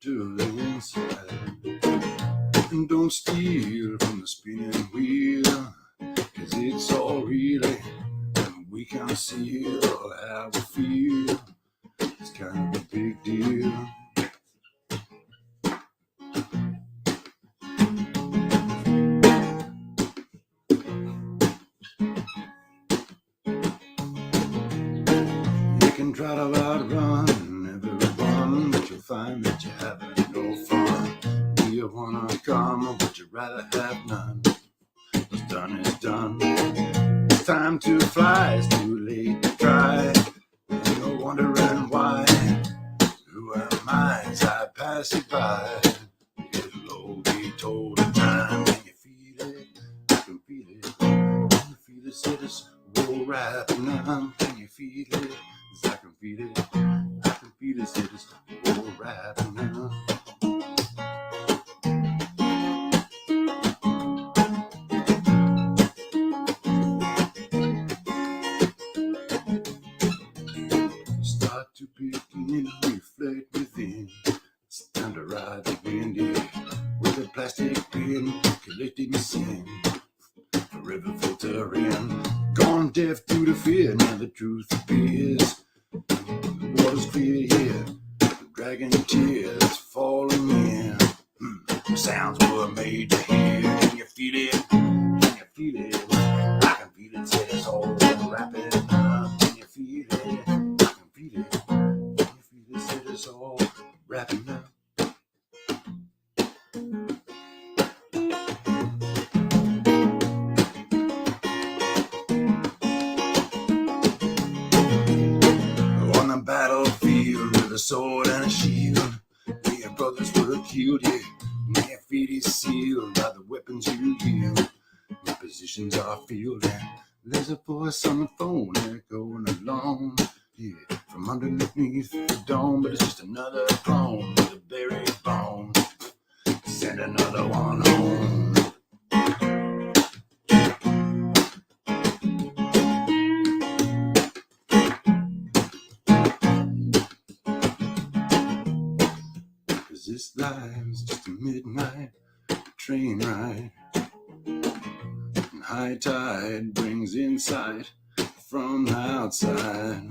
to the inside. And don't steal from the spinning wheel, 'cause it's all really, and we can see how we feel. It's kind of a big deal. You can try to outrun everyone, but you'll find that you're having no fun. Do you wanna come, or would you rather have none? What's done is done. It's time to fly, it's too late to try. And you're wondering why. Who am I as I pass you by? It'll all be told in time. Can you feel it? I can feel it. Can you feel it? Say this all right now. Can you feel it? 'Cause I can feel it. I can feel it. Say this all right now. Start to begin, reflect within. It's time to ride the wind with a plastic bin, collecting sin, forever filtering. Gone deaf to the fear, now the truth appears. The water's clear here, the dragon tears falling in. The sounds were made to hear. Can you feel it? Can you feel it? I can feel it, say it's all rapid. Can you feel it? I can feel it. Can you feel it, say it's all rapid now. On the battlefield with a sword and a shield, your brothers were killed, yeah. And your feet is sealed by the weapons you yield. Your positions are filled, and there's a voice on the phone echoing along, yeah, from underneath the dome. But it's just another clone with a buried bone. Send another one home. This life's just a midnight train ride, and high tide brings insight from the outside.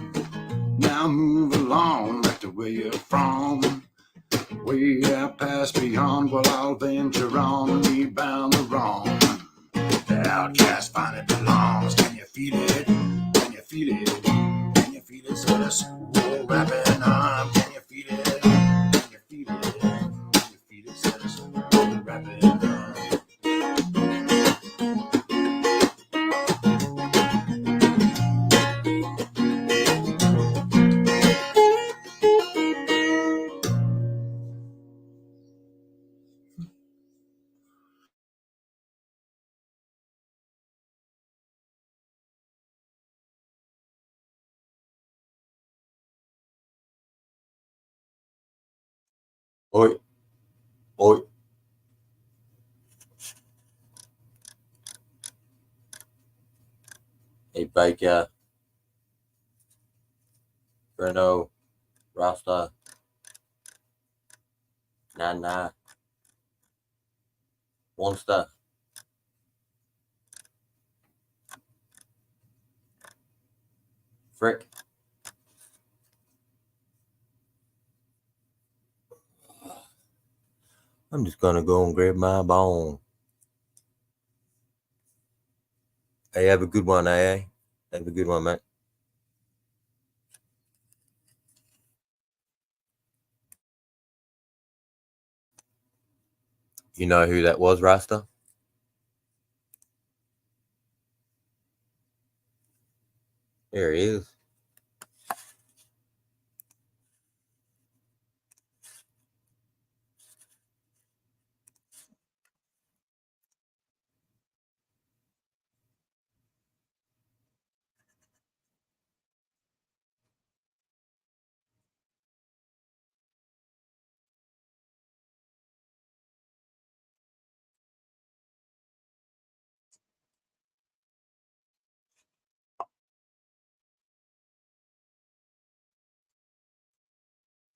Now move along back to where you're from, way out past beyond. Well, I'll venture on, rebound the wrong. The outcast finally belongs. Can you feel it? Can you feel it? Can you feel it? So let's roll wrapping up. Can you feel it? Can you feel it? Oi, oi. Hey, Baker, Bruno, Rasta, Nana, Monster. Frick. I'm just gonna go and grab my bone. Hey, have a good one, AA. Have a good one, mate. You know who that was, Rasta? There he is.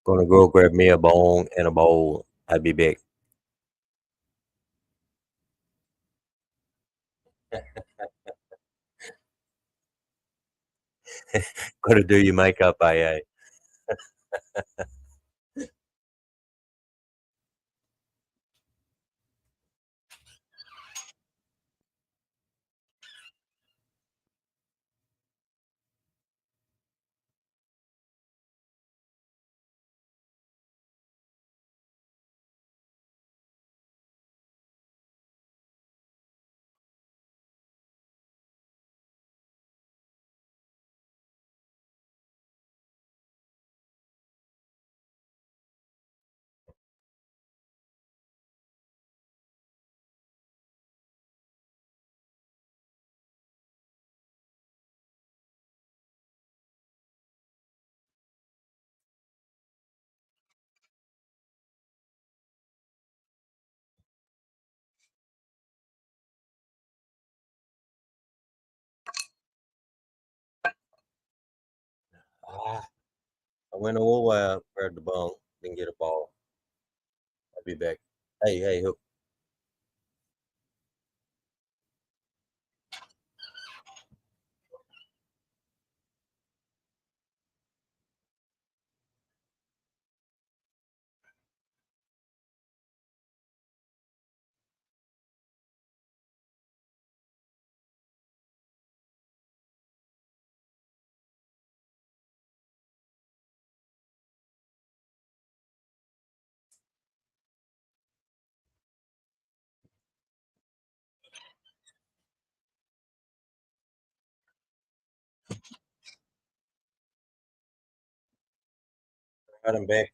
Gonna go grab me a bong and a bowl. I'll be back. Gotta do your makeup, AA. Ah, I went all the way up, grabbed the bong, didn't get a ball. I'll be back. Hey, hook. Got him back.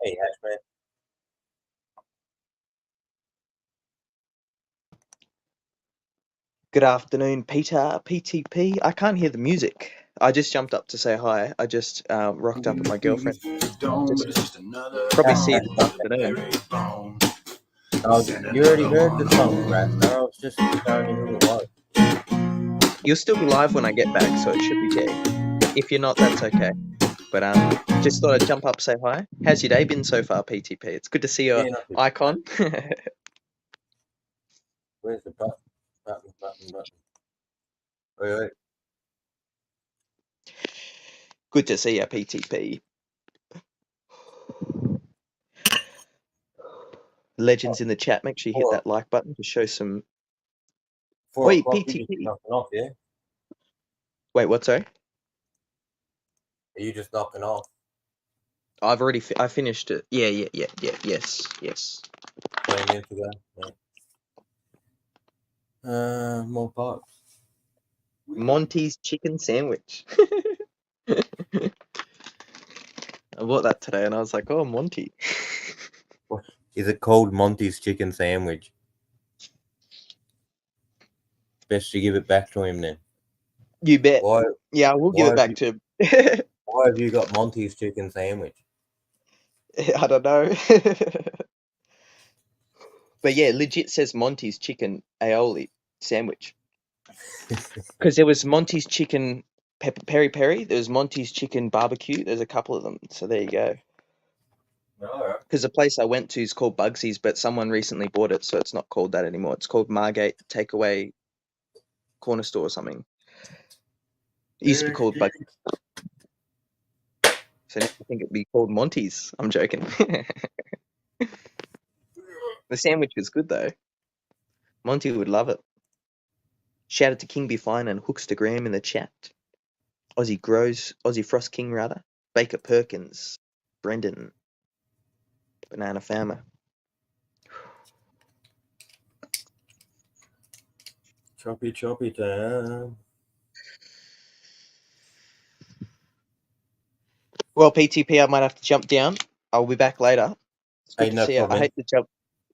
Hey, Hatchman. Good afternoon, Peter, PTP. I can't hear the music. I just jumped up to say hi. I just rocked up at my girlfriend. Probably see you this afternoon. You already heard the song, Rasta. I was just showing you who it was. You'll still be live when I get back, so it should be Jay. If you're not, that's okay. But just thought I'd jump up, say hi. How's your day been so far, PTP? It's good to see your Yeah, not too icon. Where's the button? Button. Wait. Good to see you, PTP. Legends in the chat, make sure you hit that like button to show some... 4 Wait, o'clock, you just PTP. knocking off, yeah? Wait, what, sorry? Are you just knocking off? I've already I finished it. Yeah, yes. 20 minutes ago? Yeah. More parts. Monty's chicken sandwich. I bought that today and I was like, oh, Monty. Is it called Monty's chicken sandwich? Best to give it back to him then. You bet. Why? Yeah, we'll give it back to him. Why have you got Monty's chicken sandwich? I don't know. But yeah, legit says Monty's chicken aioli sandwich. Because there was Monty's chicken peri peri, there was Monty's chicken barbecue. There's a couple of them. So there you go. Alright. Because the place I went to is called Bugsy's, but someone recently bought it, so it's not called that anymore. It's called Margate Takeaway Corner Store or something. It used to be called Bugsy's. So now I think it'd be called Monty's. I'm joking. The sandwich was good though. Monty would love it. Shout out to King Be Fine and Hookstagram in the chat. Aussie Frost King rather. Baker Perkins, Brendan, Banana Farmer. Choppy time. Well, PTP, I might have to jump down. I'll be back later. It's good Hey, to no see you. problem.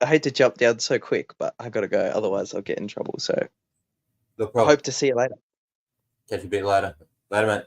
I hate to jump down so quick, but I gotta go. Otherwise, I'll get in trouble. So No I problem. hope to see you later. Catch you a bit later. Later, mate.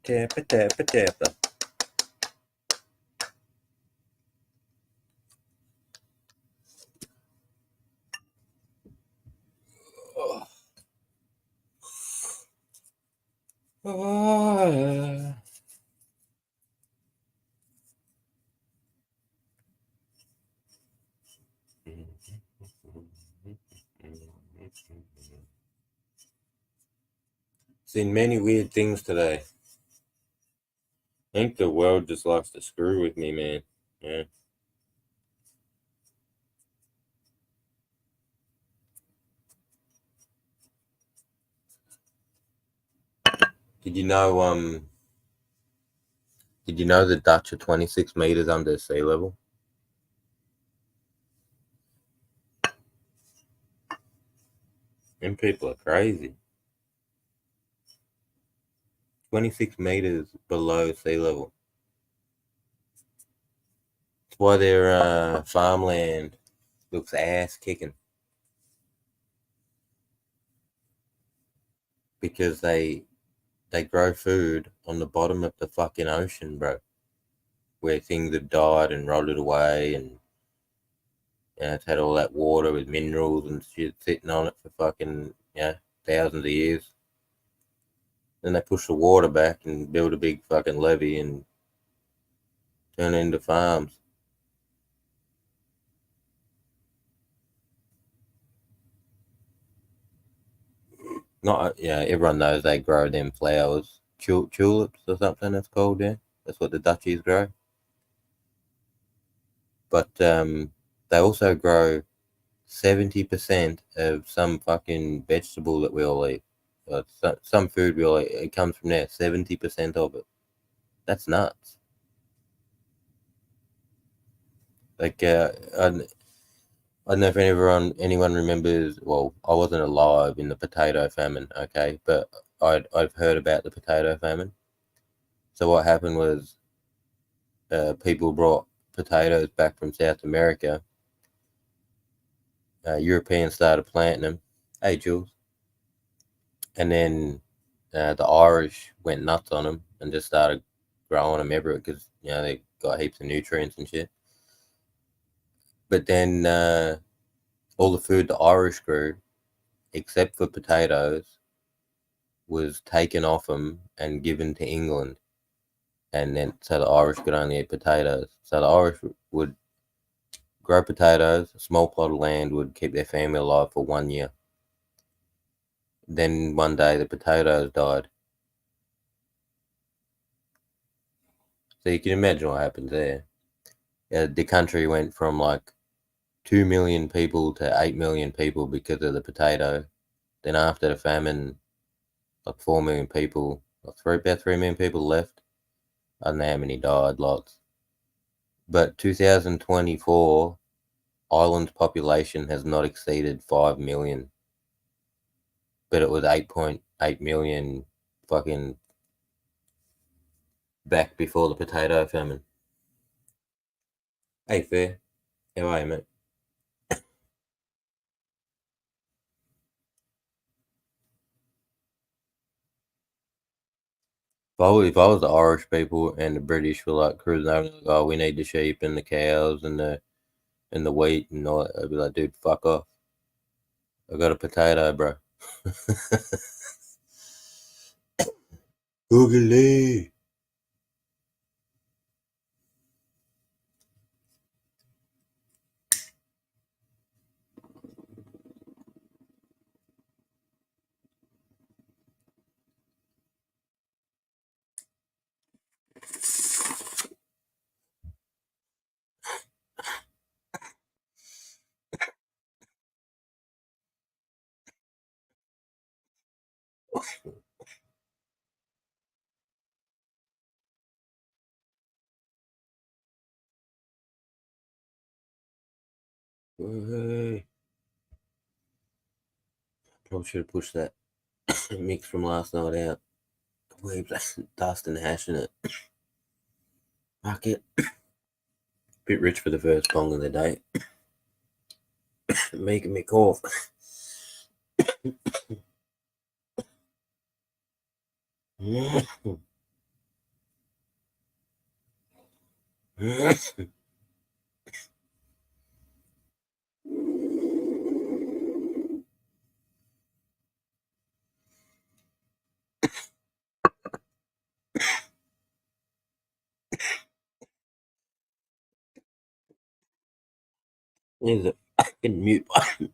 Tapper, tapper, tapper. Oh. Seen many weird things today. I think the world just likes to screw with me, man. Yeah. Did you know the Dutch are 26 meters under sea level? Them people are crazy. 26 meters below sea level. That's why their farmland looks ass kicking. Because they grow food on the bottom of the fucking ocean, bro. Where things have died and rotted away, and it's had all that water with minerals and shit sitting on it for fucking thousands of years. Then they push the water back and build a big fucking levee and turn it into farms. Not everyone knows they grow them flowers, tulips or something. That's called. Yeah, that's what the Dutchies grow. But they also grow 70% of some fucking vegetable that we all eat. Some food we all eat, it comes from there. 70% of it. That's nuts. Like I don't know if anyone remembers. Well, I wasn't alive in the potato famine. Okay, but I've heard about the potato famine. So what happened was people brought potatoes back from South America. Europeans started planting them. Hey, Jules. And then the Irish went nuts on them and just started growing them everywhere because they got heaps of nutrients and shit. But then all the food the Irish grew, except for potatoes, was taken off them and given to England. And then so the Irish could only eat potatoes. So the Irish would grow potatoes, a small plot of land would keep their family alive for 1 year. Then one day the potatoes died. So you can imagine what happens there. The country went from like 2 million people to 8 million people because of the potato. Then after the famine, like 4 million people, about 3 million people left. I don't know how many died, lots. But 2024, Ireland's population has not exceeded 5 million. But it was 8.8 million fucking back before the potato famine. Hey, fair. How are you, mate? If I was the Irish people and the British were like cruising over, like, oh, we need the sheep and the cows and the wheat and all that, I'd be like, dude, fuck off. I got a potato, bro. Googly. Hey. Probably should have pushed that mix from last night out. We've dust and hash in it. Fuck it. Bit rich for the first bong of the day. Making me cough. There's a fucking mute button.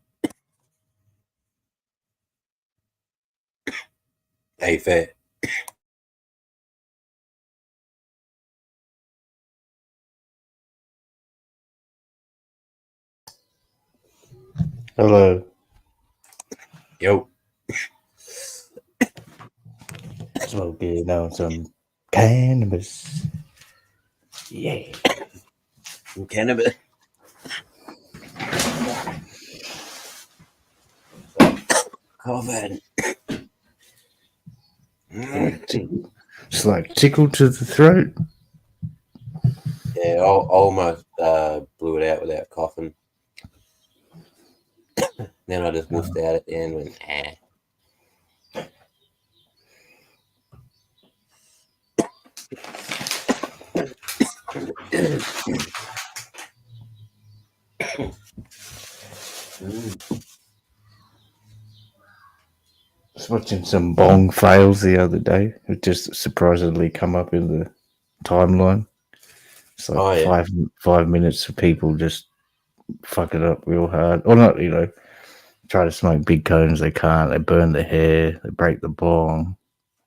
Hey, fair. Hello. Yo. Smoking on some cannabis. Yeah. Cannabis. COVID. It's like tickle to the throat. Yeah, I almost blew it out without coughing. Then I just wussed out at the end and went, I was watching some bong fails the other day. It just surprisingly come up in the timeline. It's like Oh, yeah. 5 minutes of people just fuck it up real hard. Or not, try to smoke big cones. They can't. They burn their hair. They break the bong.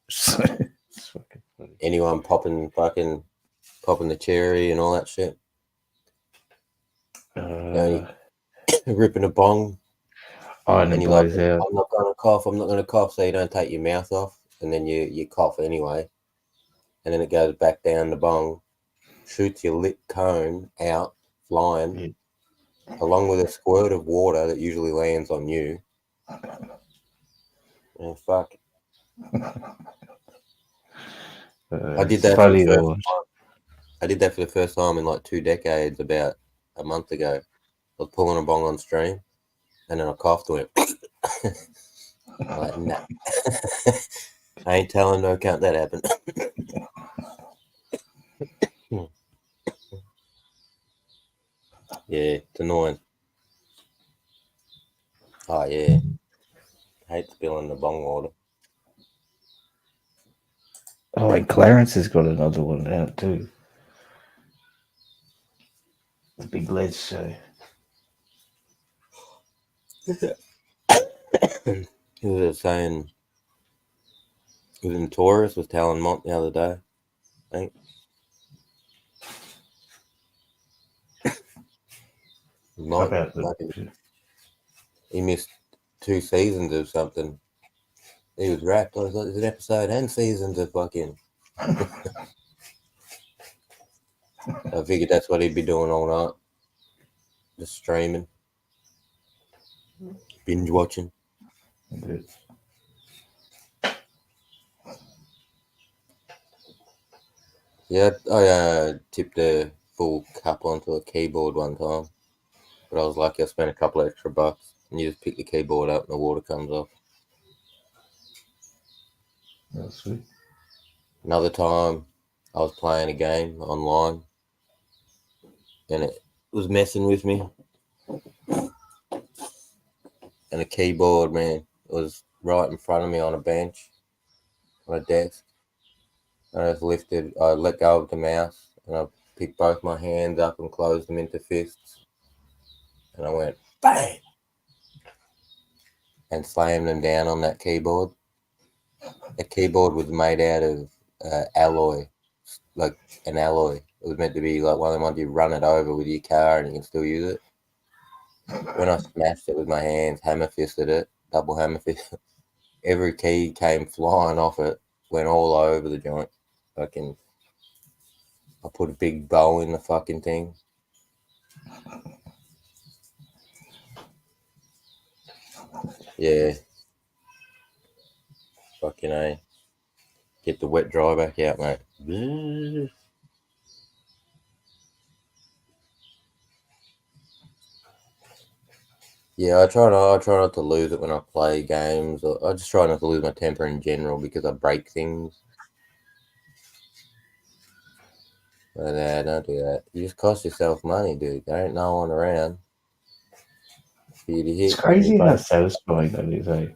So, it's fucking funny. Anyone popping the cherry and all that shit? Ripping a bong. Iron And and you're like, blows out. I'm not going to cough, so you don't take your mouth off. And then you cough anyway. And then it goes back down the bong, shoots your lit cone out, flying, along with a squirt of water that usually lands on you. And fuck. I did that for the first time. I did that for the first time in like 2 decades about a month ago. I was pulling a bong on stream, and then I coughed and went. I'm like, nah. I ain't telling no account that happened. Yeah, it's annoying. Oh, yeah. Hate spilling the bong water. Oh, and Clarence has got another one out too. The Big Lead Show. He was saying, he was in Taurus, was telling Monty the other day, I think. He missed 2 seasons of something. He was wrapped. I was like, there's an episode and seasons of fucking. I figured that's what he'd be doing all night. Just streaming. Binge watching. Yeah, I tipped a full cup onto a keyboard one time. But I was lucky I spent a couple extra bucks. And you just pick the keyboard up and the water comes off. That's sweet. Another time, I was playing a game online. And it was messing with me. And the keyboard, man, was right in front of me on a bench, on a desk. And I let go of the mouse, and I picked both my hands up and closed them into fists. And I went, bang! And slammed them down on that keyboard. The keyboard was made out of alloy, like an alloy. It was meant to be like one of the ones you run it over with your car and you can still use it. When I smashed it with my hands, hammer fisted it, double hammer fist, every key came flying off it, went all over the joint. I put a big bow in the fucking thing. Yeah. Fucking A. Get the wet dry back out, mate. Yeah, I try not to lose it when I play games. I just try not to lose my temper in general because I break things. But don't do that. You just cost yourself money, dude. There ain't no one around for you to hit. It's crazy how satisfying that is, eh?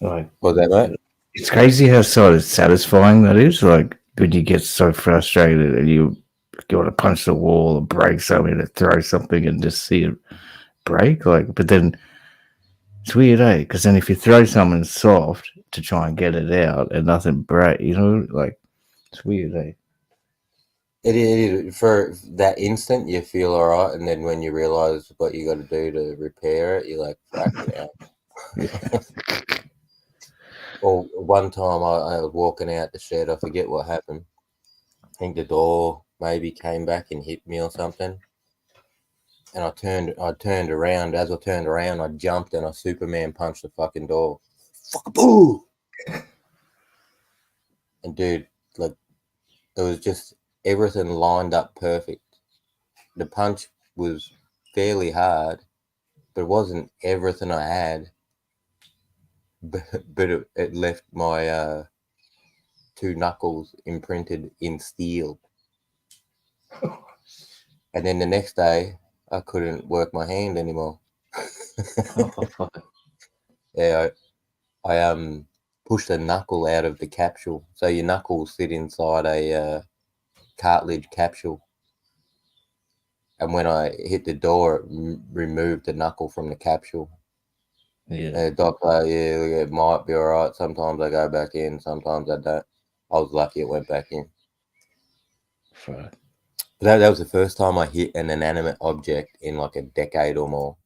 Like, Was that, mate? it's crazy how sort of satisfying that is. Like, when you get so frustrated and you want to punch the wall or break something or throw something and just see it break. Like, but then it's weird, eh? Because then if you throw something soft to try and get it out and nothing break, like, it's weird, eh? It is. For that instant, you feel all right, and then when you realise what you got to do to repair it, you're like, fucking hell. Or one time I was walking out the shed, I forget what happened. I think the door maybe came back and hit me or something. And I turned around. As I turned around, I jumped and I Superman punched the fucking door. Fuck, boo! And dude, like, it was just everything lined up perfect. The punch was fairly hard, but it wasn't everything I had. But it left my two knuckles imprinted in steel. And then the next day, I couldn't work my hand anymore. Yeah, I pushed a knuckle out of the capsule. So your knuckles sit inside a cartilage capsule. And when I hit the door, it removed the knuckle from the capsule. Yeah. Doctor, yeah, it might be all right. Sometimes I go back in, sometimes I don't. I was lucky it went back in. Fuck. That was the first time I hit an inanimate object in like a decade or more.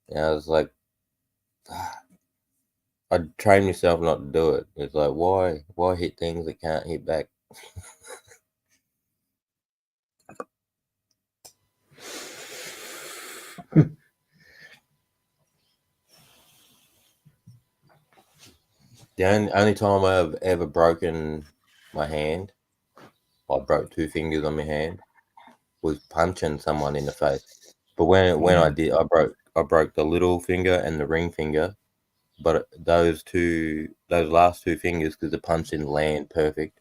And I was like, I trained myself not to do it. It's like, why hit things that can't hit back? The only time I've ever broken my hand, I broke 2 fingers on my hand, was punching someone in the face. But when I did, I broke the little finger and the ring finger. But those last 2 fingers, because the punch didn't land perfect,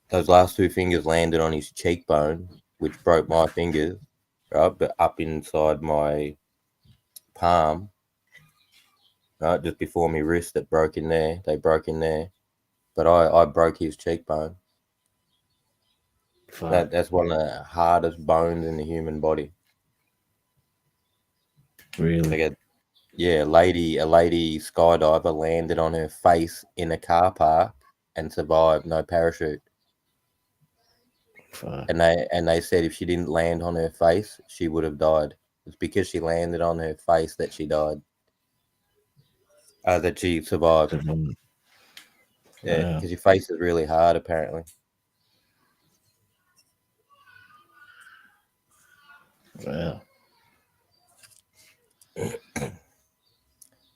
those last 2 fingers landed on his cheekbone, which broke my fingers, right? But up inside my palm, right, just before my wrist, that broke in there. They broke in there, but I broke his cheekbone. That's one of the hardest bones in the human body. Really? Like a lady skydiver landed on her face in a car park and survived, no parachute. Fuck. And they said if she didn't land on her face, she would have died. It's because she landed on her face that she died. That she survived. Yeah, because your face is really hard, apparently. Wow.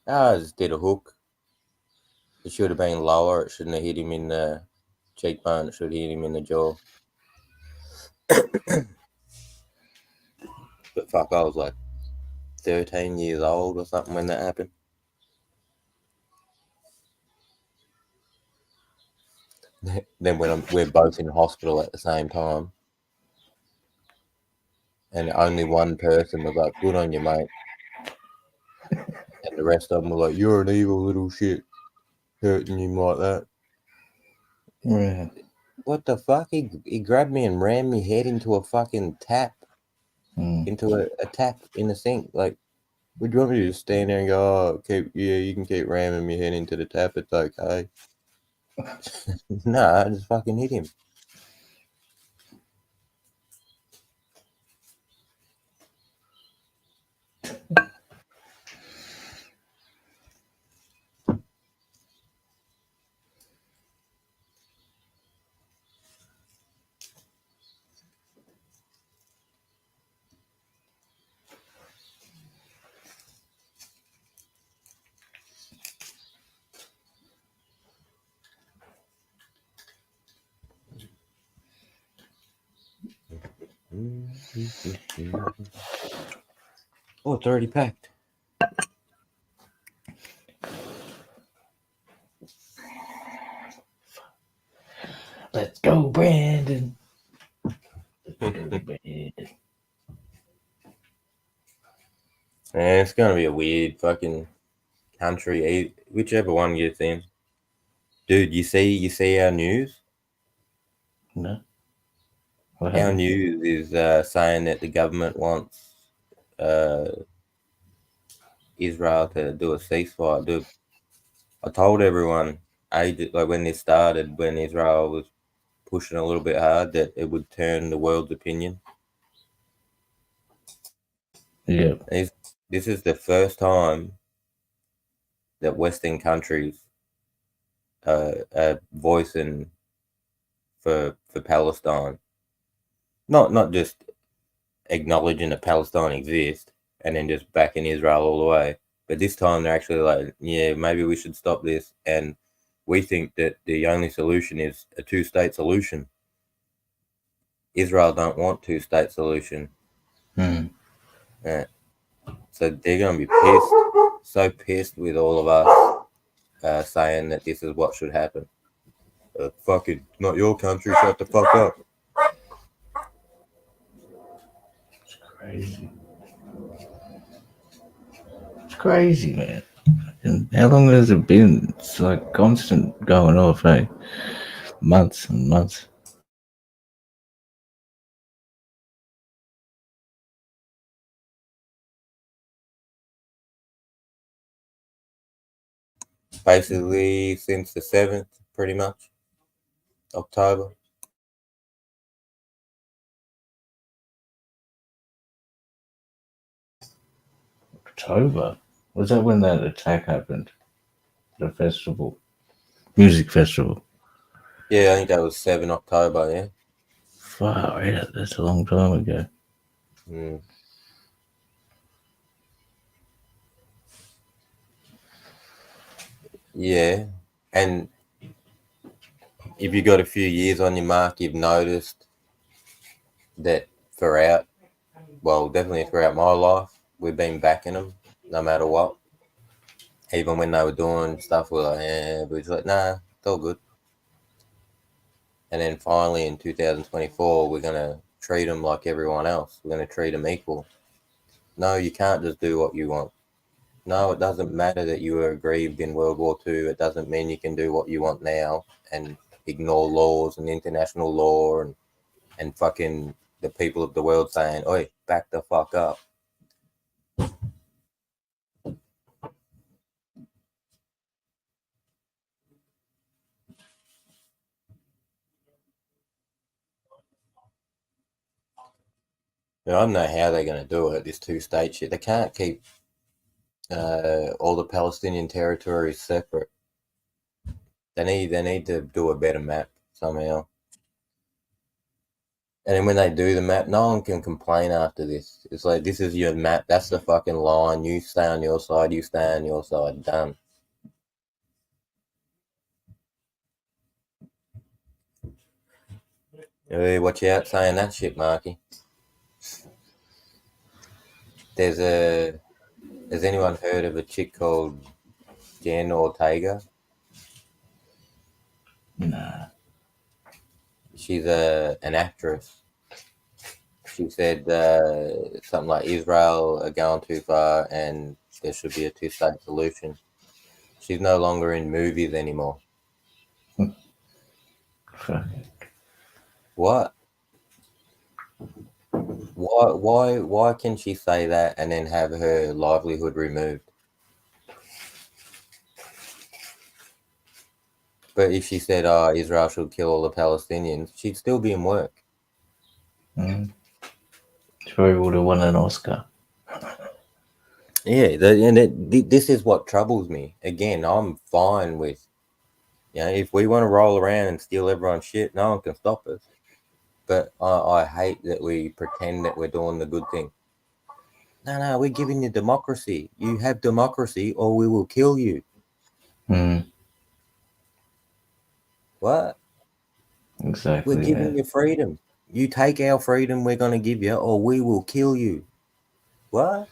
I just did a hook. It should have been lower. It shouldn't have hit him in the cheekbone. It should have hit him in the jaw. But fuck, I was like 13 years old or something when that happened. Then when we're both in hospital at the same time, and only one person was like, "Good on you, mate," and the rest of them were like, "You're an evil little shit, hurting him like that." Yeah. What the fuck? He grabbed me and rammed me head into a fucking tap, into a tap in the sink. Like, would you want me to just stand there and go, "Oh, you can keep ramming me head into the tap. It's okay." Nah, I just fucking hit him. Oh, it's already packed. Go, Brandon. Go, Brandon. Yeah, it's gonna be a weird fucking country, whichever one gets in. Dude, you see our news? No. What Our happened? news is saying that the government wants Israel to do a ceasefire. Dude, I told everyone, like when this started, when Israel was pushing a little bit hard, that it would turn the world's opinion. Yeah. This is the first time that Western countries are voicing for Palestine. Not just acknowledging that Palestine exists and then just backing Israel all the way. But this time they're actually like, yeah, maybe we should stop this. And we think that the only solution is a two-state solution. Israel don't want two-state solution. So they're going to be pissed, so pissed with all of us saying that this is what should happen. Fuck it, not your country, shut the fuck up. It's crazy. It's crazy, man. And how long has it been? It's like constant going off, eh? Months and months. Basically, since the 7th, pretty much, October. October? Was that when that attack happened? The festival? Music festival? Yeah, I think that was 7 October, yeah. Far out, that's a long time ago. Mm. Yeah, and if you got a few years on your mark, you've noticed that definitely throughout my life, we've been backing them no matter what. Even when they were doing stuff, we're like, yeah, but it's like, nah, it's all good. And then finally in 2024, we're going to treat them like everyone else. We're going to treat them equal. No, you can't just do what you want. No, it doesn't matter that you were aggrieved in World War II. It doesn't mean you can do what you want now and ignore laws and international law and fucking the people of the world saying, oi, back the fuck up. I don't know how they're going to do it, this two-state shit. They can't keep all the Palestinian territories separate. They need to do a better map somehow. And then when they do the map, no one can complain after this. It's like, this is your map. That's the fucking line. You stay on your side. You stay on your side. Done. Hey, watch out saying that shit, Marky. Has anyone heard of a chick called Jen Ortega? Nah. She's an actress. She said something like Israel are going too far and there should be a two-state solution. She's no longer in movies anymore. Fuck. What? Why can she say that and then have her livelihood removed? But if she said, Israel should kill all the Palestinians, she'd still be in work. She probably would have won an Oscar. Yeah, this is what troubles me. Again, I'm fine with, if we want to roll around and steal everyone's shit, no one can stop us. But I hate that we pretend that we're doing the good thing. No, we're giving you democracy. You have democracy or we will kill you. What? Exactly. We're giving you freedom. You take our freedom, we're going to give you, or we will kill you. What?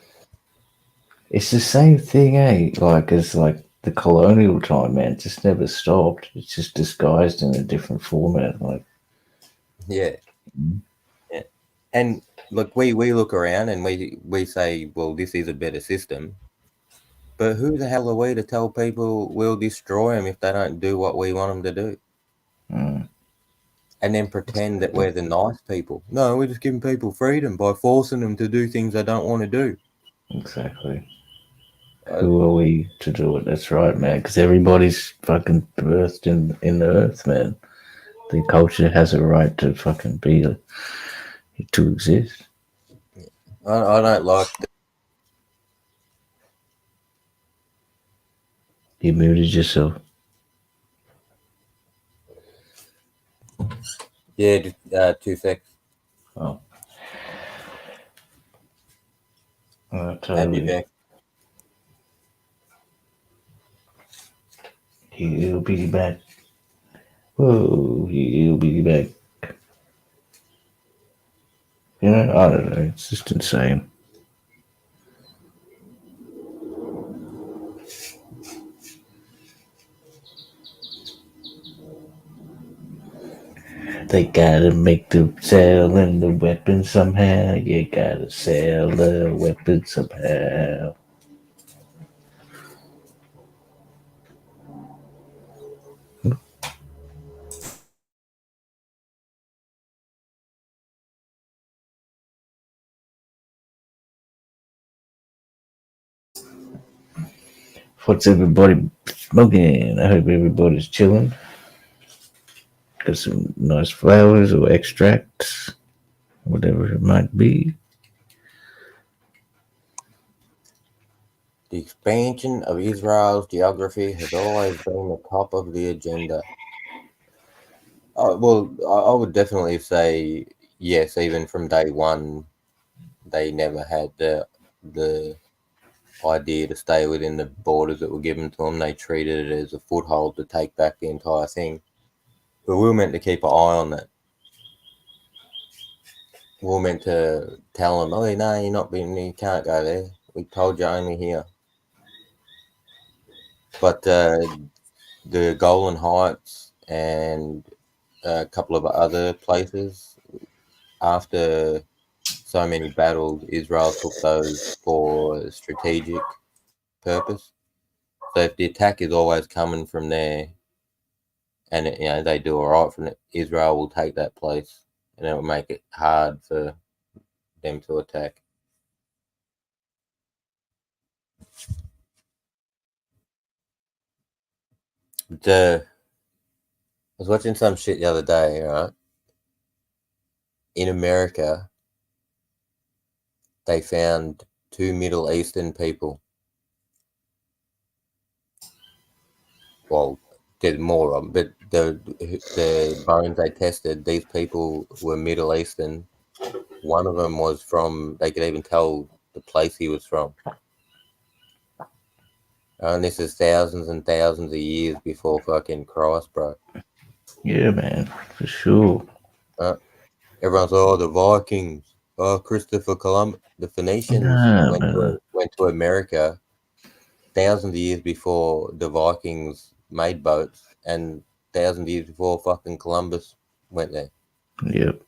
It's the same thing, eh? Like, as like the colonial time, man. It just never stopped. It's just disguised in a different format. Like, Yeah. Mhm. Yeah. And look, we look around and we say, well, this is a better system. But who the hell are we to tell people we'll destroy them if they don't do what we want them to do? Mm, And then pretend that we're the nice people. No, we're just giving people freedom by forcing them to do things they don't want to do. exactly. Uh, Who are we to do it? That's right, man. Because everybody's fucking birthed in the earth, man. The culture has a right to fucking be to exist. I don't like. You muted yourself. Yeah, just 2 seconds. Oh, And you totally. back. He'll be back. Whoa, he'll be back. You know, I don't know. It's just insane. They gotta make the sell and the weapon somehow. You gotta sell the weapon somehow. What's everybody smoking? I hope everybody's chilling. Got some nice flowers or extracts, whatever it might be. The expansion of Israel's geography has always been the top of the agenda. Oh, well, I would definitely say yes. Even from day one, they never had the idea to stay within the borders that were given to them. They treated it as a foothold to take back the entire thing. But we were meant to keep an eye on that. We were meant to tell them, "Oh, no, you can't go there. We told you only here." But the Golan Heights and a couple of other places, after so many battles, Israel took those for strategic purpose. So if the attack is always coming from there, and they do all right from it, Israel will take that place, and it will make it hard for them to attack. I was watching some shit the other day, right? In America, they found 2 Middle Eastern people. Well, there's more of them, but the bones they tested, these people were Middle Eastern. One of them was from, they could even tell the place he was from. And this is thousands and thousands of years before fucking Christ, bro. Yeah, man, for sure. Everyone's, oh, the Vikings, oh, Christopher Columbus. The Phoenicians No, went no, to America thousands of years before the Vikings made boats, and thousands of years before fucking Columbus went there. yep.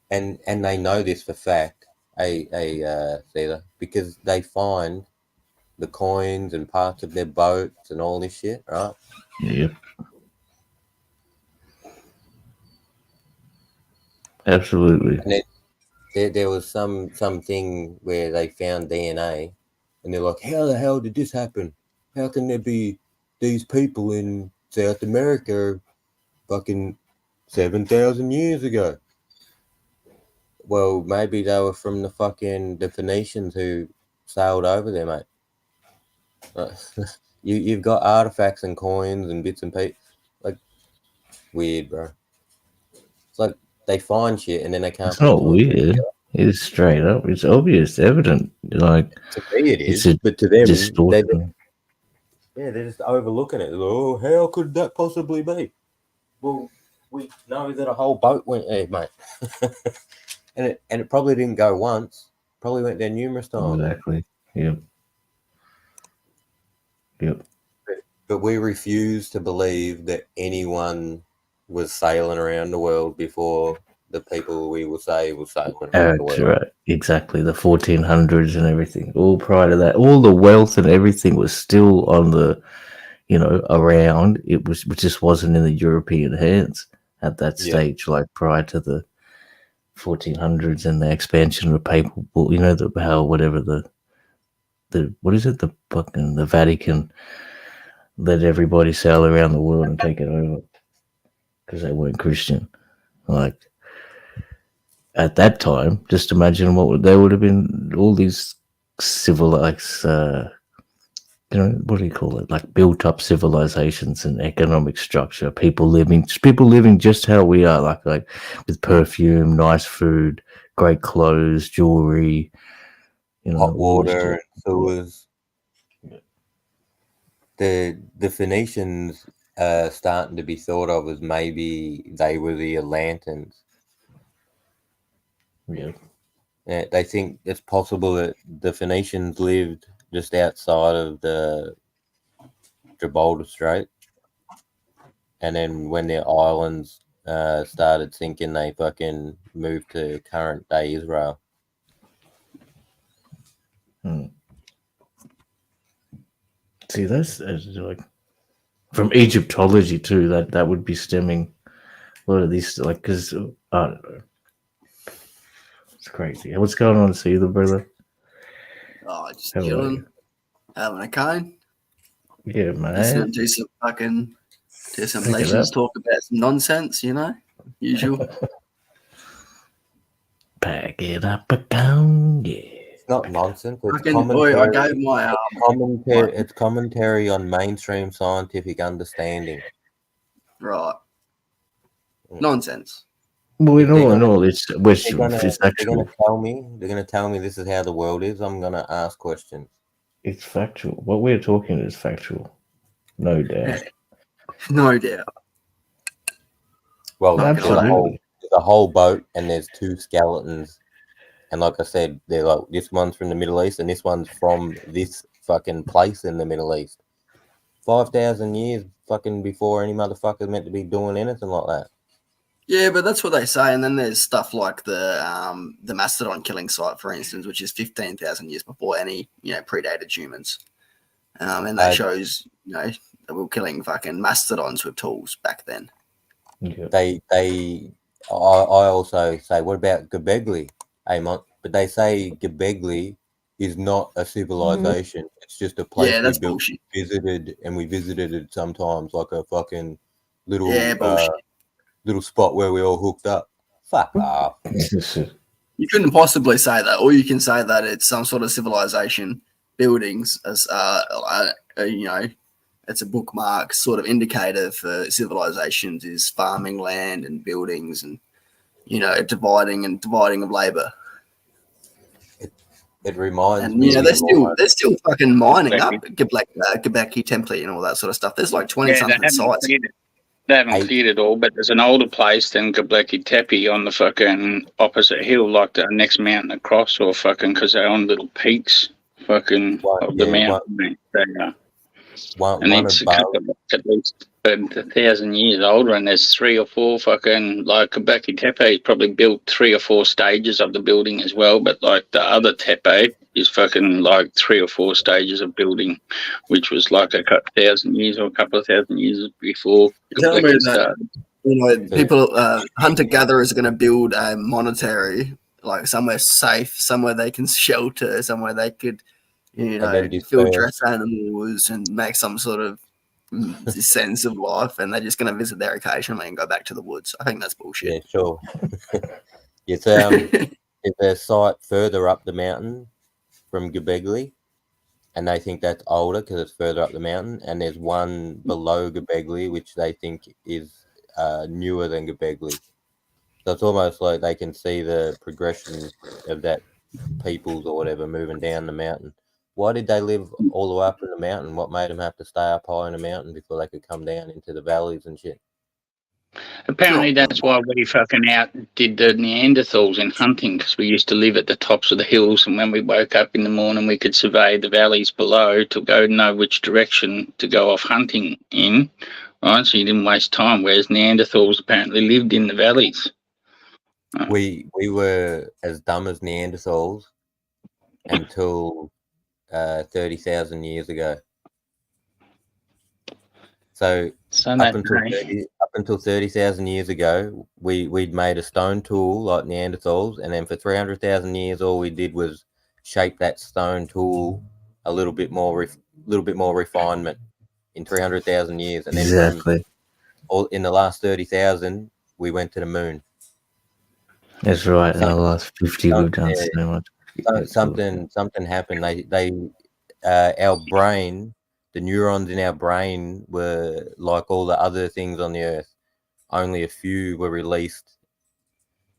And they know this for fact, Caesar, because they find the coins and parts of their boats and all this shit, right? Yep. Absolutely. And there was something where they found DNA, and they're like, how the hell did this happen? How can there be these people in South America fucking 7,000 years ago? Well, maybe they were from the Phoenicians who sailed over there, mate. You've got artifacts and coins and bits and pieces. Like, weird, bro. It's like they find shit and then they can't It's put not two and two weird. together. It's straight up. It's obvious, evident. Like To me, it it's is, a but to them, distortion. they're just overlooking it. Oh, how could that possibly be? Well, we know that a whole boat went there, mate, and it probably didn't go once. Probably went there numerous times. Exactly. Yep. Yep. But we refuse to believe that anyone was sailing around the world before the people we will say was sailing around the world. Right, exactly. The 1400s and everything. All prior to that, all the wealth and everything was still on the, around. It just wasn't in the European hands at that stage, like prior to the 1400s and the expansion of papal, the what is it? The Vatican let everybody sail around the world and take it over because they weren't Christian. Like at that time, just imagine there would have been all these civilized, what do you call it? Like built up civilizations and economic structure. People living just how we are, like with perfume, nice food, great clothes, jewelry, hot water, sewers. The Phoenicians are starting to be thought of as maybe they were the Atlanteans. Yeah. They think it's possible that the Phoenicians lived just outside of the Gibraltar Strait, and then when their islands started sinking, they fucking moved to current day Israel. See, that's like from Egyptology too. That would be stemming a lot of these, like, because I don't know. It's crazy. What's going on, Caesar, brother? Oh, just How are chilling, you? having a cone. Yeah, man. Do some Pick it nations, up. talk about some nonsense, usual. Pack it up a cone, yeah. It's not nonsense. It's Fucking, commentary. I gave my It's commentary on mainstream scientific understanding. right nonsense. Well, If they're gonna- it's They're gonna factual. tell me this is how the world is. I'm gonna ask questions. It's factual. What we're talking is factual, no doubt. No doubt. Well, Absolutely. there's a whole boat and there's two skeletons, and like I said, they're like this one's from the Middle East and this one's from this fucking place in the Middle East. 5,000 years fucking before any motherfucker's meant to be doing anything like that. Yeah, but that's what they say. And then there's stuff like the mastodon killing site, for instance, which is 15,000 years before any predated humans. And that shows that we were killing fucking mastodons with tools back then. Yeah. I also say, what about Göbekli? But they say Göbekli is not a civilization. It's just a place that's bullshit. visited, and we visited it sometimes, like a fucking little little spot where we all hooked up. Fuck off. You couldn't possibly say that, or you can say that it's some sort of civilization buildings as it's a bookmark sort of indicator for civilizations is farming land and buildings and dividing of labor. It reminds me. They're still fucking mining up Göbekli Temple and all that sort of stuff. There's like 20 something sites. They haven't cleared it all, but there's an older place than Göbekli Tepe on the fucking opposite hill, like the next mountain across, or fucking because they're on little peaks, fucking of the mountain. And it's at least 1,000 years older, and there's 3 or 4 fucking, like Göbekli Tepe probably built 3 or 4 stages of the building as well, but like the other Tepe is fucking like 3 or 4 stages of building, which was like a couple of thousand years before Göbekli started. People, hunter-gatherers are going to build a monetary, like somewhere safe, somewhere they can shelter, somewhere they could, field dress animals and make some sort of sense of life, and they're just going to visit there occasionally and go back to the woods. I think that's bullshit. Yeah, sure. It's a site further up the mountain from Göbekli, and they think that's older because it's further up the mountain, and there's one below Göbekli which they think is newer than Göbekli. So it's almost like they can see the progression of that peoples or whatever moving down the mountain. Why did they live all the way up in the mountain? What made them have to stay up high in the mountain before they could come down into the valleys and shit? Apparently that's why we fucking outdid the Neanderthals in hunting, because we used to live at the tops of the hills, and when we woke up in the morning we could survey the valleys below to know which direction to go off hunting in, Right, so you didn't waste time, whereas Neanderthals apparently lived in the valleys. We were as dumb as Neanderthals until 30,000 years ago. So up until 30,000 years ago, we'd made a stone tool like Neanderthals, and then for 300,000 years, all we did was shape that stone tool a little bit more refinement in 300,000 years, and then exactly. In the last 30,000, we went to the moon. That's right. In the last 50, we've done so much. Something happened. Our brain, the neurons in our brain were like all the other things on the earth. Only a few were released,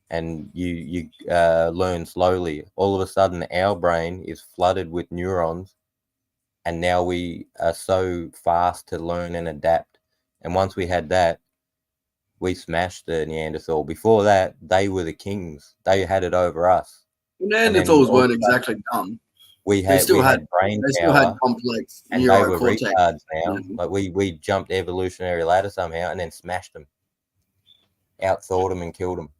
and you learn slowly. All of a sudden, our brain is flooded with neurons, and now we are so fast to learn and adapt. And once we had that, we smashed the Neanderthal. Before that, they were the kings. They had it over us. Neanderthals weren't exactly dumb. They still had brain they power, still had complex and they were neurocortex. retards now. But we jumped the evolutionary ladder somehow and then smashed them, outthought them, and killed them.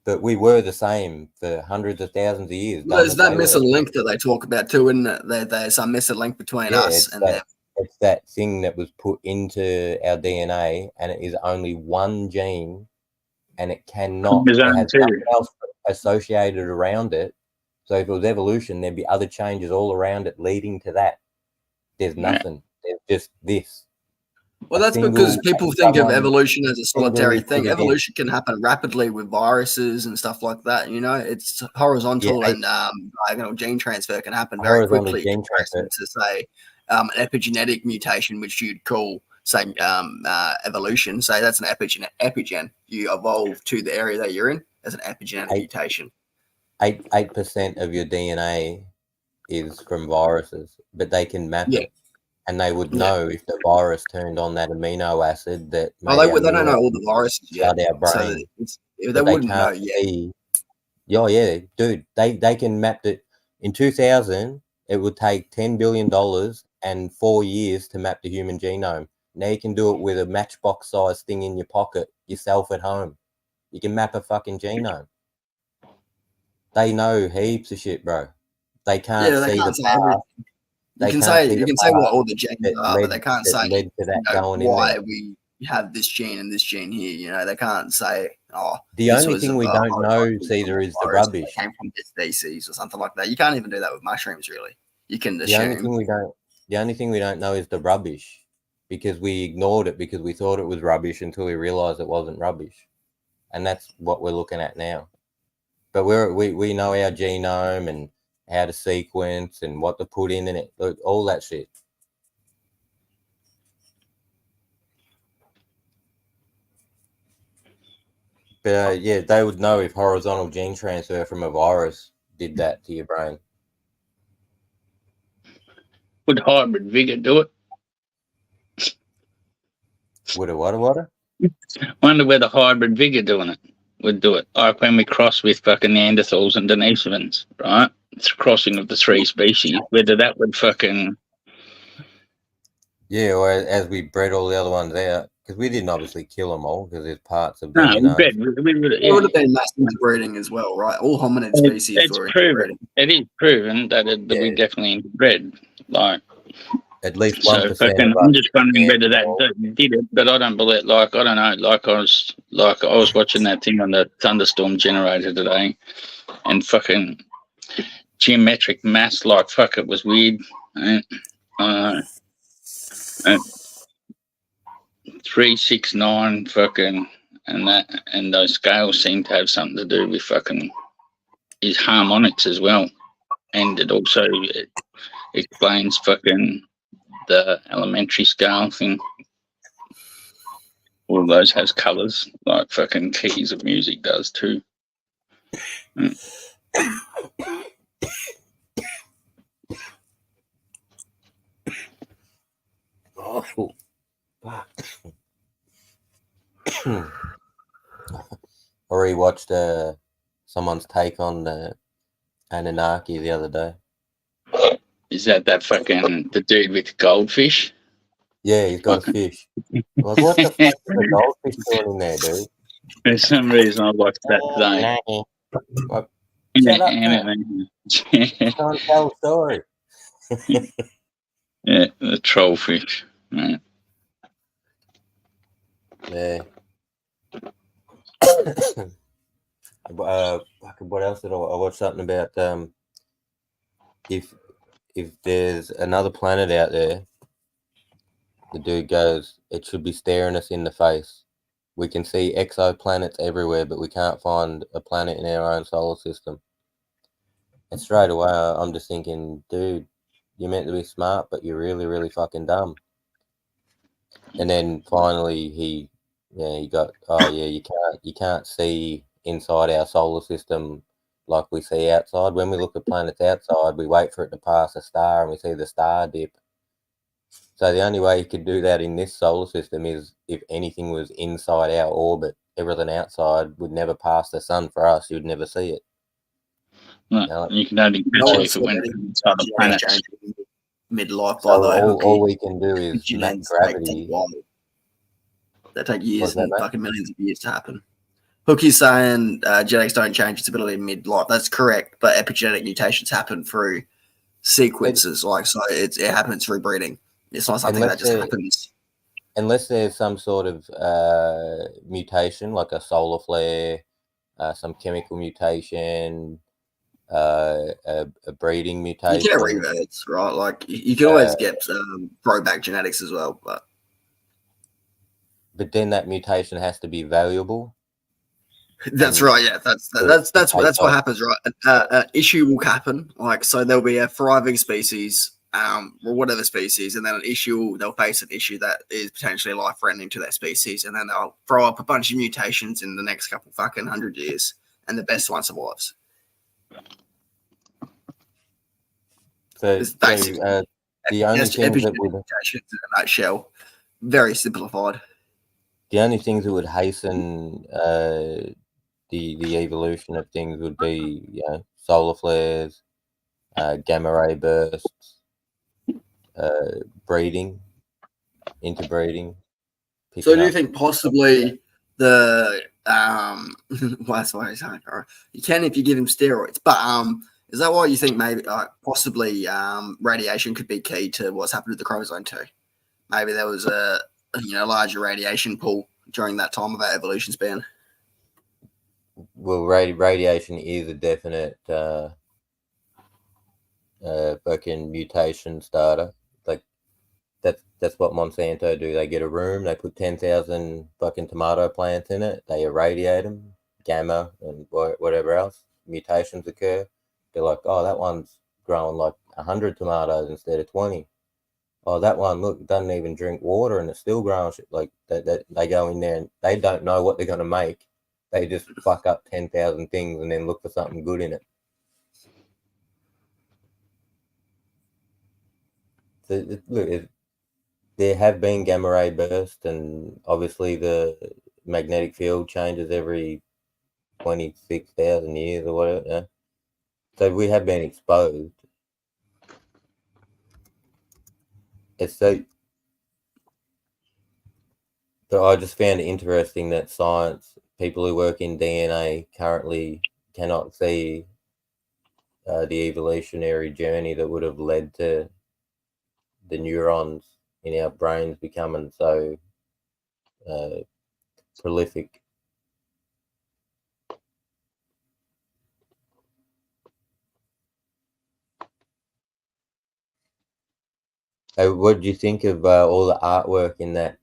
But we were the same for hundreds of thousands of years. Well, there's that missing link that they talk about too, isn't it? There's some missing link between us and them. It's that thing that was put into our DNA, and it is only one gene, and it cannot. It has nothing else associated around it. So if it was evolution, there'd be other changes all around it leading to that. There's nothing. There's just this. Well, that's because people think of evolution as a solitary thing. Evolution can happen rapidly with viruses and stuff like that. You know, it's horizontal and diagonal gene transfer can happen very quickly. To say an epigenetic mutation, which you'd call, say, evolution. Say that's an epigen. You evolve to the area that you're in as an epigenetic mutation. 8% of your DNA is from viruses, but they can map it. And they would know if the virus turned on that amino acid that. They don't know all the viruses yet. Our brain. So they wouldn't know yet. Yeah, dude. They can map it. In 2000, it would take $10 billion and 4 years to map the human genome. Now you can do it with a matchbox size thing in your pocket, yourself at home. You can map a fucking genome. They know heaps of shit, bro. They can't see the path. You can say what all the genes are, but they can't say why we have this gene and this gene here. You know, they can't say, the only thing we don't know, Cesar, is the rubbish. Came from this species or something like that. You can't even do that with mushrooms, really. You can assume. The only thing we don't know is the rubbish, because we ignored it because we thought it was rubbish until we realized it wasn't rubbish, and that's what we're looking at now. But we know our genome and how to sequence and what to put in it, all that shit. But they would know if horizontal gene transfer from a virus did that to your brain. Would hybrid vigor do it? Would a what? Wonder whether hybrid vigor doing it would do it. Like when we cross with fucking Neanderthals and Denisovans, right? It's crossing of the three species, whether that would fucking... Yeah, or as we bred all the other ones out, because we didn't obviously kill them all, because there's parts of them. It would have been mass interbreeding as well, right? All hominid species were interbreeding. It is proven that we definitely interbred. Like, at least 1%. So I'm just wondering whether that did it, but I don't believe. Like, I don't know. Like I was watching that thing on the thunderstorm generator today, and fucking geometric mass. Like, fuck, it was weird. 369 fucking, and those scales seem to have something to do with fucking his harmonics as well, and it also explains fucking the elementary scale thing. All of those has colours, like fucking keys of music does too. Oh, fuck. I rewatched someone's take on the Anunnaki the other day. Is that fucking the dude with the goldfish? Yeah, he's got a fish. Like, what the fuck is the goldfish doing in there, dude? For some reason, I watched that today. Like, shut up, trying to tell a story. Yeah, the trollfish. Right. Yeah. What else did I watch? Something about if there's another planet out there, the dude goes, it should be staring us in the face. We can see exoplanets everywhere, but we can't find a planet in our own solar system. And straight away, I'm just thinking, dude, you're meant to be smart, but you're really, really fucking dumb. And then finally, he got, you can't see inside our solar system like we see outside. When we look at planets outside, we wait for it to pass a star and we see the star dip. So the only way you could do that in this solar system is if anything was inside our orbit. Everything outside would never pass the sun for us. You'd never see it. No, you can only catch it if it went inside the planet. Midlife So by the way. all we can do is make gravity. That take years and fucking millions of years to happen. Hookie's saying genetics don't change its ability midlife. That's correct, but epigenetic mutations happen through sequences. It happens through breeding. It's not something that just happens. Unless there's some sort of mutation, like a solar flare, some chemical mutation, a breeding mutation. You get reverts, right? Like you can always get throwback genetics as well, but then that mutation has to be valuable. That's right. Yeah, that's what happens, right? An issue will happen. So there'll be a thriving species, or whatever species, and then they'll face an issue that is potentially life-threatening to that species, and then they'll throw up a bunch of mutations in the next couple fucking 100 years, and the best one survives. So the only things that would mutations in a nutshell, very simplified. The only things that would hasten the evolution of things would be, solar flares, gamma ray bursts, breeding, interbreeding. So do you think possibly the that's why he's saying, you can if you give him steroids, but is that why you think maybe possibly radiation could be key to what's happened with the chromosome 2? Maybe there was a larger radiation pool during that time of our evolution span. Well, radiation is a definite fucking mutation starter. Like that's what Monsanto do. They get a room, they put 10,000 fucking tomato plants in it, they irradiate them, gamma and whatever else, mutations occur. They're like, oh, that one's growing like 100 tomatoes instead of 20. Oh, that one, look, doesn't even drink water and it's still growing shit. Like that they go in there and they don't know what they're going to make. They just fuck up 10,000 things and then look for something good in it. So, look, there have been gamma ray bursts, and obviously the magnetic field changes every 26,000 years or whatever. Yeah? So we have been exposed. But I just found it interesting that science, people who work in DNA currently cannot see the evolutionary journey that would have led to the neurons in our brains becoming so prolific. What do you think of all the artwork in that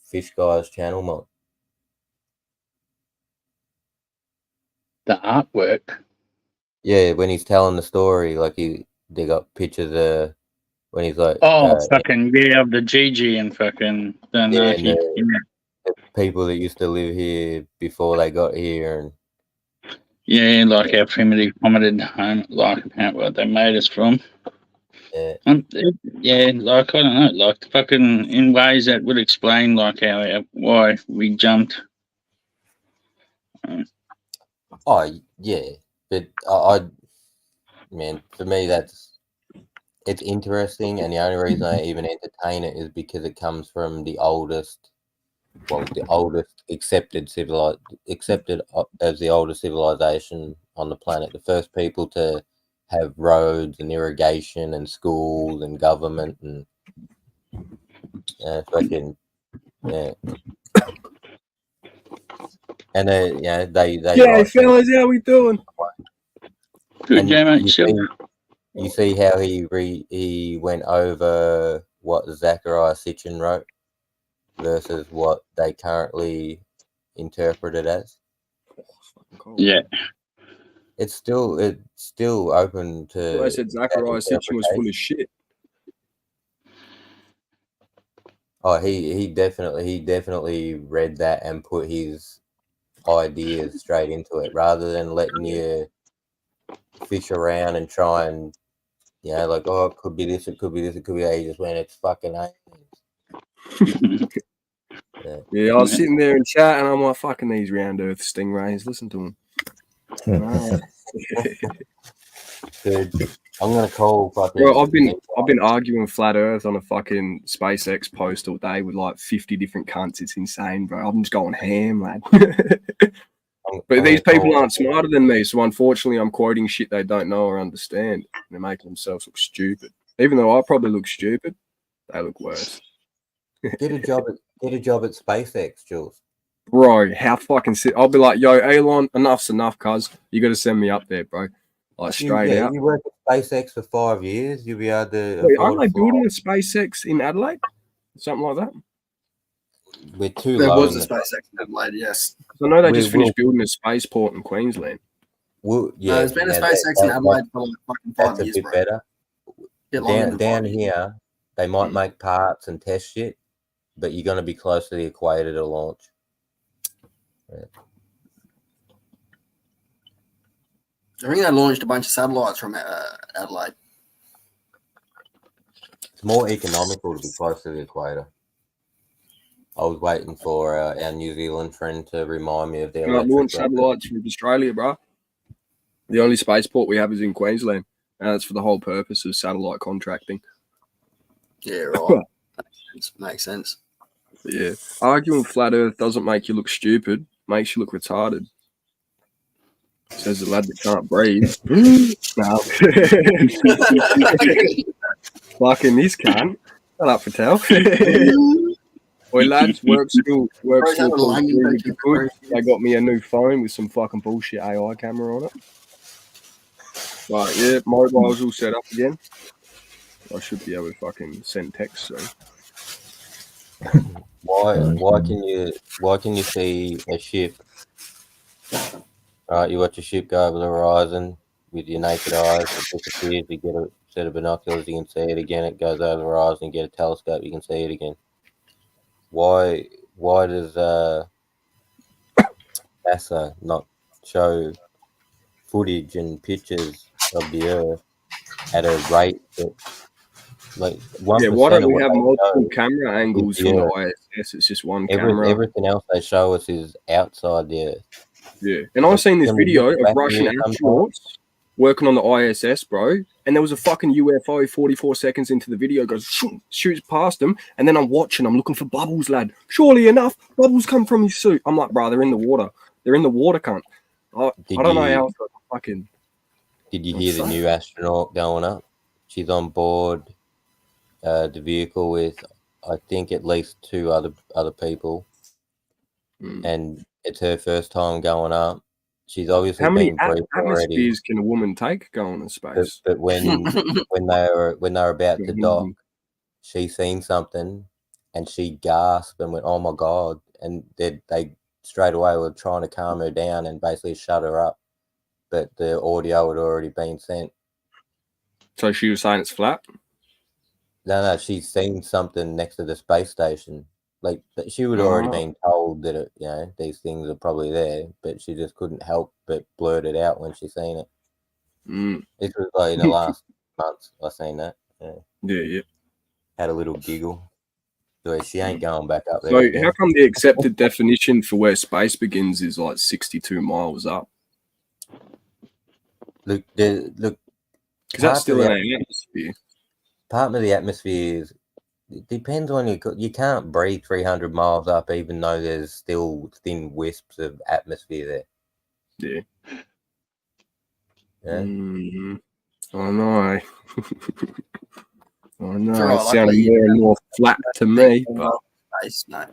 Fish Guy's channel, Monty? The artwork? Yeah, when he's telling the story, like they got pictures of when he's like, of the Gigi and fucking the people that used to live here before they got here, and like our primitive hominid home, like what they made us from. Yeah. Like I don't know, like fucking in ways that would explain like why we jumped. Oh yeah, but man, for me it's interesting, and the only reason I even entertain it is because it comes from the oldest accepted as the oldest civilization on the planet. The first people to have roads and irrigation and schools and government and fucking yeah. And they fellas, how we doing? Good day, mate. You see how he went over what Zachariah Sitchin wrote versus what they currently interpret it as. Yeah, it's still open to. Well, I said Zachariah Sitchin was full of shit. Oh, he definitely read that and put his ideas straight into it rather than letting you fish around and try and like, oh, it could be this, it could be this, it could be that. He just went, it's fucking aliens. Yeah, I was sitting there and chatting. I'm like, fucking these round earth stingrays. Listen to them. Dude, I'm gonna call fucking. Bro, I've been arguing flat Earth on a fucking SpaceX post all day with like 50 different cunts. It's insane, bro. I'm just going ham, lad. But these people aren't smarter than me, so unfortunately, I'm quoting shit they don't know or understand. They're making themselves look stupid. Even though I probably look stupid, they look worse. Get a job at SpaceX, Jules. Bro, how fucking sick. I'll be like, yo, Elon, enough's enough, cuz. You got to send me up there, bro. Like, straight out. You work at SpaceX for 5 years, you'll be able to. Wait, aren't they building a SpaceX in Adelaide? Something like that? We're too there low. There was a SpaceX in Adelaide, yes. I know they just finished building a spaceport in Queensland. There's been a SpaceX in Adelaide for like fucking 5 years, bro. Better. Down here, they might make parts and test shit, but you're going to be close to the equator to launch. Yeah. I think they launched a bunch of satellites from Adelaide. It's more economical to be close to the equator. I was waiting for our New Zealand friend to remind me of their launch satellites from Australia, bro. The only spaceport we have is in Queensland, and that's for the whole purpose of satellite contracting. Yeah, right. Makes sense. Yeah. Arguing flat Earth doesn't make you look stupid, makes you look retarded. Says the lad that can't breathe. No. Fucking this cunt. Shut up, Patel. Oi, lads, work school. They got me a new phone with some fucking bullshit AI camera on it. Right, yeah, mobile's all set up again. I should be able to fucking send text soon. Why can you see a ship? Right, you watch a ship go over the horizon with your naked eyes. It disappears. You get a set of binoculars, you can see it again. It goes over the horizon. You get a telescope, you can see it again. Why does NASA not show footage and pictures of the Earth at a rate that, like, 1%? Yeah, why don't we have multiple camera angles from the ISS? It's just one camera. Everything else they show us is outside the Earth. Yeah, and I've seen this video of Russian astronauts working on the ISS, bro, and there was a fucking UFO 44 seconds into the video, goes, shoots past them, and then I'm watching, I'm looking for bubbles, lad. Surely enough, bubbles come from his suit. I'm like, bro, they're in the water. They're in the water, cunt. I don't know how else I fucking... Did you hear the new astronaut going up? She's on board the vehicle with, I think, at least 2 other people. And it's her first time going up. She's obviously how many been briefed already. Atmospheres can a woman take going in space? But when they were about to dock, she seen something and she gasped and went, "Oh my god!" And they straight away were trying to calm her down and basically shut her up. But the audio had already been sent. So she was saying it's flat? No, she's seen something next to the space station. Like, she would have already been told that these things are probably there, but she just couldn't help but blurt it out when she seen it. This was like in the last months I seen that. Yeah. Had a little giggle. So she ain't going back up there. So again. How come the accepted definition for where space begins is like 62 miles up? Look, because that's still in our atmosphere. part of the atmosphere is, it depends on you can't breathe 300 miles up, even though there's still thin wisps of atmosphere there. Yeah. Yeah. I know. I know. Right, It sounded more and more flat to me. But space, mate.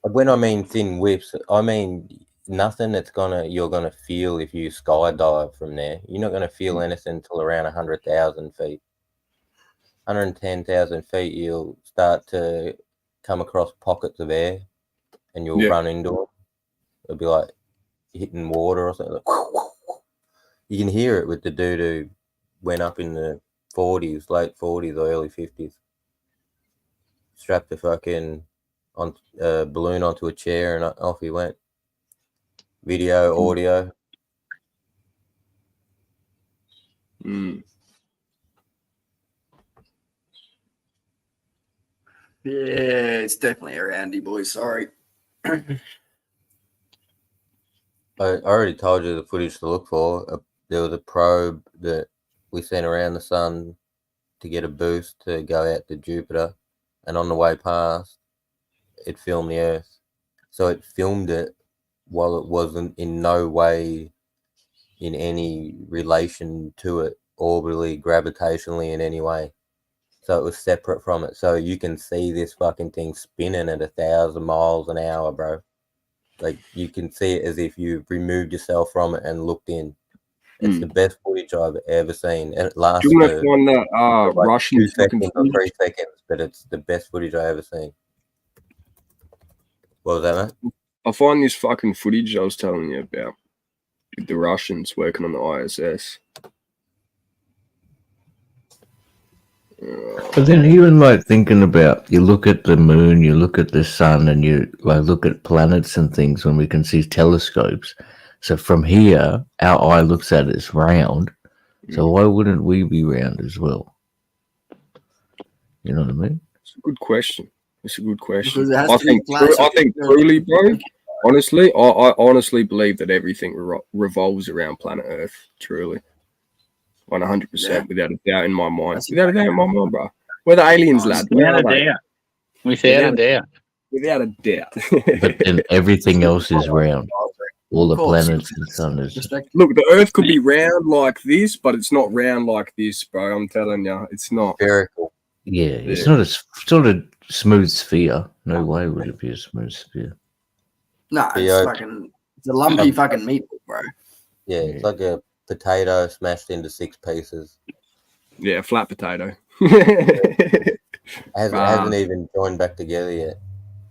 When I mean thin wisps, I mean nothing that's you're gonna feel if you skydive from there. You're not gonna feel anything until around 100,000 feet. 110,000 feet, you'll start to come across pockets of air, and you'll run into them. It'll be like hitting water or something. You can hear it with the dude who went up in the 40s, late 40s or early 50s. Strapped a fucking balloon onto a chair and off he went. Video, audio. Yeah, it's definitely around you, boys. Sorry. I already told you the footage to look for. There was a probe that we sent around the sun to get a boost to go out to Jupiter, and on the way past, it filmed the Earth. So it filmed it while it wasn't in no way in any relation to it, orbitally, gravitationally in any way. So it was separate from it. So you can see this fucking thing spinning at 1,000 miles an hour, bro. Like, you can see it as if you've removed yourself from it and looked in. It's the best footage I've ever seen. And it lasts do you want to for find that like Russian 2 seconds or footage? 3 seconds, but it's the best footage I ever seen. What was that, mate? I find this fucking footage I was telling you about with the Russians working on the ISS. But then even like thinking about, you look at the moon, you look at the sun, and you like look at planets and things when we can see telescopes. So from here, our eye looks at it as round. So why wouldn't we be round as well? You know what I mean? It's a good question. It's a good question. Because it has I to be think, flat, so I think truly, bro, honestly, I honestly believe that everything revolves around planet Earth. Truly. 100%, without a doubt in my mind. Without a doubt in my mind, bro. We're the aliens, lad. Without a doubt. Without a doubt. Without a doubt. But then everything else is round. All the planets and sun is. Look, the Earth could be round like this, but it's not round like this, bro. I'm telling you, it's not. Spherical. Yeah, it's not a smooth sphere. No way would it be a smooth sphere. No, it's it's a lumpy fucking meatball, bro. Yeah, it's like a potato smashed into 6 pieces. Yeah, flat potato. Hasn't even joined back together yet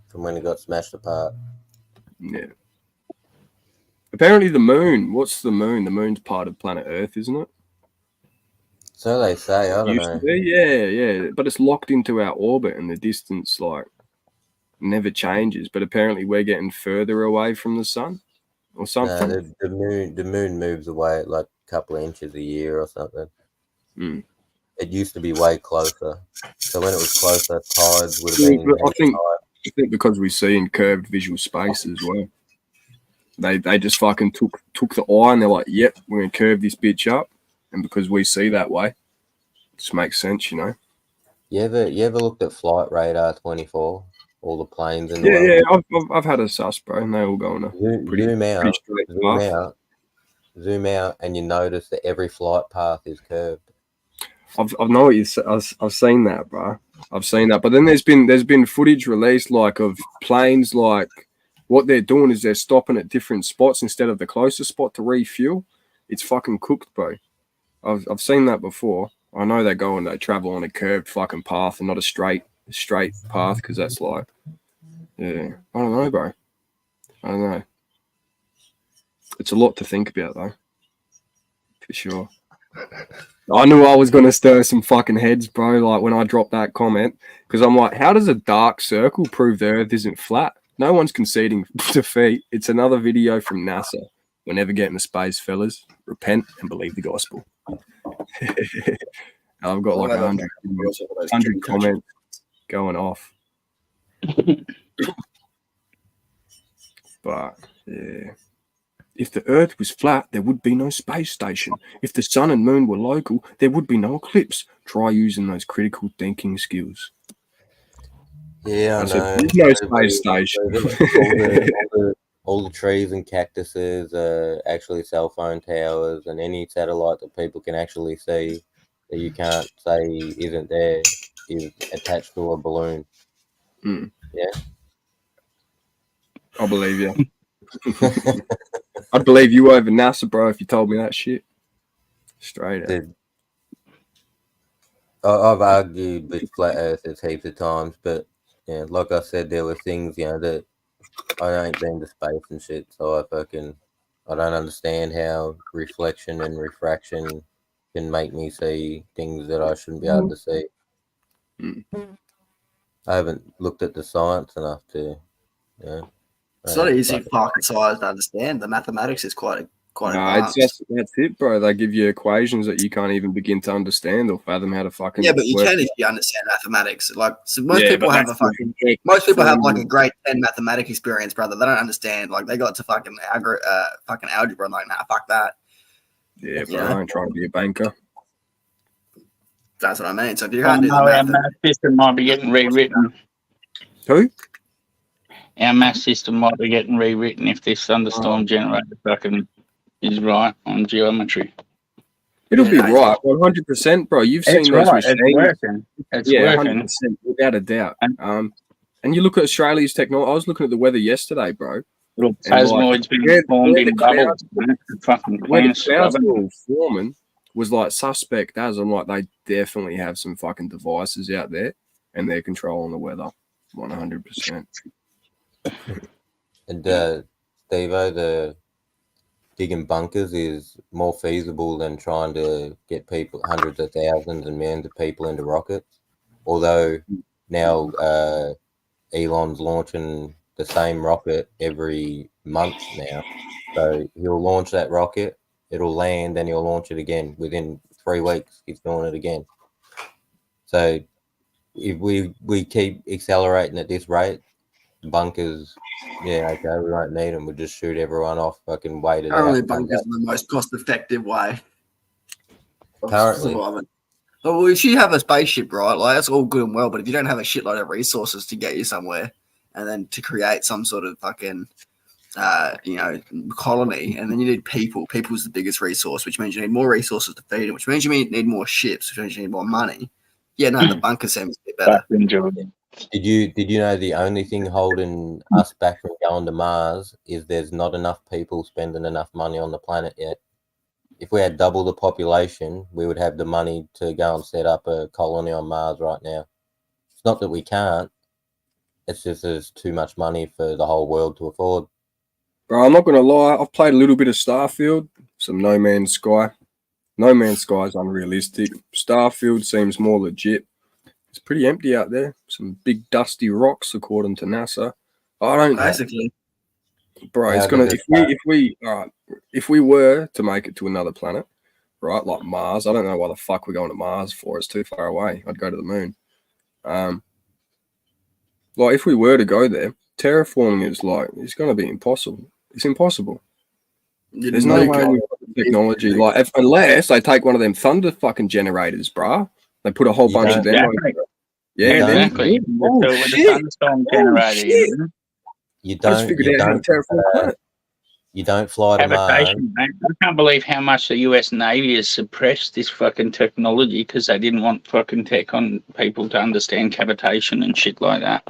from when it got smashed apart. Yeah. Apparently the moon. What's the moon? The moon's part of planet Earth, isn't it? So they say. I don't know. Yeah. But it's locked into our orbit, and the distance like never changes. But apparently we're getting further away from the sun, or something. No, the moon moves away at like a couple of inches a year or something. It used to be way closer. So when it was closer, tides would have been. I think because we see in curved visual space as well. They just fucking took the eye and they're like, yep, we're gonna curve this bitch up, and because we see that way, it just makes sense, you know. You ever looked at Flight Radar 24? All the planes in the world? Yeah, I've had a sus, bro, and they all go on a zoom out, and you notice that every flight path is curved. I know what you said. I've seen that, bro. I've seen that, but then there's been footage released like of planes like. What they're doing is they're stopping at different spots instead of the closest spot to refuel. It's fucking cooked, bro. I've seen that before. I know they go and they travel on a curved fucking path and not a straight path, because that's like, yeah. I don't know, bro. I don't know. It's a lot to think about, though. For sure. I knew I was going to stir some fucking heads, bro, like when I dropped that comment, because I'm like, how does a dark circle prove the Earth isn't flat? No one's conceding defeat. It's another video from NASA. We're never getting to space, fellas. Repent and believe the gospel. I've got like 100 comments going off. But, yeah. If the Earth was flat, there would be no space station. If the sun and moon were local, there would be no eclipse. Try using those critical thinking skills. Yeah, I know. There's no space station. All the trees and cactuses are actually cell phone towers, and any satellite that people can actually see that you can't say isn't there is attached to a balloon. Mm. Yeah. I believe you. I'd believe you over NASA, bro, if you told me that shit. Straight up. I've argued with flat earthers heaps of times, but yeah, like I said, there were things, that I ain't been to space and shit, so I don't understand how reflection and refraction can make me see things that I shouldn't be able to see. Mm. I haven't looked at the science enough to, It's not easy fucking science to understand. The mathematics is quite advanced. That's it, bro. They give you equations that you can't even begin to understand or fathom how to fucking. Yeah, but you can if you understand mathematics. Like, so most people have like a grade 10 mathematics experience, brother. They don't understand. Like, they got to fucking algebra. I'm like, nah, fuck that. Yeah, bro. I ain't trying to be a banker. That's what I mean. So if you can't do the our math, math system might be getting rewritten. Who? Our math system might be getting rewritten if this thunderstorm generator fucking is right on geometry. It'll be right, 100%, bro. You've seen those machines. It's working. It's working. 100%, without a doubt. And you look at Australia's technology. I was looking at the weather yesterday, bro. Little plasmoids being formed in bubbles. Where the clouds were all forming was like suspect as I'm like, they definitely have some fucking devices out there and they're controlling the weather 100%. And Steve-O, the digging bunkers is more feasible than trying to get people, hundreds of thousands and millions of people into rockets. Although now Elon's launching the same rocket every month now. So he'll launch that rocket, it'll land, then he'll launch it again. Within 3 weeks, he's doing it again. So if we keep accelerating at this rate, bunkers, okay, we won't need them. We'll just shoot everyone off, fucking wait it out. Currently, bunkers are the most cost-effective way. Currently. Well, if you have a spaceship, right, like that's all good and well, but if you don't have a shitload of resources to get you somewhere and then to create some sort of fucking, colony, and then you need people. People's the biggest resource, which means you need more resources to feed them, which means you need more ships, which means you need more money. Yeah, no, the bunker seems a bit better. Did you know the only thing holding us back from going to Mars is there's not enough people spending enough money on the planet yet? If we had double the population, we would have the money to go and set up a colony on Mars right now. It's not that we can't. It's just there's too much money for the whole world to afford. Bro, I'm not going to lie. I've played a little bit of Starfield, some No Man's Sky. No Man's Sky is unrealistic. Starfield seems more legit. It's pretty empty out there. Some big dusty rocks, according to NASA. I don't basically, bro. It's gonna if we were to make it to another planet, right, like Mars. I don't know why the fuck we're going to Mars for. It's too far away. I'd go to the moon. Like if we were to go there, terraforming is it's going to be impossible. It's impossible. There's no way we've got the technology. Like unless they take one of them thunder fucking generators, bruh. They put a whole bunch of them. Exactly. The thunderstorm generator. You don't fly to Mars. I can't believe how much the US Navy has suppressed this fucking technology because they didn't want fucking tech on people to understand cavitation and shit like that.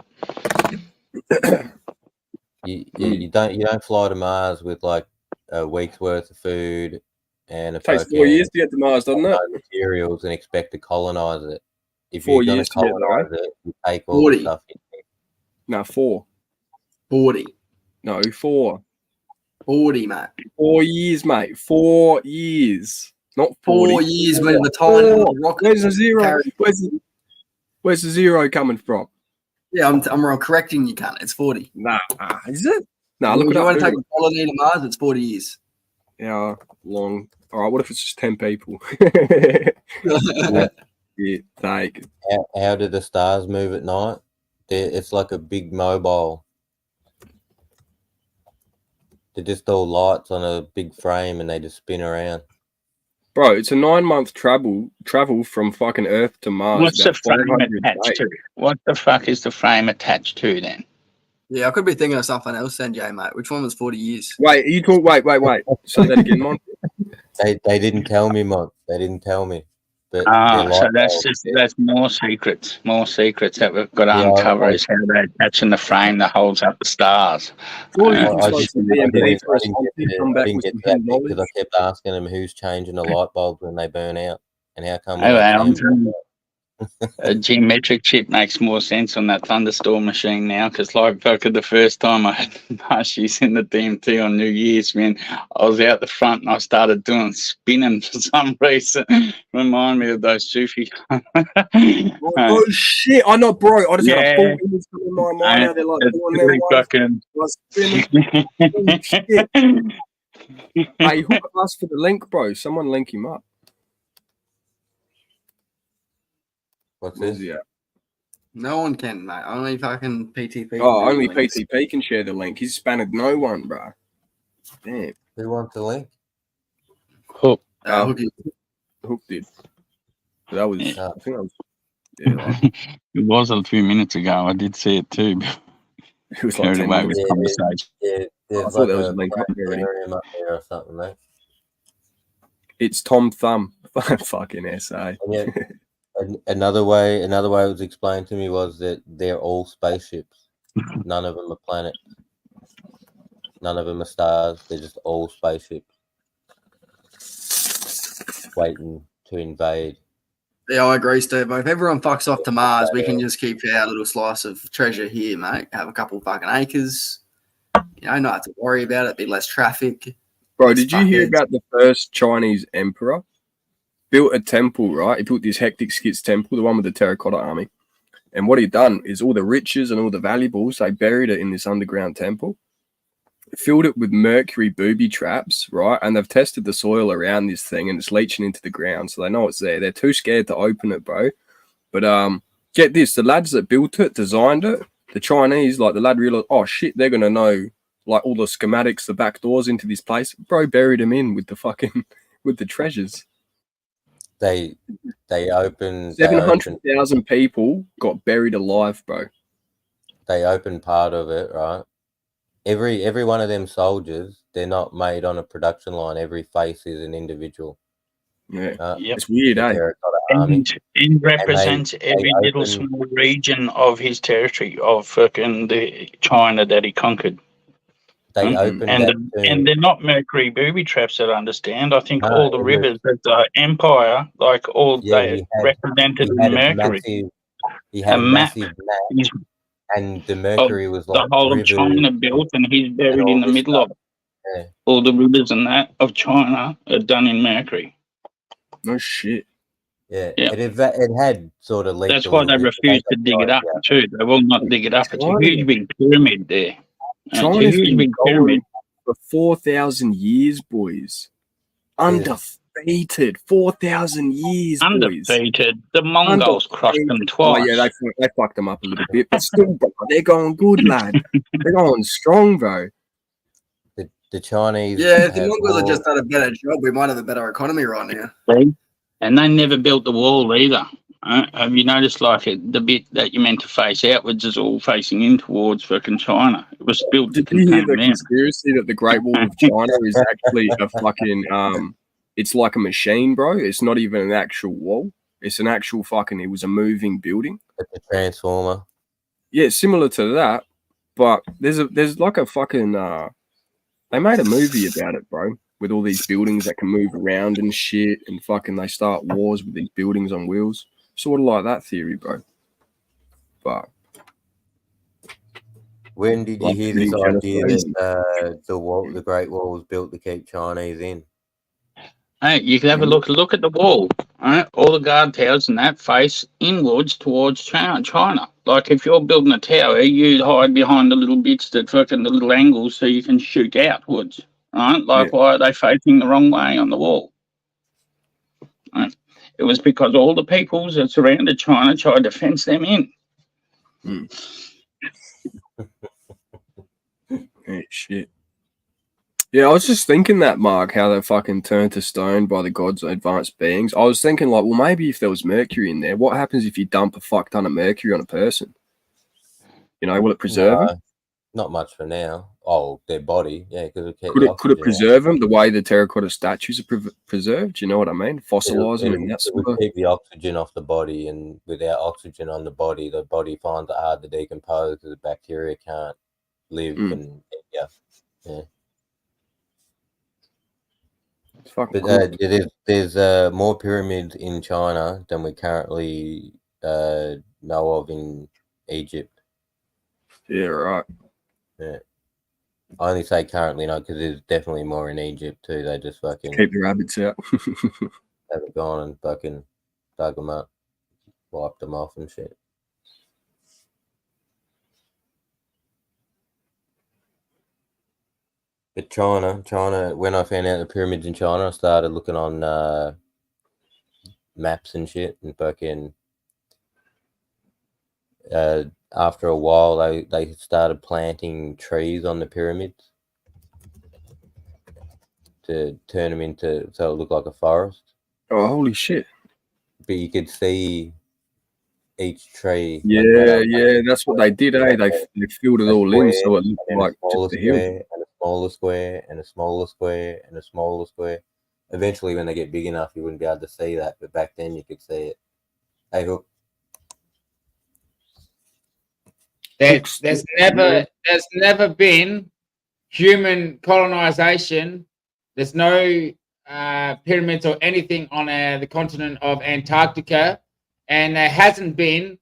You don't fly to Mars with like a week's worth of food and it takes 4 years to get to Mars, doesn't it? Materials and expect to colonize it. If 4 you're years going to colonize it, you take all the stuff. No, 4. 40. No, 4. 40, mate. 4 years, mate. 4 years. Not 40. 4 years when the time of the rocket. Where's the zero? Where's the zero coming from? Yeah, I'm correcting you, cunt. It's 40. Nah, is it? No, look if it you up. want to take a colony to Mars, it's 40 years. Yeah, long. All right, what if it's just 10 people? Yeah, take. How do the stars move at night? It's like a big mobile. They're just all lights on a big frame and they just spin around. Bro, it's a 9-month travel from fucking Earth to Mars. What's the about frame 500 attached days. to? What the fuck is the frame attached to then? Yeah, I could be thinking of something else then, Jay, mate. Which one was 40 years? Wait, you talk. Wait. Say that again, Monty. They didn't tell me, Mont. They didn't tell me. But So that's more secrets that we've got to uncover is how they're attaching the frame that holds up the stars. Surely I you didn't can get for us, Monty, come back with some hidden knowledge. because I kept asking them who's changing the light bulbs when they burn out and how come Oh, when I'm they change a geometric chip makes more sense on that thunderstorm machine now because, like, fucking the first time I had Marshies in the DMT on New Year's, man, I was out the front and I started doing spinning for some reason. Remind me of those Sufi. Oh shit! I know, bro. I just had a full Yeah. image in my mind. Now they're like It's doing their really ones. fucking. Holy shit. Hey, hook us for the link, bro. Someone link him up. What's Where's this? he at? No one can, mate. Only fucking PTP. Oh, only PTP can share the link. He's spanned no one, bro. Damn. Who wants the link? Hook. Hook did. That was. Yeah. I think that was. Yeah, It was a few minutes ago. I did see it too. it was like 10 away minutes. with conversation. Yeah, there's I thought like there was a a link up there already. planetarium up there or something, mate. It's Tom Thumb. Fucking SA. Yeah. Another way it was explained to me was that they're all spaceships. None of them are planets. None of them are stars. They're just all spaceships waiting to invade. Yeah, I agree, Steve. If everyone fucks off to Mars, we can just keep our little slice of treasure here, mate. Have a couple fucking acres. You know, not have to worry about it. Be less traffic. Bro, did you hear about the first Chinese emperor? Built a temple, right? He built this hectic skits temple, the one with the terracotta army. And what he done is all the riches and all the valuables, they buried it in this underground temple. Filled it with mercury booby traps, right? And they've tested the soil around this thing and it's leaching into the ground. So they know it's there. They're too scared to open it, bro. But get this, the lads that built it, designed it, the Chinese, like the lad realized, oh shit, they're gonna know like all the schematics, the back doors into this place. Bro, buried them in with the fucking with the treasures. They opened 700,000 people got buried alive, bro. They opened part of it, right? Every one of them soldiers, they're not made on a production line. Every face is an individual. Yeah, it's weird, eh? And it represents every little small region of his territory, of fucking the China that he conquered. They opened and they're not mercury booby traps that I understand. I think all the rivers of the empire, like all they represented mercury. He had a massive map, and the mercury was like the whole of China built, and he's buried in the middle of it. All the rivers and that of China are done in mercury. No shit. Yeah. It had sort of. That's why they refused to dig it up too. They will not dig it up. It's a huge big pyramid there. China's been going for 4,000 years, boys. Undefeated. 4,000 years, boys. Undefeated. The Mongols crushed them twice. Oh, yeah, they fucked them up a little bit. But still, bro, they're going good, lad. They're going strong, bro. The Chinese... Yeah, if the Mongols had just done a better job, we might have a better economy right now. And they never built the wall either. Have you noticed, like, the bit that you're meant to face outwards is all facing in towards fucking China? It was built to contain them. Did you hear the conspiracy that the Great Wall of China is actually a fucking, it's like a machine, bro? It's not even an actual wall. It's an actual fucking, it was a moving building. It's a transformer. Yeah, similar to that, but there's like a fucking, they made a movie about it, bro, with all these buildings that can move around and shit, and fucking they start wars with these buildings on wheels. Sort of like that theory, bro. But when did you hear this idea that the Great Wall was built to keep Chinese in? Hey, you can have a look at the wall. Right? All the guard towers and that face inwards towards China. Like if you're building a tower, you hide behind the little bits that fucking the little angles so you can shoot outwards. Right? Like why are they facing the wrong way on the wall? Right? It was because all the peoples that surrounded China tried to fence them in. Hey, shit. Yeah, I was just thinking that, Mark, how they fucking turned to stone by the gods or advanced beings. I was thinking, like, well, maybe if there was mercury in there, what happens if you dump a fuck ton of mercury on a person? You know, will it preserve them? Not much for now. Oh, their body, yeah, because it could it preserve them the way the terracotta statues are preserved? You know what I mean? Fossilize them and that sort of. Keep the oxygen off the body, and without oxygen on the body finds it hard to decompose because the bacteria can't live. And yeah. But cool. There's more pyramids in China than we currently know of in Egypt. Yeah, right. Yeah. I only say currently, no, because there's definitely more in Egypt too. They just fucking keep the rabbits out. Haven't gone and fucking dug them up, wiped them off and shit. But China, when I found out the pyramids in China, I started looking on maps and shit, and fucking after a while, they started planting trees on the pyramids to turn them into so it looked like a forest. Oh, holy shit! But you could see each tree. Yeah, that's what they did, eh? They filled it all in, so it looked like just a hill. And a smaller square, and a smaller square, and a smaller square. Eventually, when they get big enough, you wouldn't be able to see that, but back then you could see it. Hey, Hook. There's never been human colonization. There's no pyramids or anything on the continent of Antarctica, and there hasn't been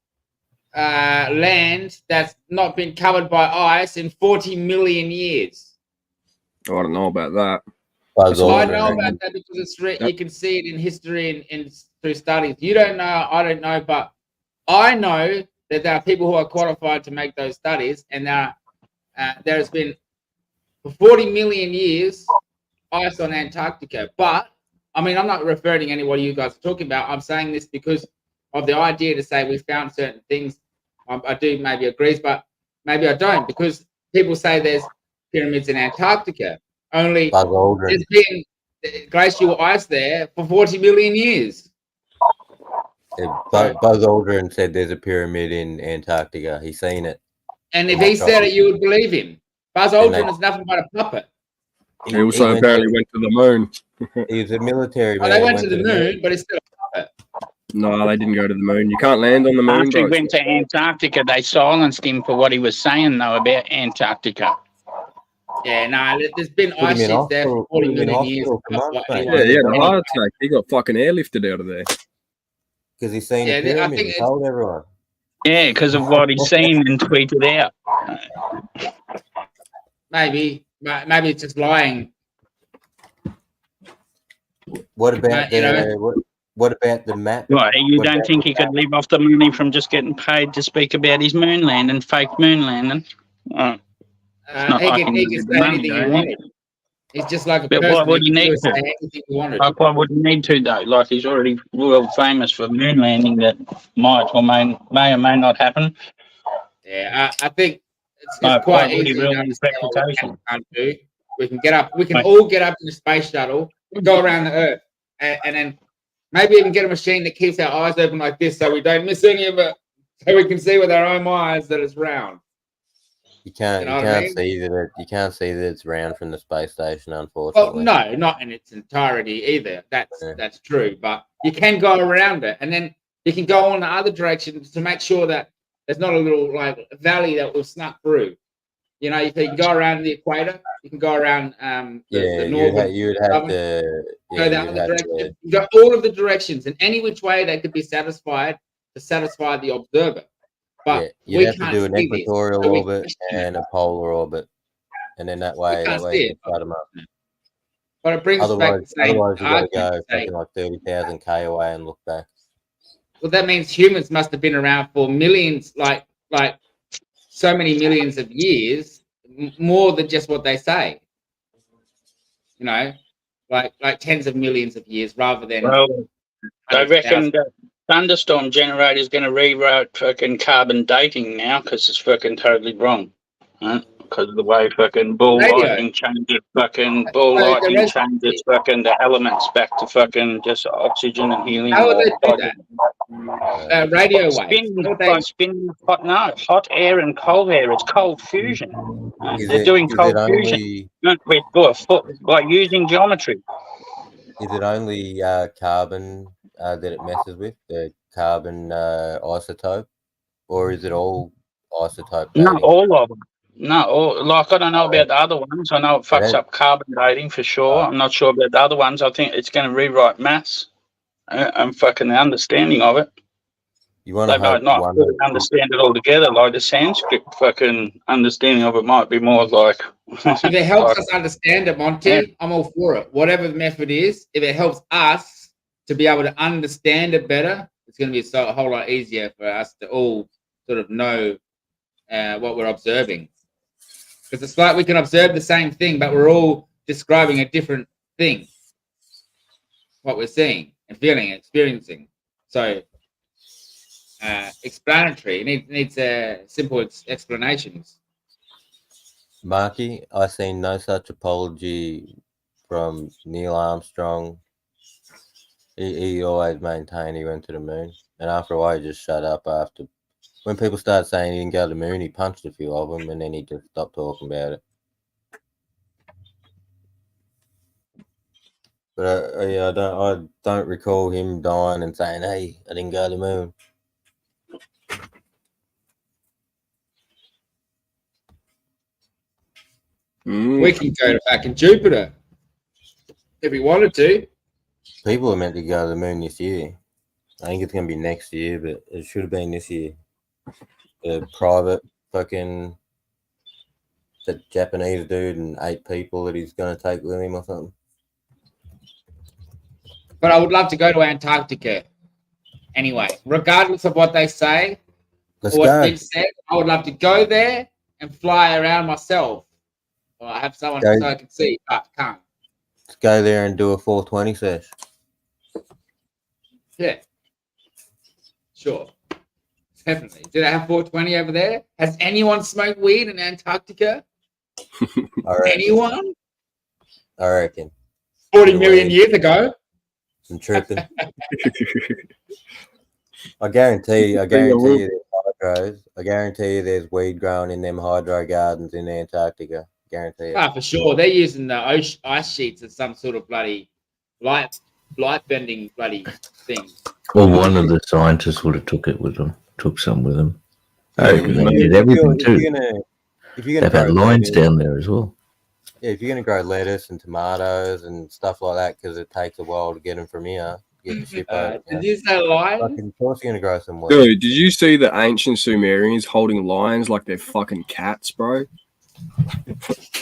land that's not been covered by ice in 40 million years. Oh, I don't know about that. I know about that because it's you can see it in history and through studies. You don't know, I don't know, but I know that there are people who are qualified to make those studies, and there has been for 40 million years ice on Antarctica. But I mean, I'm not referring to any what you guys are talking about. I'm saying this because of the idea to say we found certain things. I do maybe agree, but maybe I don't, because people say there's pyramids in Antarctica. Only there's been glacial ice there for 40 million years. Buzz Aldrin said there's a pyramid in Antarctica. He's seen it. And if he said it, you would believe him. Buzz Aldrin is nothing but a puppet. He also apparently went to the moon. He's a military man. They went to the moon, but it's still a puppet. No, they didn't go to the moon. You can't land on the moon. After he went to Antarctica, they silenced him for what he was saying, though, about Antarctica. Yeah, no, there's been ice sheets there for 40 million years. The heart attack. He got fucking airlifted out of there. Because he's seen a pyramid. He told everyone. Yeah, because of what he's seen and tweeted out. Maybe it's just lying. What about what about the map? Right, you don't think he could live off the money from just getting paid to speak about his moon landing, fake moon landing? He can say anything he wanted. He's just like a person. Why would he need to? Anything he wanted. Like, why would he need to, though? Like, he's already world famous for moon landing that might or may or may not happen. Yeah, I think it's quite easy to understand what we can't do. We can get up. We can all get up in the space shuttle, go around the Earth, and then maybe even get a machine that keeps our eyes open like this, so we don't miss any of it, so we can see with our own eyes that it's round. You can't see that it's round from the space station, unfortunately. Well, no, not in its entirety either. That's true, but you can go around it, and then you can go on the other direction to make sure that there's not a little like valley that will snuck through. You know, you can go around the equator. You can go around the northern. You would have to go the other direction. You go all of the directions, in any which way they could be satisfied to satisfy the observer. But you have to do an equatorial orbit and a polar orbit, and then that way you can them up. But it brings us back to saying, otherwise you got to go something like 30,000 k away and look back. Well, that means humans must have been around for millions, like so many millions of years, more than just what they say. You know, like tens of millions of years, rather than. Well, I reckon that thunderstorm generator is going to rewrite fucking carbon dating now because it's fucking totally wrong. Right? because of the way fucking ball lighting changes, fucking ball lighting changes fucking the elements back to fucking just oxygen and helium. How would they do that? Radio waves. Spinning hot air and cold air. It's cold fusion. They're doing cold fusion. By using geometry. Is it only carbon that it messes with, the carbon isotope, or is it all isotope dating? Not all of them. No, like I don't know about the other ones. I know it fucks up carbon dating for sure. I'm not sure about the other ones. I think it's going to rewrite maths and fucking the understanding of it. You want they might not really understand it altogether. Like the Sanskrit fucking understanding of it might be more like. If it helps us understand it, Monty, I'm all for it. Whatever the method is, if it helps us to be able to understand it better, it's going to be a whole lot easier for us to all sort of know what we're observing. Because it's like we can observe the same thing, but we're all describing a different thing. What we're seeing and feeling and experiencing. So, explanatory. It needs simple explanations. Marky, I seen no such apology from Neil Armstrong. He always maintained he went to the moon, and after a while, he just shut up. After when people started saying he didn't go to the moon, he punched a few of them, and then he just stopped talking about it. But I don't recall him dying and saying, "Hey, I didn't go to the moon." We can go back in Jupiter if we wanted to. People are meant to go to the moon this year. I think it's going to be next year, but it should have been this year. The private fucking that Japanese dude and 8 people that he's going to take with him or something. But I would love to go to Antarctica. Anyway, regardless of what they say or what's been said, I would love to go there and fly around myself. Or I have someone so I can see, but can't. Let's go there and do a 420 sesh. Yeah. Sure. Definitely. Do they have 420 over there? Has anyone smoked weed in Antarctica? Anyone? I reckon. 40 million years ago. I'm tripping. I guarantee you there's hydros. I guarantee you there's weed growing in them hydro gardens in Antarctica. Guarantee it. For sure. They're using the ice sheets as some sort of bloody light bending bloody thing. Well, one of the scientists would have took some with them. I reckon they did everything too. They've had lines down there as well. Yeah, if you're going to grow lettuce and tomatoes and stuff like that, because it takes a while to get them from here, get the ship over. Did you say lions? Of course you're going to grow some weed. Dude, did you see the ancient Sumerians holding lions like they're fucking cats, bro?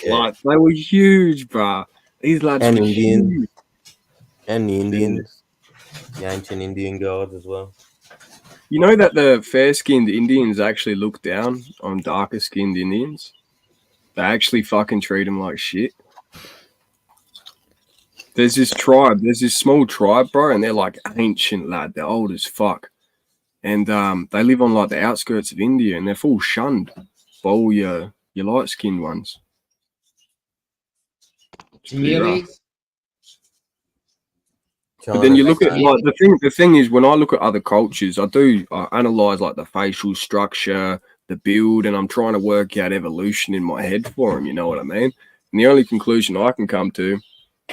Yeah. Like, they were huge, bro. These lads and were Indians. huge. And the Indians. The ancient Indian gods as well. You know that the fair-skinned Indians actually look down on darker-skinned Indians? They actually fucking treat them like shit. There's this small tribe, bro, and they're like ancient, lad. They're old as fuck. And they live on like the outskirts of India, and they're full shunned by all your light-skinned ones. Really? But then you look at like the thing is when I look at other cultures, I analyze like the facial structure, the build, and I'm trying to work out evolution in my head for them. You know what I mean? And the only conclusion I can come to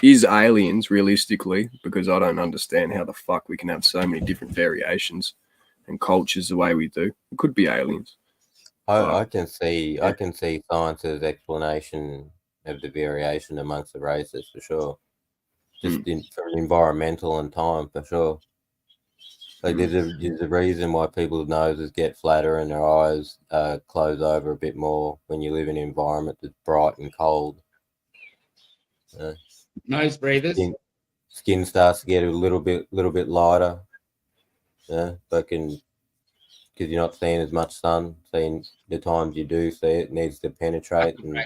is aliens, realistically, because I don't understand how the fuck we can have so many different variations and cultures the way we do. It could be aliens. I can see science's explanation of the variation amongst the races for sure. Just from environmental and time for sure. Like there's a reason why people's noses get flatter and their eyes close over a bit more when you live in an environment that's bright and cold. Nose breathers. Skin starts to get a little bit lighter. Yeah, because you're not seeing as much sun. Seeing the times you do see it needs to penetrate. And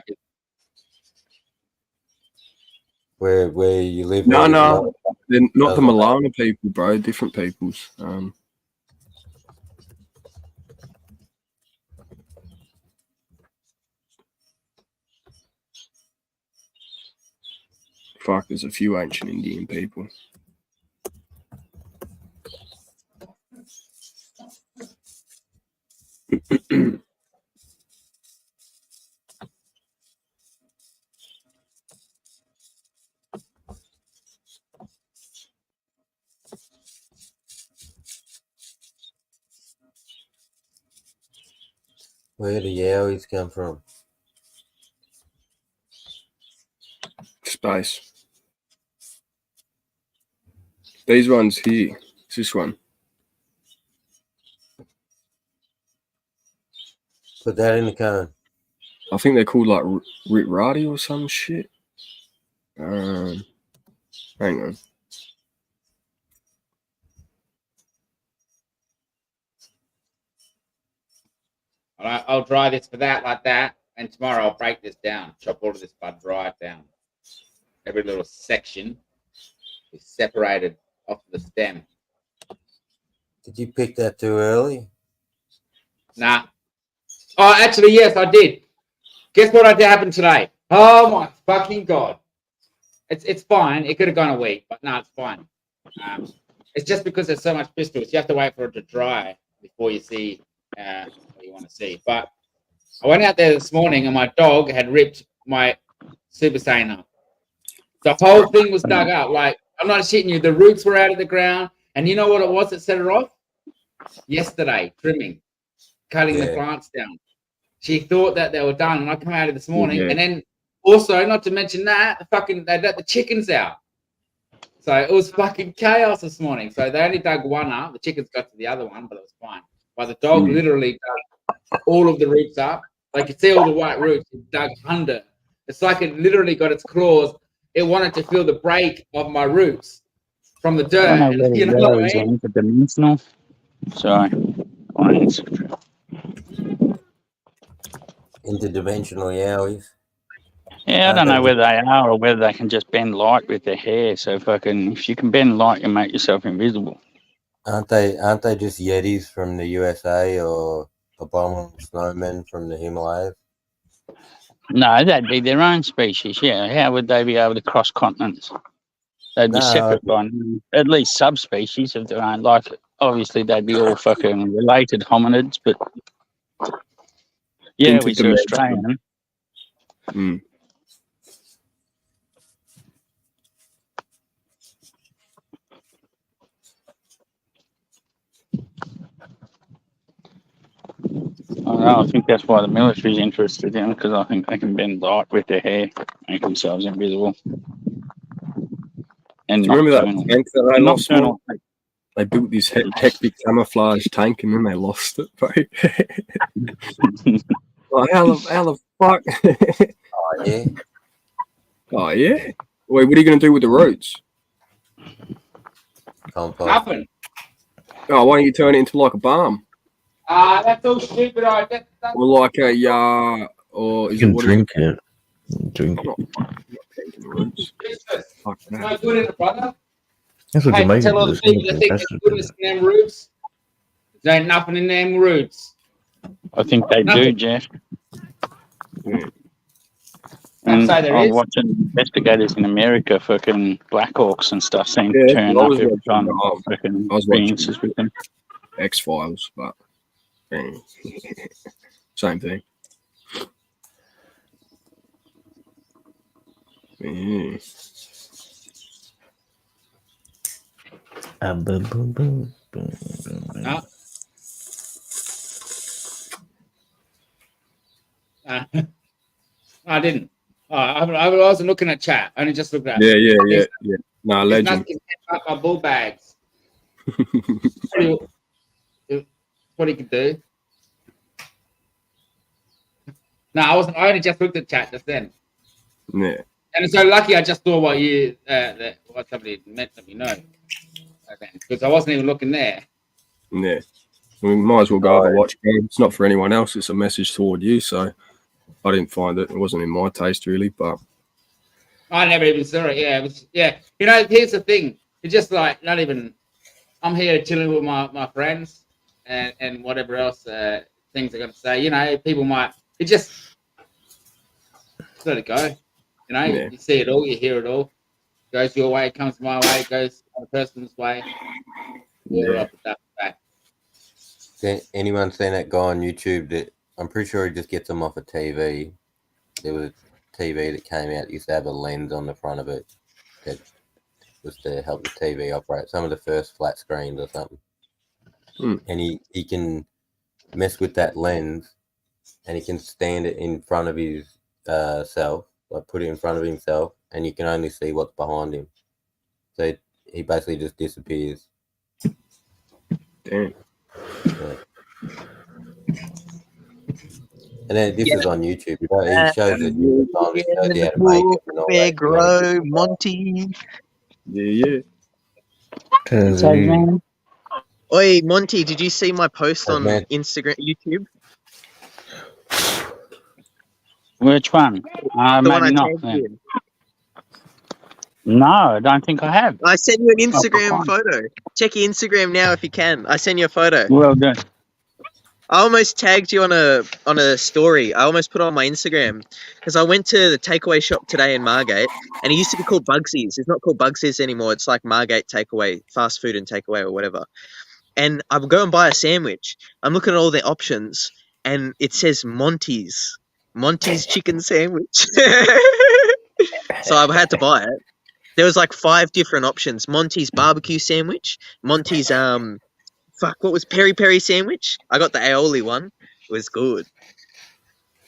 where you live. No, they're not the Milana people, bro. Different peoples. Fuck, there's a few ancient Indian people. Where do Yowies come from? Space. These ones here. It's this one. Put that in the cone. I think they're called like Ritrati or some shit. Hang on. All right, I'll dry this for that like that, and tomorrow I'll break this down, chop all of this bud, dry it down. Every little section is separated off the stem. Did you pick that too early? Nah. Oh, actually, yes, I did. Guess what happened today? Oh my fucking god! It's fine. It could have gone a week, but no, it's fine. It's just because there's so much pistils. You have to wait for it to dry before you see what you want to see. But I went out there this morning and my dog had ripped my Super Saiyan up. The whole thing was dug up. Like, I'm not shitting you. The roots were out of the ground. And you know what it was that set her off? Yesterday, trimming, cutting the plants down. She thought that they were done. And I come out of this morning. And then also, not to mention that, they let the chickens out. So it was fucking chaos this morning. So they only dug one up. The chickens got to the other one, but it was fine. But the dog literally dug all of the roots up. Like, you see all the white roots, it dug under. It's like it literally got its claws. It wanted to feel the break of my roots from the dirt. You know what I mean? Interdimensional. Sorry. Interdimensional Yowies. Yeah, I don't know whether they are or whether they can just bend light with their hair. So if you can bend light, you make yourself invisible. Aren't they just Yetis from the USA or abominable snowmen from the Himalayas? No, that'd be their own species. Yeah, how would they be able to cross continents? They'd be separate by at least subspecies of their own. Like, obviously, they'd be all fucking related hominids, but yeah, we see Australian. I think that's why the military's interested in, because I think they can bend light with their hair, make themselves invisible. And do you remember that tank that they lost? They built this hectic camouflage tank and then they lost it, bro. Like, how the fuck? Oh, yeah. Oh, yeah? Wait, what are you going to do with the roots? Compost. Nothing. Oh, why don't you turn it into like a balm? That's all stupid. Or like a, or is you it can what drink it. Drink it. No good in it, brother. That's what Jamaican tell all the people that think there's goodness in them roots. There ain't nothing in them roots. I think they do, Jeff. And I'm watching investigators in America, fucking Black Hawks and stuff, seem to turn up every time I was watching with them. X-Files, but same thing. No. I didn't. I wasn't looking at chat. I only just looked at. Yeah. No, legend. My bull bags. What he could do. No, I wasn't. I only just looked at chat just then. Yeah. And it's so lucky I just saw what you what somebody meant to me know. Because I wasn't even looking there. Yeah. We might as well go have a watch. It's not for anyone else. It's a message toward you. So I didn't find it. It wasn't in my taste really, but I never even saw it. Yeah, it was, yeah. You know, here's the thing. It's just like not even. I'm here chilling with my friends and whatever else things are going to say. You know, people might. It just let it go. You know, you see it all, you hear it all. Goes your way, comes my way, goes other person's way. Yeah. Anyone seen that guy on YouTube that I'm pretty sure he just gets them off a TV? There was a TV that came out, used to have a lens on the front of it that was to help the TV operate. Some of the first flat screens or something. And he can mess with that lens, and he can stand it in front of his self, like put it in front of himself, and you can only see what's behind him. So he basically just disappears. Damn. Yeah. And then this is on YouTube. He shows it. He shows you how to make it and all that. Grow, Monty. Yeah. Oi, Monty, did you see my post on Instagram, YouTube? Which one? Maybe not. No, I don't think I have. I sent you an Instagram photo. Check your Instagram now if you can. I sent you a photo. Well done. I almost tagged you on a story. I almost put it on my Instagram because I went to the takeaway shop today in Margate, and it used to be called Bugsy's. It's not called Bugsy's anymore. It's like Margate Takeaway, fast food and takeaway or whatever. And I would go and buy a sandwich. I'm looking at all their options, and it says Monty's chicken sandwich. So I had to buy it. There was like 5 different options: Monty's barbecue sandwich, Monty's what was peri-peri sandwich? I got the aioli one. It was good.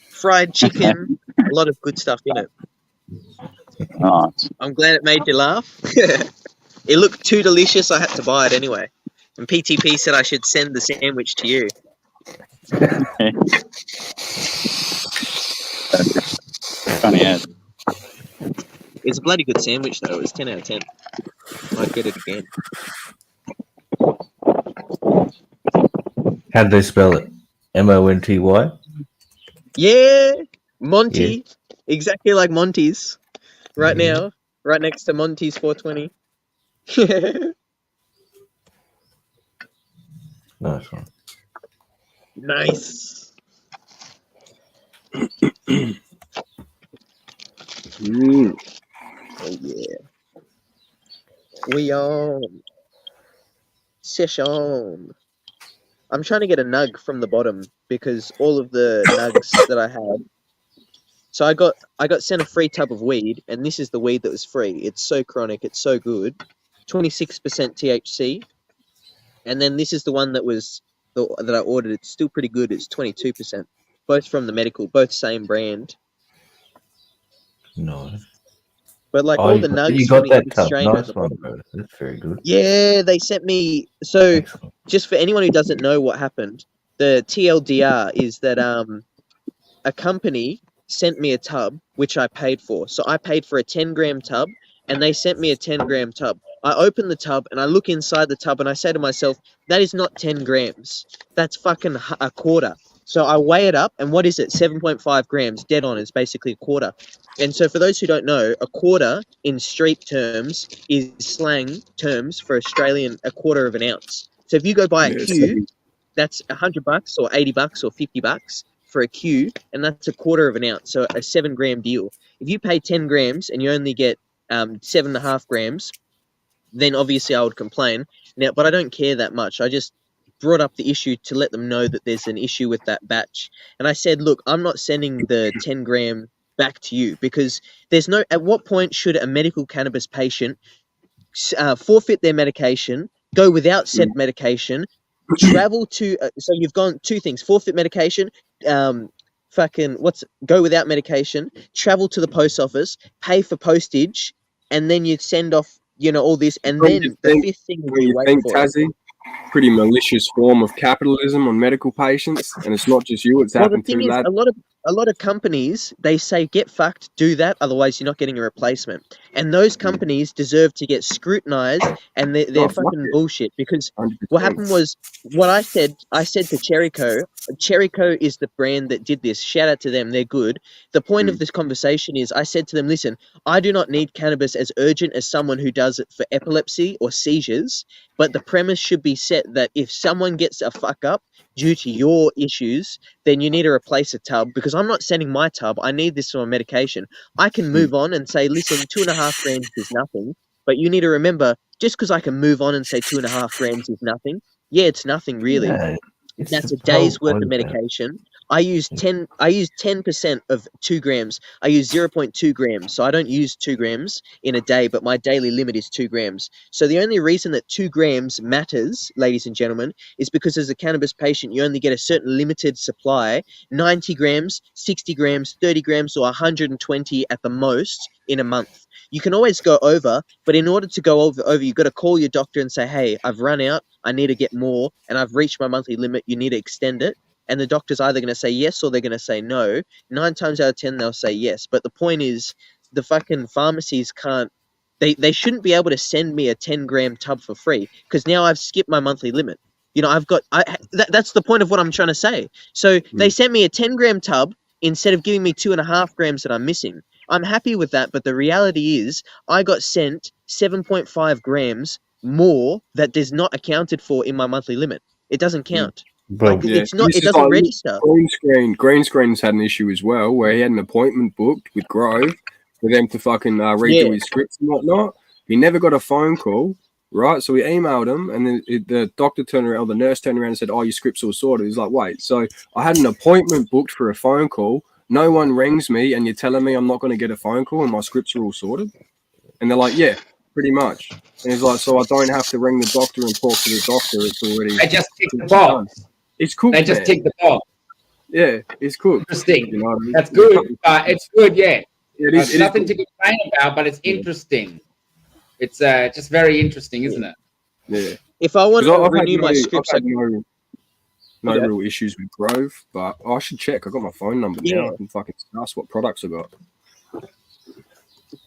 Fried chicken, a lot of good stuff in it. Oh. I'm glad it made you laugh. It looked too delicious, I had to buy it anyway. And PTP said I should send the sandwich to you. Funny as. It's a bloody good sandwich though. It was 10 out of 10. Might get it again. How'd they spell it? Monty? Yeah, Monty. Yeah. Exactly like Monty's. Right now, right next to Monty's 420. Nice one. Nice. Oh yeah. We on session. I'm trying to get a nug from the bottom because all of the nugs that I had. So I got sent a free tub of weed, and this is the weed that was free. It's so chronic, it's so good. 26% THC. And then this is the one that I ordered. It's still pretty good. It's 22%. Both from the medical, both same brand. No. But like all the nugs, you got that tub. Nice one, bro. That's very good. Yeah, they sent me. So just for anyone who doesn't know what happened, the TLDR is that a company sent me a tub which I paid for. So I paid for a 10-gram tub, and they sent me a 10-gram tub. I open the tub and I look inside the tub and I say to myself, that is not 10 grams. That's fucking a quarter. So I weigh it up, and what is it? 7.5 grams, dead on. It's basically a quarter. And so for those who don't know, a quarter in street terms is slang terms for Australian, a quarter of an ounce. So if you go buy a Q, that's $100 or $80 or $50 for a Q, and that's a quarter of an ounce. So a 7-gram deal. If you pay 10 grams and you only get 7.5 grams, then obviously I would complain. Now, but I don't care that much. I just brought up the issue to let them know that there's an issue with that batch. And I said, look, I'm not sending the 10-gram back to you because there's no, at what point should a medical cannabis patient forfeit their medication, go without said medication, travel to, so you've gone 2 things, forfeit medication, go without medication, travel to the post office, pay for postage, and then you send off, all this, and then the 5th thing you wait for. Tassie, pretty malicious form of capitalism on medical patients, and it's not just you; it's happened to that. A lot of companies, they say get fucked, do that, otherwise you're not getting a replacement. And those companies deserve to get scrutinized, and they're fucking bullshit. Because 100%. What happened was, what I said to Cherryco. Cherryco is the brand that did this. Shout out to them, they're good. The point of this conversation is, I said to them, listen, I do not need cannabis as urgent as someone who does it for epilepsy or seizures, but the premise should be set that if someone gets a fuck up, due to your issues, then you need to replace a tub, because I'm not sending my tub. I need this for medication. I can move on and say, listen, 2.5 grams is nothing. But you need to remember, just because I can move on and say 2.5 grams is nothing, yeah, it's nothing really. Yeah, it's That's the a day's whole worth of medication. I use 10% of 2 grams. I use 0.2 grams. So I don't use 2 grams in a day, but my daily limit is 2 grams. So the only reason that 2 grams matters, ladies and gentlemen, is because as a cannabis patient, you only get a certain limited supply, 90 grams, 60 grams, 30 grams, or 120 at the most in a month. You can always go over, but in order to go over, you've got to call your doctor and say, hey, I've run out, I need to get more, and I've reached my monthly limit, you need to extend it. And the doctor's either going to say yes or they're going to say no. 9 times out of 10, they'll say yes. But the point is, the fucking pharmacies can't, they shouldn't be able to send me a 10-gram tub for free, because now I've skipped my monthly limit. You know, that's the point of what I'm trying to say. So they sent me a 10-gram tub instead of giving me 2.5 grams that I'm missing. I'm happy with that, but the reality is I got sent 7.5 grams more that is not accounted for in my monthly limit. It doesn't count. Well, Like, it's not. It doesn't register. Green Screen's had an issue as well, where he had an appointment booked with Grove for them to fucking redo his scripts and whatnot. He never got a phone call, right? So we emailed him, and then the doctor turned around, or the nurse turned around and said, "Oh, your script's all sorted." He's like, "Wait, so I had an appointment booked for a phone call. No one rings me, and you're telling me I'm not going to get a phone call, and my scripts are all sorted?" And they're like, "Yeah, pretty much." And he's like, "So I don't have to ring the doctor and talk to the doctor. It's already." I just tick the box. It's cool. They just tick the box. Yeah, it's cool. Interesting. You know what I mean? That's good. It's good. Yeah. It is. It's nothing to complain about, but it's interesting. It's just very interesting, isn't it? Yeah. If I want to renew my scripts, I've had no real issues with Grove, but I should check. I got my phone number now. I can fucking ask what products I got.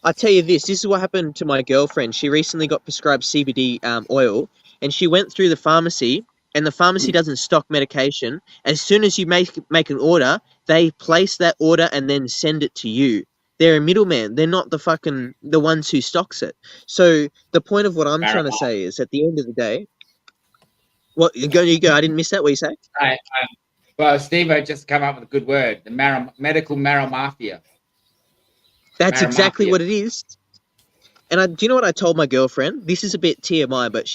I tell you this is what happened to my girlfriend. She recently got prescribed CBD oil, and she went through the pharmacy, and the pharmacy doesn't stock medication. As soon as you make an order, they place that order and then send it to you. They're a middleman. They're not the ones who stocks it. So the point of what I'm trying to say is, at the end of the day, what you go. I didn't miss that. What you say? Well, Steve, I just come up with a good word: the medical mafia. That's exactly what it is. And do you know what I told my girlfriend? This is a bit TMI, but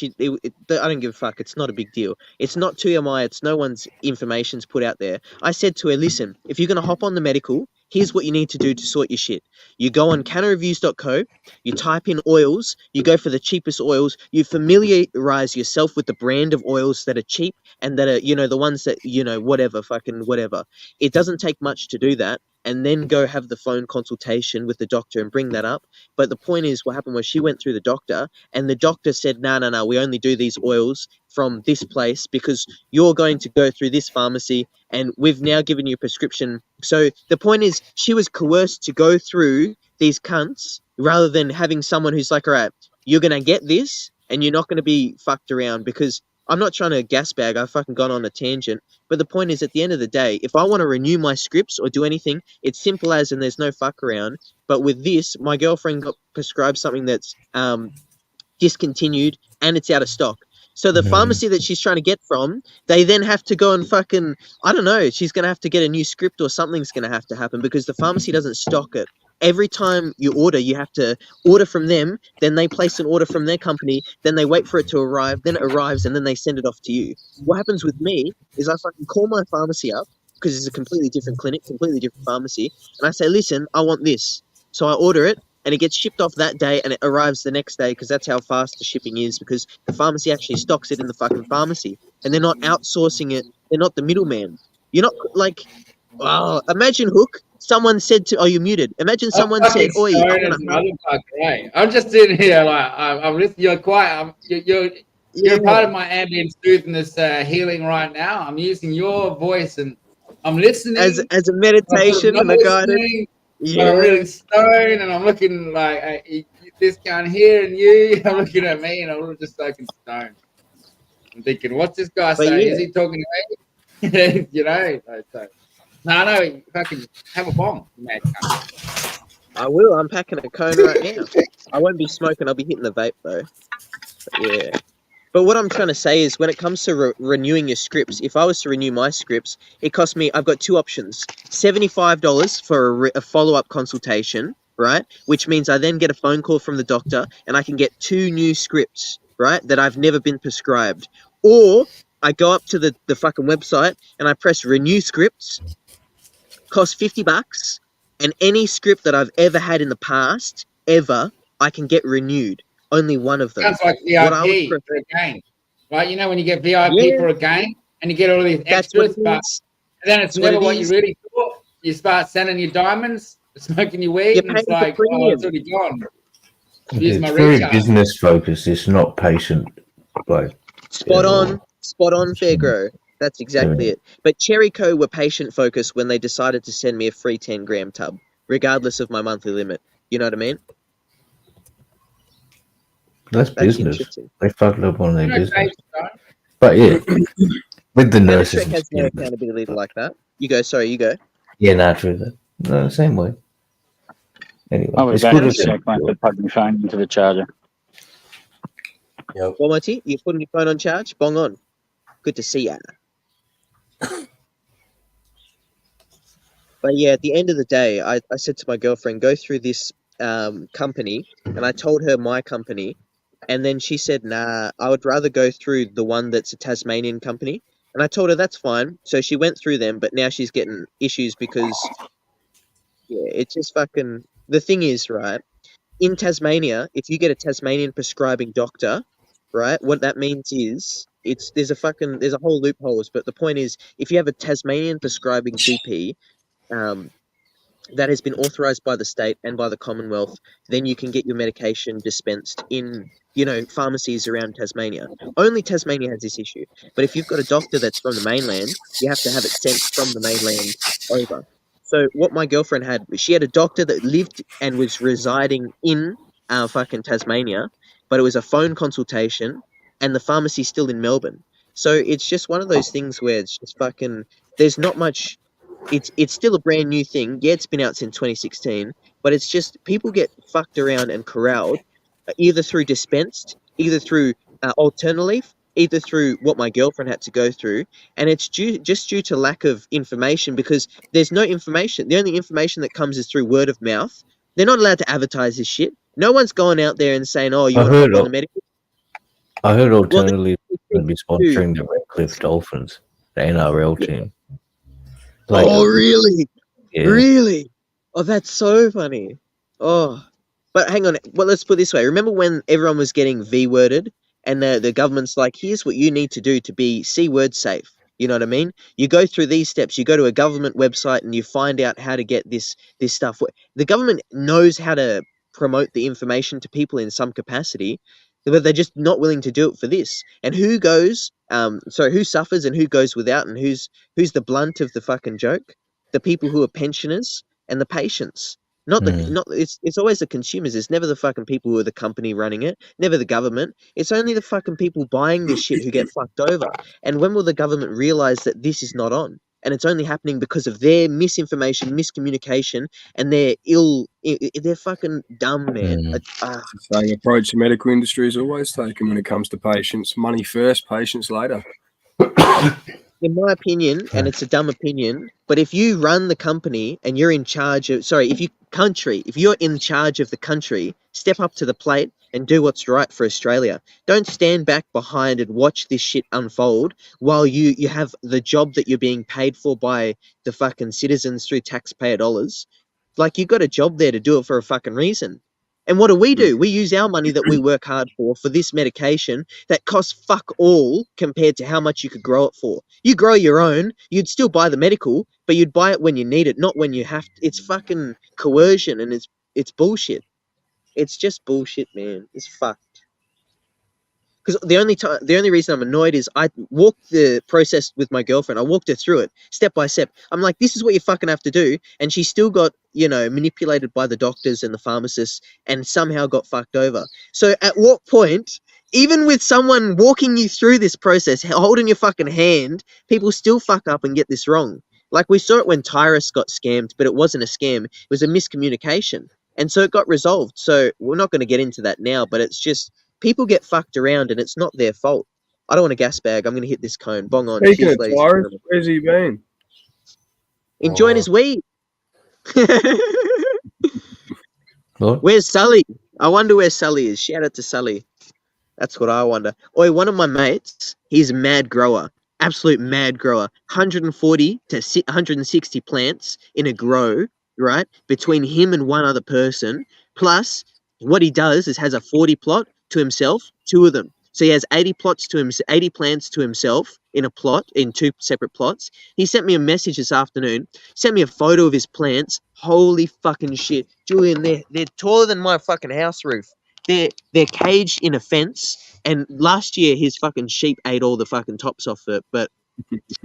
I don't give a fuck. It's not a big deal. It's not TMI. It's no one's information's put out there. I said to her, listen, if you're going to hop on the medical, here's what you need to do to sort your shit. You go on cannareviews.co, you type in oils, you go for the cheapest oils, you familiarize yourself with the brand of oils that are cheap and that are, the ones that, whatever. It doesn't take much to do that. And then go have the phone consultation with the doctor and bring that up. But the point is, what happened was she went through the doctor, and the doctor said, no, we only do these oils from this place because you're going to go through this pharmacy, and we've now given you a prescription. So the point is, she was coerced to go through these cunts rather than having someone who's like, all right, you're going to get this, and you're not going to be fucked around. Because I'm not trying to gas bag, I've fucking gone on a tangent. But the point is, at the end of the day, if I want to renew my scripts or do anything, it's simple as, and there's no fuck around. But with this, my girlfriend got prescribed something that's discontinued and it's out of stock. So the pharmacy that she's trying to get from, they then have to go and fucking, I don't know, she's going to have to get a new script or something's going to have to happen because the pharmacy doesn't stock it. Every time you order, you have to order from them, then they place an order from their company, then they wait for it to arrive, then it arrives, and then they send it off to you. What happens with me is I fucking call my pharmacy up, because it's a completely different clinic, completely different pharmacy, and I say, listen, I want this. So I order it, and it gets shipped off that day, and it arrives the next day, because that's how fast the shipping is, because the pharmacy actually stocks it in the fucking pharmacy, and they're not outsourcing it. They're not the middleman. You're not, like, wow, imagine, Hook, someone said to, you're muted. Imagine someone said, oi, I'm just sitting here, like, I'm listening. You're quiet. You're part of my ambient soothness healing right now. I'm using your voice and I'm listening as a meditation and a guided. Yeah. I'm really stoned and I'm looking like this guy here and you. I'm looking at me and I'm just fucking stoned. I'm thinking, what's this guy saying? Yeah. Is he talking to me? No, fucking have a bong, mad cunt. I will. I'm packing a cone right now. I won't be smoking. I'll be hitting the vape though. But yeah. But what I'm trying to say is when it comes to renewing your scripts, if I was to renew my scripts, it costs me, I've got two options. $75 for a follow-up consultation, right? Which means I then get a phone call from the doctor and I can get 2 new scripts, right? That I've never been prescribed. Or I go up to the fucking website and I press renew scripts, costs $50, and any script that I've ever had in the past, I can get renewed. Only one of them. Sounds like VIP for a game, right? You know when you get VIP for a game and you get all these extras, but then it's never what you really thought. You start sending your diamonds, smoking your weed, and it's like, oh, it's already gone. It's very business focused. It's not patient. Like spot on, Fairgrow. That's exactly it. But Cherryco were patient focused when they decided to send me a free 10-gram tub, regardless of my monthly limit. You know what I mean? That's business. They fucked up on their business. But yeah, with the nurses. Has no accountability like that. You go. Sorry, you go. Yeah, not true. No, same way. Anyway, I was going to check my plug my phone into the charger. Well, Monty, you putting your phone on charge? Bong on. Good to see ya. But yeah, at the end of the day, I said to my girlfriend, go through this company, and I told her my company, and then she said, nah, I would rather go through the one that's a Tasmanian company. And I told her that's fine. So she went through them, but now she's getting issues because, yeah, it's just fucking... The thing is, right, in Tasmania, if you get a Tasmanian prescribing doctor, right, what that means is there's a whole loopholes. But the point is, if you have a Tasmanian prescribing GP, that has been authorized by the state and by the Commonwealth, then you can get your medication dispensed in, pharmacies around Tasmania. Only Tasmania has this issue. But if you've got a doctor that's from the mainland, you have to have it sent from the mainland over. So what my girlfriend had, she had a doctor that lived and was residing in fucking Tasmania, but it was a phone consultation, and the pharmacy's still in Melbourne. So it's just one of those things where it's just fucking, there's not much. It's still a brand new thing. Yeah, it's been out since 2016, but it's just people get fucked around and corralled, either through dispensed, either through Alternative, either through what my girlfriend had to go through, and it's due to lack of information because there's no information. The only information that comes is through word of mouth. They're not allowed to advertise this shit. No one's going out there and saying, "Oh, you want to hop on the medical." I heard Alternative going to be sponsoring the Redcliffe Dolphins, the NRL team. Like, oh, really? Yeah. Really? Oh, that's so funny. Oh, but hang on. Well, let's put it this way. Remember when everyone was getting V-worded and the government's like, here's what you need to do to be C-word safe. You know what I mean? You go through these steps. You go to a government website and you find out how to get this stuff. The government knows how to promote the information to people in some capacity, but they're just not willing to do it for this. And who goes... who suffers and who goes without, and who's the blunt of the fucking joke? The people who are pensioners and the patients. It's always the consumers. It's never the fucking people who are the company running it, never the government. It's only the fucking people buying this shit who get fucked over. And when will the government realize that this is not on? And it's only happening because of their misinformation, miscommunication, and they're fucking dumb, man. The same approach the medical industry is always taken when it comes to patients. Money first, patients later. In my opinion, and it's a dumb opinion, but if you run the company and you're in charge of, if you're in charge of the country, step up to the plate and do what's right for Australia. Don't stand back behind and watch this shit unfold while you have the job that you're being paid for by the fucking citizens through taxpayer dollars. Like, you got a job there to do it for a fucking reason. And what do? We use our money that we work hard for this medication that costs fuck all compared to how much you could grow it for. You grow your own, you'd still buy the medical, but you'd buy it when you need it, not when you have to. It's fucking coercion, and it's bullshit. It's just bullshit, man. It's fucked. Because the only reason I'm annoyed is I walked the process with my girlfriend. I walked her through it step by step. I'm like, this is what you fucking have to do. And she still got, manipulated by the doctors and the pharmacists and somehow got fucked over. So at what point, even with someone walking you through this process, holding your fucking hand, people still fuck up and get this wrong. Like, we saw it when Tyrus got scammed, but it wasn't a scam. It was a miscommunication. And so it got resolved. So we're not going to get into that now, but it's just people get fucked around and it's not their fault. I don't want a gas bag. I'm going to hit this cone. Bong on. Speaking Cheers, of ladies and Tyrus, gentlemen. where's he been? Enjoying his weed. What? Where's Sully? I wonder where Sully is. Shout out to Sully. That's what I wonder. Oi, one of my mates, he's a mad grower. Absolute mad grower. 140 to 160 plants in a grow, right? Between him and one other person. Plus, what he does is has a 40 plot to himself, 2 of them. So he has 80 plots to him, 80 plants to himself in a plot, in 2 separate plots. He sent me a message this afternoon, sent me a photo of his plants. Holy fucking shit. Julian, they're taller than my fucking house roof. They're caged in a fence, and last year his fucking sheep ate all the fucking tops off it, but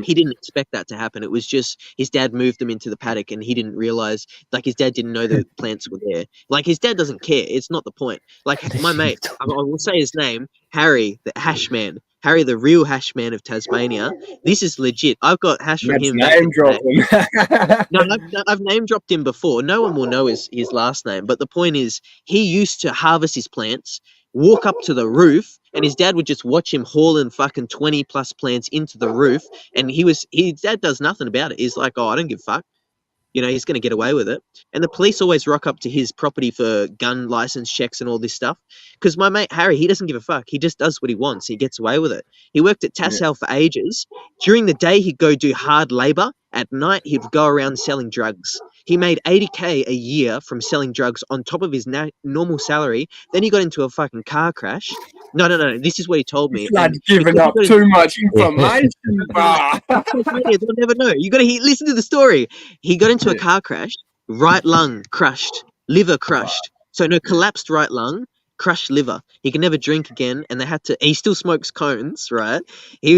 he didn't expect that to happen. It was just his dad moved them into the paddock and he didn't realize, like, his dad didn't know the plants were there. Like, his dad doesn't care. It's not the point. Like, my mate, I will say his name, Harry, the hash man. Harry, the real hash man of Tasmania. This is legit. I've got hash from him. Name dropping. No, I've name dropped him before. No one will know his last name. But the point is, he used to harvest his plants, walk up to the roof, and his dad would just watch him hauling fucking 20 plus plants into the roof. And his dad does nothing about it. He's like, oh, I don't give a fuck. You know, he's going to get away with it. And the police always rock up to his property for gun license checks and all this stuff. Because my mate Harry, he doesn't give a fuck. He just does what he wants. He gets away with it. He worked at Tassal for ages. During the day, he'd go do hard labor. At night, he'd go around selling drugs. He made 80K a year from selling drugs on top of his normal salary. Then he got into a fucking car crash. No. This is what he told me. Lad, giving up too much information, bro. They'll never know. You got to listen to the story. He got into a car crash. Right lung crushed, liver crushed. So no, collapsed right lung, crushed liver. He can never drink again, and they had to. He still smokes cones, right? He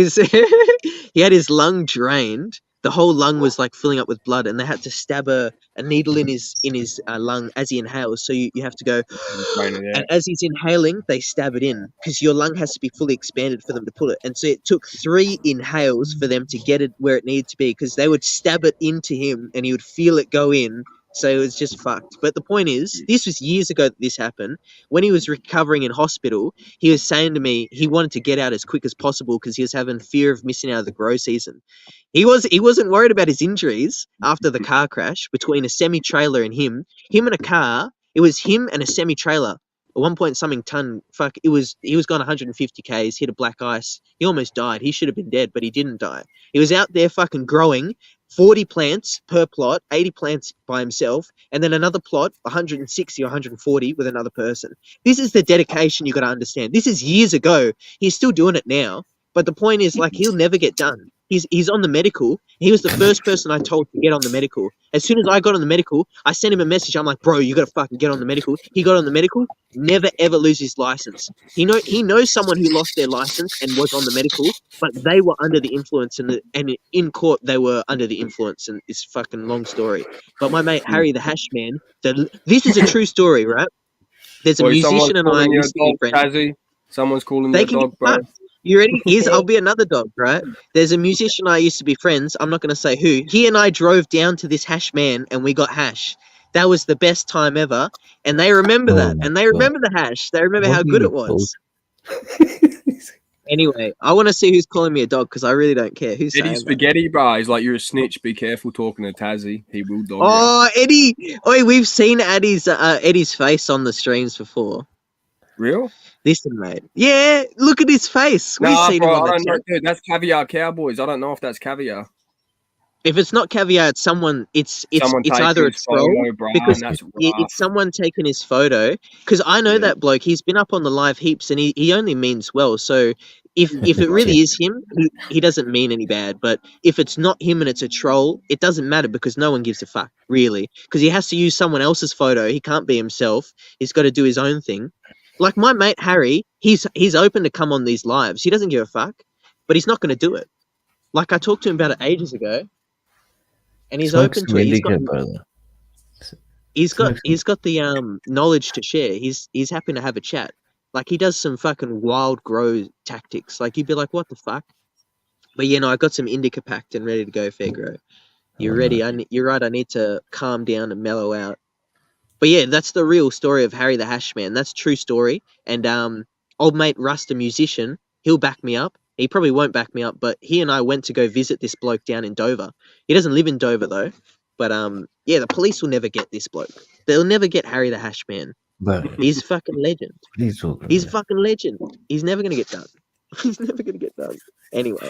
had his lung drained. The whole lung was like filling up with blood, and they had to stab a needle in his lung as he inhales. So you have to go, and as he's inhaling, they stab it in because your lung has to be fully expanded for them to pull it. And so it took 3 inhales for them to get it where it needed to be, because they would stab it into him, and he would feel it go in. So it was just fucked. But the point is, this was years ago that this happened. When he was recovering in hospital, he was saying to me he wanted to get out as quick as possible because he was having fear of missing out of the grow season. He wasn't worried about his injuries after the car crash between a semi-trailer and him and a car. It was him and a semi-trailer. At 1 ton. Fuck, he was gone 150 k's, hit a black ice. He almost died. He should have been dead, but he didn't die. He was out there fucking growing 40 plants per plot, 80 plants by himself, and then another plot, 160 or 140 with another person. This is the dedication you got to understand. This is years ago. He's still doing it now, but the point is, like, he'll never get done. He's on the medical. He was the first person I told to get on the medical. As soon as I got on the medical, I sent him a message. I'm like, bro, you got to fucking get on the medical. He got on the medical, never ever lose his license. He knows someone who lost their license and was on the medical, but they were under the influence, and in court they were under the influence, and it's fucking long story. But my mate Harry, the hash man, this is a true story, right? There's a musician and I used to be friends. Someone's calling their dog, bro. You ready? I'll be another dog, right? There's a musician I used to be friends. I'm not going to say who. He and I drove down to this hash man and we got hash. That was the best time ever. And they remember that. And they remember the hash. They remember how good it was. Anyway, I want to see who's calling me a dog because I really don't care. Who's Eddie Spaghetti, bro. He's like, you're a snitch. Be careful talking to Tassie. He will dog you. Eddie. Oi, we've seen Eddie's face on the streams before. Real? Listen, mate. Yeah, look at his face. We've seen him on the chat. Dude, that's Caviar Cowboys. I don't know if that's Caviar. If it's not Caviar, it's someone. It's either a troll because it's someone taking his photo. Because I know that bloke. He's been up on the live heaps, and he only means well. So if it really is him, he doesn't mean any bad. But if it's not him and it's a troll, it doesn't matter because no one gives a fuck really. Because he has to use someone else's photo. He can't be himself. He's got to do his own thing. Like my mate Harry, he's open to come on these lives. He doesn't give a fuck, but he's not going to do it. Like I talked to him about it ages ago, and he's open to it. He's got the knowledge to share. He's happy to have a chat. Like he does some fucking wild grow tactics. Like you'd be like, what the fuck? But I got some indica packed and ready to go. Fair grow. You're ready. You're right. I need to calm down and mellow out. But yeah, that's the real story of Harry the Hash Man. That's a true story. And old mate Russ, a musician, he'll back me up. He probably won't back me up, but he and I went to go visit this bloke down in Dover. He doesn't live in Dover though, but yeah, the police will never get this bloke. They'll never get Harry the Hash Man. He's a fucking legend. He's a fucking legend. He's never gonna get done. He's never gonna get done. Anyway.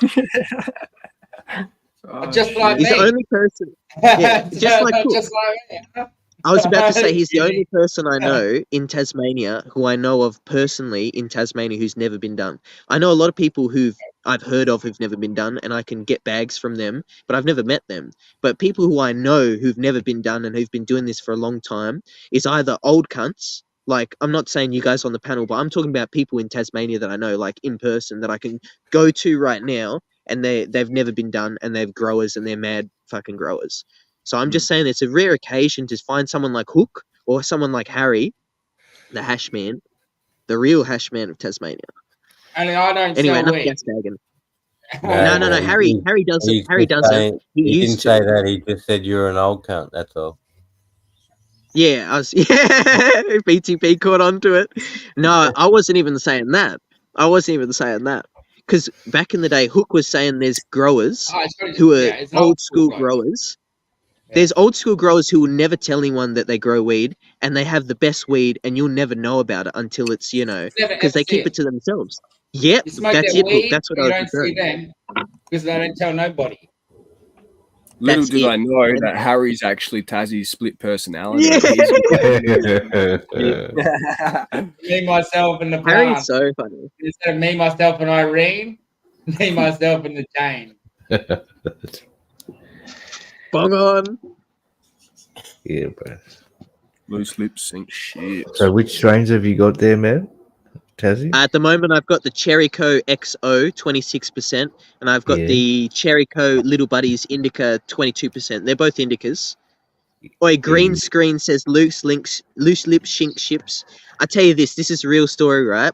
Just like he's me. the only person. Yeah, just like Cook. Just like me. I was about to say he's the only person I know in Tasmania who I know of personally in Tasmania who's never been done. I know a lot of people I've heard of who've never been done, and I can get bags from them, but I've never met them. But people who I know who've never been done and who've been doing this for a long time is either old cunts, like I'm not saying you guys on the panel, but I'm talking about people in Tasmania that I know, like in person, that I can go to right now, and they've never been done, and they're growers, and they're mad fucking growers. So I'm just saying it's a rare occasion to find someone like Hook or someone like Harry, the Hash Man, the real Hash Man of Tasmania. Only I don't Anyway, sell enough weed. gas-bagging. No. Harry doesn't. Harry doesn't. He didn't say that. He just said you're an old cunt. That's all. Yeah, BTP caught on to it. No, I wasn't even saying that. Because back in the day, Hook was saying there's growers who are old school growers. There's old school growers who will never tell anyone that they grow weed, and they have the best weed, and you'll never know about it until it's, because they keep it to themselves. Yep, that's it. Look, that's what I was don't see them because they don't tell nobody. Little do I know that Harry's actually Tassie's split personality. Yeah. Me, myself, and the Harry's so funny. Instead of me, myself, and Irene, me, myself, and the Jane. Bong on. Yeah, bro. Loose lips ain't shit. So which strains have you got there, man? Tassie? At the moment, I've got the Cherryco XO, 26%, and I've got the Cherryco Little Buddies Indica, 22%. They're both Indicas. Oi, green screen says loose lips, shink ships. I tell you this is a real story, right?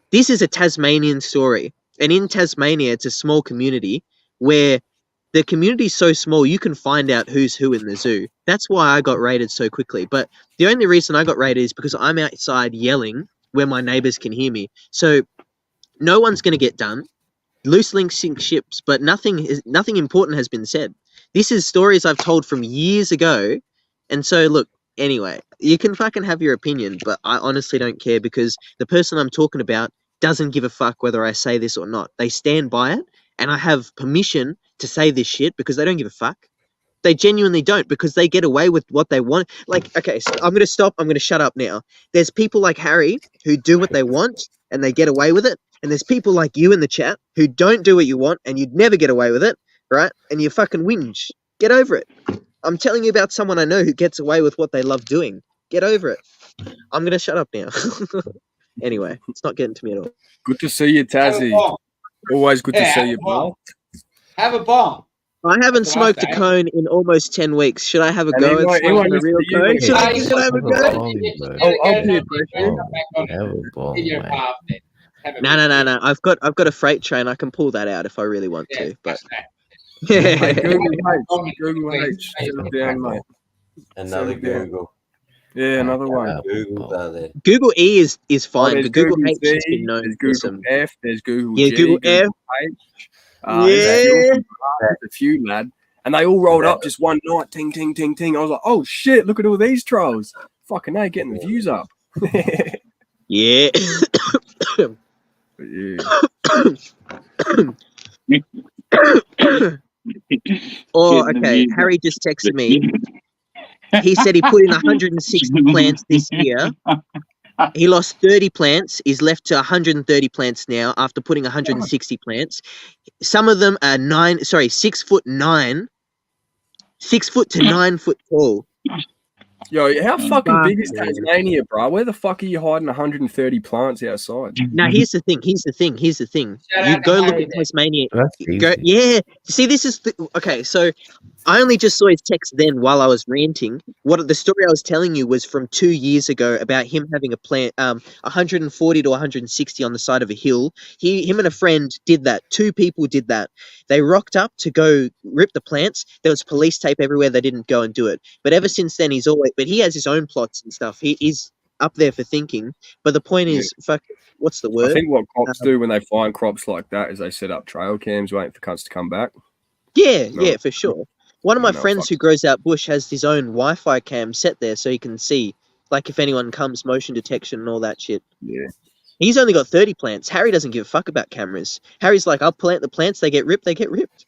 This is a Tasmanian story. And in Tasmania, it's a small community where the community is so small, you can find out who's who in the zoo. That's why I got raided so quickly. But the only reason I got raided is because I'm outside yelling where my neighbors can hear me. So no one's going to get done. Loose links sink ships, but nothing important has been said. This is stories I've told from years ago. And so, look, anyway, you can fucking have your opinion, but I honestly don't care because the person I'm talking about doesn't give a fuck whether I say this or not. They stand by it, and I have permission to say this shit because they don't give a fuck. They genuinely don't because they get away with what they want. Like, okay, so I'm going to stop. I'm going to shut up now. There's people like Harry who do what they want and they get away with it. And there's people like you in the chat who don't do what you want and you'd never get away with it, right? And you fucking whinge. Get over it. I'm telling you about someone I know who gets away with what they love doing. Get over it. I'm going to shut up now. Anyway, it's not getting to me at all. Good to see you, Tassie. Always good to see you, bro. Have a bomb. I haven't smoked a cone in almost 10 weeks. Should I have a go at smoking a real cone? Should I have a go? No. I've got a freight train. I can pull that out if I really want to. But Google H. Another Google. Yeah, another one. Google E is fine, but Google H has been known there's for Google some. F, there's Google Yeah, G, Google F. H. Yeah. There's a few, lad. And they all rolled up just one night. Ting, ting, ting, ting. I was like, oh, shit, look at all these trolls. Fucking A, getting the views up. Yeah. Oh, okay. Harry just texted me. He said he put in 160 plants this year. He lost 30 plants. He's left to 130 plants now after putting 160 plants. Some of them are 6'9", 6 foot to 9 foot tall. Yo, how fucking big is Tasmania, bro? Where the fuck are you hiding 130 plants outside? Now, here's the thing. You go look at Tasmania. Yeah. See, this is okay. So I only just saw his text then while I was ranting. What the story I was telling you was from 2 years ago about him having a plant, 140 to 160 on the side of a hill. Him and a friend did that. 2 people did that. They rocked up to go rip the plants. There was police tape everywhere. They didn't go and do it. But ever since then, but he has his own plots and stuff. He's up there for thinking. But the point is, fuck, what's the word? I think what cops do when they find crops like that is they set up trail cams waiting for cunts to come back. Yeah, for sure. One of my No, friends who grows out bush has his own Wi-Fi cam set there so he can see, like, if anyone comes, motion detection and all that shit. Yeah. He's only got 30 plants. Harry doesn't give a fuck about cameras. Harry's like, I'll plant the plants, they get ripped, they get ripped.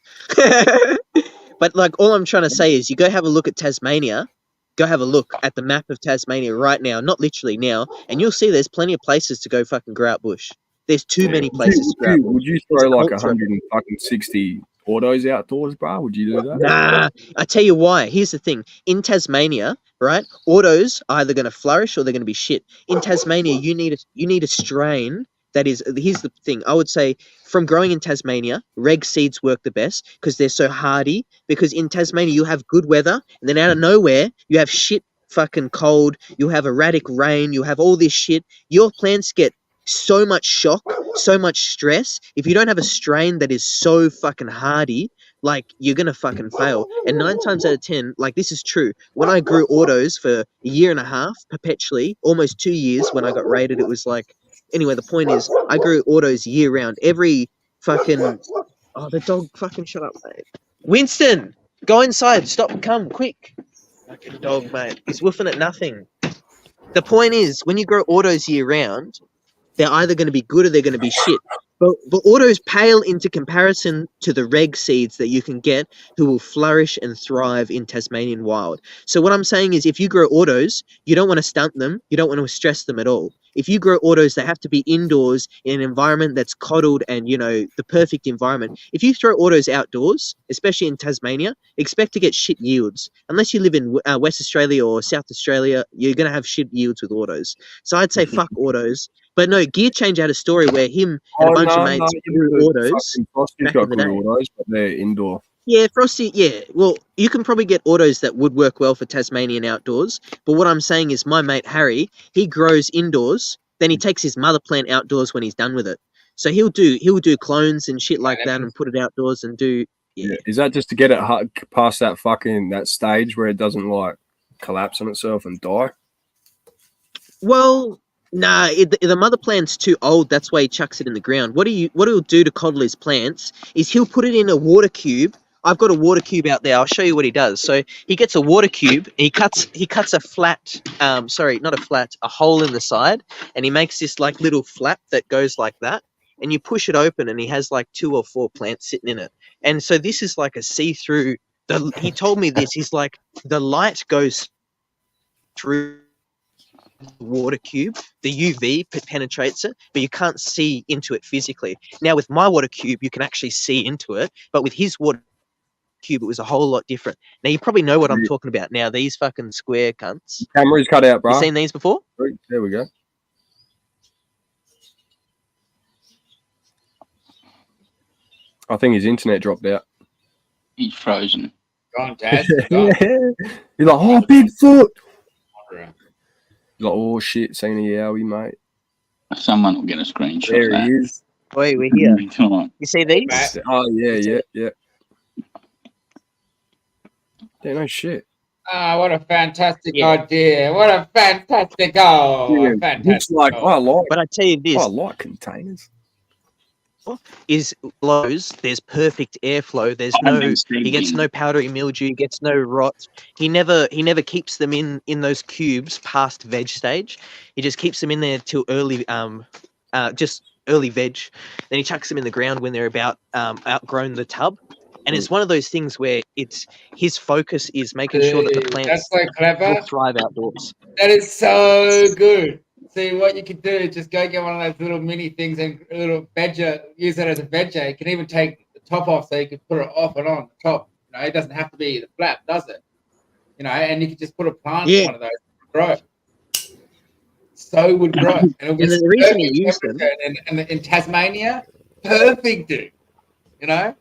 But, like, all I'm trying to say is you go have a look at Tasmania, go have a look at the map of Tasmania right now, not literally now, and you'll see there's plenty of places to go fucking grow out bush. There's too many places to grow out bush. Would you throw like 160 autos outdoors, bro? Would you do that? Nah, I tell you why. Here's the thing. In Tasmania, right, autos are either going to flourish or they're going to be shit. In Tasmania, you need a strain that is, here's the thing. I would say from growing in Tasmania, reg seeds work the best because they're so hardy. Because in Tasmania, you have good weather, and then out of nowhere, you have shit fucking cold. You have erratic rain. You have all this shit. Your plants get so much shock, so much stress. If you don't have a strain that is so fucking hardy, like, you're gonna fucking fail. And 9 times out of 10, like, this is true. When I grew autos for a year and a half, perpetually, almost 2 years when I got raided, it was like, anyway, the point is, I grew autos year round. Every fucking, oh, the dog, fucking shut up, mate. Winston, go inside, stop and come, quick. Fucking dog, mate. He's woofing at nothing. The point is, when you grow autos year round, they're either going to be good or they're going to be shit. But autos pale into comparison to the reg seeds that you can get who will flourish and thrive in Tasmanian wild. So what I'm saying is, if you grow autos, you don't want to stunt them. You don't want to stress them at all. If you grow autos, they have to be indoors in an environment that's coddled and, you know, the perfect environment. If you throw autos outdoors, especially in Tasmania, expect to get shit yields. Unless you live in West Australia or South Australia, you're going to have shit yields with autos. So I'd say fuck autos. But no, Gear Change had a story where him and a bunch of mates grew autos. Frosty's got good autos, but they're indoor. Yeah, Frosty, yeah. Well, you can probably get autos that would work well for Tasmanian outdoors. But what I'm saying is my mate Harry, he grows indoors, then he takes his mother plant outdoors when he's done with it. So he'll do clones and shit like that and put it outdoors and do. Yeah. Is that just to get it past that stage where it doesn't like collapse on itself and die? Well, nah, the mother plant's too old. That's why he chucks it in the ground. What he'll do to coddle his plants is he'll put it in a water cube. I've got a water cube out there. I'll show you what he does. So he gets a water cube. He cuts a flat, a hole in the side, and he makes this like little flap that goes like that. And you push it open, and he has like 2 or 4 plants sitting in it. And so this is like a see-through. He told me this. He's like, the light goes through the water cube, the UV penetrates it, but you can't see into it physically. Now with my water cube, you can actually see into it, but with his water cube, it was a whole lot different. Now you probably know what I'm talking about now. These fucking square cunts. Camera's cut out, bro. You seen these before? There we go. I think his internet dropped out. He's frozen. Gone, Dad. You're like, oh, Bigfoot. You're like, oh shit, seen a yowie, mate. Someone will get a screenshot. There he is. Wait, we're here. Come on. You see these? Oh yeah. Yeah, no shit. Ah, what a fantastic idea! What a fantastic goal! Yeah, Fantastic. Looks like goal. But I tell you this. I like containers. Is blows, there's perfect airflow, he gets no powdery mildew, he gets no rot. He never keeps them in those cubes past veg stage. He just keeps them in there till early just early veg. Then he chucks them in the ground when they're about outgrown the tub. And it's one of those things where it's his focus is making sure that the plants That's so clever. will thrive outdoors. That is so good. See, what you could do is just go get one of those little mini things and a little veggie, use that as a veggie. You can even take the top off so you can put it off and on the top. You know, it doesn't have to be the flap, does it? You know, and you can just put a plant in one of those and grow. So would grow. And the reason he used them. And in Tasmania, perfect, dude. You know?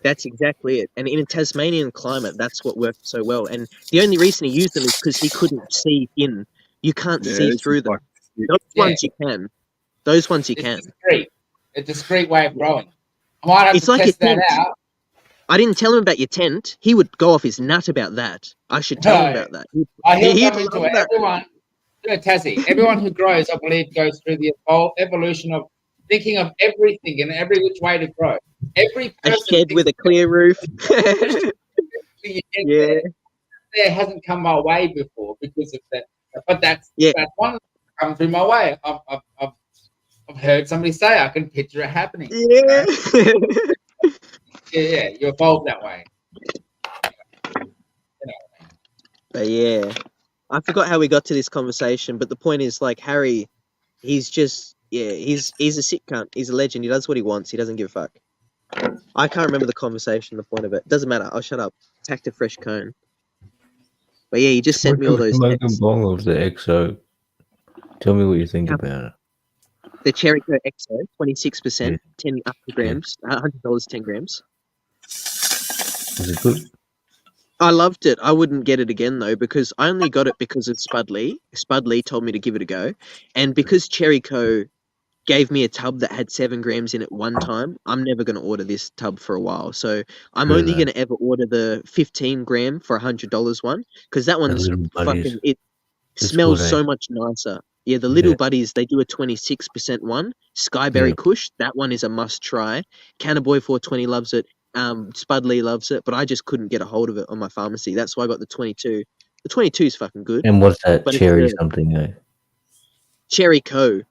That's exactly it. And in a Tasmanian climate, that's what worked so well. And the only reason he used them is because he couldn't see in. You can't see through them. Those ones you can. Those ones you can. A discreet way of growing. I might have to test that out. I didn't tell him about your tent. He would go off his nut about that. I should tell him about that. He'll come into everyone. Tassie. Everyone who grows, I believe, goes through the evolution of thinking of everything and every which way to grow. Every A person shed with a clear roof. yeah, there hasn't come my way before because of that. But that's one come through my way. I've heard somebody say I can picture it happening. Yeah. Yeah, you evolve that way. But yeah, I forgot how we got to this conversation. But the point is, like, Harry, he's just he's a sick cunt. He's a legend. He does what he wants. He doesn't give a fuck. I can't remember the conversation. The point of it doesn't matter. I'll shut up. Packed a fresh cone. But yeah, he just sent me all those. Bong of the XO. Tell me what you think about it. The Cherry Coke XO, 26%, 10 grams, $100, 10 grams. Is it good? I loved it. I wouldn't get it again though because I only got it because of Spud Lee. Spud Lee told me to give it a go, and because Cherry Co gave me a tub that had 7 grams in it one time, I'm never going to order this tub for a while. So I'm only going to ever order the 15 gram for $100 one because that one's fucking. It smells so much nicer. Yeah, the Little Buddies, they do a 26% one. Skyberry Kush, that one is a must try. Cannaboy 420 loves it. Spud Lee loves it, but I just couldn't get a hold of it on my pharmacy. That's why I got the 22. The 22 is fucking good. And what's that? Cherry something, eh? Cherry Co.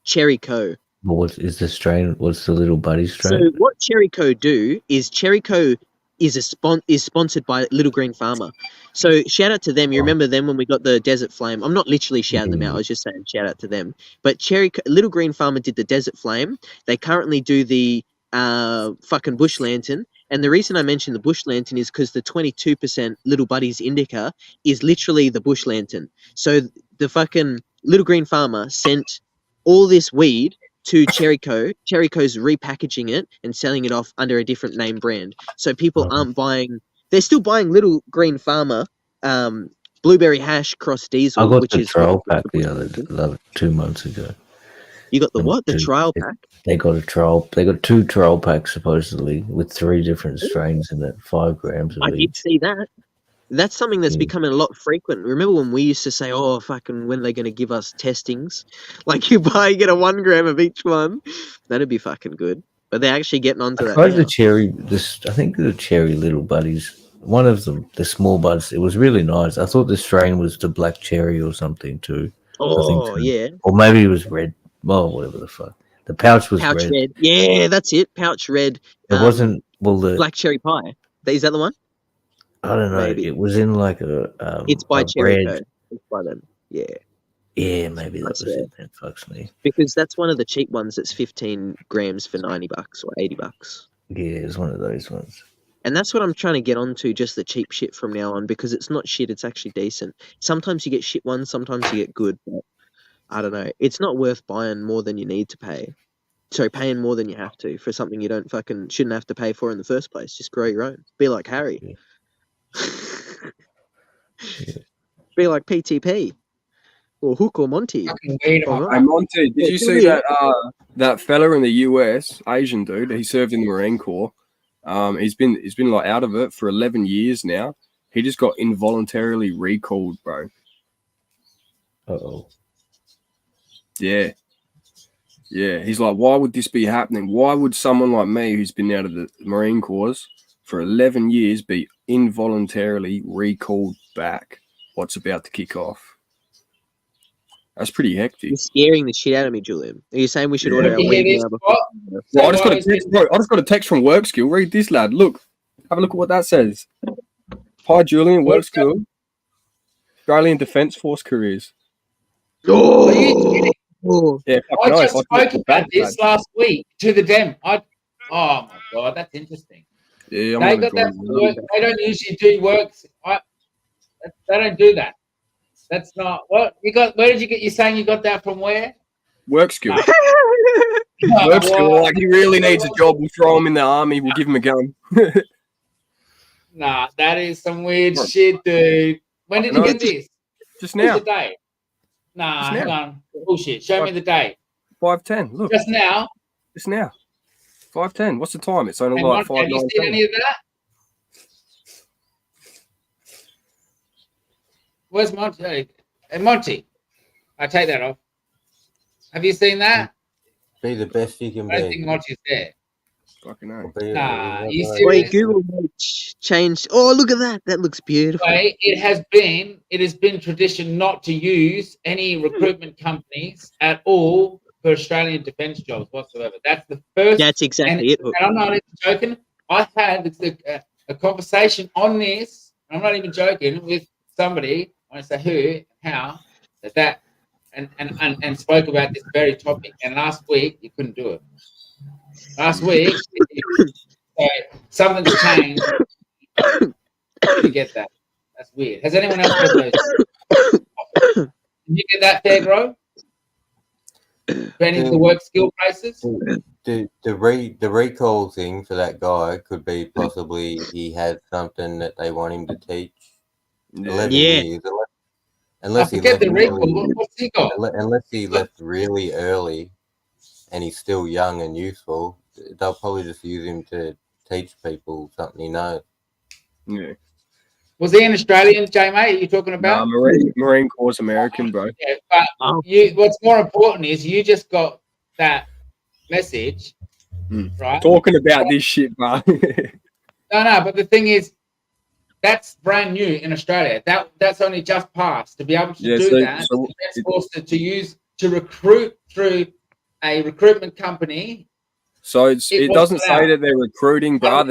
Cherry Co. But what is the strain? What's the Little Buddy strain? So what Cherry Co do is Cherry Co is sponsored by Little Green Farmer. So shout out to them. You remember them when we got the Desert Flame? I'm not literally shouting them out. I was just saying shout out to them. But Little Green Farmer did the Desert Flame. They currently do the fucking Bush Lantern. And the reason I mentioned the Bush Lantern is because the 22% Little Buddies Indica is literally the Bush Lantern. So the fucking Little Green Farmer sent all this weed to Cherry Co. Cherry Co's repackaging it and selling it off under a different name brand. So people aren't buying. They're still buying Little Green Farmer, Blueberry Hash Cross Diesel. I got which the is trial pack the other 2 months ago. You got the what? The trial pack? They got a trial. They got 2 trial packs supposedly with 3 different strains in it, 5 grams of each. I did see that. That's something that's becoming a lot frequent. Remember when we used to say, "Oh, fucking, when are they going to give us testings?" Like you get a 1 gram of each one. That'd be fucking good. But they're actually getting onto that. The cherry. I think the Cherry Little Buddies. One of them, the small buds. It was really nice. I thought the strain was the black cherry or something too. Oh yeah. Or maybe it was red. Well, whatever the fuck. The pouch was red. Yeah, that's it. Pouch red. It wasn't the black cherry pie. Is that the one? I don't know. Maybe. It was in like a. It's by Cherry Co. It's by them. Yeah. Yeah, maybe that was it. Then fucks me. Because that's one of the cheap ones. That's 15 grams for $90 or $80. Yeah, it's one of those ones. And that's what I'm trying to get onto, just the cheap shit from now on, because it's not shit. It's actually decent. Sometimes you get shit ones. Sometimes you get good. But I don't know. It's not worth buying more than you need to pay. So paying more than you have to for something you shouldn't have to pay for in the first place. Just grow your own. Be like Harry. Yeah. Be like PTP or Hook or Monty. Hey Monty, did you see that fella in the US, Asian dude? He served in the Marine Corps. He's been like out of it for 11 years now. He just got involuntarily recalled, bro. Uh-oh. Yeah. He's like, why would this be happening? Why would someone like me, who's been out of the Marine Corps for 11 years, be involuntarily recalled back? What's about to kick off? That's pretty hectic. You're scaring the shit out of me, Julian. Are you saying we should order our weed now? Well, I just got a text, bro. I just got a text from Work Skill. Read this, lad. Look. Have a look at what that says. Hi, Julian. Work Skill. Australian Defence Force careers. Oh, are you kidding? Yeah, I just spoke about this last week to the Dem. Oh my god, that's interesting. Yeah, they got that from work. They don't usually do works. They don't do that. That's not what you got. Where did you get? You saying you got that from where? Work Skill. Work Skill. Like he really needs a job. We'll throw him in the army. We'll give him a gun. Nah, that is some weird shit, dude. When did you get this? Just now. The day? Nah, hang on. Bullshit. Show me the date. 5:10. Look. Just now. Just now. 5:10. What's the time? It's only like 5:09. Have you seen any of that? Where's Monty? Hey, Monty. I take that off. Have you seen that? Be the best you can I don't be. think Monty's there. Fucking hell. Nah, you Wait, serious? Google changed. Oh, look at that. That looks beautiful. Way, it has been tradition not to use any recruitment companies at all for Australian defence jobs whatsoever. That's the first. That's exactly it. And I'm not even joking. I had a conversation on this. I'm not even joking with somebody. I say who, how, that, and spoke about this very topic. And last week you couldn't do it. Last week, so something's changed. You get that? That's weird. Has anyone else got those? Did you get that, Fair Grow? Any of the work skill places? The recall thing for that guy could be possibly he had something that they want him to teach. 11 years. Unless he left what's he got? Unless he left really early and he's still young and useful, they'll probably just use him to teach people something he knows. Yeah. Was he an Australian, J mate? You talking about? Nah, Marine Corps American, bro. Yeah, but what's more important is you just got that message, right? Talking about this shit, bro. No, but the thing is, that's brand new in Australia. That's only just passed. To be able to do that, it's forced to recruit through a recruitment company. So it doesn't say that they're recruiting, bro.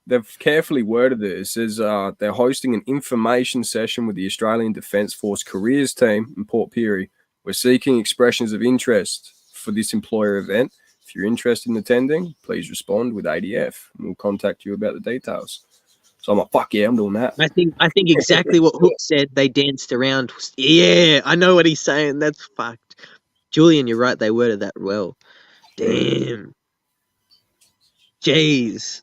They've carefully worded it. It says they're hosting an information session with the Australian Defence Force careers team in Port Pirie. We're seeking expressions of interest for this employer event. If you're interested in attending, please respond with ADF, and we'll contact you about the details. So I'm like, fuck yeah, I'm doing that. I think exactly what Hook said. They danced around. Yeah, I know what he's saying. That's fucked. Julian, you're right. They worded that well. Damn. Jeez.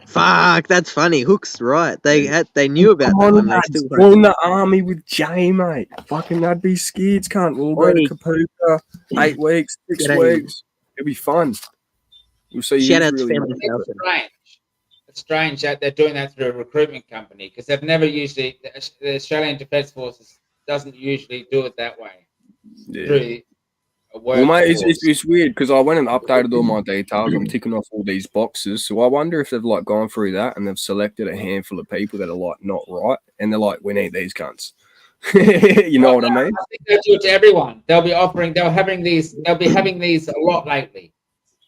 Fuck, that's funny. Hook's right. They knew about that one. They still join the army with Jay, mate. Fucking that'd be skids, can't we'll go to Kapuka 8 weeks, 6 weeks. It'll be fun. You'll see. Shout out to Family. It's strange that they're doing that through a recruitment company because they've never usually the Australian Defence Forces doesn't usually do it that way. Yeah. Through well, mate, it's weird because I went and updated all my details. I'm ticking off all these boxes, so I wonder if they've like gone through that and they've selected a handful of people that are like not right, and they're like, we need these cunts. You know what I mean? I think they'll do it to everyone. They'll be having these a lot lately.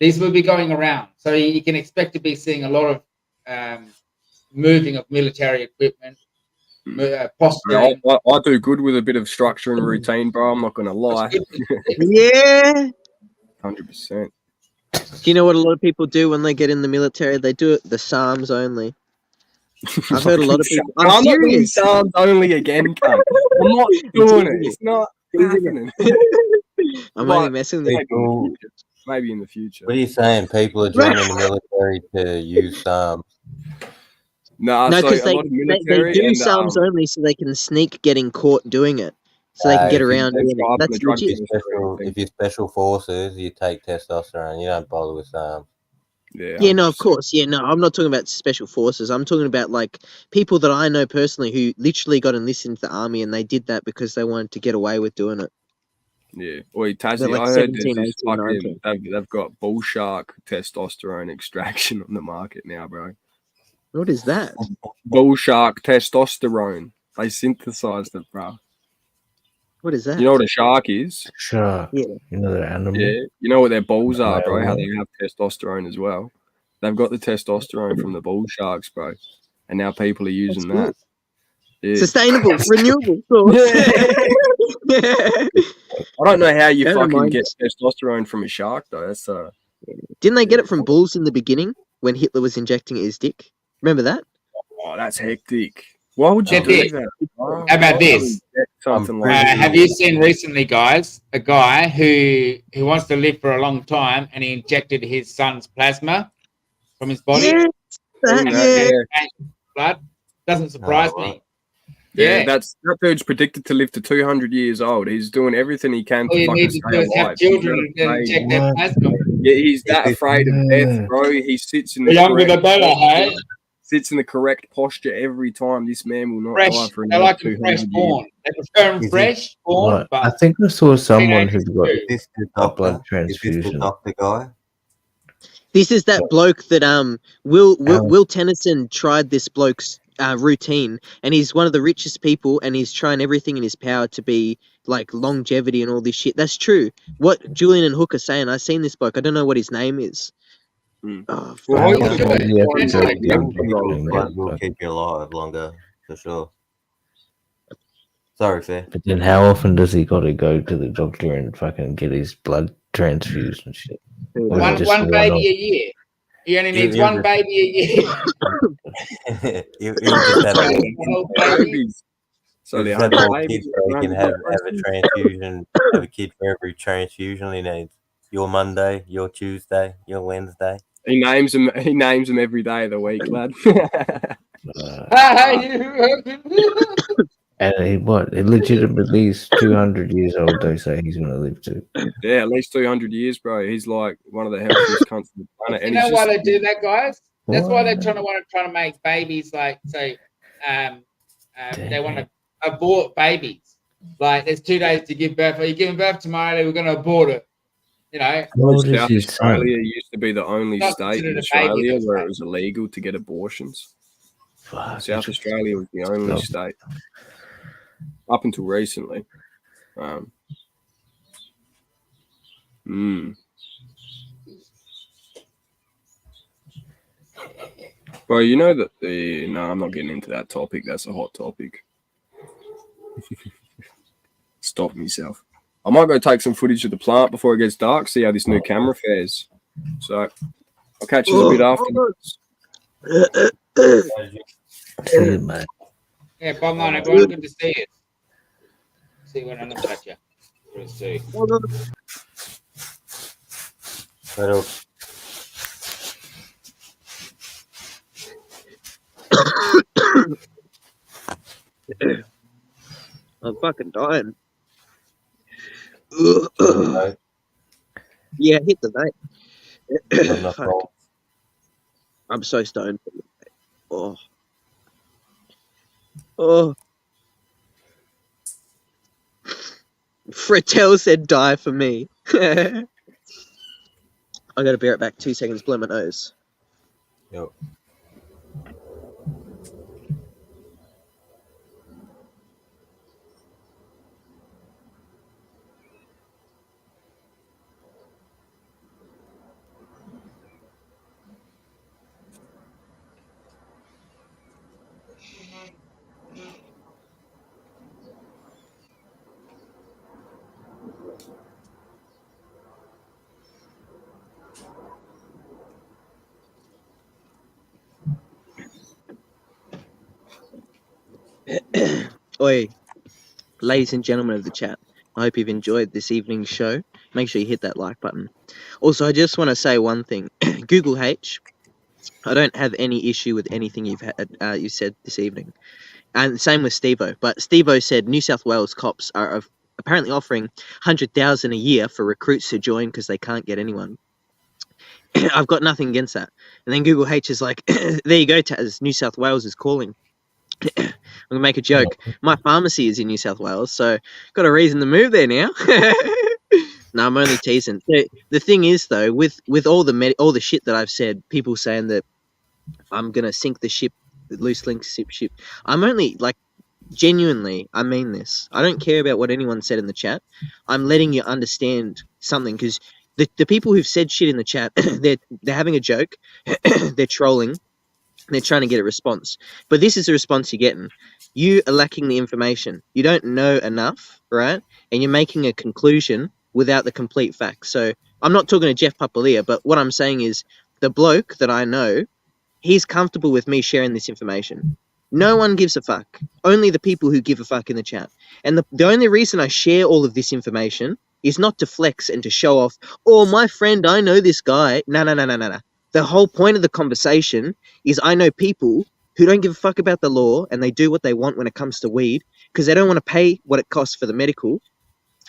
These will be going around, so you can expect to be seeing a lot of moving of military equipment. I do good with a bit of structure and routine, bro. I'm not gonna lie. Yeah, 100%. Do you know what a lot of people do when they get in the military? They do it the Psalms only. I've heard a lot of people. I'm not doing Psalms only again, cunt. I'm not doing it. It's not happening. I'm only messing with people. Maybe in the future. What are you saying? People are joining the military to use Psalms. No, because they do Psalms only so they can sneak getting caught doing it. So they can get around doing it. That's legit. If you're special forces, you take testosterone. You don't bother with Psalms. Yeah, no, of course. Yeah, no, I'm not talking about special forces. I'm talking about like people that I know personally who literally got enlisted into the army and they did that because they wanted to get away with doing it. Yeah. Well, Tassie, like I heard 17, 18, they've got bull shark testosterone extraction on the market now, bro. What is that? Bull shark testosterone. They synthesized it, bro. What is that? You know what a shark is? Shark. Yeah. You know the animal. Yeah. You know what their balls are, bro? How they have testosterone as well. They've got the testosterone from the bull sharks, bro. And now people are using that. Yeah. Sustainable, renewable source. I don't know how you fucking get testosterone from a shark, though. That's Didn't they get it from bulls in the beginning when Hitler was injecting it his dick? Remember that? Oh, that's hectic. Why would you do that? How about this? Have you seen recently, guys, a guy who wants to live for a long time and he injected his son's plasma from his body? Blood? Doesn't surprise me. Yeah, that dude's predicted to live to 200 years old. He's doing everything he can to fucking stay alive. Have children and inject their plasma. Yeah, he's that afraid of death, bro. He sits in the younger the better, hey? sits in the correct posture every time, this man will not Fresh. die for They another like him 200 fresh years. born. They prefer him fresh born. Right. But I think I saw someone who got Is this the a doctor? blood Is this the transfusion. doctor guy? This is that bloke that Will Tennyson tried this bloke's routine, and he's one of the richest people, and he's trying everything in his power to be like longevity and all this shit. That's true. What Julian and Hook are saying, I've seen this bloke. I don't know what his name is. Oh, Well, you should. Blood will keep you alive longer, for sure. Sorry, Fair. But then how often does he got to go to the doctor and fucking get his blood transfused and shit? One baby a year. He only needs one baby a year. You just have babies. So they have kids, so he can have a transfusion, have a kid for every transfusion he needs. Your Monday, your Tuesday, your Wednesday. He names them every day of the week, lad. And he legitimately is 200 years old, they say he's going to live to. Yeah, at least 200 years, bro. He's like one of the healthiest cunts on the planet. You know why they do that, guys? That's why they're trying to make babies like they want to abort babies. Like there's 2 days to give birth. Are you giving birth tomorrow? We're going to abort it. You know, South Australia used to be the only state in Australia where it was illegal to get abortions. South Australia was the only state up until recently. Well, you know that I'm not getting into that topic. That's a hot topic. Stop myself. I might go take some footage of the plant before it gets dark, see how this new camera fares. So I'll catch you a bit afterwards. See you, mate. Yeah, bye, man. Everyone, good to see you. See when I look at you. We'll see. Pero I'm fucking dying. Yeah, hit the night. I'm so stoned. Oh. Frettel said die for me. I gotta bear it back 2 seconds, blow my nose. Yep. Oi, ladies and gentlemen of the chat, I hope you've enjoyed this evening's show. Make sure you hit that like button. Also, I just want to say one thing. Google H, I don't have any issue with anything you said this evening. And same with Steve-O. But Steve-O said New South Wales cops are apparently offering $100,000 a year for recruits to join because they can't get anyone. I've got nothing against that. And then Google H is like, there you go, Taz, New South Wales is calling. I'm going to make a joke. My pharmacy is in New South Wales, so got a reason to move there now. No, I'm only teasing. So, the thing is, though, with all the shit that I've said, people saying that I'm going to sink the ship, the loose link ship. I'm only, like, genuinely, I mean this. I don't care about what anyone said in the chat. I'm letting you understand something, because the people who've said shit in the chat, they're having a joke, they're trolling, they're trying to get a response. But this is the response you're getting. You are lacking the information. You don't know enough, right? And you're making a conclusion without the complete facts. So I'm not talking to Jeff Papalia, but what I'm saying is the bloke that I know, he's comfortable with me sharing this information. No one gives a fuck. Only the people who give a fuck in the chat. And the only reason I share all of this information is not to flex and to show off, oh, my friend, I know this guy. No. The whole point of the conversation is I know people who don't give a fuck about the law and they do what they want when it comes to weed because they don't want to pay what it costs for the medical.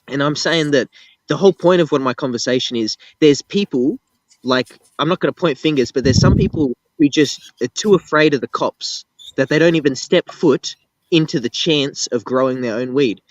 And I'm saying that the whole point of what my conversation is, there's people, like, I'm not going to point fingers, but there's some people who just are too afraid of the cops that they don't even step foot into the chance of growing their own weed.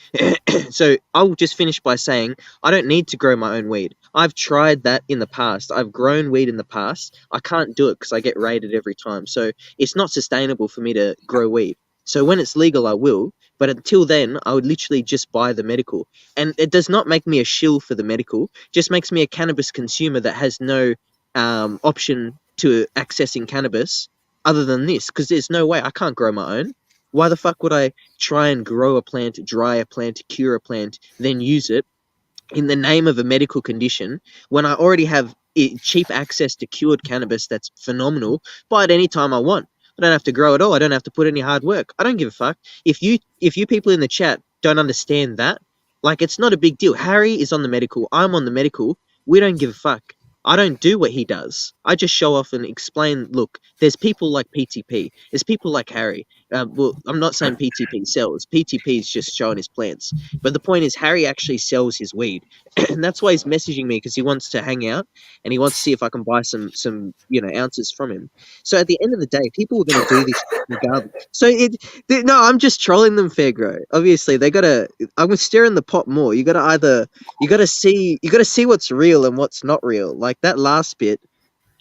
So I'll just finish by saying I don't need to grow my own weed. I've tried that in the past. I've grown weed in the past. I can't do it because I get raided every time. So it's not sustainable for me to grow weed. So when it's legal, I will. But until then, I would literally just buy the medical. And it does not make me a shill for the medical. Just makes me a cannabis consumer that has no option to accessing cannabis other than this. Because there's no way I can't grow my own. Why the fuck would I try and grow a plant, dry a plant, cure a plant, then use it in the name of a medical condition when I already have cheap access to cured cannabis that's phenomenal, buy it anytime I want. I don't have to grow it all. I don't have to put any hard work. I don't give a fuck. If you people in the chat don't understand that, like, it's not a big deal. Harry is on the medical. I'm on the medical. We don't give a fuck. I don't do what he does. I just show off and explain, look, there's people like PTP. There's people like Harry. Well, I'm not saying PTP sells. PTP is just showing his plants. But the point is, Harry actually sells his weed. And that's why he's messaging me, because he wants to hang out and he wants to see if I can buy some ounces from him. So at the end of the day, people are going to do this regardless. So no, I'm just trolling them, Fairgrow. Obviously, I'm going to stir in the pot more. You got to see what's real and what's not real. Like that last bit,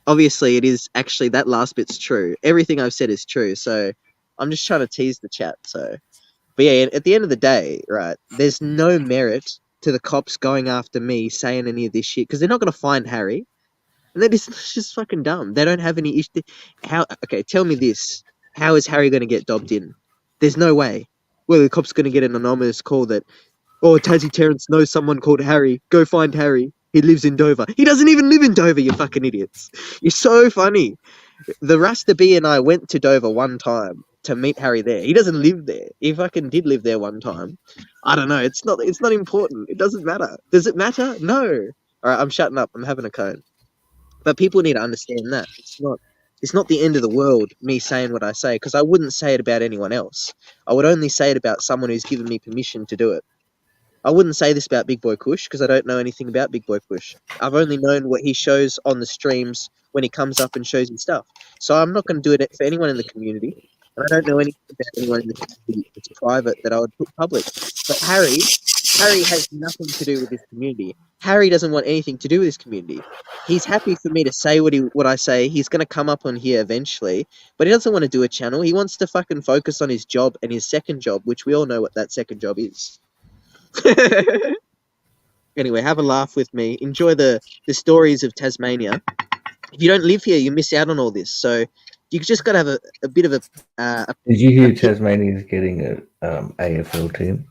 obviously it is actually, that last bit's true. Everything I've said is true. So I'm just trying to tease the chat. So, but yeah, at the end of the day, right, there's no merit to the cops going after me saying any of this shit, because they're not going to find Harry. And it's just fucking dumb. They don't have any issue. Okay, tell me this. How is Harry going to get dobbed in? There's no way. Well, the cop's going to get an anonymous call that, oh, Tassie Terrence knows someone called Harry. Go find Harry. He lives in Dover. He doesn't even live in Dover, you fucking idiots. You're so funny. The Rasta B and I went to Dover one time to meet Harry there. He doesn't live there. He fucking did live there one time. I don't know. It's not important. It doesn't matter. Does it matter? No. All right, I'm shutting up. I'm having a cone. But people need to understand that. It's not the end of the world, me saying what I say, because I wouldn't say it about anyone else. I would only say it about someone who's given me permission to do it. I wouldn't say this about Big Boy Kush because I don't know anything about Big Boy Kush. I've only known what he shows on the streams when he comes up and shows his stuff. So I'm not going to do it for anyone in the community. And I don't know anything about anyone in the community that's private that I would put public. But Harry has nothing to do with this community. Harry doesn't want anything to do with this community. He's happy for me to say what I say. He's going to come up on here eventually. But he doesn't want to do a channel. He wants to fucking focus on his job and his second job, which we all know what that second job is. Anyway, have a laugh with me. Enjoy the stories of Tasmania. If you don't live here, you miss out on all this. So you just got to have a bit of a. Did you hear Tasmania's getting a AFL team?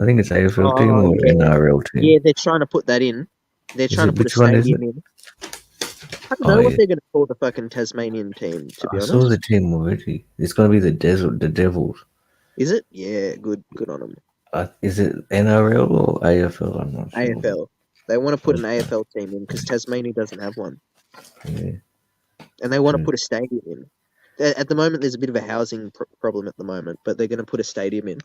I think it's AFL team or NRL team. Yeah, they're trying to put that in. They're trying to put a stadium in. I don't know what they're going to call the fucking Tasmanian team, to be honest. I saw the team already. It's going to be the Devils. Is it? Yeah, good on them. Is it NRL or AFL? I'm not sure. AFL. They want to put an AFL team in because Tasmania doesn't have one. Yeah. And they want to put a stadium in. At the moment, there's a bit of a housing problem at the moment, but they're going to put a stadium in.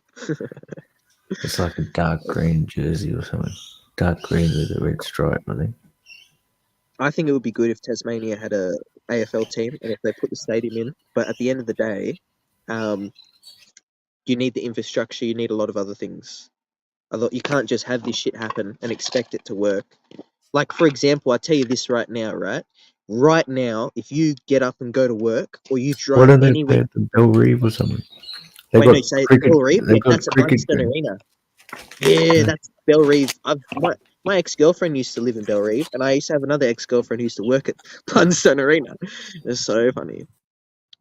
It's like a dark green jersey or something. Dark green with a red stripe, I think. I think it would be good if Tasmania had a AFL team and if they put the stadium in. But at the end of the day, you need the infrastructure. You need a lot of other things. You can't just have this shit happen and expect it to work. Like, for example, I tell you this right now, right? Right now, if you get up and go to work or you drive anywhere... What are they Bell Reeve or something? Wait, no, say Bell Reeve? Yeah, that's a Bunston Arena. Yeah, that's Bell Reeve. My ex-girlfriend used to live in Bell Reeve, and I used to have another ex-girlfriend who used to work at Bunston Arena. It's so funny.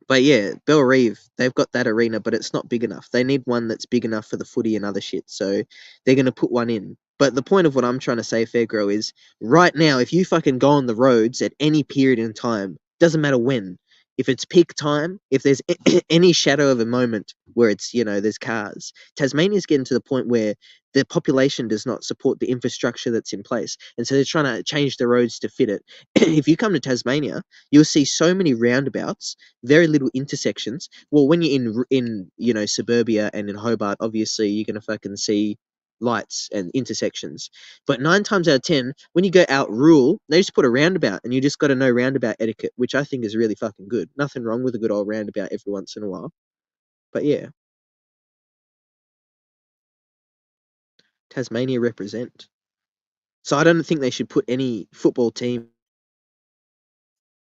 But yeah, Bell Reeve, they've got that arena, but it's not big enough. They need one that's big enough for the footy and other shit, so they're going to put one in. But the point of what I'm trying to say, Fairgrow, is right now, if you fucking go on the roads at any period in time, doesn't matter when, if it's peak time, if there's any shadow of a moment where it's, there's cars, Tasmania's getting to the point where the population does not support the infrastructure that's in place. And so they're trying to change the roads to fit it. If you come to Tasmania, you'll see so many roundabouts, very little intersections. Well, when you're in suburbia and in Hobart, obviously you're going to fucking see lights and intersections. But 9 times out of 10, when you go out rural, they just put a roundabout, and you just got to know roundabout etiquette, which I think is really fucking good. Nothing wrong with a good old roundabout every once in a while. But yeah. Tasmania represent. So I don't think they should put any football team.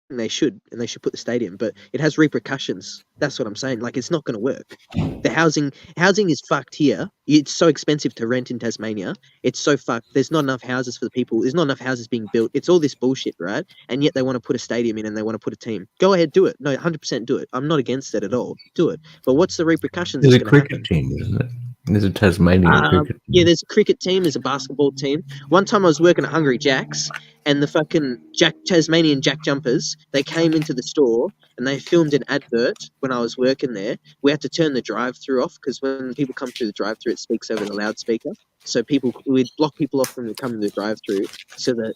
They should put the stadium, but it has repercussions. That's what I'm saying. Like, it's not going to work. The housing is fucked here. It's so expensive to rent in Tasmania. It's so fucked. There's not enough houses for the people. There's not enough houses being built. It's all this bullshit, right? And yet they want to put a stadium in, and they want to put a team. Go ahead, do it. No, 100% do it. I'm not against it at all. Do it. But what's the repercussions? There's a cricket team, isn't it? There's a Tasmanian cricket team. Yeah, there's a cricket team, there's a basketball team. One time I was working at Hungry Jack's, and the fucking Tasmanian Jack Jumpers, they came into the store and they filmed an advert when I was working there. We had to turn the drive-through off because when people come through the drive-through, it speaks over the loudspeaker. So we'd block people off from coming to the drive-through so that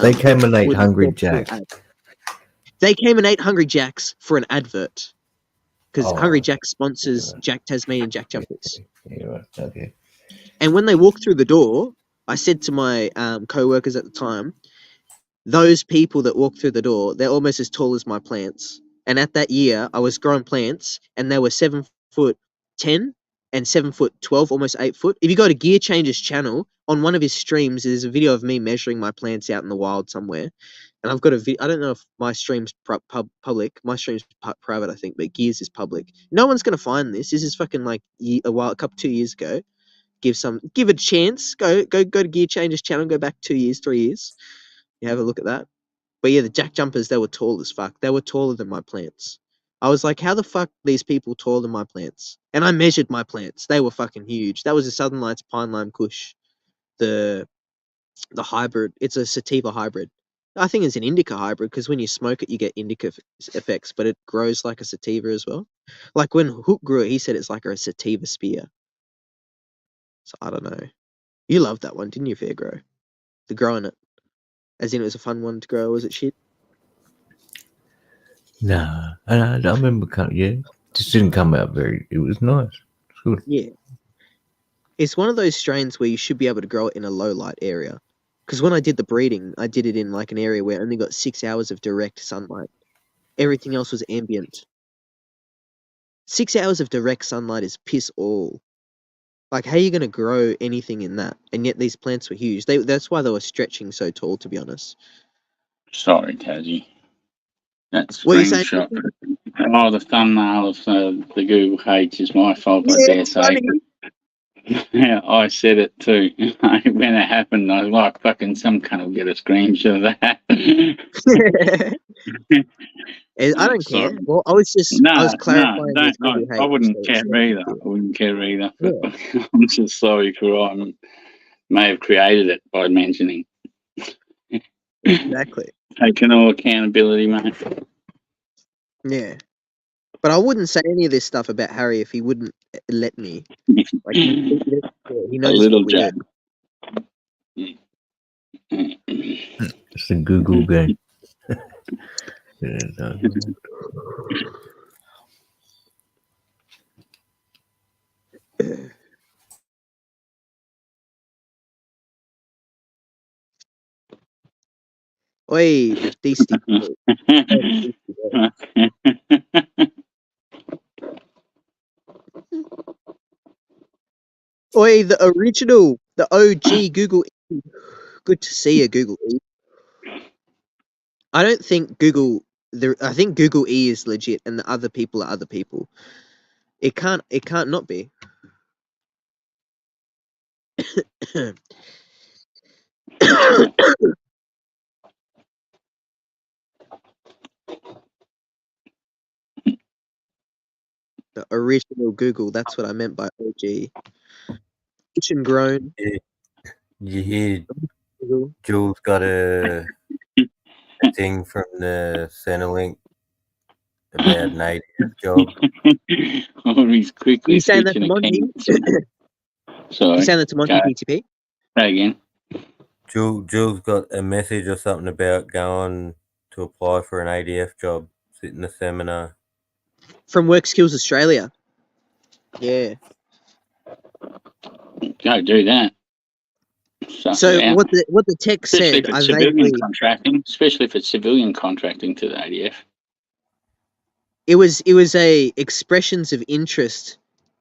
they came and ate Hungry Jack. They came and ate Hungry Jack's for an advert. Because Hungry Jack sponsors Tasmanian Jack Jumpers. Yeah, okay. And when they walked through the door, I said to my co-workers at the time, those people that walk through the door, they're almost as tall as my plants. And at that year, I was growing plants, and they were 7'10" and 7'12", almost 8 foot. If you go to Gear Changer's channel, on one of his streams, there's a video of me measuring my plants out in the wild somewhere. And I've got a video. I don't know if my stream's public. My stream's private, I think, but Gears is public. No one's gonna find this. This is fucking like 2 years ago. Give it a chance. Go to Gear Changer's channel. Go back 2 years, 3 years. You have a look at that. But yeah, the Jack Jumpers, they were tall as fuck. They were taller than my plants. I was like, how the fuck are these people taller than my plants? And I measured my plants. They were fucking huge. That was a Southern Lights Pine Lime Kush. The hybrid. It's a sativa hybrid. I think it's an indica hybrid because when you smoke it, you get indica effects, but it grows like a sativa as well. Like when Hook grew it, he said it's like a sativa spear. So I don't know. You loved that one, didn't you, Fairgrow? The growing it. As in it was a fun one to grow, was it shit? Nah, I remember just didn't come out it was nice. It's good. Yeah. It's one of those strains where you should be able to grow it in a low light area. Because when I did the breeding, I did it in like an area where I only got 6 hours of direct sunlight. Everything else was ambient. 6 hours of direct sunlight is piss all. Like, how are you going to grow anything in that? And yet these plants were huge. That's why they were stretching so tall, to be honest. Sorry, Tazzy. That What are you saying? screenshot. Oh, the thumbnail of the Google H is my fault, I dare say. Yeah, I said it too. When it happened, I was like, fucking some cunt will get a screenshot of that. I don't care. Well, I was clarifying. I wouldn't care either. I wouldn't care either. But yeah. I'm just sorry for I may have created it by mentioning. Exactly. Taking all accountability, mate. Yeah. But I wouldn't say any of this stuff about Harry if he wouldn't let me. Like, he knows a little jab. It's a Google game. Oi, Beastie. Oi, the original, the OG Google E. Good to see you, Google E. I don't think I think Google E is legit and the other people are other people. It can't not be. The original Google, that's what I meant by OG. Kitchen grown. You hear Jules got a thing from the Centrelink about an ADF job. Oh, he's quickly. You saying that to Monty? Sorry. You saying that to Monty PTP? Say again. Jules got a message or something about going to apply for an ADF job, sitting the seminar. From Work Skills Australia. Yeah. Go do that. So what the text especially said, if I it's civilian vaguely contracting, especially if it's civilian contracting to the ADF. it was a expressions of interest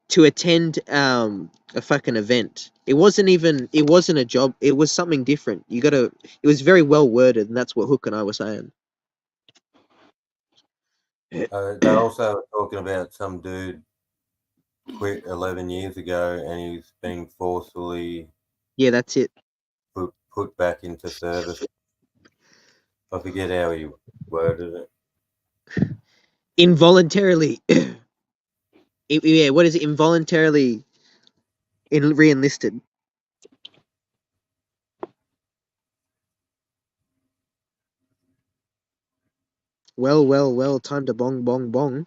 to attend a fucking event. It wasn't a job. It was something different. It was very well worded, and that's what Hook and I were saying. They also were talking about some dude quit 11 years ago and he's being forcefully that's it. Put back into service. I forget how he worded it. Involuntarily. What is it? Involuntarily re-enlisted. Well, time to bong, bong, bong.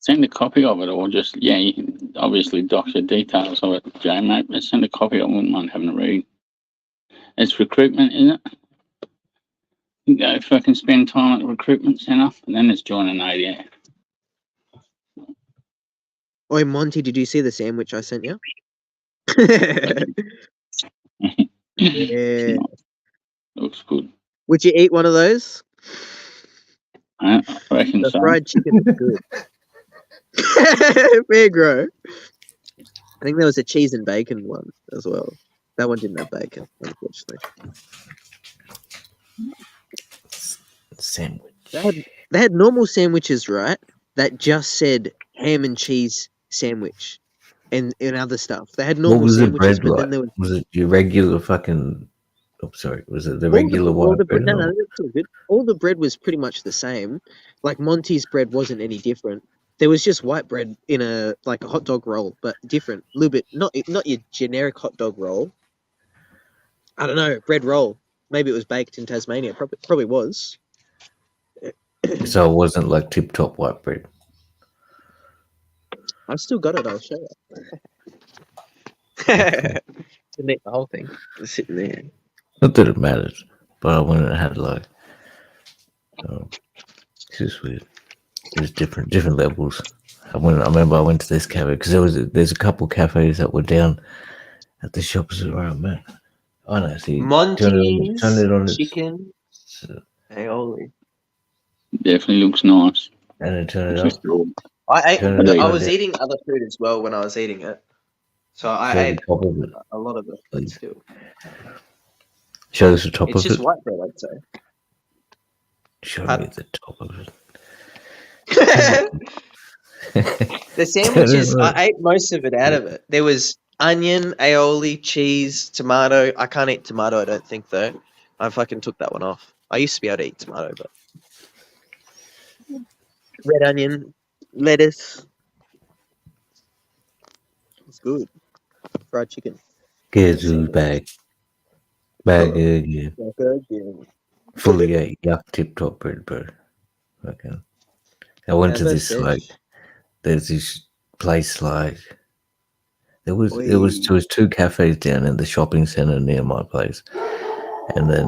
Send a copy of it, or just, you can obviously dox your details of it, Jay, mate, but send a copy. I wouldn't mind having a read. It's recruitment, isn't it? You go fucking spend time at the recruitment centre, and then it's join an ADF. Oi, Monty, did you see the sandwich I sent you? Yeah. Looks good. Would you eat one of those? I reckon The so. fried chicken is good. Fair grow. I think there was a cheese and bacon one as well. That one didn't have bacon, unfortunately. Sandwich. They had normal sandwiches, right? That just said ham and cheese sandwich and other stuff. They had normal sandwiches, but then there was it your regular fucking? Oh, sorry. Was it the regular white bread? No, that's all good. All the bread was pretty much the same. Like Monty's bread wasn't any different. There was just white bread in a hot dog roll, but different. A little bit, not your generic hot dog roll. I don't know, bread roll. Maybe it was baked in Tasmania. Probably was. So it wasn't like tip top white bread. I've still got it. I'll show you. Didn't eat the whole thing. It's sitting there. Not that it matters, but I went and had it's just weird. There's different levels. I remember I went to this cafe because there's a couple cafes that were down at the shops around, man. I know. See, Monty's turn it on chicken aioli. Definitely looks nice. And then turn it up. I was eating other food as well when I was eating it, so I ate a lot of it. But still, show us the top of it. It's just white bread, I'd say. Show me the top of it. The sandwiches, I ate most of it out of it. There was onion, aioli, cheese, tomato. I can't eat tomato, I don't think, though. I fucking took that one off. I used to be able to eat tomato, but red onion, lettuce. It's good. Fried chicken. Get you bag again. Fully ate yuck tip top bread, bro. Okay. I went to this there's this place there was two cafes down in the shopping centre near my place, and then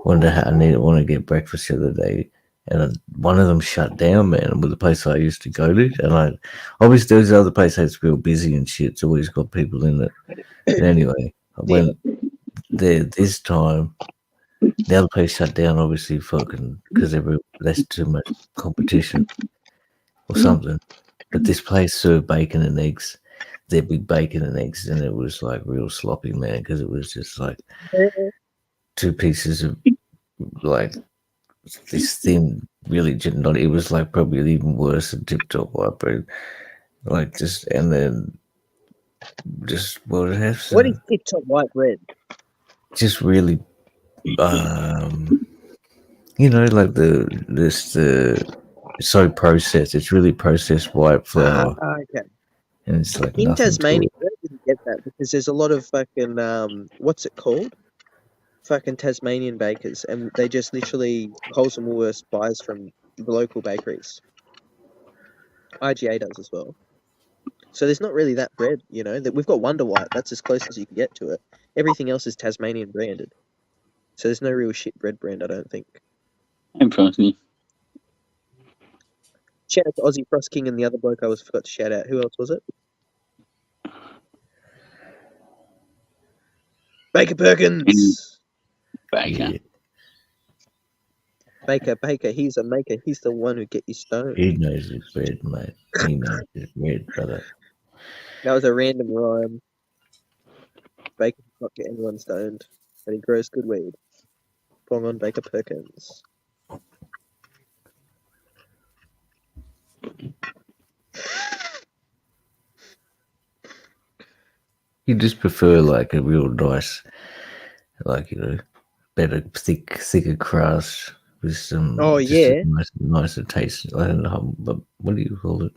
want to get breakfast the other day, and one of them shut down, man. With the place I used to go to, and obviously those other places real busy and shit. It's always got people in it. And anyway, I went there this time. The other place shut down, obviously, fucking because there's too much competition or something. But this place served bacon and eggs. Their big bacon and eggs, and it was like real sloppy, man, because it was just like two pieces of like this thin, really not. It was like probably even worse than tip top white bread. Like and then what it has. What is tip top white bread? Just really. Like it's so processed. It's really processed white flour. Okay. And it's like in Tasmania, I didn't get that because there's a lot of fucking what's it called? Fucking Tasmanian bakers, and they just literally Coles and Woolworths buys from the local bakeries. IGA does as well. So there's not really that bread, that we've got Wonder White. That's as close as you can get to it. Everything else is Tasmanian branded. So there's no real shit bread brand, I don't think. Unfortunately. Shout out to Aussie Frost King and the other bloke I forgot to shout out. Who else was it? Baker Perkins. Baker. Yeah. Baker, he's a maker. He's the one who get you stoned. He knows his bread, mate. He knows his bread, brother. That was a random rhyme. Baker does not get anyone stoned, but he grows good weed. Bong on Baker Perkins. You just prefer like a real nice, like, you know, better, thicker crust with some. Oh, just yeah. nicer taste. I don't know, but what do you call it?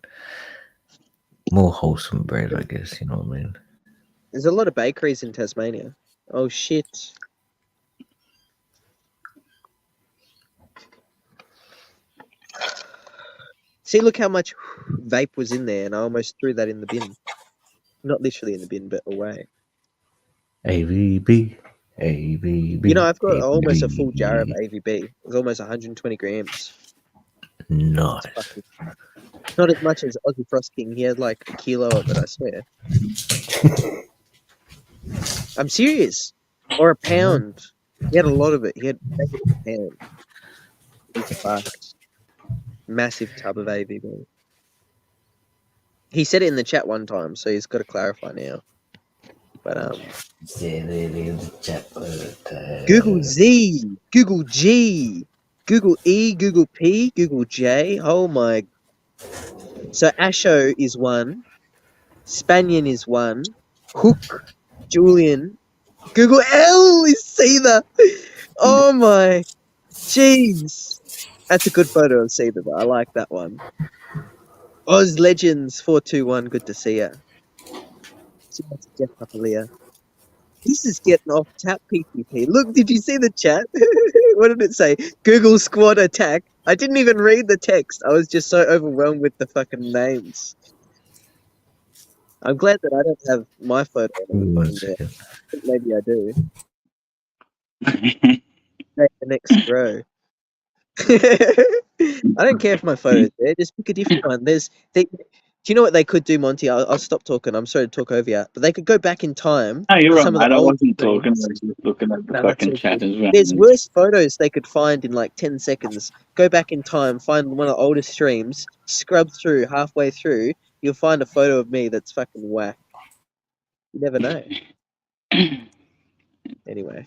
More wholesome bread, I guess. You know what I mean? There's a lot of bakeries in Tasmania. Oh, shit. See, look how much vape was in there, and I almost threw that in the bin. Not literally in the bin, but away. AVB. AVB. You know, I've got almost a full jar of AVB. It's almost 120 grams. Nice. Not as much as Aussie Frost King. He had like a kilo of it, I swear. I'm serious. Or a pound. He had a lot of it. He had a pound. Fuck. Massive tub of AVB. He said it in the chat one time, so he's got to clarify now. But Google Z, Google G, Google E, Google P, Google J. Oh my! So Asho is one, Spanian is one, Hook, Julian, Google L is Seether. Oh my! Jeez, that's a good photo of Seether. I like that one. Oz Legends 421. Good to see ya. Jeff Papalia. This is getting off tap, PPP. Look, did you see the chat? What did it say? Google Squad attack. I didn't even read the text. I was just so overwhelmed with the fucking names. I'm glad that I don't have my photo in there. Maybe I do. The next row. I don't care if my photo's there. Just pick a different one. Do you know what they could do, Monty? I'll stop talking. I'm sorry to talk over you, but they could go back in time. No, you're right, some of mate. the I old wasn't things. talking. I was just looking at the No, fucking that's chat okay. as well. There's worse photos they could find in like 10 seconds. Go back in time, find one of the oldest streams, scrub through halfway through. You'll find a photo of me that's fucking whack. You never know. Anyway,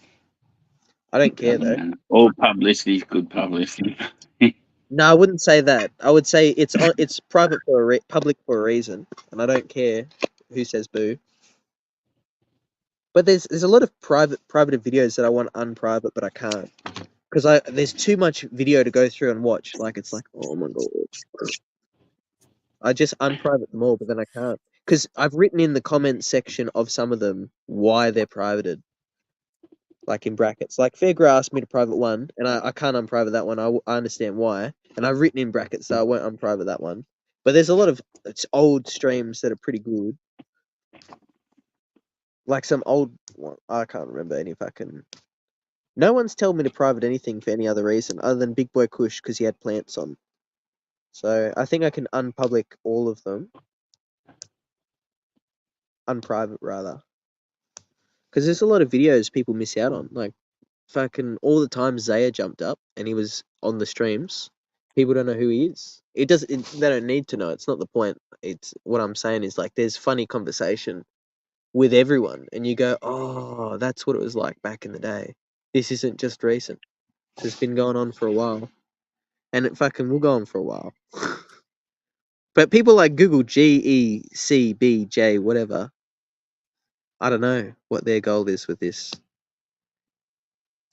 I don't care though. All publicity is good publicity. No, I wouldn't say that. I would say it's private for public for a reason, and I don't care who says boo. But there's a lot of private videos that I want unprivate, but I can't because there's too much video to go through and watch. Like it's like, oh my god, I just unprivate them all, but then I can't because I've written in the comments section of some of them why they're privated. Like in brackets, like Fairgra asked me to private one, and I can't unprivate that one. I understand why, and I've written in brackets, so I won't unprivate that one. But there's a lot of old streams that are pretty good, like some old. Well, I can't remember any fucking. No one's told me to private anything for any other reason other than Big Boy Kush because he had plants on. So I think I can unpublic all of them, unprivate rather, because there's a lot of videos people miss out on, like. Fucking all the time Zaya jumped up and he was on the streams. People don't know who he is. They don't need to know. It's not the point. It's what I'm saying is like there's funny conversation with everyone, and you go, oh, that's what it was like back in the day. This isn't just recent. It's been going on for a while, and it fucking will go on for a while. But people like Google GECBJ whatever. I don't know what their goal is with this.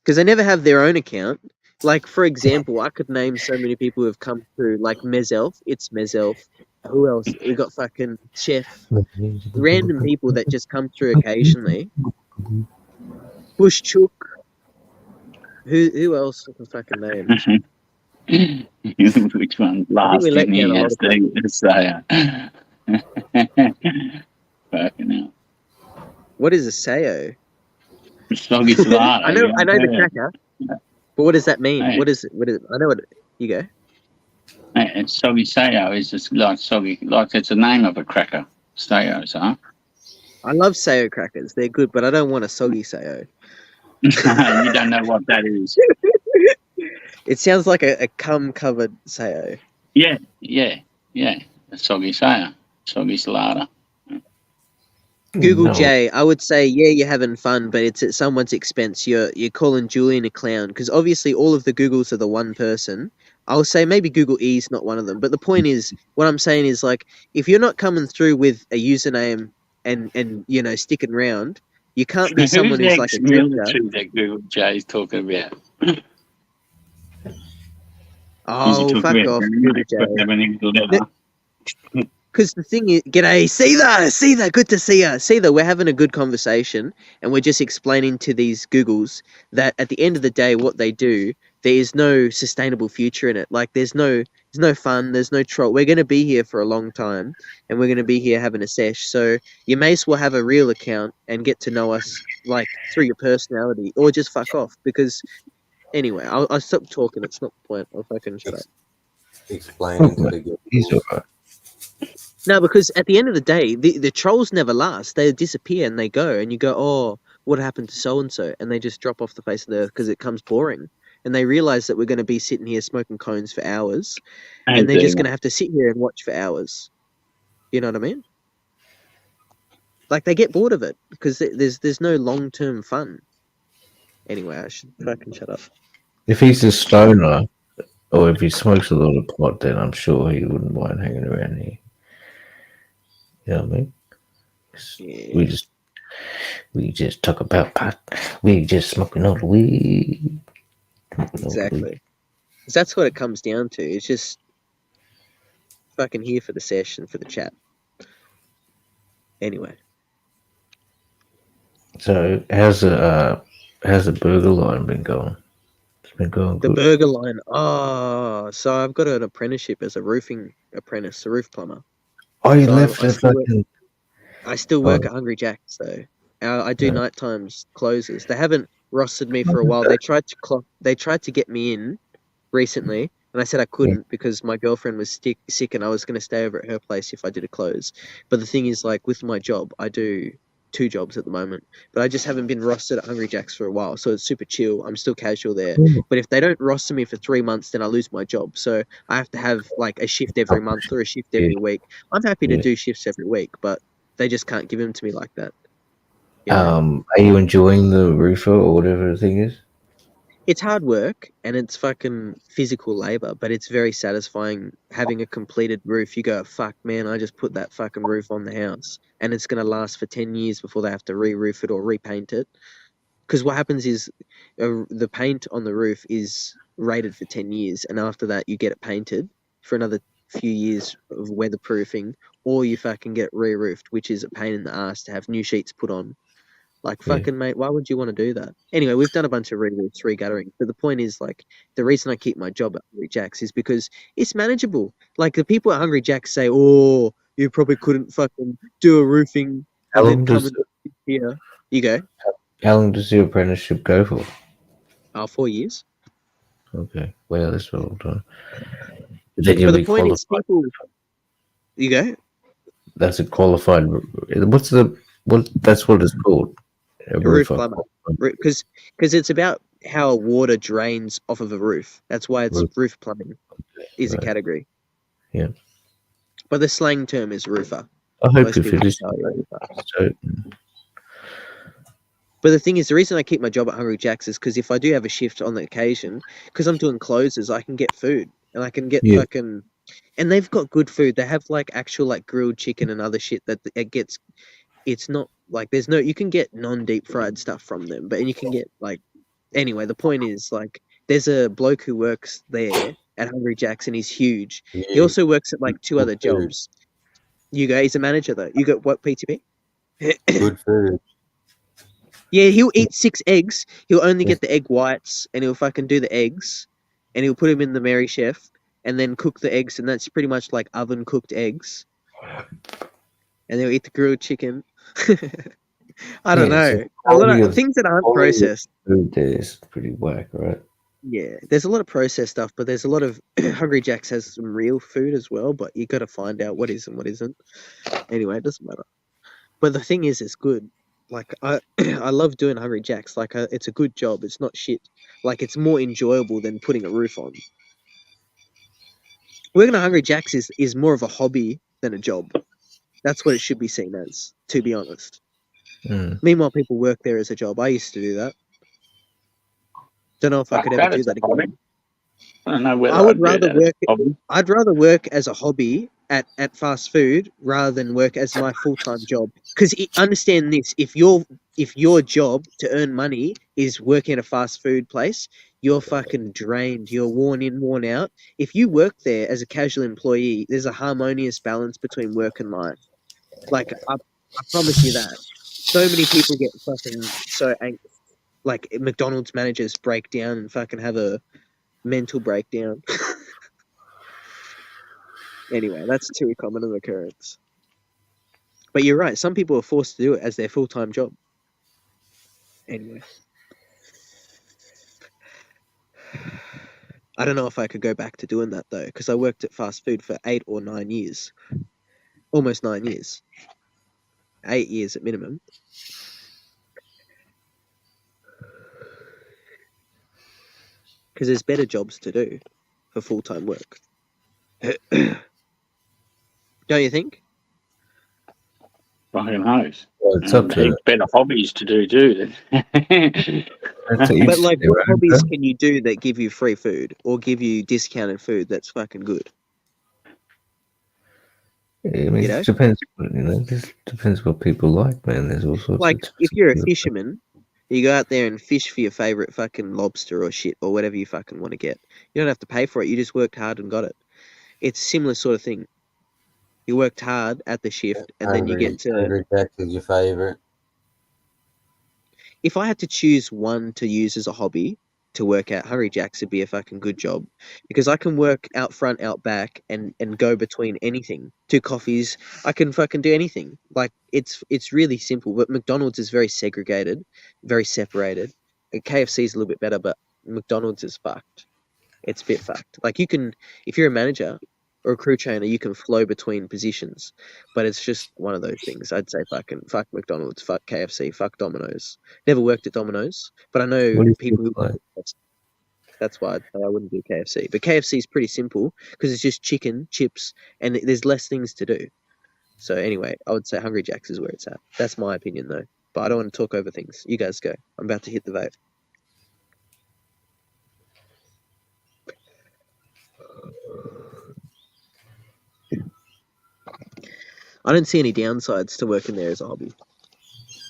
Because they never have their own account. Like, for example, I could name so many people who have come through, like Mezelf. It's Mezelf. Who else? We got fucking Chef. Random people that just come through occasionally. Bush Chook. Who else I can fucking name? Which one? Last in he has to say. Fucking hell. What is a Sayo? Soggy Salado. I know the cracker. But what does that mean? Hey. What is it? I know what you go. Hey, it's Soggy Sayo is just like soggy, like it's the name of a cracker. Sayos, huh? I love Sayo crackers. They're good, but I don't want a soggy Sayo. You don't know what that is. It sounds like a cum-covered Sayo. Yeah. A soggy sayer. Soggy salada. Google No. J, I would say, yeah, you're having fun, but it's at someone's expense. You're calling Julian a clown, because obviously all of the Googles are the one person. I'll say maybe Google E is not one of them, but the point is, what I'm saying is, like, if you're not coming through with a username and you know, sticking around, you can't be someone who's like a ex-military that Google J is talking about? Oh, fuck off, Google J. Because the thing is, g'day, Seether, good to see ya. Seether, we're having a good conversation, and we're just explaining to these Googles that at the end of the day, what they do, there is no sustainable future in it. Like, there's no fun, there's no troll. We're going to be here for a long time, and we're going to be here having a sesh. So you may as well have a real account and get to know us, like, through your personality, or just fuck off. Because, anyway, I'll stop talking. It's not the point. I'll fucking shut up. Explaining to the Googles. No, because at the end of the day, the trolls never last. They disappear and they go, and you go, oh, what happened to so-and-so? And they just drop off the face of the earth because it becomes boring. And they realize that we're going to be sitting here smoking cones for hours, and they're just going to have to sit here and watch for hours. You know what I mean? Like, they get bored of it because there's no long-term fun. Anyway, I should fucking shut up. If he's a stoner, or if he smokes a lot of pot, then I'm sure he wouldn't mind hanging around here. You know what I mean? Yeah. We just talk about pot. We just smoking all the weed. Exactly. That's what it comes down to. It's just fucking here for the session, for the chat. Anyway. So how's the burger line been going? It's been going The good. burger line. Oh, so I've got an apprenticeship as a roofing apprentice, a roof plumber. Oh, you So left the fucking. I still work at Hungry Jack's, though. I do night times closes. They haven't rostered me for a while. They tried to get me in recently, and I said I couldn't because my girlfriend was sick, and I was going to stay over at her place if I did a close. But the thing is, like, with my job, I do 2 jobs at the moment, but I just haven't been rostered at Hungry Jack's for a while, so it's super chill. I'm still casual there. But if they don't roster me for 3 months, then I lose my job. So I have to have like a shift every month or a shift every week. I'm happy to do shifts every week, but they just can't give them to me like that. You know? Are you enjoying the roofer or whatever the thing is? It's hard work and it's fucking physical labor, but it's very satisfying having a completed roof. You go, fuck, man, I just put that fucking roof on the house, and it's going to last for 10 years before they have to re-roof it or repaint it. Because what happens is the paint on the roof is rated for 10 years, and after that you get it painted for another few years of weatherproofing, or you fucking get it re-roofed, which is a pain in the ass to have new sheets put on. Like, fucking mate, why would you want to do that? Anyway, we've done a bunch of re-roofs, re-guttering, but the point is, like, the reason I keep my job at Hungry Jack's is because it's manageable. Like, the people at Hungry Jack's say, oh, you probably couldn't fucking do a roofing and then come and here. You go. How long does your apprenticeship go for? 4 years. Okay. Well, that's a long time. Then But the point is, people... You go. That's a qualified... That's what it's called. A roof plumber. Because it's about how water drains off of a roof. That's why it's roof plumbing is a category. Yeah. But the slang term is roofer. I hope you finish. But the thing is, the reason I keep my job at Hungry Jack's is because if I do have a shift on the occasion, because I'm doing closes, I can get food. And I can get fucking... And they've got good food. They have, like, actual, like, grilled chicken and other shit that it gets... It's not, like, there's no... You can get non-deep fried stuff from them, but you can get, like... Anyway, the point is, like, there's a bloke who works there at Hungry Jack's, and he's huge. Yeah. He also works at, like, 2 other jobs. You go, he's a manager, though. You got what, PTP? Good food. Yeah, he'll eat 6 eggs. He'll only get the egg whites, and he'll fucking do the eggs, and he'll put them in the Mary Chef, and then cook the eggs, and that's pretty much like oven-cooked eggs. And they'll eat the grilled chicken. I don't know. A lot of things that aren't processed. Food there is pretty whack, right? Yeah, there's a lot of processed stuff, but there's a lot of... Hungry Jack's has some real food as well, but you got to find out what is and what isn't. Anyway, it doesn't matter. But the thing is, it's good. Like I love doing Hungry Jacks. Like it's a good job. It's not shit. Like it's more enjoyable than putting a roof on. Working at Hungry Jacks is more of a hobby than a job. That's what it should be seen as, to be honest. Meanwhile, people work there as a job. I used to do that. Don't know if I could ever do that again. I don't know whether I would rather work. I'd rather work as a hobby at fast food rather than work as my full-time job. Because understand this: if your job to earn money is working at a fast food place, you're fucking drained. You're worn in, worn out. If you work there as a casual employee, there's a harmonious balance between work and life. Like I promise you that. So many people get fucking so angry. Like McDonald's managers break down and fucking have a mental breakdown. Anyway, that's too common an occurrence. But you're right. Some people are forced to do it as their full-time job. Anyway. I don't know if I could go back to doing that, though, because I worked at fast food for 8 or 9 years. Almost 9 years. 8 years at minimum. Because there's better jobs to do for full-time work. Don't you think? Fucking knows. Well, it's up to better hobbies to do too. But like, what hobbies can you do that give you free food or give you discounted food that's fucking good? Yeah, I mean, it depends. This depends what people like, man. There's all sorts. Like, if you're a fisherman, you go out there and fish for your favorite fucking lobster or shit or whatever you fucking want to get. You don't have to pay for it. You just worked hard and got it. It's a similar sort of thing. You worked hard at the shift, and then you get to. Hungry Jacks is your favorite. If I had to choose one to use as a hobby to work at, Hungry Jacks would be a fucking good job because I can work out front, out back, and go between anything. 2 coffees, I can fucking do anything. Like it's really simple. But McDonald's is very segregated, very separated. And KFC is a little bit better, but McDonald's is fucked. It's a bit fucked. Like you can, if you're a manager or a crew trainer, you can flow between positions, but it's just one of those things. I'd say fuck McDonald's, fuck KFC, fuck Domino's. Never worked at Domino's, but I know people who. That's why I'd say I wouldn't do KFC. But KFC is pretty simple because it's just chicken, chips, and there's less things to do. So anyway, I would say Hungry Jacks is where it's at. That's my opinion though. But I don't want to talk over things. You guys go. I'm about to hit the vote. I don't see any downsides to working there as a hobby.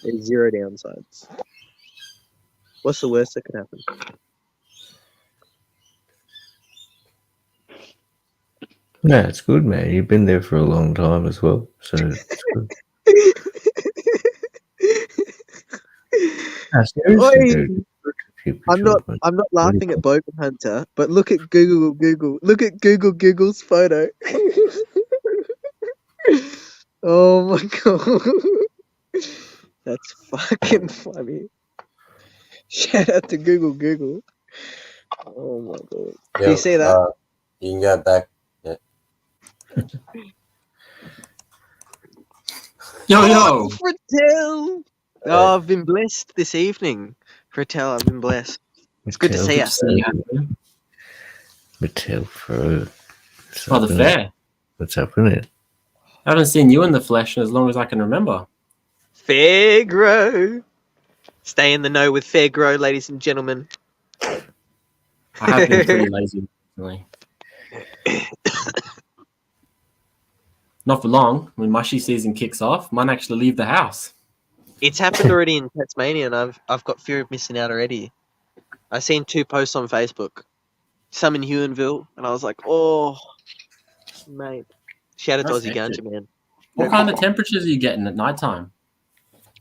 There's 0 downsides. What's the worst that could happen? Yeah, it's good, man. You've been there for a long time as well, so it's good. I'm not laughing at Bogan Hunter, but look at Google. Look at Google's photo. Oh my god. That's fucking funny. Shout out to Google. Oh my god. Can you see that? You can go back. Yeah. Yo. Fratello. Oh, I've been blessed this evening. Fratello, I've been blessed. It's good to see you. Fratello for the fair. What's happening? I haven't seen you in the flesh as long as I can remember. Fair grow. Stay in the know with Fair grow, ladies and gentlemen. I have been pretty lazy recently. Not for long. When mushy season kicks off, might actually leave the house. It's happened already in Tasmania, and I've got fear of missing out already. I seen 2 posts on Facebook. Some in Huonville, and I was like, oh, mate. Shout out to Aussie Ganja, man. What kind of temperatures are you getting at night time?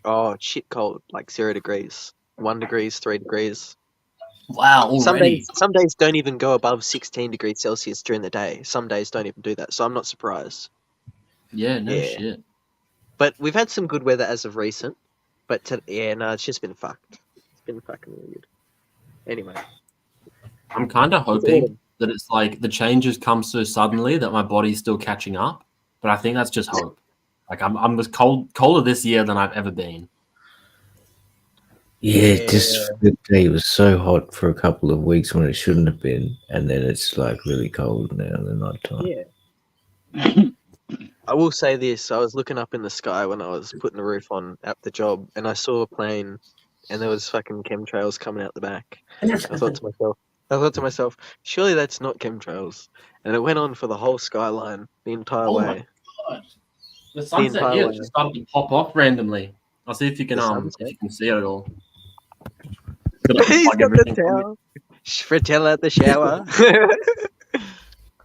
Oh, it's shit cold, like 0 degrees, 1 degrees, 3 degrees. Wow, already. Some days don't even go above 16 degrees Celsius during the day. Some days don't even do that, so I'm not surprised. Yeah, no shit. But we've had some good weather as of recent. But it's just been fucked. It's been fucking weird. Anyway. I'm kind of hoping that it's like the changes come so suddenly that my body's still catching up. But I think that's just hope. Like I'm as colder this year than I've ever been. Yeah, just the day was so hot for a couple of weeks when it shouldn't have been, and then it's like really cold now in the night time. Yeah. I will say this: I was looking up in the sky when I was putting the roof on at the job, and I saw a plane, and there was fucking chemtrails coming out the back. I thought to myself, surely that's not chemtrails. And it went on for the whole skyline the entire way. My God. The sunset here just started to pop off randomly. I'll see if you can if you can see it at all. He's got the towel. Fratella at the shower.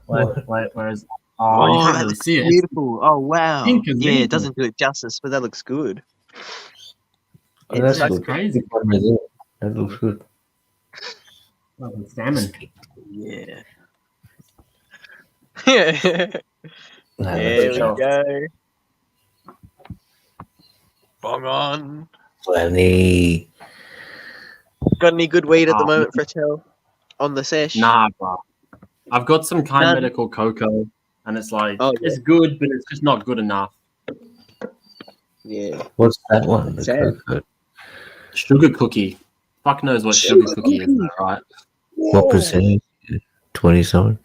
Wait, where is it? Oh, you can't really see it. Beautiful. Oh, wow. Yeah, it doesn't do it justice, but that looks good. Oh, that's crazy. That looks good. Oh, salmon. Yeah. There we go. Bong on. Plenty. Got any good weed at the moment, Fratell? On the sesh? Nah, bro. I've got some kind medical cocoa, and it's like it's good, but it's just not good enough. Yeah. What's that one? The cocoa. Sugar cookie. Fuck knows what sugar cookie is, right? What percentage? 20-something?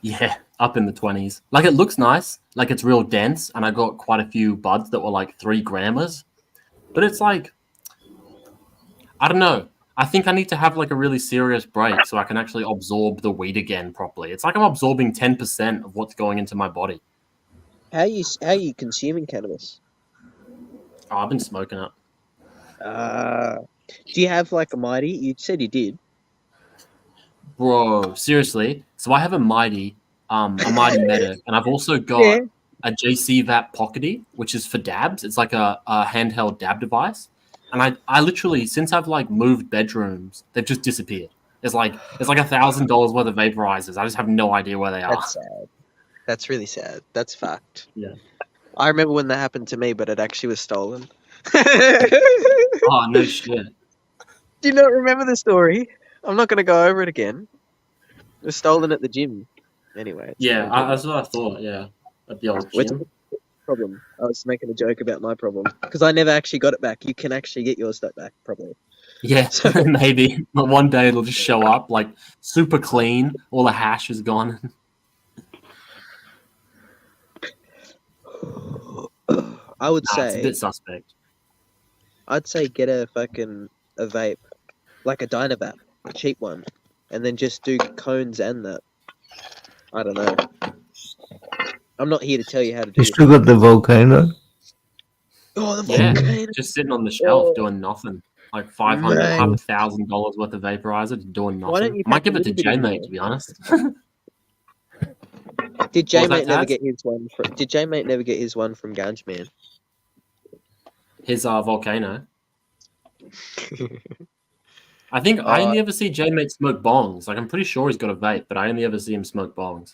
Yeah, up in the 20s. Like, it looks nice. Like, it's real dense, and I got quite a few buds that were like 3 grammers. But it's like, I don't know. I think I need to have like a really serious break so I can actually absorb the weed again properly. It's like I'm absorbing 10% of what's going into my body. How are you consuming cannabis? Oh, I've been smoking it. Do you have like a Mighty? You said you did. Bro, seriously. So I have a Mighty Medic, and I've also got a JC VAP Pockety, which is for dabs. It's like a handheld dab device. And I literally, since I've like moved bedrooms, they've just disappeared. It's like $1,000 worth of vaporizers. I just have no idea where they are. That's sad. That's really sad. That's fact. Yeah. I remember when that happened to me, but it actually was stolen. Oh, no shit. Do you not remember the story? I'm not going to go over it again. It was stolen at the gym. Anyway. Yeah, that's what I thought, yeah. At the old gym. Problem. I was making a joke about my problem. Because I never actually got it back. You can actually get yours back, probably. Yeah, maybe. But one day it'll just show up, like, super clean. All the hash is gone. I would say... It's a bit suspect. I'd say get a vape. Like a Dynavap. A cheap one. And then just do cones and that. I don't know. I'm not here to tell you how to do it. You still got the volcano? Oh, the volcano. Just sitting on the shelf doing nothing. Like $1,000 worth of vaporizer, just doing nothing. I might give it to J-Mate, to be honest. Did J-Mate never get his one from... Did J-Mate never get his one from Ganj Man? His volcano. I think I only ever see J-Mate smoke bongs. Like, I'm pretty sure he's got a vape, but I only ever see him smoke bongs.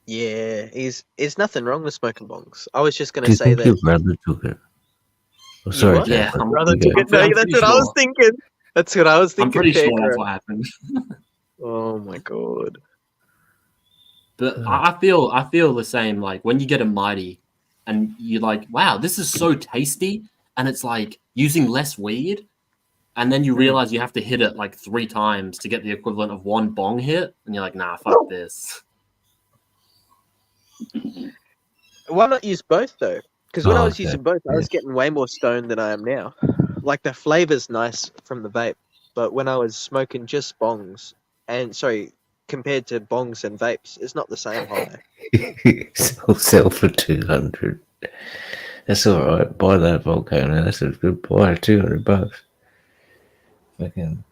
Yeah, there's nothing wrong with smoking bongs. I was just going to say that. Your brother took it. Oh, sorry, yeah, my brother took it. No, that's what I was thinking. That's what I was thinking. I'm pretty sure that's what happened. Oh my god. But I feel the same. Like when you get a Mighty, and you're like, wow, this is so tasty, and it's like using less weed, and then you realize you have to hit it like 3 times to get the equivalent of 1 bong hit, and you're like, nah, fuck this. Why not use both though? Because when I was using both, I was getting way more stoned than I am now. Like the flavor's nice from the vape, but when I was smoking just bongs, compared to bongs and vapes, it's not the same high. Sell for 200. That's all right. Buy that volcano. That's a good buy. $200. Fucking.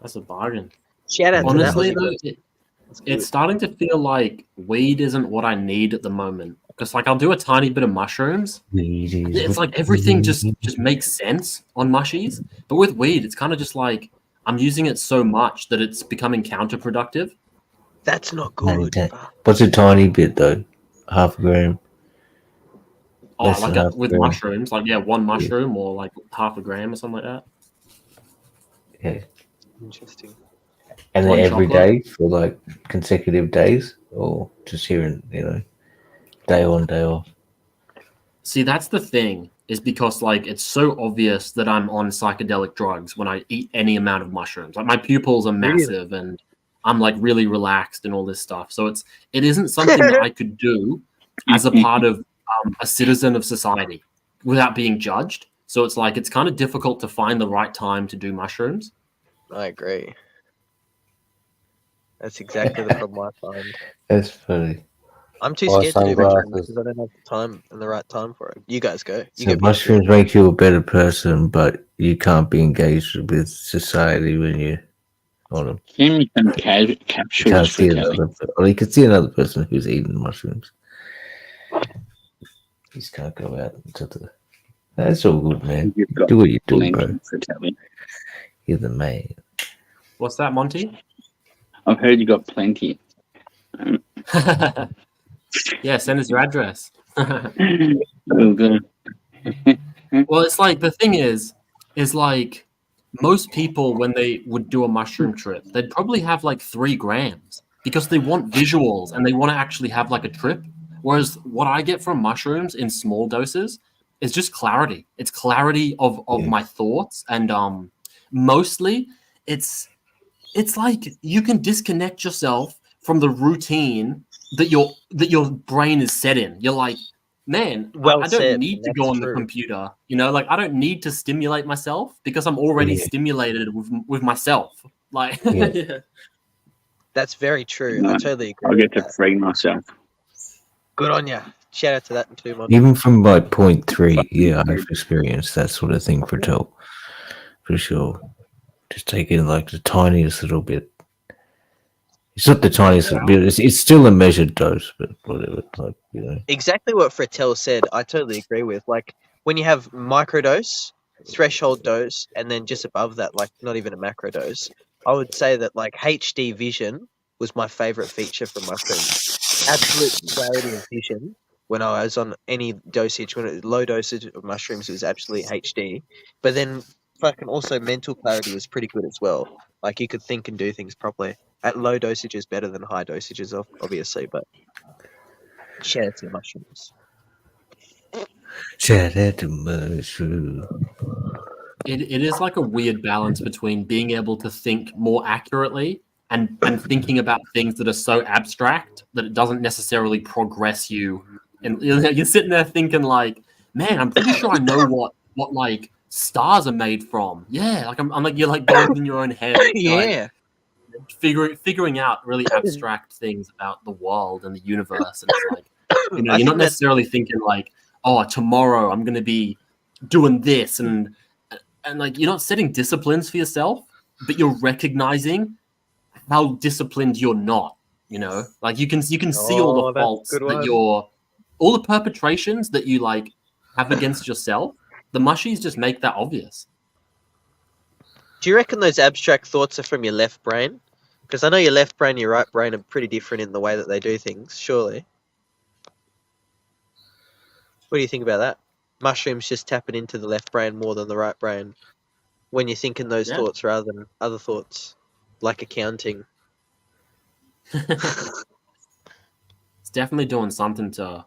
That's a bargain. Shout out Honestly, to that. though, it's starting to feel like weed isn't what I need at the moment. Because like I'll do a tiny bit of mushrooms. It's like everything just makes sense on mushies. But with weed, it's kind of just like I'm using it so much that it's becoming counterproductive. That's not good. What's a tiny bit though? Half a gram. Oh, like with mushrooms, like 1 mushroom or like half a gram or something like that. Yeah. Interesting. And then every day for like consecutive days, or just here and Day on, day off. See, that's the thing, is because like it's so obvious that I'm on psychedelic drugs when I eat any amount of mushrooms. Like my pupils are massive and I'm like really relaxed and all this stuff. So it isn't something that I could do as a part of a citizen of society without being judged. So it's like it's kind of difficult to find the right time to do mushrooms. I agree. That's exactly the problem I find. That's funny. I'm too scared to do mushrooms because I don't have the time and the right time for it. You guys go. So mushrooms make you a better person, but you can't be engaged with society when you're on them. Give me some capsules for Kelly. Or you can see another person who's eating mushrooms. You just can't go out into the... That's all good, man. Do what you do, bro. You're the man. What's that, Monty? I've heard you got plenty. Yeah, send us your address. Oh, good. Well, it's like the thing is like most people when they would do a mushroom trip, they'd probably have like 3 grams because they want visuals and they want to actually have like a trip. Whereas what I get from mushrooms in small doses is just clarity. It's clarity of my thoughts, and mostly it's like you can disconnect yourself from the routine that your brain is set in. You're like, man, I don't need to go on the computer. You know, like I don't need to stimulate myself because I'm already stimulated with myself. Like, That's very true. I totally agree. I'll get to free myself. Good on you. Shout out to that too, Monty. Even from like 0.3, yeah, I've experienced that sort of thing for sure. Just take in like the tiniest little bit. It's not the tiniest bit. It's still a measured dose, but whatever. Like, you know. Exactly what Frettel said. I totally agree with. Like when you have microdose, threshold dose, and then just above that, like not even a macro dose. I would say that like HD vision was my favorite feature from mushrooms. Absolute clarity of vision when I was on any dosage. When it was low dosage of mushrooms, it was absolutely HD. But then fucking also mental clarity was pretty good as well. Like you could think and do things properly. At low dosages, better than high dosages, obviously. But shout out to the mushrooms. Shout out to mushrooms. It is like a weird balance between being able to think more accurately and thinking about things that are so abstract that it doesn't necessarily progress you. And you're sitting there thinking like, man, I'm pretty sure I know what like stars are made from. Yeah, like I'm like you're like going in your own head. Yeah. Like, figuring out really abstract things about the world and the universe, and it's like, you know, you're not necessarily thinking like, oh, tomorrow I'm going to be doing this, and like you're not setting disciplines for yourself, but you're recognizing how disciplined you're not. You know, like you can see all the faults that all the perpetrations that you like have against yourself. The mushies just make that obvious. Do you reckon those abstract thoughts are from your left brain? Because I know your left brain and your right brain are pretty different in the way that they do things, surely. What do you think about that? Mushrooms just tapping into the left brain more than the right brain when you're thinking those thoughts rather than other thoughts, like accounting. It's definitely doing something to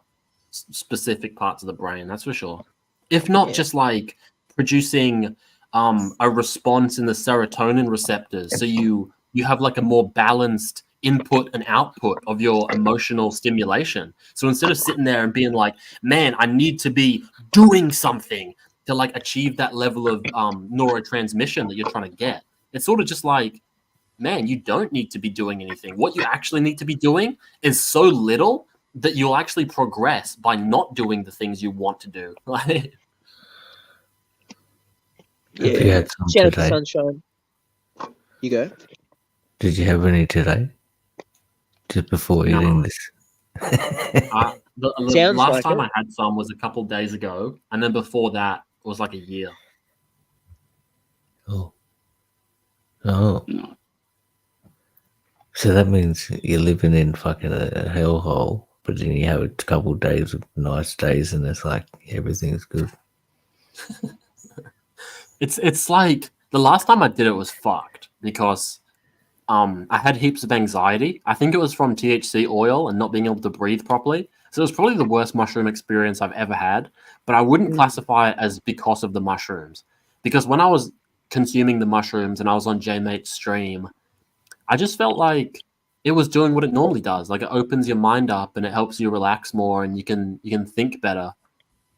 specific parts of the brain, that's for sure. If not just like producing a response in the serotonin receptors, so you have like a more balanced input and output of your emotional stimulation. So instead of sitting there and being like, man, I need to be doing something to like achieve that level of neurotransmission that you're trying to get, it's sort of just like, man, you don't need to be doing anything. What you actually need to be doing is so little that you'll actually progress by not doing the things you want to do. Yeah. Shout out to sunshine. You go. Did you have any today? Just before eating this? The last time I had some was a couple of days ago, and then before that was like a year. Oh. So that means you're living in fucking a hellhole, but then you have a couple of days of nice days, and it's like everything's good. It's like the last time I did it was fucked because I had heaps of anxiety. I think it was from THC oil and not being able to breathe properly. So it was probably the worst mushroom experience I've ever had, but I wouldn't classify it as because of the mushrooms. Because when I was consuming the mushrooms and I was on J-Mate's stream, I just felt like it was doing what it normally does. Like it opens your mind up and it helps you relax more, and you can think better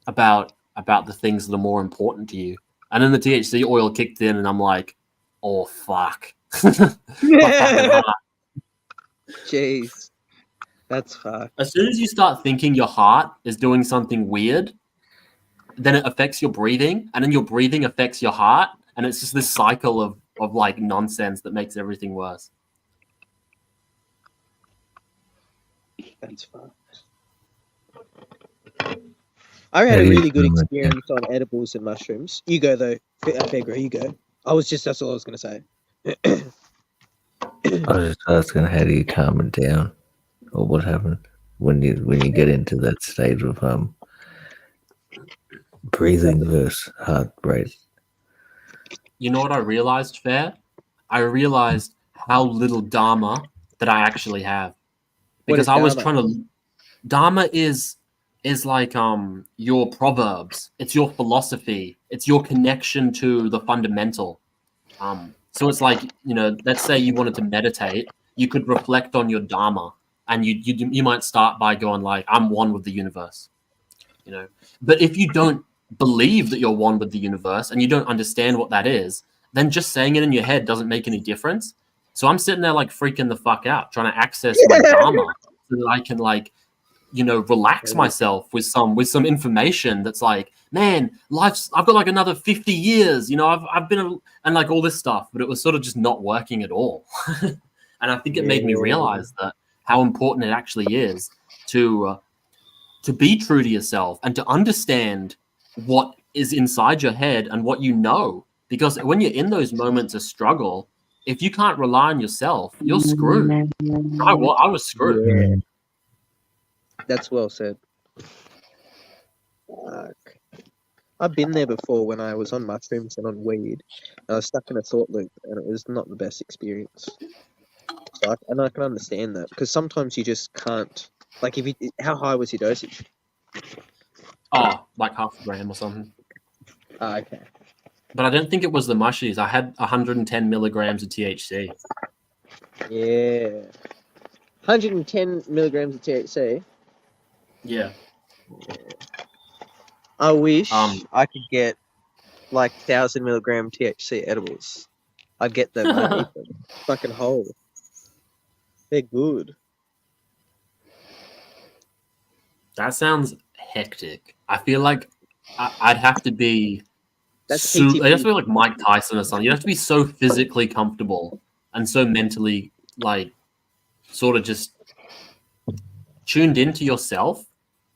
about the things that are more important to you. And then the THC oil kicked in, and I'm like, oh fuck. Jeez, that's fucked. As soon as you start thinking your heart is doing something weird, then it affects your breathing, and then your breathing affects your heart, and it's just this cycle of like nonsense that makes everything worse. That's fucked. I had a really good experience on edibles and mushrooms. You go though, Fegra, you go. That's all I was gonna say. I was just asking, how do you calm it down, or what happened when you get into that state of breathing versus heart rate? You know what I realized, Fair? I realized how little Dharma that I actually have. Because I was trying to... Dharma is like your proverbs. It's your philosophy. It's your connection to the fundamental. So it's like, let's say you wanted to meditate, you could reflect on your Dharma, and you might start by going like, I'm one with the universe. But if you don't believe that you're one with the universe and you don't understand what that is, then just saying it in your head doesn't make any difference. So I'm sitting there like freaking the fuck out, trying to access my Dharma so that I can relax myself with some information that's like, man, I've got like another 50 years, I've been and like all this stuff, but it was sort of just not working at all. And I think it made me realize that how important it actually is to be true to yourself and to understand what is inside your head and what you know. Because when you're in those moments of struggle, if you can't rely on yourself, you're screwed. I was screwed. Yeah. That's well said. Fuck. I've been there before when I was on mushrooms and on weed. I was stuck in a thought loop, and it was not the best experience. So I can understand that, because sometimes you just can't. Like, how high was your dosage? Oh, like 0.5 gram or something. Oh, okay. But I don't think it was the mushies. I had 110 milligrams of THC. Yeah. 110 milligrams of THC? Yeah. I wish I could get like 1,000 milligram THC edibles. I'd get them. I'd eat them. Fucking whole. They're good. That sounds hectic. I feel like I'd have to be... I'd have to be like Mike Tyson or something. You'd have to be so physically comfortable and so mentally, like, sort of just tuned into yourself,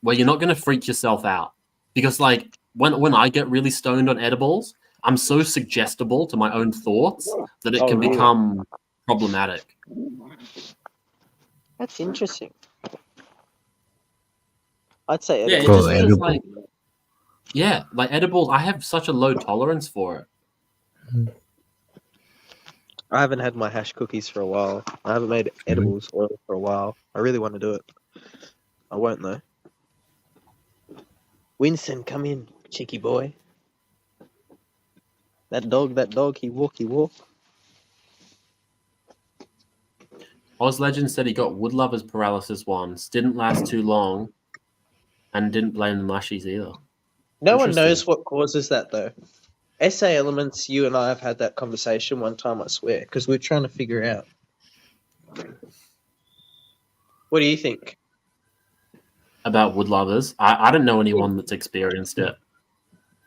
where you're not going to freak yourself out. Because, like, when I get really stoned on edibles, I'm so suggestible to my own thoughts that it can become problematic. That's interesting. I'd say edibles. Yeah, it just feels like... Yeah, like edibles, I have such a low tolerance for it. I haven't had my hash cookies for a while. I haven't made edibles oil for a while. I really want to do it. I won't though. Winston, come in, cheeky boy. That dog, he walk. Oz Legend said he got wood lovers paralysis once, didn't last too long, and didn't blame the mushies either. No one knows what causes that, though. SA Elements, you and I have had that conversation one time, I swear, because we're trying to figure out. What do you think? About wood lovers? I don't know anyone that's experienced it.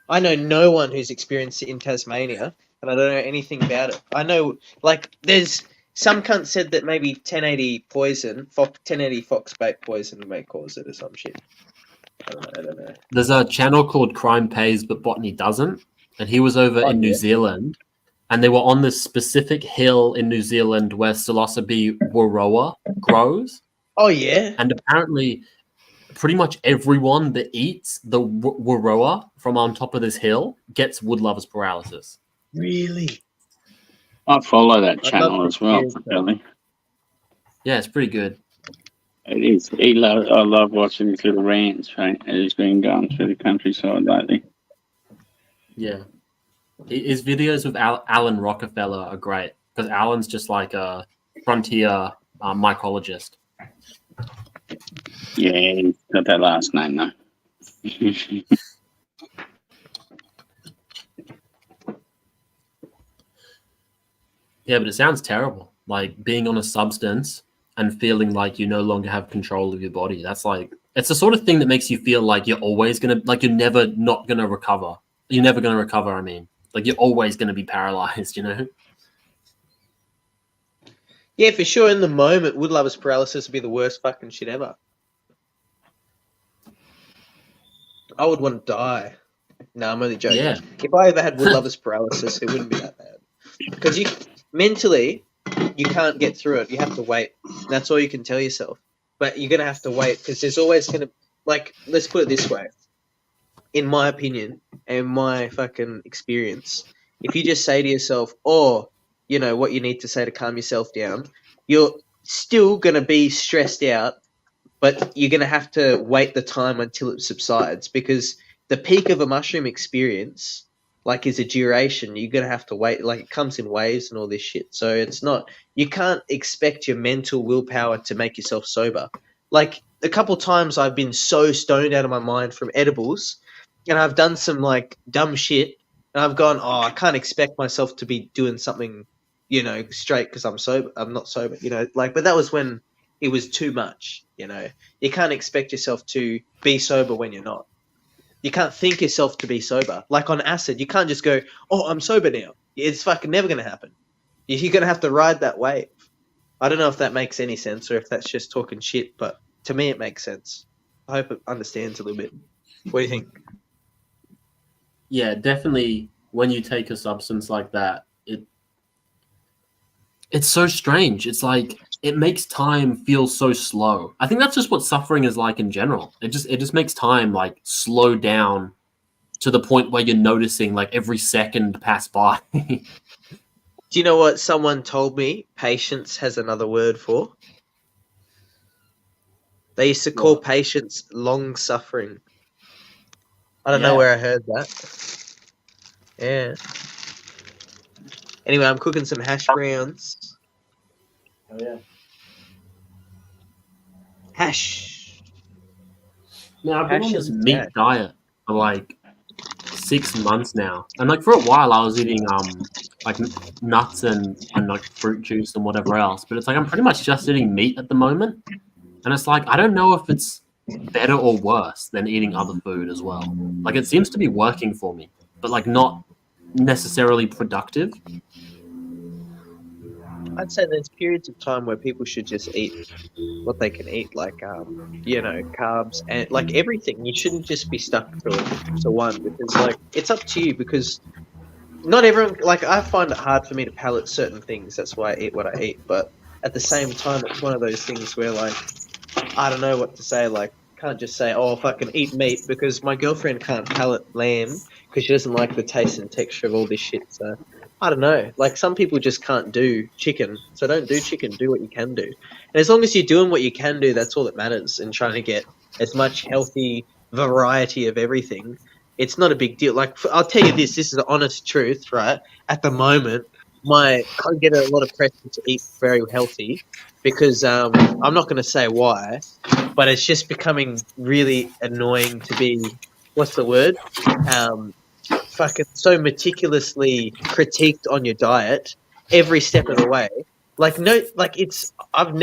I know no one who's experienced it in Tasmania, and I don't know anything about it. I know, like, there's... Some cunt said that maybe 1080 poison, 1080 fox bait poison may cause it or some shit. I don't know. There's a channel called Crime Pays But Botany Doesn't, and he was over in New Zealand, and they were on this specific hill in New Zealand where psilocybe varroa grows. Oh, yeah? And apparently pretty much everyone that eats the varroa from on top of this hill gets wood lovers paralysis. Really? I follow that channel as well, really. Yeah, it's pretty good. It is. I love watching his little rants, right? As he's been going through the countryside lately. Yeah. His videos with Alan Rockefeller are great because Alan's just like a frontier mycologist. Yeah, he's got that last name though. Yeah, but it sounds terrible. Like being on a substance and feeling like you no longer have control of your body. That's like, it's the sort of thing that makes you feel like you're always going to, like you're never not going to recover. You're never going to recover, I mean. Like you're always going to be paralyzed, you know? Yeah, for sure. In the moment, wood lovers paralysis would be the worst fucking shit ever. I would want to die. No, I'm only joking. Yeah. If I ever had wood lovers paralysis, it wouldn't be that bad. Because you mentally, you can't get through it. You have to wait. That's all you can tell yourself. But you're going to have to wait because there's always going to, like, let's put it this way. In my opinion and my fucking experience, if you just say to yourself, or, you know, what you need to say to calm yourself down, you're still going to be stressed out, but you're going to have to wait the time until it subsides because the peak of a mushroom experience, like, is a duration. You're going to have to wait. Like, it comes in waves and all this shit. So it's not, you can't expect your mental willpower to make yourself sober. Like, a couple times I've been so stoned out of my mind from edibles and I've done some, like, dumb shit and I've gone, oh, I can't expect myself to be doing something, you know, straight because I'm sober. I'm not sober, you know, like, but that was when it was too much, you know. You can't expect yourself to be sober when you're not. You can't think yourself to be sober. Like on acid, you can't just go, oh, I'm sober now. It's fucking never going to happen. You're going to have to ride that wave. I don't know if that makes any sense or if that's just talking shit, but to me it makes sense. I hope it understands a little bit. What do you think? Yeah, definitely when you take a substance like that, it's so strange. It's like it makes time feel so slow. I think that's just what suffering is like in general. It just makes time like slow down to the point where you're noticing like every second pass by. Do you know what someone told me patience has another word for? They used to call patience long suffering. I don't know where I heard that. Yeah. Anyway, I'm cooking some hash browns. Oh yeah. Hash. Now I've been on this meat diet for like 6 months now, and like for a while I was eating like nuts and like fruit juice and whatever else. But it's like I'm pretty much just eating meat at the moment, and it's like I don't know if it's better or worse than eating other food as well. Like it seems to be working for me, but like not necessarily productive. I'd say there's periods of time where people should just eat what they can eat, like you know, carbs and like everything. You shouldn't just be stuck to one because like it's up to you because not everyone, like I find it hard for me to palate certain things. That's why I eat what I eat. But at the same time, it's one of those things where like I don't know what to say. Like can't just say, oh, fucking eat meat because my girlfriend can't palate lamb because she doesn't like the taste and texture of all this shit. So I don't know. Like some people just can't do chicken, so don't do chicken. Do what you can do, and as long as you're doing what you can do, that's all that matters. And trying to get as much healthy variety of everything, it's not a big deal. Like I'll tell you this is the honest truth, right? At the moment, I get a lot of pressure to eat very healthy because I'm not going to say why, but it's just becoming really annoying to be what's the word? Fucking so meticulously critiqued on your diet every step of the way. Like no, like I've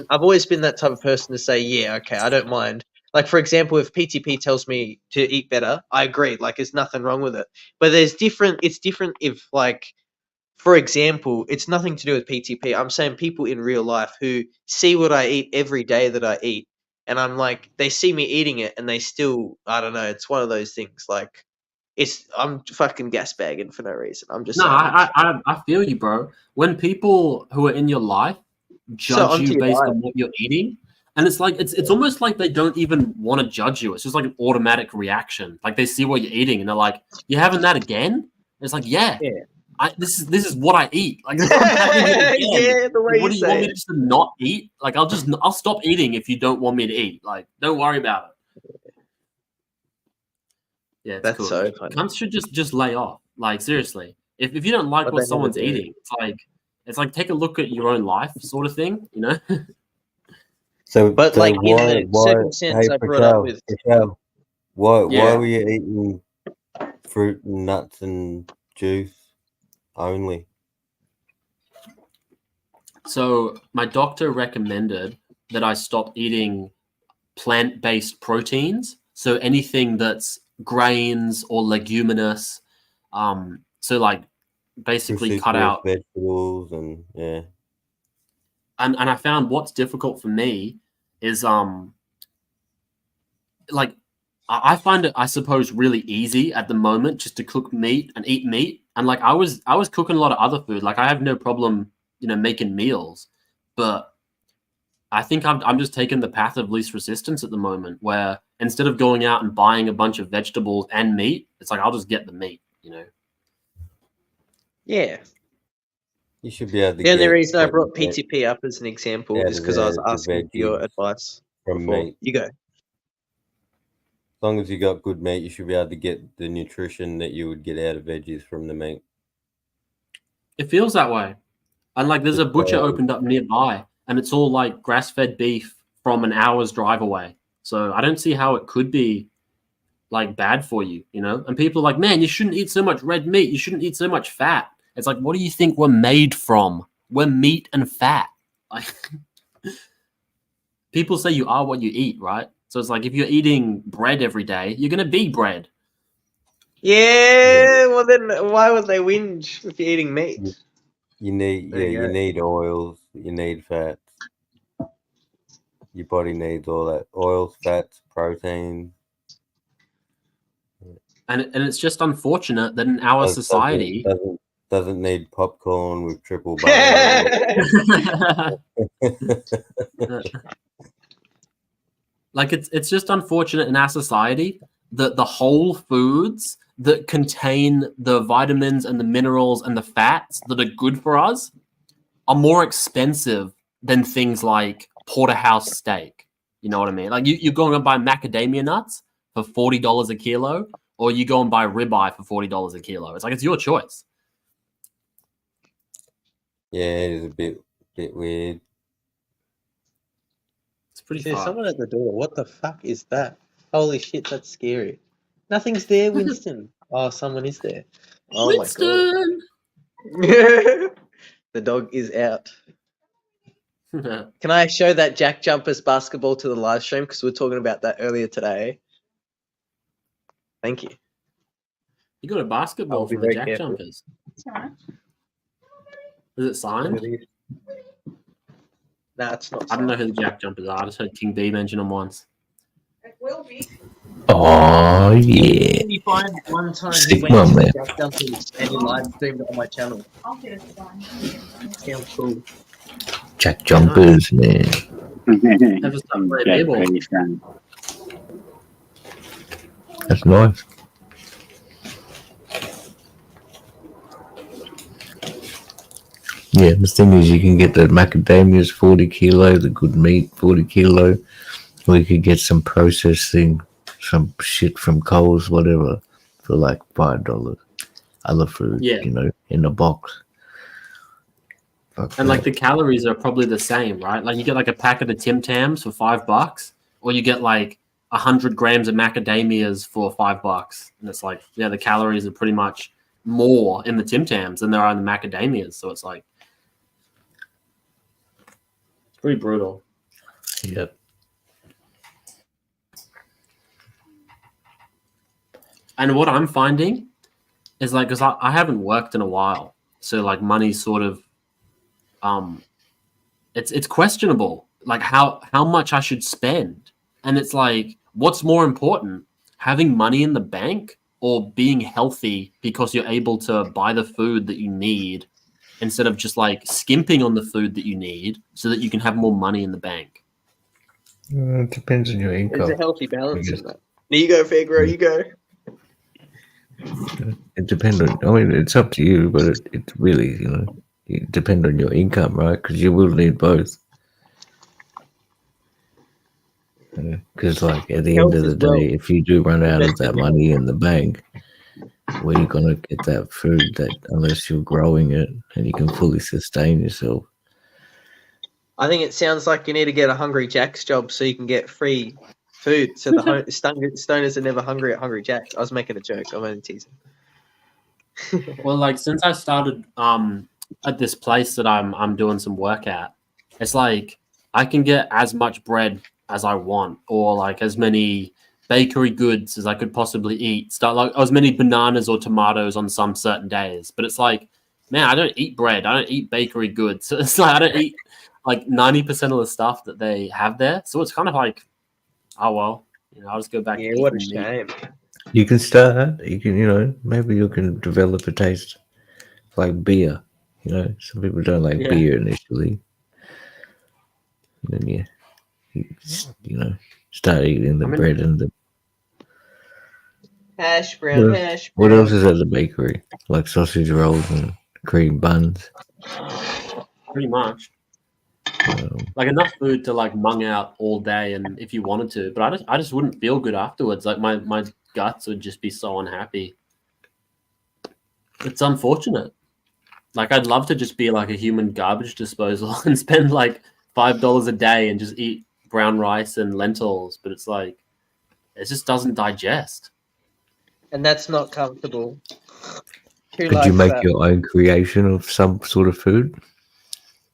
always been that type of person to say, yeah, okay, I don't mind. Like for example, if PTP tells me to eat better, I agree. Like there's nothing wrong with it. But it's different if like, for example, it's nothing to do with PTP. I'm saying people in real life who see what I eat every day that I eat, and I'm like, they see me eating it, and they still, I don't know. It's one of those things. Like, I'm fucking gas bagging for no reason. I'm just no. saying. I feel you, bro. When people who are in your life judge you based on what you're eating, and it's like it's almost like they don't even want to judge you. It's just like an automatic reaction. Like they see what you're eating, and they're like, "You're having that again?" And it's like, yeah. this is what I eat. Like, I'm having it again. Yeah, the way What do you want me to just not eat? Like, I'll stop eating if you don't want me to eat. Like, don't worry about it. Yeah, that's cool. so funny. Cunts should just lay off. Like, seriously, if you don't like what someone's eating, it's like take a look at your own life, sort of thing. You know. So, but like in a certain sense, I brought up with. Why were you eating fruit and nuts and juice only? So my doctor recommended that I stop eating plant-based proteins. So anything that's grains or leguminous. So like basically cut out vegetables and yeah. And I found what's difficult for me is like I find it, I suppose, really easy at the moment just to cook meat and eat meat. And like I was cooking a lot of other food. Like I have no problem, making meals, but I think I'm just taking the path of least resistance at the moment, where instead of going out and buying a bunch of vegetables and meat, it's like I'll just get the meat, Yeah. You should be able to. Yeah, the reason I brought PTP up as an example is because I was asking for your advice from before. meat. You go. As long as you got good meat, you should be able to get the nutrition that you would get out of veggies from the meat. It feels that way. And like there's a butcher opened up nearby and it's all like grass-fed beef from an hour's drive away. So I don't see how it could be like bad for you, And people are like, man, you shouldn't eat so much red meat. You shouldn't eat so much fat. It's like, what do you think we're made from? We're meat and fat. Like, people say you are what you eat, right? So it's like if you're eating bread every day, you're gonna be bread. Yeah. Well, then why would they whinge if you're eating meat? You need oils. You need fats. Your body needs all that oils, fats, protein. And it's just unfortunate that in our society doesn't need popcorn with triple butter. Like it's just unfortunate in our society that the whole foods that contain the vitamins and the minerals and the fats that are good for us are more expensive than things like porterhouse steak. You know what I mean? Like you're going to buy macadamia nuts for $40 a kilo, or you go and buy ribeye for $40 a kilo. It's like it's your choice. Yeah, it is a bit weird. It's pretty There's far. someone at the door. What the fuck is that? Holy shit, that's scary. Nothing's there, Winston. Oh, someone is there. Oh Winston! My god. The dog is out. Can I show that Jack Jumpers basketball to the live stream? Because we were talking about that earlier today. Thank you. You got a basketball from the Jack Jumpers. It's alright. Is it signed? Nah, it's not. I don't know who the Jack Jumpers are. I just heard King B mention them once. It will be. Oh yeah. Can you find one time Stick he went one to there. Jack Jumpers and he live streamed it on my channel? I'll get it done. Sounds cool. Jack Jumpers, man. Never stopped playing B-ball. That's nice. Yeah, the thing is, you can get the macadamias 40 kilo, the good meat 40 kilo. Or you could get some processing, some shit from Coles, whatever, for like $5. Other food, in a box. And like the calories are probably the same, right? Like you get like a packet of Tim Tams for $5, or you get like 100 grams of macadamias for $5. And it's like, yeah, the calories are pretty much more in the Tim Tams than there are in the macadamias. So it's like, it's pretty brutal. Yep. And what I'm finding is like, because I haven't worked in a while. So like money's sort of, it's questionable, like how much I should spend. And it's like, what's more important, having money in the bank or being healthy because you're able to buy the food that you need instead of just like skimping on the food that you need so that you can have more money in the bank? It depends on your income. There's a healthy balance in that. There you go, Figro, you go. It depends on. I mean, it's up to you, but it really, it depends on your income, right? Because you will need both. Because, like, at the end Health of the as well. day, if you do run out of Investment. that money in the bank, where you gonna get that food? That unless you're growing it and you can fully sustain yourself. I think it sounds like you need to get a Hungry Jack's job so you can get free food. So the stoners are never hungry at Hungry Jack's. I was making a joke. I'm only teasing. Well, like since I started at this place that I'm doing some work at, it's like I can get as much bread as I want, or like as many bakery goods as I could possibly eat. Start like as many bananas or tomatoes on some certain days. But it's like, man, I don't eat bread. I don't eat bakery goods. So it's like I don't eat like 90% of the stuff that they have there. So it's kind of like, oh well, I'll just go back. Yeah, what a shame. You can start. You can, maybe you can develop a taste like beer. Some people don't like beer initially. And then you start eating the bread and the hash brown. What else is at the bakery? Like sausage rolls and cream buns. Pretty much. Like enough food to like mung out all day, and if you wanted to, but I just wouldn't feel good afterwards. Like my guts would just be so unhappy. It's unfortunate. Like I'd love to just be like a human garbage disposal and spend like $5 a day and just eat brown rice and lentils, but it's like it just doesn't digest. And that's not comfortable. Could you make your own creation of some sort of food?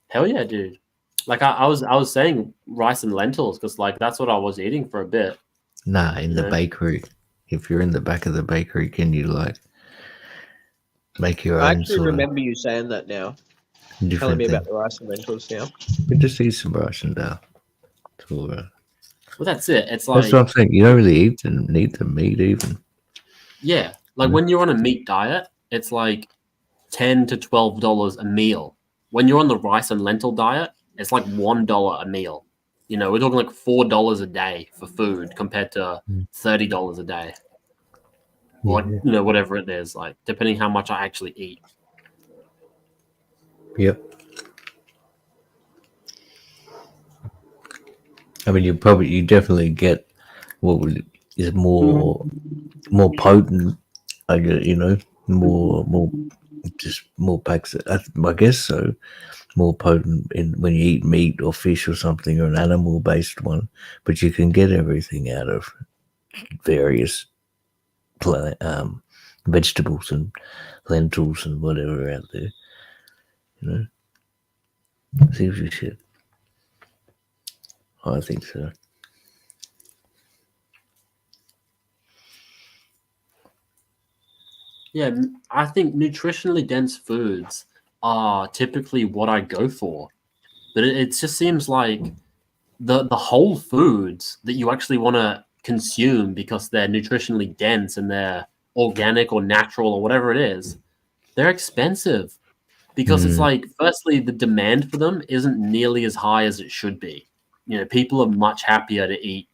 Hell yeah, dude. Like I was saying rice and lentils because like that's what I was eating for a bit. Nah, in the bakery. If you're in the back of the bakery, can you like make your own? I actually remember you saying that now. Telling me about the rice and lentils now. You just eat some rice and dal. It's all right. Well, that's it. It's like that's what I'm saying. You don't really need the meat even. Yeah, like when you're on a meat diet, it's like $10 to $12 a meal. When you're on the rice and lentil diet, it's like $1 a meal. We're talking like $4 a day for food compared to $30 a day, or whatever it is. Like depending how much I actually eat. Yep. I mean, you definitely get what is more potent. More packs. I guess so. More potent when you eat meat or fish or something, or an animal-based one. But you can get everything out of various vegetables and lentils and whatever out there. See if you should. I think so. Yeah, I think nutritionally dense foods are typically what I go for. But it just seems like the whole foods that you actually want to consume because they're nutritionally dense and they're organic or natural or whatever it is, they're expensive. Because it's like, firstly, the demand for them isn't nearly as high as it should be. People are much happier to eat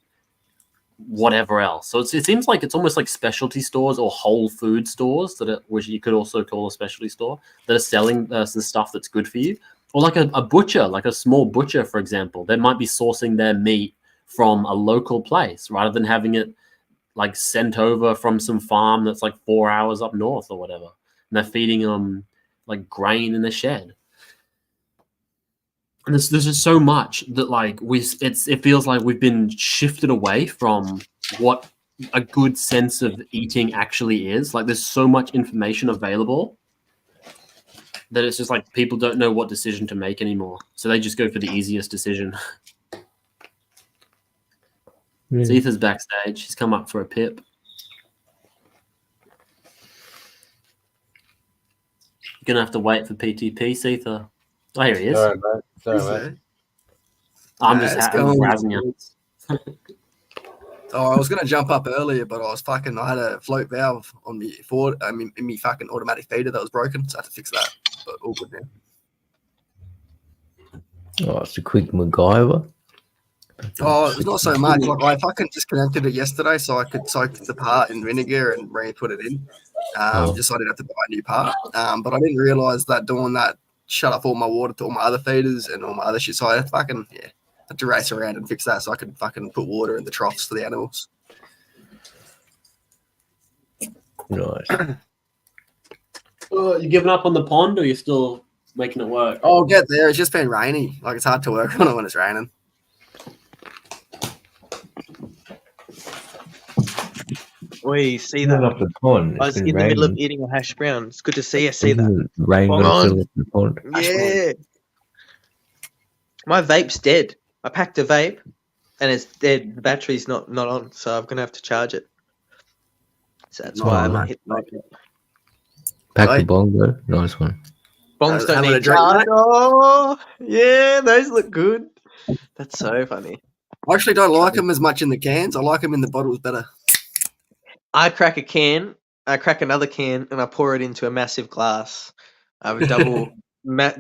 whatever else. So it seems like it's almost like specialty stores or whole food stores which you could also call a specialty store, that are selling the stuff that's good for you. Or like a butcher, like a small butcher, for example. They might be sourcing their meat from a local place rather than having it like sent over from some farm that's like 4 hours up north or whatever. And they're feeding them like grain in the shed. And there's just so much that like it feels like we've been shifted away from what a good sense of eating actually is. Like there's so much information available that it's just like people don't know what decision to make anymore. So they just go for the easiest decision. Ether's backstage. He's come up for a pip. You're gonna have to wait for PTP, Ether. Oh, here he is. Sorry, mate. I'm just razzing you. Oh, I was gonna jump up earlier, but I had a float valve on me in me fucking automatic feeder that was broken, so I had to fix that. But all good now. Oh, it's a quick MacGyver. Oh, it's not so much. Like I fucking disconnected it yesterday, so I could soak the part in vinegar and re-put it in. Just so I didn't have to buy a new part. But I didn't realize that doing that shut off all my water to all my other feeders and all my other shit. So I had to race around and fix that so I could fucking put water in the troughs for the animals. Nice. You giving up on the pond, or you still making it work? Oh, I'll get there. It's just been rainy. Like it's hard to work on it when it's raining. We see that. Up the pond. I was in the middle of eating a hash brown. It's good to see you. See that. Rain gonna fill up the pond. Yeah. My vape's dead. I packed a vape, and it's dead. The battery's not on, so I'm gonna have to charge it. So that's why I haven't hit the vape yet. Pack the bong, though. Nice one. Bongs don't having a need drink, charge. mate? Oh, yeah, those look good. That's so funny. I actually don't like them as much in the cans. I like them in the bottles better. I crack a can, I crack another can, and I pour it into a massive glass. I have a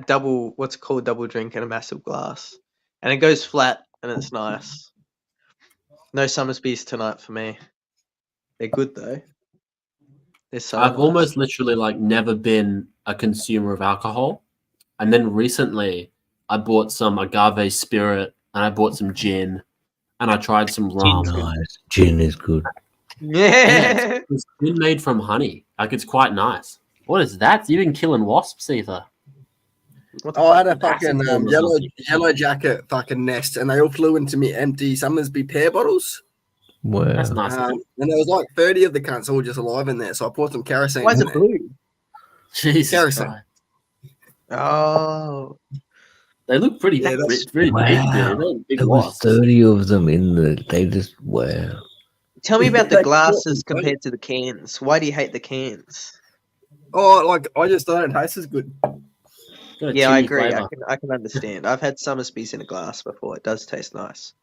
double, what's it called, double drink in a massive glass. And it goes flat, and it's nice. No Summersby's tonight for me. They're good, though. They're so I've nice. almost literally like never been a consumer of alcohol. And then recently I bought some agave spirit and I bought some gin and I tried some rum. Nice. Gin is good. Yeah. It's gin made from honey. Like it's quite nice. What is that? You've been killing wasps, either. I had a fucking yellow jacket fucking nest, and they all flew into me empty Summersby pear bottles. Wow. That's nice. And there was like 30 of the cunts all just alive in there, so I poured some kerosene. Why is in it there. blue? Jesus Kerosene. Christ. Oh. They look pretty, Yeah, that's- pretty big, dude. Wow. They're big There was wasps. 30 of them in the. They just wow. Tell me about the They- glasses compared to the cans. Why do you hate the cans? Oh, like I just don't taste as good. Got a Yeah, I chewy agree. flavour. I can understand. I've had Summersby's in a glass before. It does taste nice.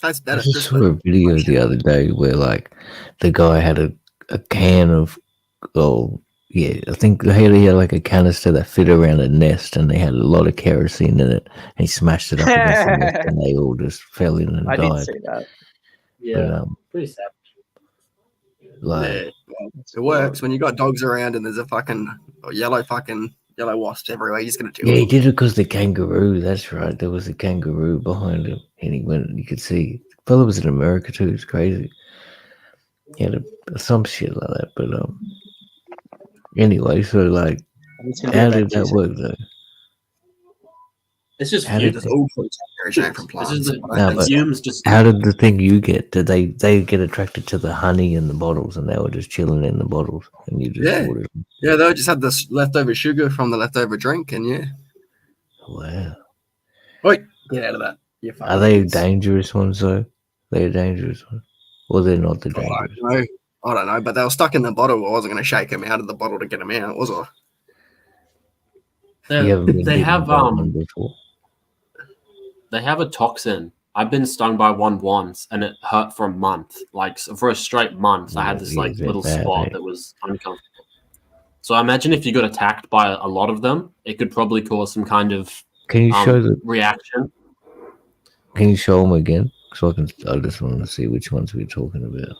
Tastes I better. just Just saw a video the other day where like the guy had a can of I think he had like a canister that fit around a nest and they had a lot of kerosene in it and he smashed it up against the nest and they all just fell in and I did died. see that. Yeah, But pretty sad. like it works when you got dogs around and there's a fucking yellow wasps everywhere. You're just gonna do yeah, he it. did it because the kangaroo. That's right. There was a kangaroo behind him, and he went. You could see. The fella was in America too. It's crazy. He had some shit like that. But anyway, so like, how did that work though? It's just How fumes. did Just all kerosene from It's plants. just the No, but fumes. Just how did the thing you get? Did they get attracted to the honey in the bottles, and they were just chilling in the bottles, and you just Yeah. ordered them? Yeah, they just had this leftover sugar from the leftover drink, and yeah. Wow. Wait, get out of that. You fucking Are they idiots. dangerous ones though? They're dangerous ones, or they're not the dangerous? I don't know, but they were stuck in the bottle. I wasn't going to shake them out of the bottle to get them out, was I? You haven't been they bitten have by one before. they have a toxin. I've been stung by one once, and it hurt for a month. Like for a straight month, I had this Yeah, like they're little bad, spot eh? that was uncomfortable. So I imagine if you got attacked by a lot of them, it could probably cause some kind of Can you show the? reaction. Can you show them again? So I just want to see which ones we're talking about.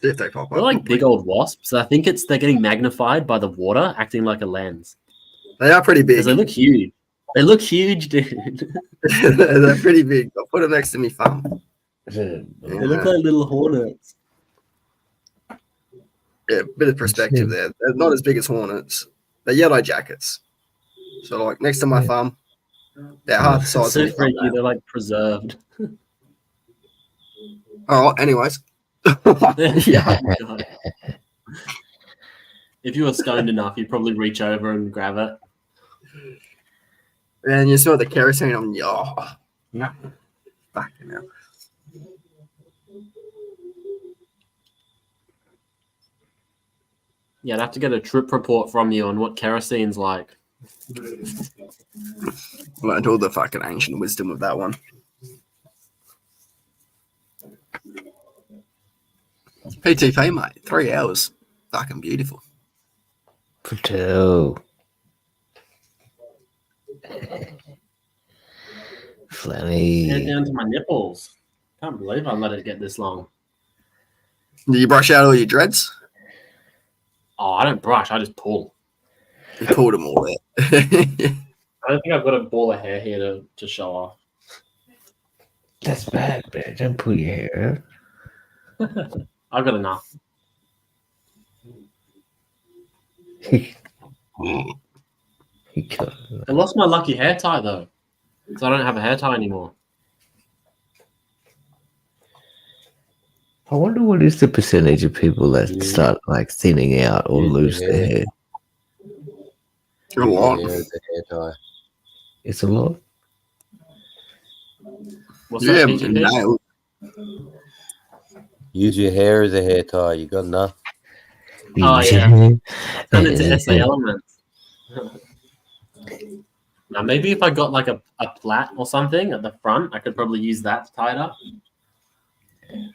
If they pop They're up. like big old wasps. I think they're getting magnified by the water, acting like a lens. They are pretty big. Because they look huge. They look huge, dude. They're pretty big. I'll put them next to me farm. They look like little hornets. Yeah, bit of perspective there. They're not as big as hornets. They're yellow jackets. So like next to my farm, they're half the size So of me. freaky. They're like preserved. All right. Anyways. Yeah. God. If you were stoned enough, you'd probably reach over and grab it. And you smell the kerosene on you. Oh, no. Fucking hell. Yeah, I'd have to get a trip report from you on what kerosene's like. Learned all the fucking ancient wisdom of that one. PTP, mate. 3 hours. Fucking beautiful. Patel. Flanny. Hair down to my nipples. Can't believe I let it get this long. Do you brush out all your dreads? Oh, I don't brush. I just pull. You pulled them all out. I don't think I've got a ball of hair here to show off. That's bad, man. Don't pull your hair out. I've got enough. I lost my lucky hair tie though, so I don't have a hair tie anymore. I wonder what is the percentage of people that start like thinning out or lose their hair. A lot. It's a lot. What's Yeah, that, nailed. Use your hair as a hair tie. You got enough. Oh yeah, and it's essay elements. Now maybe if I got like a plait or something at the front, I could probably use that to tie it up.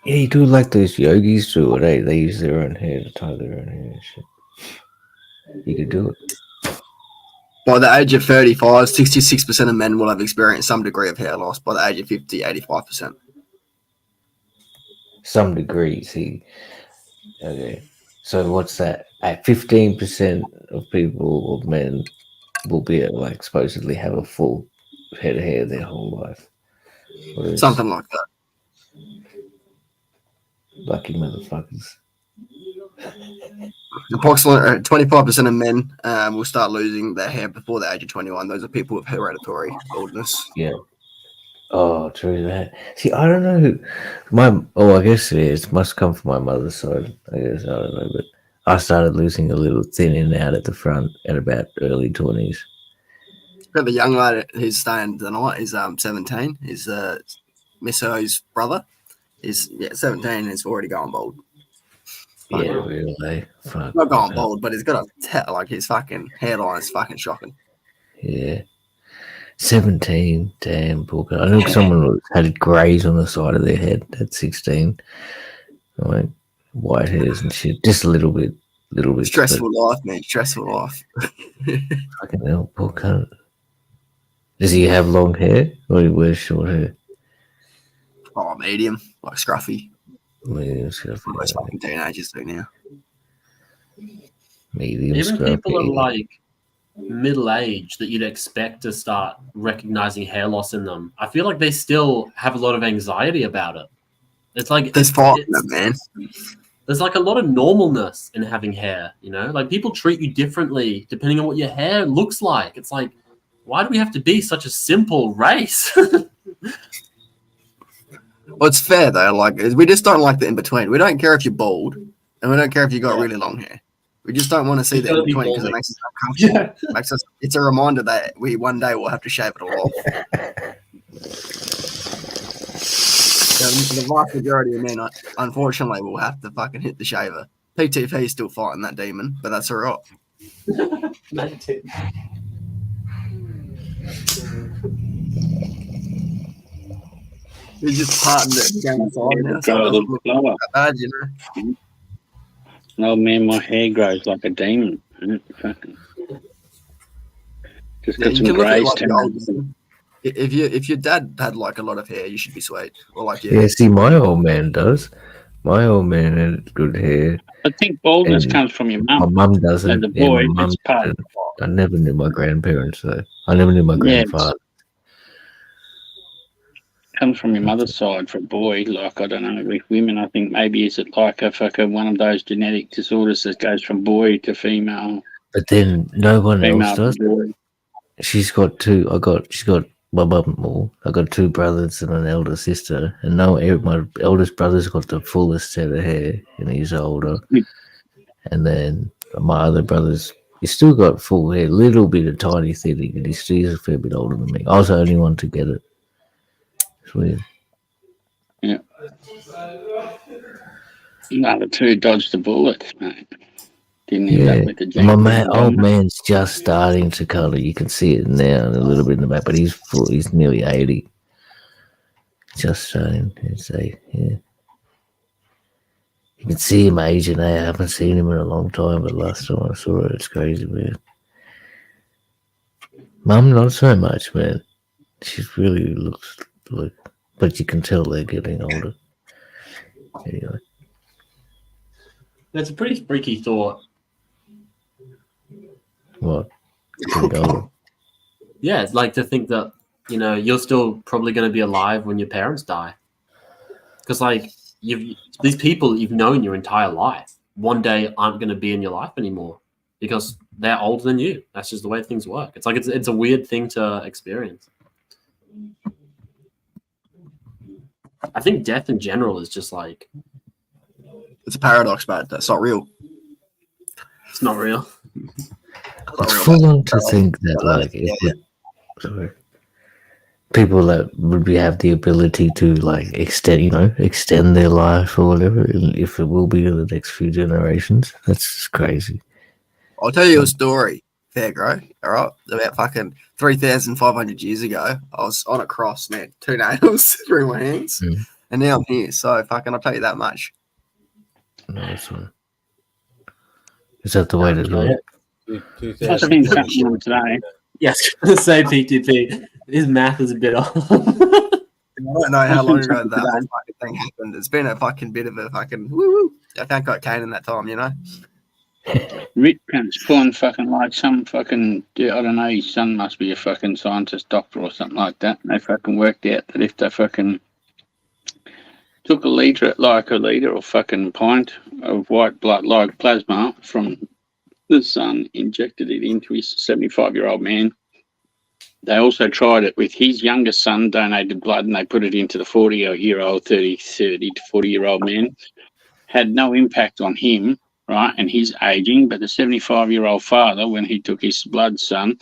Yeah, you do like those yogis do it. They use their own hair to tie their own hair and shit. You could do it. By the age of 35, 66% of men will have experienced some degree of hair loss. By the age of 50, 85%. Some degree, see. Okay. So what's that? At 15% of people, of men, will be like supposedly have a full head of hair their whole life. Something like that. Lucky motherfuckers. Approximately 25% of men will start losing their hair before the age of 21. Those are people with hereditary baldness. Yeah. Oh, true that. See, I don't know I guess it must come from my mother's side. I guess, I don't know, but I started losing a little thinning out at the front at about early 20s. Got the young lady who's staying tonight is 17. Is Miss O's brother is 17 and is already going bald. Yeah, really. Fuck. Not going bald, but he's got like his fucking hairline is fucking shocking. Yeah. 17, damn, poor guy. I know someone had greys on the side of their head at 16. Like white hairs and shit. Just a little bit. Stressful life, man. Stressful life. Fucking hell, poor cunt. Does he have long hair or he wears short hair? Oh, medium, like scruffy. Medium scruffy. Most fucking teenagers do now. Medium Even scruffy. people are like middle age that you'd expect to start recognizing hair loss in them. I feel like they still have a lot of anxiety about it. It's like there's man. There's like a lot of normalness in having hair, you know? Like people treat you differently depending on what your hair looks like. It's like, why do we have to be such a simple race? Well, it's fair though. Like we just don't like the in between. We don't care if you're bald, and we don't care if you got really long hair. We just don't want to see the in between because it makes us uncomfortable. Yeah. It's a reminder that we one day will have to shave it all off. The vast majority of men, unfortunately, will have to fucking hit the shaver. PTP is still fighting that demon, but that's all right. He's just parting it down the side now. Bad, you know. No, man, my hair grows like a demon. Just got some grey stones. If your dad had like a lot of hair, you should be sweet. Or like yeah, see, my old man does. My old man had good hair. I think baldness comes from your mum. My mum doesn't. And the boy, it's part of I never knew my grandparents though. I never knew my grandfather. Comes from your mother's side for a boy. Like I don't know, with women, I think maybe is it like a fucking one of those genetic disorders that goes from boy to female. But then no one else does. Boy. She's got two. She's got my mum. I got two brothers and an elder sister, and my eldest brother's got the fullest set of hair, and he's older. And then my other brother's, he's still got full hair, little bit of tiny thinning, and he's a fair bit older than me. I was the only one to get it. It's weird. Yeah. No, the two dodged the bullet, mate. Didn't end up with the my old man's just starting to colour. You can see it now, a little bit in the back, but he's full. He's nearly 80. Just starting to say, yeah. You can see him aging. I haven't seen him in a long time, but last time I saw it, it's crazy, man. Mum, not so much, man. She really looks like, but you can tell they're getting older. Anyway. That's a pretty freaky thought. What? Getting older. Yeah, it's like to think that, you know, you're still probably going to be alive when your parents die. Because, like, these people that you've known your entire life one day aren't going to be in your life anymore because they're older than you. That's just the way things work. It's like it's a weird thing to experience. I think death in general is just like... It's a paradox, man. That's not real. It's not real. It's full on to think that, like, people that would have the ability to, like, extend their life or whatever, if it will be in the next few generations. That's just crazy. I'll tell you a story, Fairgrow. All right, about fucking 3,500 years ago, I was on a cross, man, 2 nails through my hands, and now I'm here. So fucking, I'll tell you that much. Nice one. Is that the way to do it? That's been something on today. Yes, say PTP. His math is a bit off. I don't know how long ago that fucking thing happened. It's been a fucking bit of a fucking woo. I found cocaine in that time, you know. Rick can spawn fucking like some fucking, I don't know, his son must be a fucking scientist, doctor or something like that. And they fucking worked out that if they fucking took a litre or fucking pint of white blood, like plasma from the son, injected it into his 75-year-old man. They also tried it with his youngest son, donated blood, and they put it into the 40-year-old, 30 to 40-year-old man. Had no impact on him, right, and his aging, but the 75-year-old father, when he took his blood son,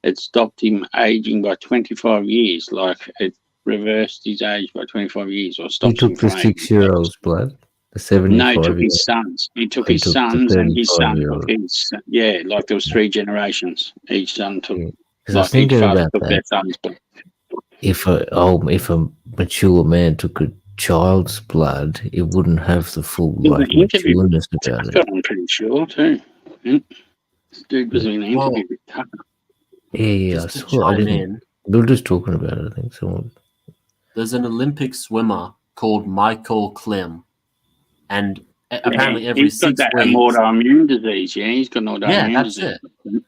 it stopped him aging by 25 years. Like, it reversed his age by 25 years, or stopped him from aging. 6-year-old's blood? The 75. No, he took his sons. He took his sons, and his son took his. Yeah, like there was 3 generations. Each son took. Yeah. Like each father took their son's blood. If a mature man took a child's blood, it wouldn't have the full like matureness about it. I'm pretty sure too. Yeah. This dude was in an interview with Tucker. Yeah, I saw. I didn't. We were just talking about it. I think someone. There's an Olympic swimmer called Michael Klim. And apparently every 6 weeks... He's got that autoimmune disease, yeah? He's got an autoimmune disease. Yeah, that's it.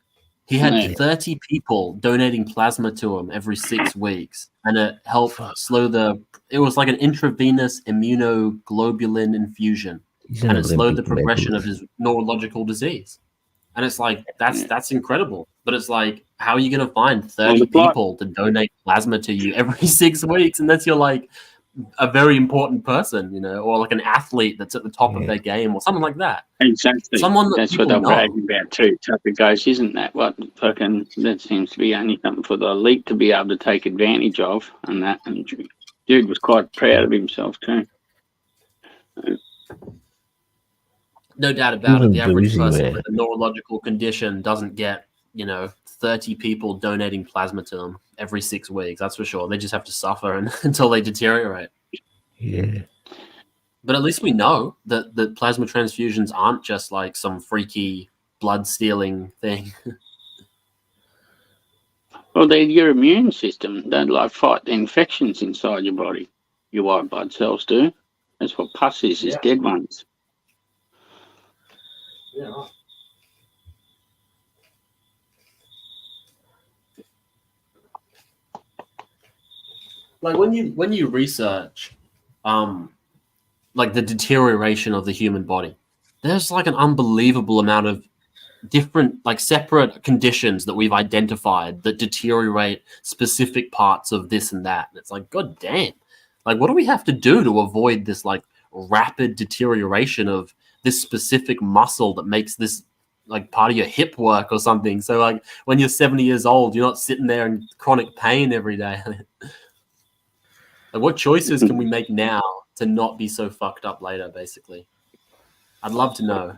He had 30 people donating plasma to him every 6 weeks. And it helped slow it was like an intravenous immunoglobulin infusion. And it slowed the progression of his neurological disease. And it's like, that's incredible. But it's like, how are you going to find 30 people to donate plasma to you every 6 weeks? And that's your, like... a very important person, you know, or like an athlete that's at the top of their game or something like that. Exactly. That's what they're bragging about too. Tucker goes, isn't that what fucking, that seems to be only something for the elite to be able to take advantage of, and that, and dude was quite proud of himself too. No doubt about it. The average person with a neurological condition doesn't get, 30 people donating plasma to them every 6 weeks. That's for sure. They just have to suffer until they deteriorate. Yeah. But at least we know that the plasma transfusions aren't just like some freaky blood stealing thing. Well, they're your immune system. They like fight the infections inside your body. Your white blood cells do. That's what pus is dead ones. Yeah, right. Like when you research like the deterioration of the human body, there's like an unbelievable amount of different, like separate conditions that we've identified that deteriorate specific parts of this and that. And it's like, God damn, like what do we have to do to avoid this like rapid deterioration of this specific muscle that makes this like part of your hip work or something? So like when you're 70 years old, you're not sitting there in chronic pain every day. Like what choices can we make now to not be so fucked up later, basically? I'd love to know.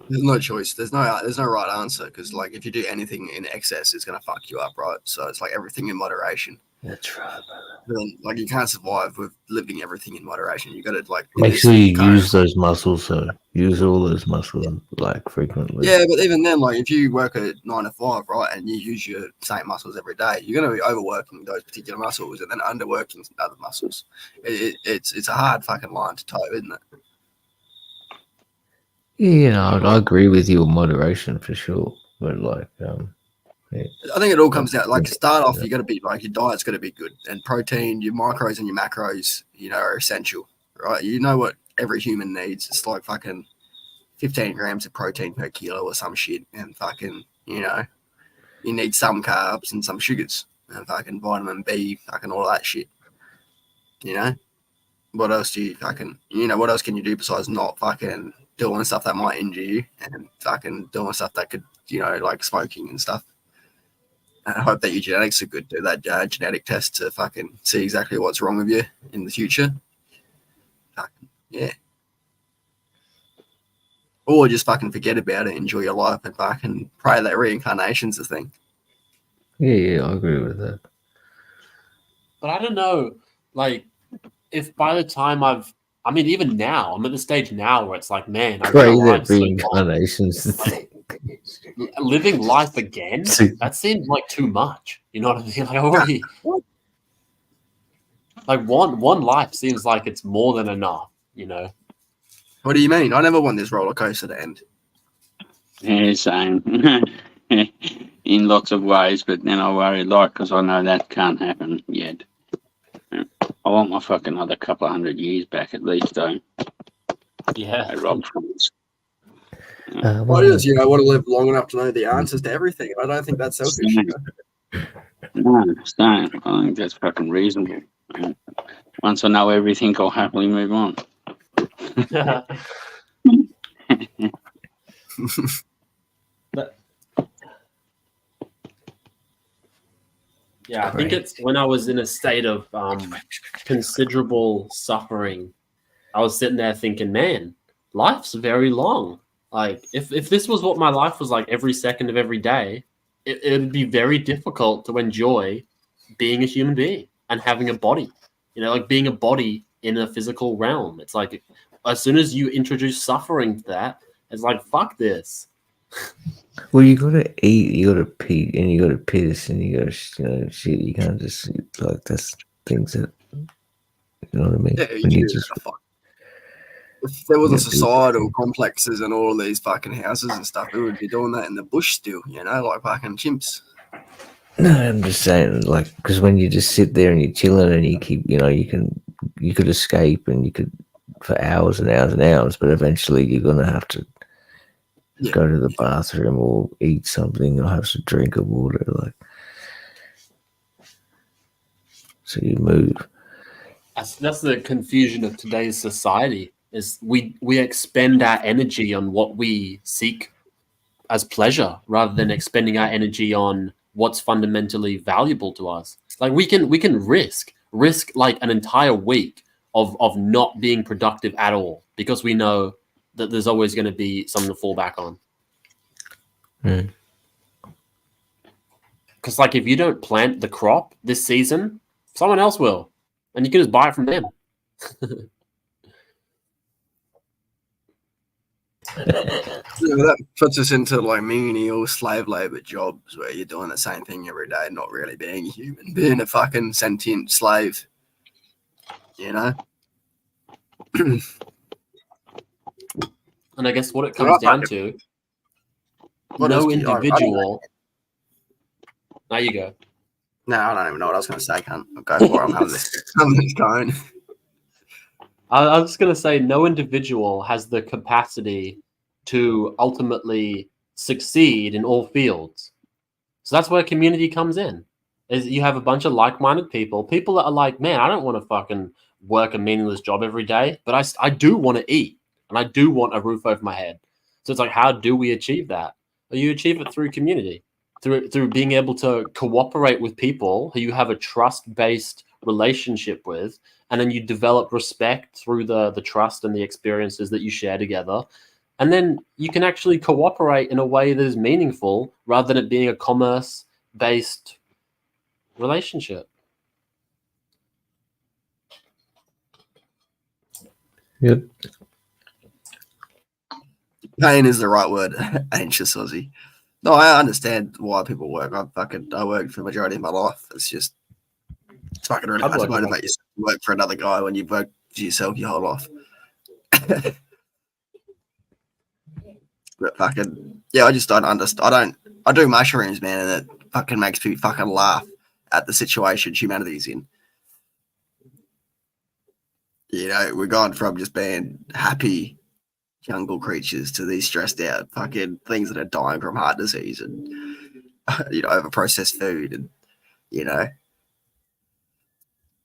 There's no choice. There's no right answer because like if you do anything in excess, it's gonna fuck you up, right? So it's like everything in moderation. That's right. Then, like you can't survive with living everything in moderation. You got to like make sure you use those muscles. So use all those muscles like frequently. Yeah, but even then, like if you work a 9 to 5, right, and you use your same muscles every day, you're going to be overworking those particular muscles and then underworking other muscles. It's a hard fucking line to toe, isn't it? Yeah, I agree with you on moderation for sure, but like, yeah. I think it all comes out like to start off. You got to be like your diet's got to be good, and protein, your micros and your macros, are essential, right? You know what every human needs. It's like fucking 15 grams of protein per kilo or some shit, and fucking you need some carbs and some sugars and fucking vitamin B, fucking all that shit. What else do you fucking what else can you do besides not fucking doing stuff that might injure you and fucking doing stuff that could like smoking and stuff. I hope that your genetics are good. Do that genetic test to fucking see exactly what's wrong with you in the future. Yeah. Or just fucking forget about it, enjoy your life, and fucking pray that reincarnation's a thing. Yeah, I agree with that. But I don't know, like, if by the time even now, I'm at the stage now where it's like, man, I pray that reincarnation's the thing. Living life again, that seems like too much. You know what I mean? Like already, like one life seems like it's more than enough. What do you mean? I never want this roller coaster to end. Yeah, same. In lots of ways, but then I worry a lot because I know that can't happen yet. I want my fucking other couple of 100 years back at least, though. Yeah. I rob France. I just, want to live long enough to know the answers to everything. I don't think that's selfish. No, don't. I think that's fucking reasonable. Once I know everything, I'll happily move on. Yeah, I think it's when I was in a state of considerable suffering, I was sitting there thinking, man, life's very long. Like, if this was what my life was like every second of every day, it would be very difficult to enjoy being a human being and having a body. Like being a body in a physical realm. It's like, as soon as you introduce suffering to that, it's like, fuck this. Well, you gotta eat, you gotta pee, and you gotta piss, and you gotta shit. You can't just like that's things that what I mean. Yeah, if there wasn't societal complexes and all these fucking houses and stuff, we would be doing that in the bush still. Like fucking chimps. No, I'm just saying, like, because when you just sit there and you're chilling and you keep, you could escape and you could for hours and hours and hours, but eventually you're gonna have to go to the bathroom or eat something or have some drink of water, like. So you move. That's the confusion of today's society. Is we expend our energy on what we seek as pleasure rather than expending our energy on what's fundamentally valuable to us. Like we can risk like an entire week of not being productive at all because we know that there's always going to be something to fall back on. Because like if you don't plant the crop this season, someone else will, and you can just buy it from them. That puts us into like menial slave labor jobs where you're doing the same thing every day, not really being a human, being a fucking sentient slave. And I guess what it comes down to, no individual. Now you go. No, I don't even know what I was going to say. I'll go for it. I'm having this going. I was going to say no individual has the capacity to ultimately succeed in all fields. So that's where community comes in. Is you have a bunch of like-minded people that are like, man, I don't want to fucking work a meaningless job every day, but I do want to eat and I do want a roof over my head. So it's like, how do we achieve that? Well, you achieve it through community, through being able to cooperate with people who you have a trust-based relationship with, and then you develop respect through the trust and the experiences that you share together. And then you can actually cooperate in a way that is meaningful rather than it being a commerce-based relationship. Yep. Pain is the right word. Anxious Aussie. No, I understand why people work. I worked for the majority of my life. It's fucking really hard to motivate yourself to work for another guy when you've worked for yourself your whole life. But fucking yeah, I just don't understand. I do mushrooms, man, and it fucking makes me fucking laugh at the situation humanity's in. You know, we're going from just being happy jungle creatures to these stressed out fucking things that are dying from heart disease and over processed food and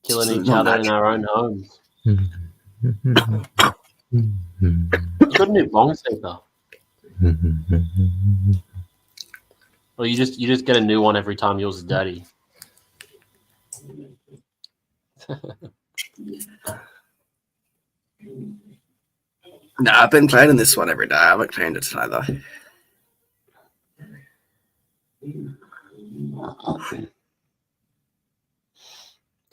killing each other in our own homes. You got a new bong speaker. Well, you just get a new one every time yours is dirty. No, I've been cleaning this one every day. I haven't cleaned it tonight though.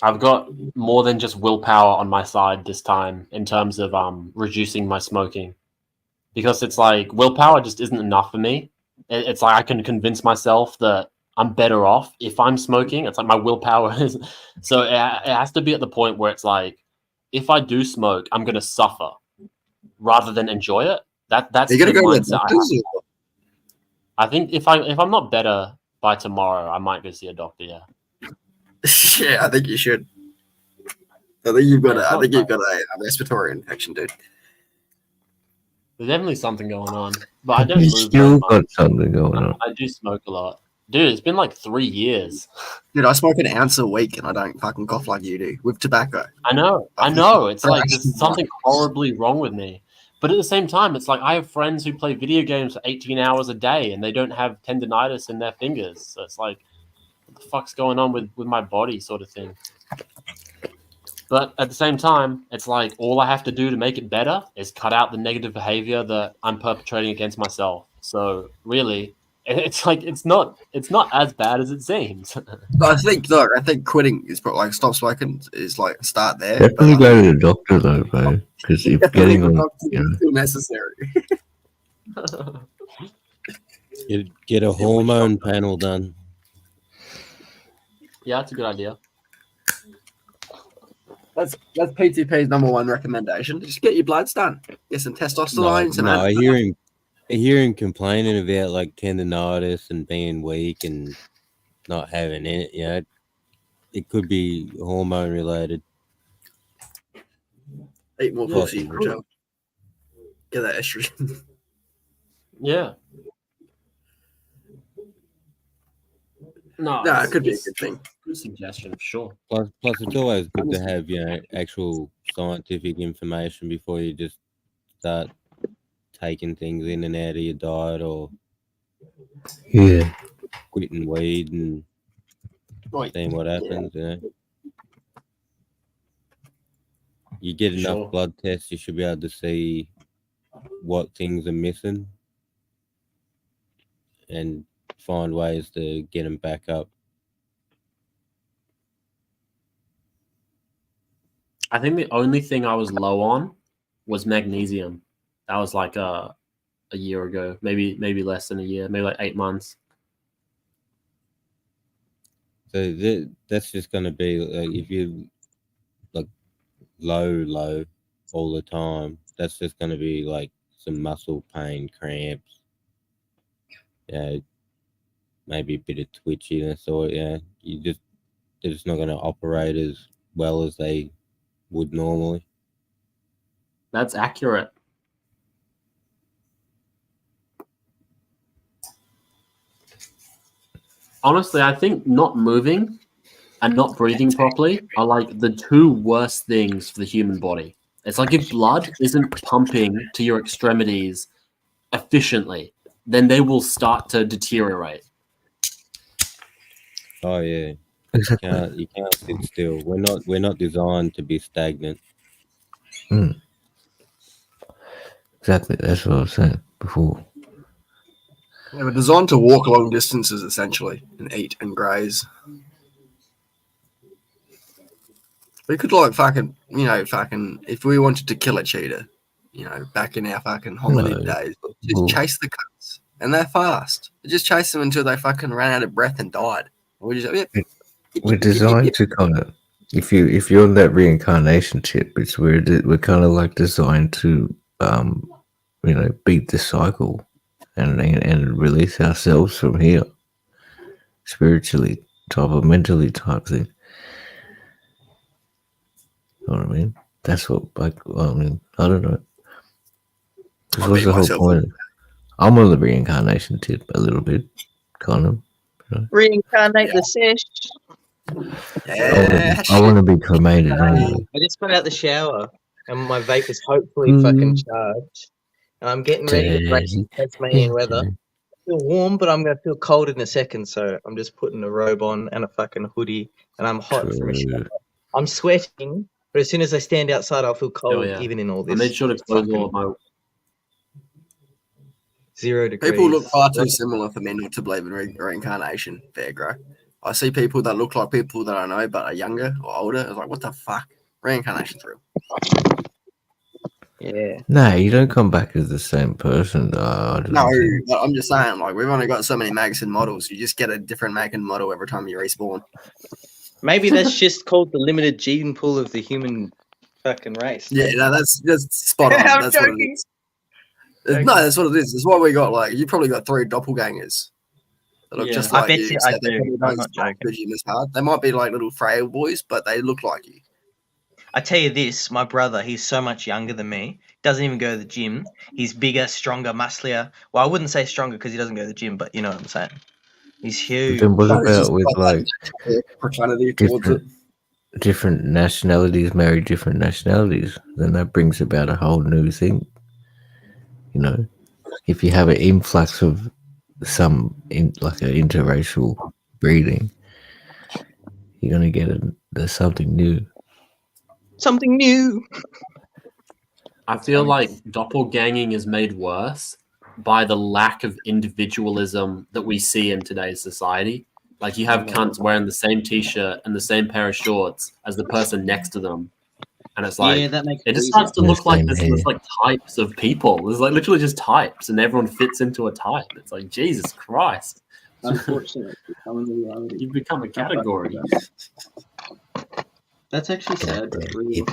I've got more than just willpower on my side this time in terms of reducing my smoking, because it's like willpower just isn't enough for me. It's like I can convince myself that I'm better off if I'm smoking. It's like my willpower is so it has to be at the point where it's like if I do smoke, I'm gonna suffer rather than enjoy it. That's the mindset I have. I think if I'm not better by tomorrow, I might go see a doctor. Yeah. Yeah, I think you should. I think you've got a respiratory infection, dude. There's definitely something going on, but I don't You move still very got much. something going on. I do smoke a lot. Dude, it's been like 3 years. Dude, I smoke an ounce a week and I don't fucking cough like you do with tobacco. I know. It's like there's something horribly wrong with me. But at the same time, it's like I have friends who play video games for 18 hours a day and they don't have tendinitis in their fingers. So it's like, what the fuck's going on with my body sort of thing. But at the same time, it's like all I have to do to make it better is cut out the negative behavior that I'm perpetrating against myself. So really, it's like it's not as bad as it seems. I think quitting is probably like stop smoking is like start there. Definitely go to the doctor though, bro, because if getting on, is still necessary. Get a hormone panel done. Yeah, that's a good idea. That's PTP's number one recommendation. Just get your bloods done. Get some testosterone. I hear him complaining about like tendinitis and being weak and not having it. You know, it could be hormone related. Eat more pussy, Joe. Get that estrogen. Yeah. No, it could be a good thing. Good suggestion, for sure. Plus, it's always good to have actual scientific information before you just start taking things in and out of your diet or quitting weed and seeing what happens. Yeah. You get enough blood tests, you should be able to see what things are missing and find ways to get them back up. I think the only thing I was low on was magnesium. That was like a year ago, maybe less than a year, maybe like 8 months. So that's just going to be if you like low all the time, that's just going to be like some muscle pain, cramps. Yeah, maybe a bit of twitchiness, or they're just not going to operate as well as they would normally. That's accurate. Honestly, I think not moving and not breathing properly are like the two worst things for the human body. It's like if blood isn't pumping to your extremities efficiently, then they will start to deteriorate. Oh yeah, you can't sit still. We're not designed to be stagnant. Exactly. That's what I was saying before. They were designed to walk long distances, essentially, and eat and graze. We could, like, fucking, if we wanted to kill a cheetah, back in our fucking hominid days, just chase the cunts. And they're fast. We just chase them until they fucking ran out of breath and died. We're designed to kind of, if you're on that reincarnation tip, it's we're kind of like designed to, beat the cycle and release ourselves from here, spiritually, mentally type thing. You know what I mean? That's what, I don't know. What's the whole point? I'm on the reincarnation tip a little bit, kind of. Reincarnate the sesh. I want to be cremated anyway. I just got out the shower and my vape is hopefully fucking charged. And I'm getting ready to break the Tasmanian weather. I feel warm, but I'm going to feel cold in a second. So I'm just putting a robe on and a fucking hoodie. And I'm hot from a shower. I'm sweating, but as soon as I stand outside, I'll feel cold even in all this. I made sure to close all of my 0 degrees. People look far too similar for me not to believe in reincarnation, Fairgrow. I see people that look like people that I know but are younger or older. It's like, what the fuck? Reincarnation's real. Yeah. No, you don't come back as the same person. No, but I'm just saying, like, we've only got so many makes and models. You just get a different make and model every time you respawn. Maybe that's just called the limited gene pool of the human fucking race. Yeah, no, that's spot on. That's what it is. No, that's what it is. That's why we got, like, you probably got 3 doppelgangers. That look just like you. I do. I'm not joking. They might be like little frail boys, but they look like you. I tell you this, my brother, he's so much younger than me. Doesn't even go to the gym. He's bigger, stronger, musclier. Well, I wouldn't say stronger because he doesn't go to the gym, but you know what I'm saying. He's huge. Then what about with like different nationalities marry different nationalities? Then that brings about a whole new thing. You know, if you have an influx of like an interracial breeding, you're gonna get there's something new. Something new. I feel like doppelganging is made worse by the lack of individualism that we see in today's society. Like, you have cunts wearing the same t-shirt and the same pair of shorts as the person next to them. And it's like, it just starts to look like there's like types of people. There's like literally just types and everyone fits into a type. It's like, Jesus Christ. Unfortunately, you've become a category. That's actually sad. Goddamn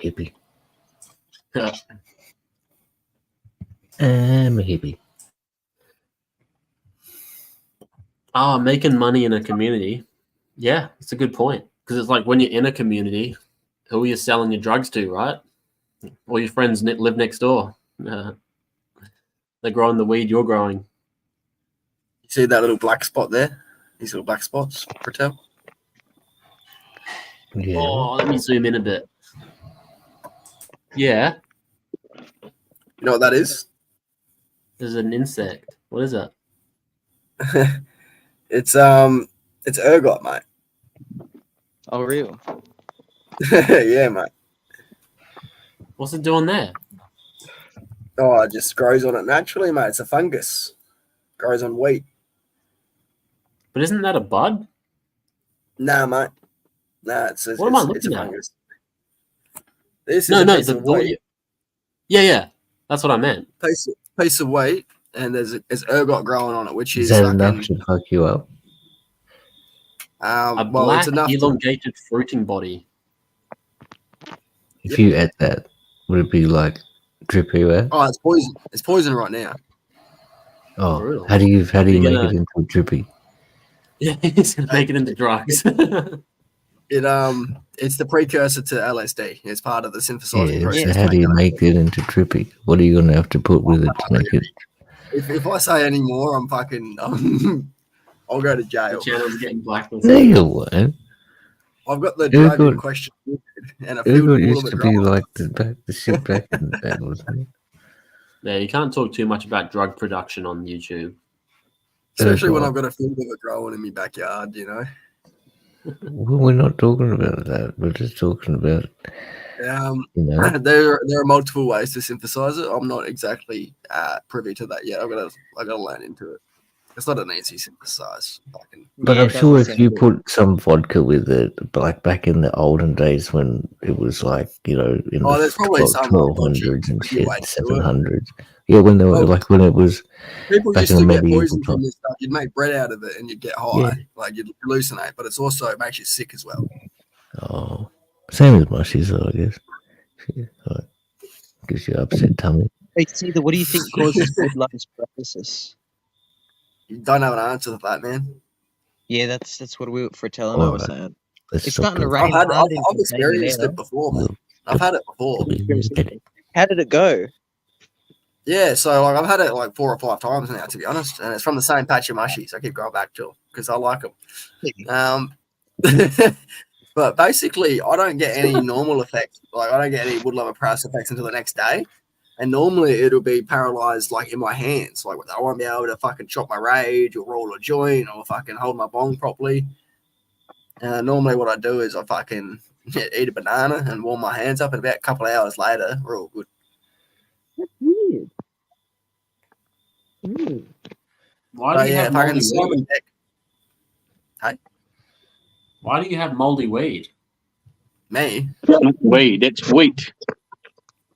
hippie. I'm a hippie. Making money in a community. Yeah, it's a good point. Because it's like when you're in a community, who are you selling your drugs to, right? All your friends live next door. They're growing the weed you're growing. You see that little black spot there? These little black spots, Patel? Yeah. Oh, let me zoom in a bit. Yeah. You know what that is? There's an insect. What is it? It's ergot, mate. Oh, real? Yeah, mate. What's it doing there? Oh, it just grows on it naturally, mate. It's a fungus. Grows on wheat. But isn't that a bud? Nah, mate. Nah, it's a fungus. This is a piece of wheat. Yeah. That's what I meant. Piece of wheat, and there's ergot growing on it, which is that enough to fuck you up? A black elongated fruiting body. If you ate that, would it be like drippy? Oh, it's poison. It's poison right now. Oh, really? How do you make it into a drippy? Yeah, he's gonna make it into drugs. It's the precursor to LSD. It's part of the synthesizing process. So how do you make it into drippy? What are you gonna have to put with it to make it? If I say any more, I'm fucking. I'll go to jail. The channel's getting blacklisted. No, you won't. I've got the drug in question, and I feel it used to be like the shit back in the day, wasn't it? Yeah, you can't talk too much about drug production on YouTube. Especially when I've got a field of it growing in my backyard, you know. Well, we're not talking about that. We're just talking about, there are multiple ways to synthesize it. I'm not exactly privy to that yet. I gotta learn into it. It's not an easy synthesize. But I'm sure if you put some vodka with it, like back in the olden days when it was like, in the there's probably some 1200s and shit, 700s. Yeah, when they were when it was people back used in the to get medieval poisoned from time. this stuff. You'd make bread out of it and you'd get high, like you'd hallucinate. But it's also it makes you sick as well. Oh, same as mushies, though, I guess. Gives you upset tummy. Hey, Caesar, what do you think causes woodlice paralysis? You don't have an answer to that, man. Yeah, that's what we for telling I was saying. It's starting to rain. I've experienced it before, man. I've had it before. How did it go? Yeah, so like I've had it like 4 or 5 times now, to be honest, and it's from the same patch of mushies. I keep going back to because I like them. But basically, I don't get any normal effects. Like I don't get any wood lover paralysis effects until the next day, and normally it'll be paralyzed like in my hands. Like I won't be able to fucking chop my rage or roll a joint or fucking hold my bong properly. Normally, what I do is I fucking eat a banana and warm my hands up, and about a couple of hours later, we're all good. That's weird. Why do you have moldy weed? Hey? Why do you have moldy weed? Me? Weed. It's wheat.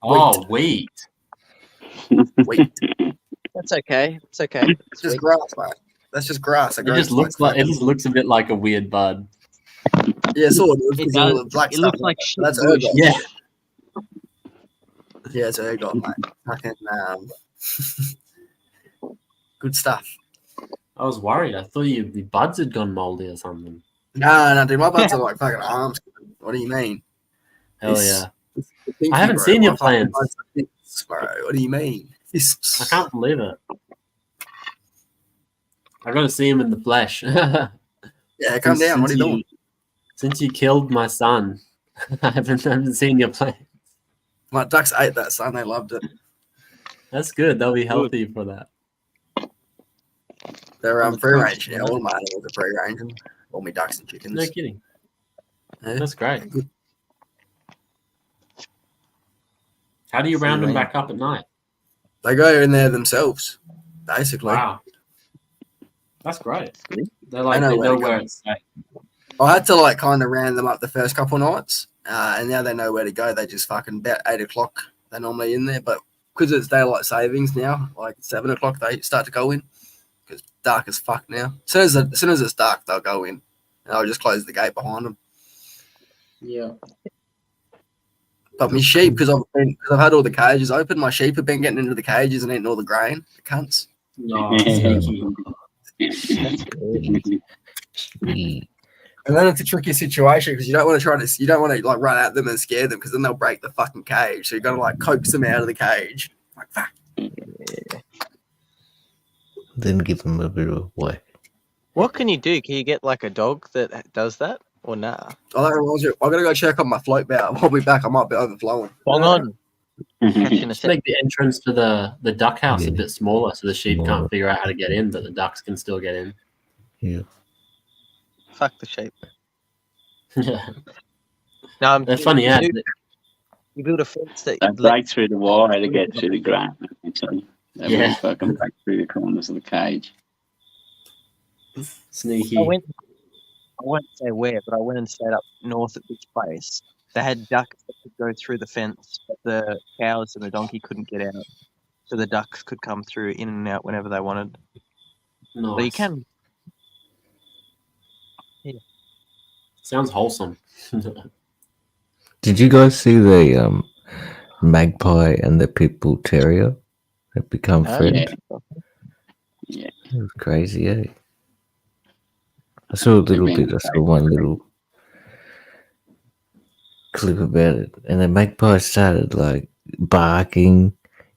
Oh, wheat. Wheat. That's okay. It's okay. It's just grass, mate. That's just grass. It just looks a bit like a weird bud. Yeah, sort of. It does. It looks like shit. That's ergot. Yeah. Yeah, it's ergot, mate. Fucking good stuff. I was worried. I thought your buds had gone moldy or something. No, dude. My buds are like fucking arms. What do you mean? Hell yeah. I haven't seen your plants. Bro, what do you mean? I can't believe it. I got to see him in the flesh. Yeah, come down. What are you doing? Since you killed my son, I haven't seen your plants. My ducks ate that, son. They loved it. That's good. They'll be healthy for that. They're free range. Yeah, all my animals are free range. All my ducks and chickens. No kidding. Yeah. That's great. How do you round them back up at night? They go in there themselves, basically. Wow. That's great. They know where it's safe. I had to like kind of round them up the first couple of nights, and now they know where to go. They just fucking about 8 o'clock. They're normally in there, but because it's daylight savings now, like 7 o'clock they start to go in because dark as fuck now. As soon as it's dark, they'll go in, and I'll just close the gate behind them. Yeah. But my sheep, because I've had all the cages open, my sheep have been getting into the cages and eating all the grain. The cunts. No, sneaky. And then it's a tricky situation because you don't want to like run at them and scare them because then they'll break the fucking cage. So you got to like coax them out of the cage. Like fuck. Then give them a bit of a whack. What can you do? Can you get like a dog that does that or nah? Oh, that reminds you. I gotta go check on my float bow. I'll be back. I might be overflowing. Bong on. Just make the entrance to the duck house a bit smaller so the sheep can't figure out how to get in, but the ducks can still get in. Yeah. Fuck the sheep. Yeah. No, That's funny. Yeah. You build a fence that They break through the wire to get through the grain. They fucking break through the corners of the cage. Sneaky. I won't say where, but I went and stayed up north at this place. They had ducks that could go through the fence, but the cows and the donkey couldn't get out. So the ducks could come through in and out whenever they wanted. Nice. But you can. Yeah. Sounds wholesome. Did you guys see the magpie and the pit bull terrier that become friends? Yeah. It was crazy, eh? I saw a little bit. I saw one little clip about it, and the magpie started like barking,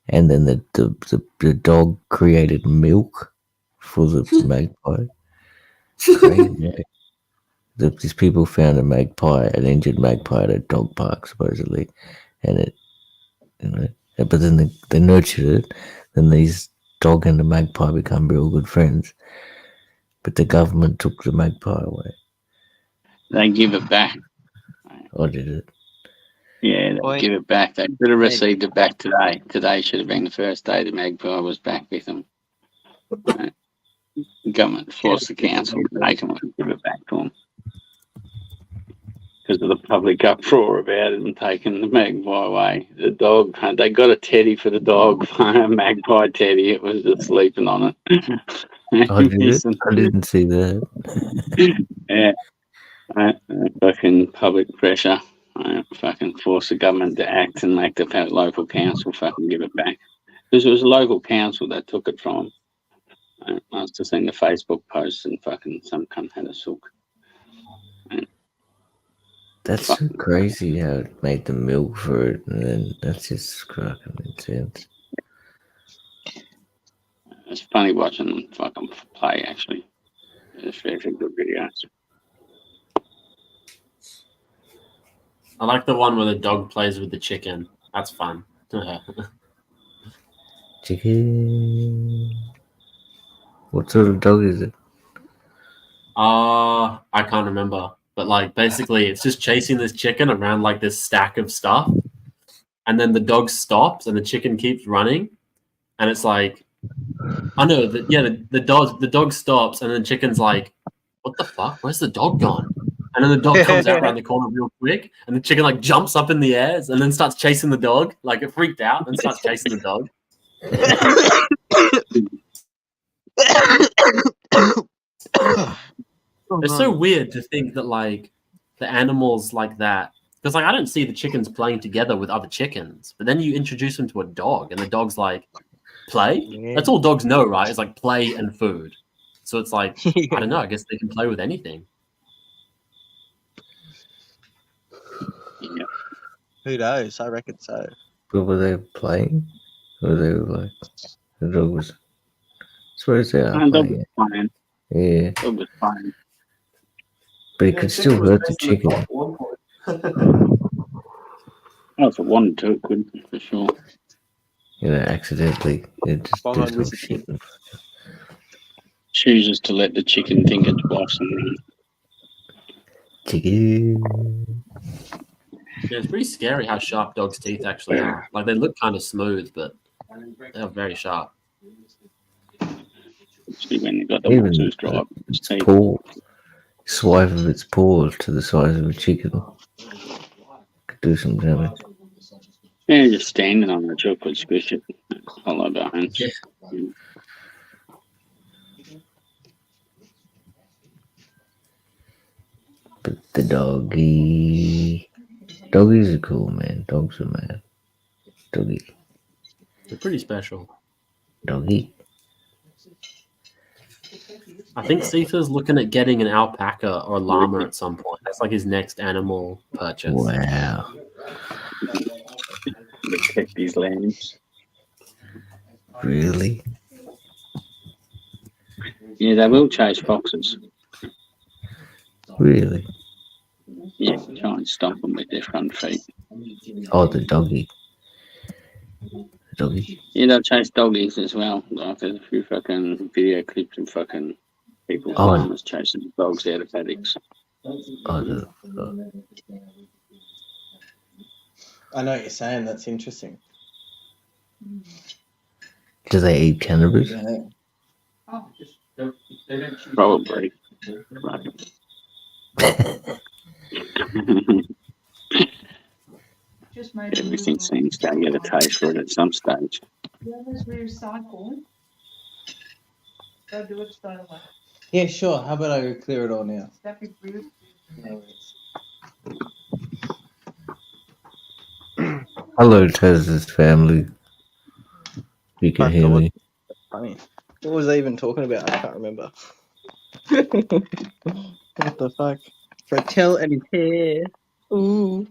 and then the dog created milk for the magpie. Crazy, eh? These people found a magpie, an injured magpie at a dog park, supposedly, and it, but then they nurtured it. Then these dog and the magpie become real good friends. But the government took the magpie away. they give it back. Oh, did it? Yeah, they give it back. They could have received it back today. Today should have been the first day the magpie was back with them. Right. The government forced the council to make them give it back to them because of the public uproar about it and taking the magpie away. The dog, they got a teddy for the dog, a magpie teddy. It was just sleeping on it. Oh, did it? I didn't see that. Yeah. Fucking public pressure. Fucking force the government to act and make the local council fucking give it back. Because it was a local council that took it from them. I must have seen the Facebook posts and fucking some cunt had a sook. That's so crazy how it made the milk for it, and then that's just fucking intense. It's funny watching them fucking play, actually. It's very good videos. I like the one where the dog plays with the chicken. That's fun. Chicken. What sort of dog is it? I can't remember. But like basically it's just chasing this chicken around like this stack of stuff. And then the dog stops and the chicken keeps running. And it's like the dog stops and then the chicken's like, what the fuck? Where's the dog gone? And then the dog comes out around the corner real quick, and the chicken like jumps up in the air and then starts chasing the dog. Like it freaked out and starts chasing the dog. It's so weird to think that like the animals like that, because like I don't see the chickens playing together with other chickens, but then you introduce them to a dog, and the dog's like, play? Yeah. That's all dogs know, right? It's like play and food. So it's like, I don't know, I guess they can play with anything. Yeah. Who knows? I reckon so. But were they playing? Or they were like, the dog was, I suppose they are playing. Fine. Yeah. Dog was fine. But it could still hurt the chicken. Oh, if it wanted to, it could, for sure. You know, accidentally. It just do some shit. Chooses to let the chicken think it's boss and chicken. Yeah, it's pretty scary how sharp dogs' teeth actually are. Like they look kind of smooth, but they're very sharp. Especially when they got the monsters drive. Paw, swipe of its paws to the size of a chicken could do some damage. Yeah, just standing on the chocolate squish it. Hollow bones. Yeah. But the doggies are cool, man. Dogs are mad. Doggy. They're pretty special. Doggy. I think Sitha's looking at getting an alpaca or llama at some point. That's like his next animal purchase. Wow. Protect these lambs. Really? Yeah, they will chase foxes. Really? Yeah, try and stomp them with their front feet. Oh, the doggy. The doggy? Yeah, they'll chase doggies as well. Like, there's a few fucking video clips of fucking people farmers chasing dogs out of paddocks. I know what you're saying. That's interesting. Do they eat cannabis? Yeah. Probably. Everything seems to get a taste for it at some stage. Yeah, sure. How about I go clear it all now? Hello, Tez's family. You can hear me. Funny. What was I even talking about? I can't remember. What the fuck? Frettel and his hair. Ooh.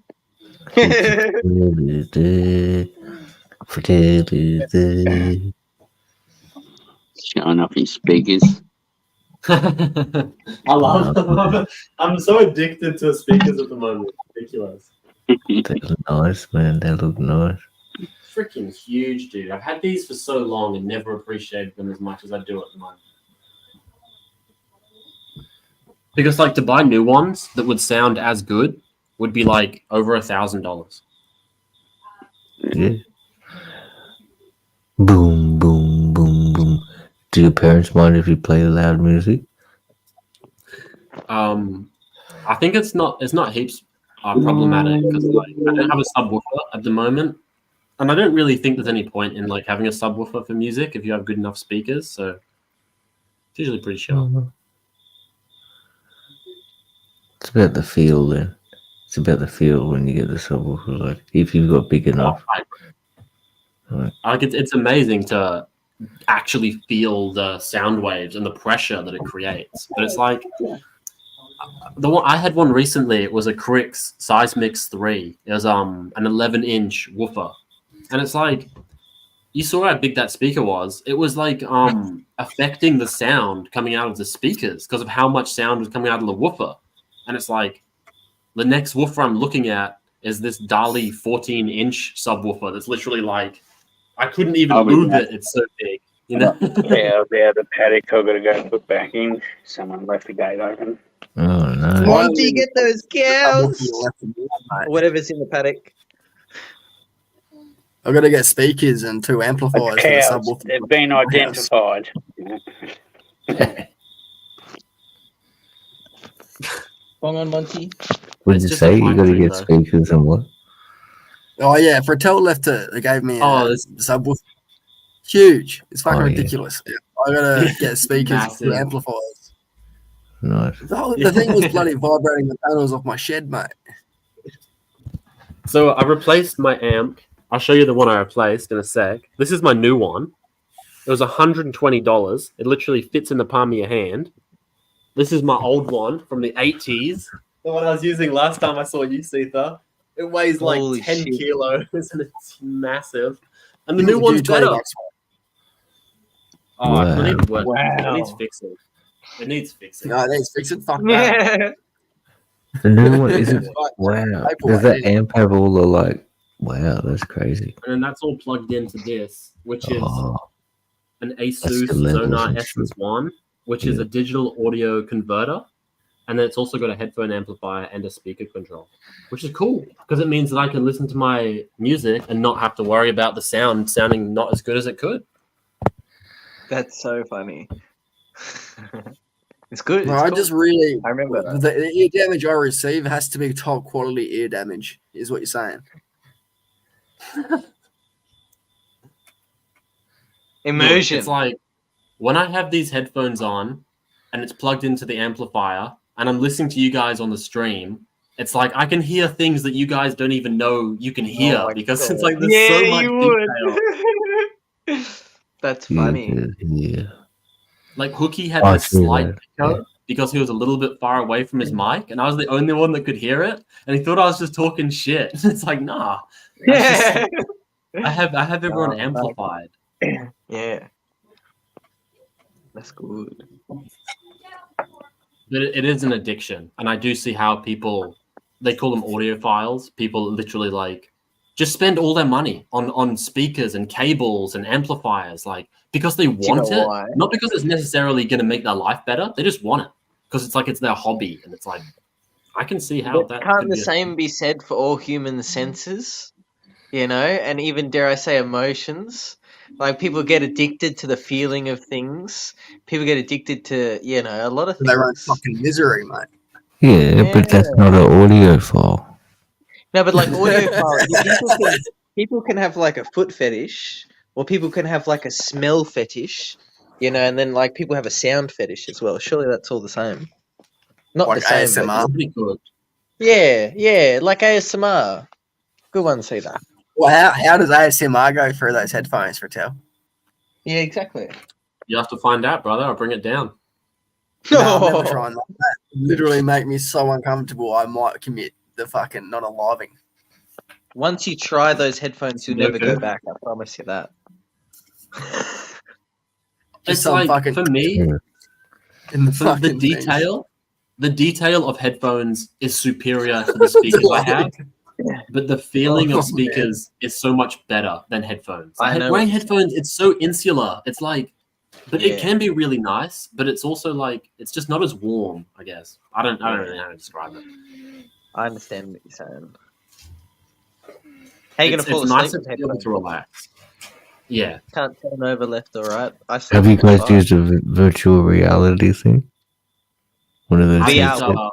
Showing off his speakers. I love them. I'm so addicted to speakers at the moment. Ridiculous. They look nice, man. They look nice. Freaking huge, dude. I've had these for so long and never appreciated them as much as I do at the moment. Because like to buy new ones that would sound as good would be like over $1,000. Yeah. Boom, boom, boom, boom. Do your parents mind if you play loud music? I think it's not heaps problematic because like I don't have a subwoofer at the moment, and I don't really think there's any point in like having a subwoofer for music if you have good enough speakers. So it's usually pretty chill. It's about the feel then. It's about the feel when you get the subwoofer. Like if you've got big enough. Like it's amazing to actually feel the sound waves and the pressure that it creates. But it's like the one I had one recently. It was a Crix Seismix 3. It was an 11-inch woofer, and it's like you saw how big that speaker was. It was like affecting the sound coming out of the speakers because of how much sound was coming out of the woofer. And it's like the next woofer I'm looking at is this Dali 14-inch subwoofer that's literally like I couldn't even move it. It's so big. You know? Yeah, the paddock I've got to go put back in. Someone left the gate open. Oh no! Monty, get those cows. Whatever's in the paddock. I've got to get speakers and 2 amplifiers for the Cows, subwoofer. they've been identified. Bong on, Monty. What did you say? You got to get speakers and what? Oh yeah, for a tell lifter, they gave me a subwoofer. Huge. It's fucking ridiculous. Yeah. I gotta get speakers and 2 amplifiers. Nice. The thing was bloody vibrating the panels off my shed, mate. So I replaced my amp. I'll show you the one I replaced in a sec. This is my new one. It was $120. It literally fits in the palm of your hand. This is my old one from the 80s. The one I was using last time I saw you, Seetha. It weighs like Holy 10 shit. kilos and it's massive. And the new one's better. Oh, I don't even work. It needs fixing. It needs fixing. No, it needs fixing. Fuck that. The new one isn't. Wow. Does that amp have all the like? Wow, that's crazy. And then that's all plugged into this, which is an Asus That's the levels Sonar and Essence shit. 1, which is a digital audio converter. And then it's also got a headphone amplifier and a speaker control, which is cool because it means that I can listen to my music and not have to worry about the sound sounding not as good as it could. That's so funny. It's good. No, I remember that. the ear damage I receive has to be top quality ear damage, is what you're saying. Immersion. It's like when I have these headphones on and it's plugged into the amplifier and I'm listening to you guys on the stream, it's like I can hear things that you guys don't even know you can hear because it's like there's so much detail. That's funny. Yeah. Like Hookie had a slight echo because he was a little bit far away from his mic, and I was the only one that could hear it, and he thought I was just talking shit. It's like, nah. I have everyone amplified. Yeah. That's good. But it is an addiction, and I do see how people, they call them audiophiles. People literally like just spend all their money on speakers and cables and amplifiers, like because they want it, not because it's necessarily going to make their life better. They just want it because it's like it's their hobby, and it's like I can see how that can't the same be said for all human senses, you know, and even dare I say emotions. Like people get addicted to the feeling of things. People get addicted to, you know, a lot of things. Their own fucking misery, mate. Yeah, but that's not an audio file. No, but like audiophile, people can have like a foot fetish, or people can have like a smell fetish, you know, and then like people have a sound fetish as well. Surely that's all the same. Not like the same. ASMR. But good. Yeah, like ASMR. Good one, see that. Well, how does ASMR go through those headphones for Tel? Yeah, exactly. You have to find out, brother. I'll bring it down. No, I'm never trying that. That literally make me so uncomfortable. I might commit the fucking not aliving. Once you try those headphones, you'll never go back. I promise you that. It's like fucking for me, in the the detail of headphones is superior to the speakers I have. But the feeling of speakers is so much better than headphones. I know. Wearing headphones, it's so insular. It's like But it can be really nice, but it's also like it's just not as warm, I guess. I don't really know how to describe it. I understand what you're saying. How are you gonna fall It's asleep nicer with to be able headphones? to relax. Yeah. Can't turn over left or right. Have you guys used a virtual reality thing? One of those VR.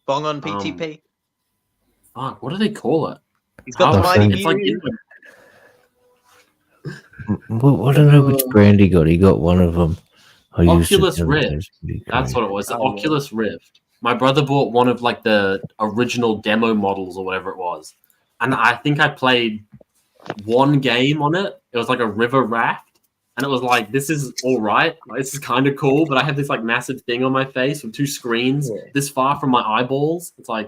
Bong on PTP. Fuck, what do they call it? He's got the mighty it's like Well, I don't know which brand he got. He got one of them. Oculus Rift. That's what it was. The Oh, Oculus Rift. My brother bought one of like the original demo models or whatever it was. And I think I played one game on it. It was like a river raft. And it was like, this is all right. Like, this is kind of cool. But I have this like massive thing on my face with two screens this far from my eyeballs. It's like,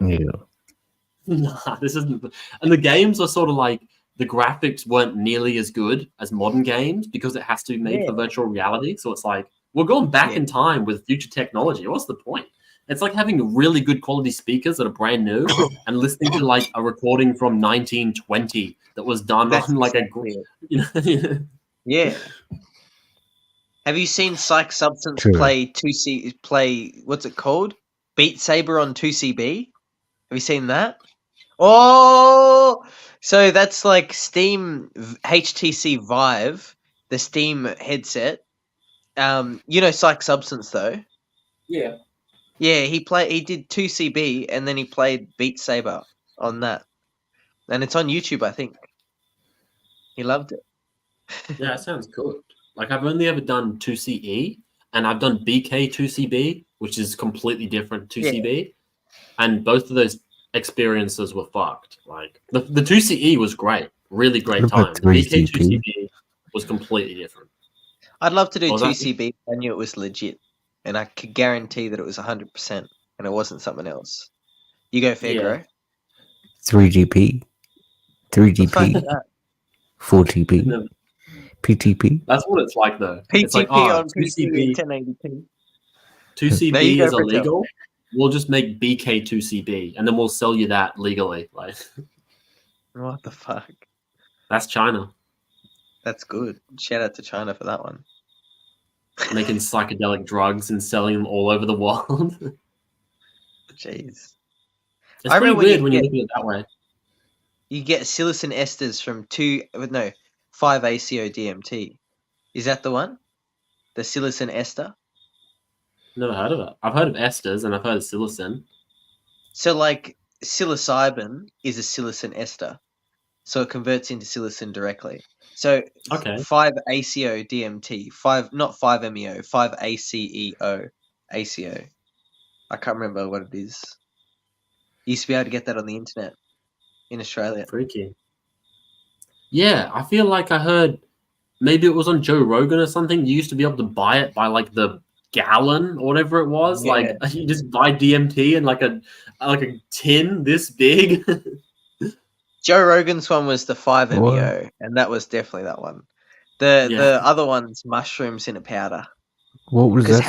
nah, this isn't. And the games are sort of like, the graphics weren't nearly as good as modern games because it has to be made for virtual reality. So it's like, we're going back in time with future technology. What's the point? It's like having really good quality speakers that are brand new and listening to like a recording from 1920 that was done on like Yeah. Have you seen Psych Substance play what's it called? Beat Saber on 2CB? Have you seen that? Oh, so that's like Steam HTC Vive, the Steam headset. You know Psych Substance though. Yeah. Yeah, he did 2CB and then he played Beat Saber on that. And it's on YouTube, I think. He loved it. Yeah, it sounds good. Like I've only ever done 2CE and I've done BK2CB, which is completely different to 2CB. And both of those experiences were fucked. Like the 2CE was great, really great time. The BK2CB was completely different. I'd love to do 2CB. I knew it was legit, and I could guarantee that it was 100%, and it wasn't something else. You go, Fairgrow. 3GP, 3GP, 4TP, PTP. That's what it's like though. PTP it's like, on 2CB, 1080p. 2CB is illegal. We'll just make BK2CB, and then we'll sell you that legally. Like, what the fuck? That's China. That's good. Shout out to China for that one. Making psychedelic drugs and selling them all over the world. Jeez. It's pretty weird when you look at it that way. You get psilocin esters from 5-ACO DMT. Is that the one? The psilocin ester? Never heard of it. I've heard of esters and I've heard of psilocin. So, like, psilocybin is a psilocin ester. So it converts into psilocin directly. So 5-ACO DMT, not 5-MeO, 5-ACEO, ACO. I can't remember what it is. You used to be able to get that on the internet in Australia. Freaky. Yeah, I feel like I heard maybe it was on Joe Rogan or something. You used to be able to buy it by like the gallon or whatever it was. Yeah. Like you just buy DMT in like a tin this big. Joe Rogan's one was the 5-MeO, and that was definitely that one. The other one's mushrooms in a powder. What was that?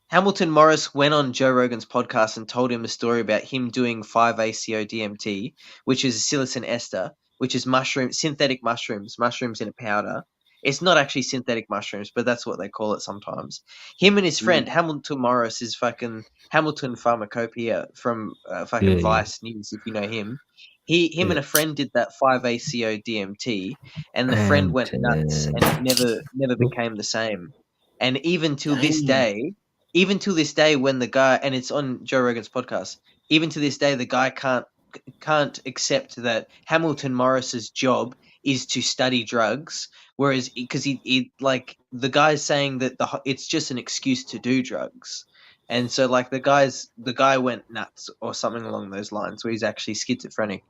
Hamilton Morris went on Joe Rogan's podcast and told him a story about him doing 5-ACO DMT, which is a psilocin ester, which is synthetic mushrooms in a powder. It's not actually synthetic mushrooms, but that's what they call it sometimes. Him and his friend, Hamilton Morris, is fucking Hamilton Pharmacopoeia from Vice News, if you know him. Him and a friend did that 5-ACO DMT, and the friend went nuts, and it never became the same. And even till this day, when the guy, and it's on Joe Rogan's podcast, even to this day, the guy can't accept that Hamilton Morris's job is to study drugs, whereas because he like the guy's saying that it's just an excuse to do drugs, and so like the guy went nuts or something along those lines, where he's actually schizophrenic,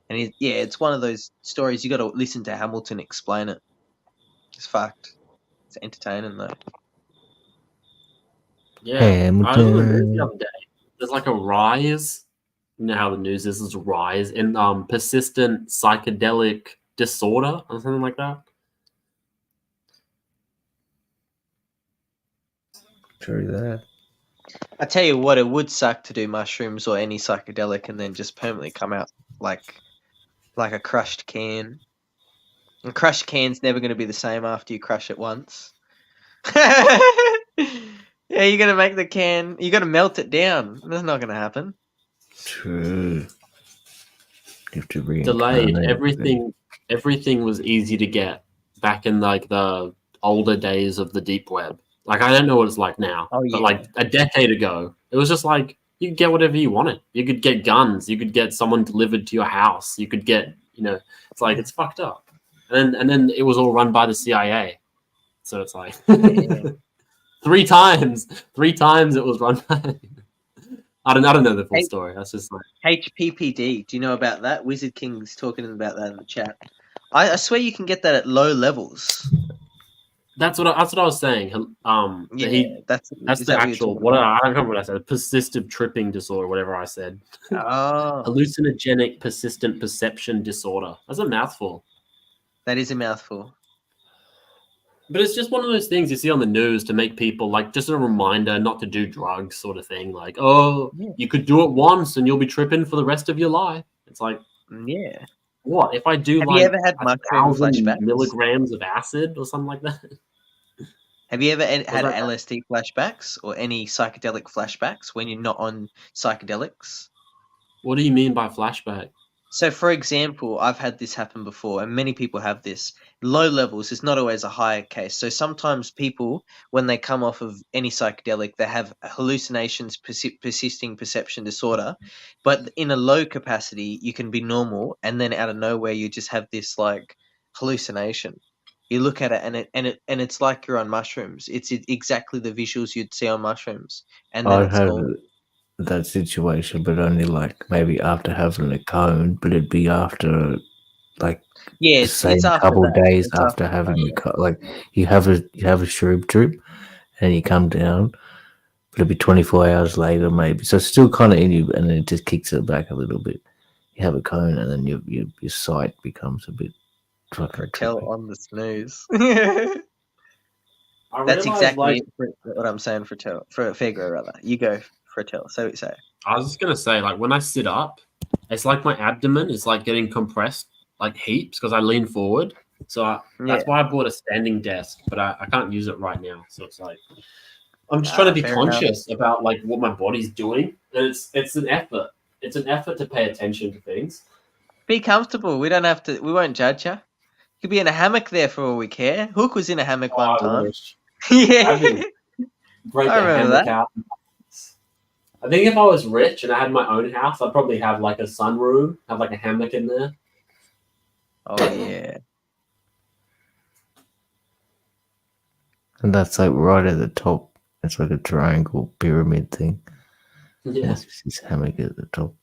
and it's one of those stories you got to listen to Hamilton explain it. It's fucked. It's entertaining though. Yeah, I was on the news the other day. There's like a rise. You know how the news is. There's a rise in persistent psychedelic disorder or something like that. True that. I tell you what, it would suck to do mushrooms or any psychedelic and then just permanently come out like a crushed can. And crushed can's never going to be the same after you crush it once. Yeah, you're gonna make the can. You got to melt it down. That's not going to happen. True. You have to Delayed. reincarnate. Everything was easy to get back in like the older days of the deep web. Like I don't know what it's like now, but like a decade ago, it was just like you could get whatever you wanted. You could get guns. You could get someone delivered to your house. You could get, it's like it's fucked up. And then it was all run by the CIA. So it's like three times it was run by. I don't know the full story. That's just like HPPD. Do you know about that? Wizard King's talking about that in the chat. I swear you can get that at low levels. That's what I was saying. That's the actual. I don't remember what I said. Persistent tripping disorder, whatever I said. Oh, hallucinogenic persistent perception disorder. That's a mouthful. That is a mouthful. But it's just one of those things you see on the news to make people like just a reminder not to do drugs, sort of thing. Like, you could do it once and you'll be tripping for the rest of your life. It's like, yeah. What if I do Have like you ever had 1,000 milligrams of acid or something like that? Have you ever had LSD flashbacks or any psychedelic flashbacks when you're not on psychedelics? What do you mean by flashback? So, for example, I've had this happen before, and many people have this. Low levels is not always a high case. So sometimes people, when they come off of any psychedelic, they have hallucinations, persisting perception disorder. But in a low capacity, you can be normal, and then out of nowhere, you just have this like hallucination. You look at it, and it's like you're on mushrooms. It's exactly the visuals you'd see on mushrooms, and then I've had that situation, but only like maybe after having a cone, but it'd be after like it's a couple of days after having a cone. Like you have a shroom trip, and you come down, but it'd be 24 hours later maybe. So it's still kind of in you, and then it just kicks it back a little bit. You have a cone, and then your sight becomes a bit fucking Tell on the snooze. That's exactly what I'm saying for Fegro, rather. You go for Tell. So what you say. I was just gonna say, like when I sit up, it's like my abdomen is like getting compressed like heaps because I lean forward. So that's why I bought a standing desk, but I can't use it right now. So it's like I'm just trying to be conscious about like what my body's doing, and it's an effort. It's an effort to pay attention to things. Be comfortable. We don't have to. We won't judge you. You could be in a hammock there for all we care. Hook was in a hammock one time. Yeah, break the hammock out. I think if I was rich and I had my own house, I'd probably have like a sunroom, have like a hammock in there. Oh yeah. And that's like right at the top. It's like a triangle pyramid thing. Yeah. That's this hammock at the top.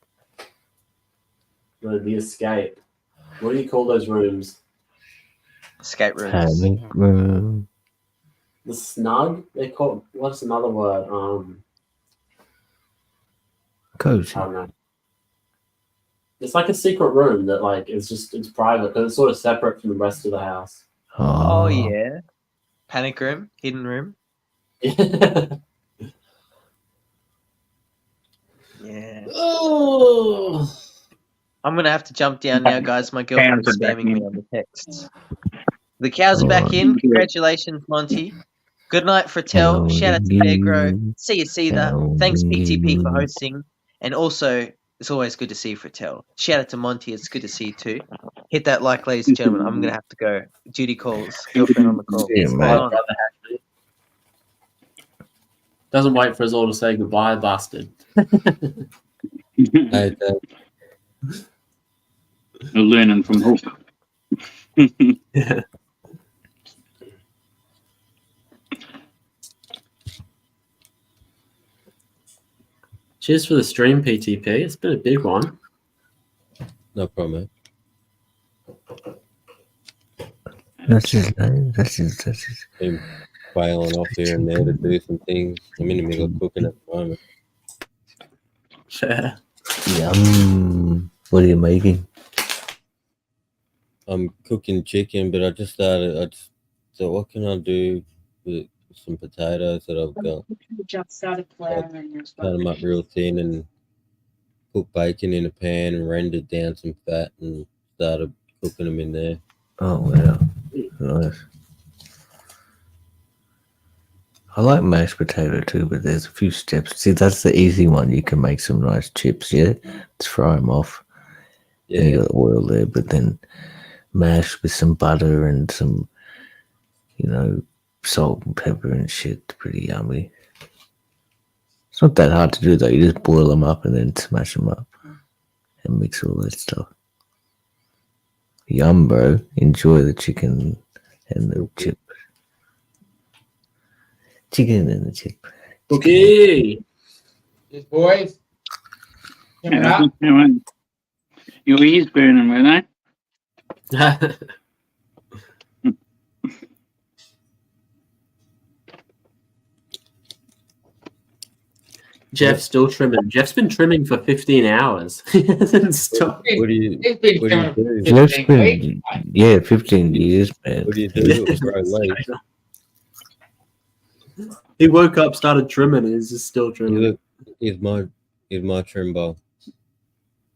The escape. What do you call those rooms? Escape rooms. Hammock room. The snug? They call what's another word? Cozy. I don't know. It's like a secret room that like it's private, but it's sort of separate from the rest of the house. Oh yeah. Panic room, hidden room. Yeah. Oh. I'm gonna have to jump down now, guys. My girlfriend's spamming me on the texts. The cows are back in. Congratulations, Monty. Good night, Fratel. Shout out to Begro. See you there. Thanks, PTP, for hosting. And also, it's always good to see you, Fratel. Shout out to Monty. It's good to see you too. Hit that like, ladies and gentlemen. I'm gonna have to go. Duty calls. Girlfriend on the call. Yeah, Doesn't wait for us all to say goodbye, bastard. Hey, learning from Hook. Yeah. Cheers for the stream, PTP. It's been a big one. No problem, That's his name. That's his. Been bailing off here and there to do some things. I'm in the middle of cooking at the moment. Yeah. Yum. What are you making? I'm cooking chicken, but I just thought, what can I do with some potatoes that I've got? Just started flouring. Cut them up real thin and put bacon in a pan and rendered down some fat and started cooking them in there. Oh yeah, nice. I like mashed potato too, but there's a few steps. See, that's the easy one. You can make some nice chips, yeah? Just fry them off. Yeah. And you got the oil there, but then mash with some butter and some, salt and pepper and shit. Pretty yummy. It's not that hard to do, though. You just boil them up and then smash them up and mix all that stuff. Yum, bro. Enjoy the chicken and the chip. Chicken and the chip. Okay. Yes, boys. Yeah, your ears burning, were they? Jeff's still trimming. Jeff's been trimming for 15 hours. He hasn't stopped. What do you do? Jeff's been, 15 years, man. What do you do? He woke up, started trimming, and he's just still trimming. Here's my trim bowl.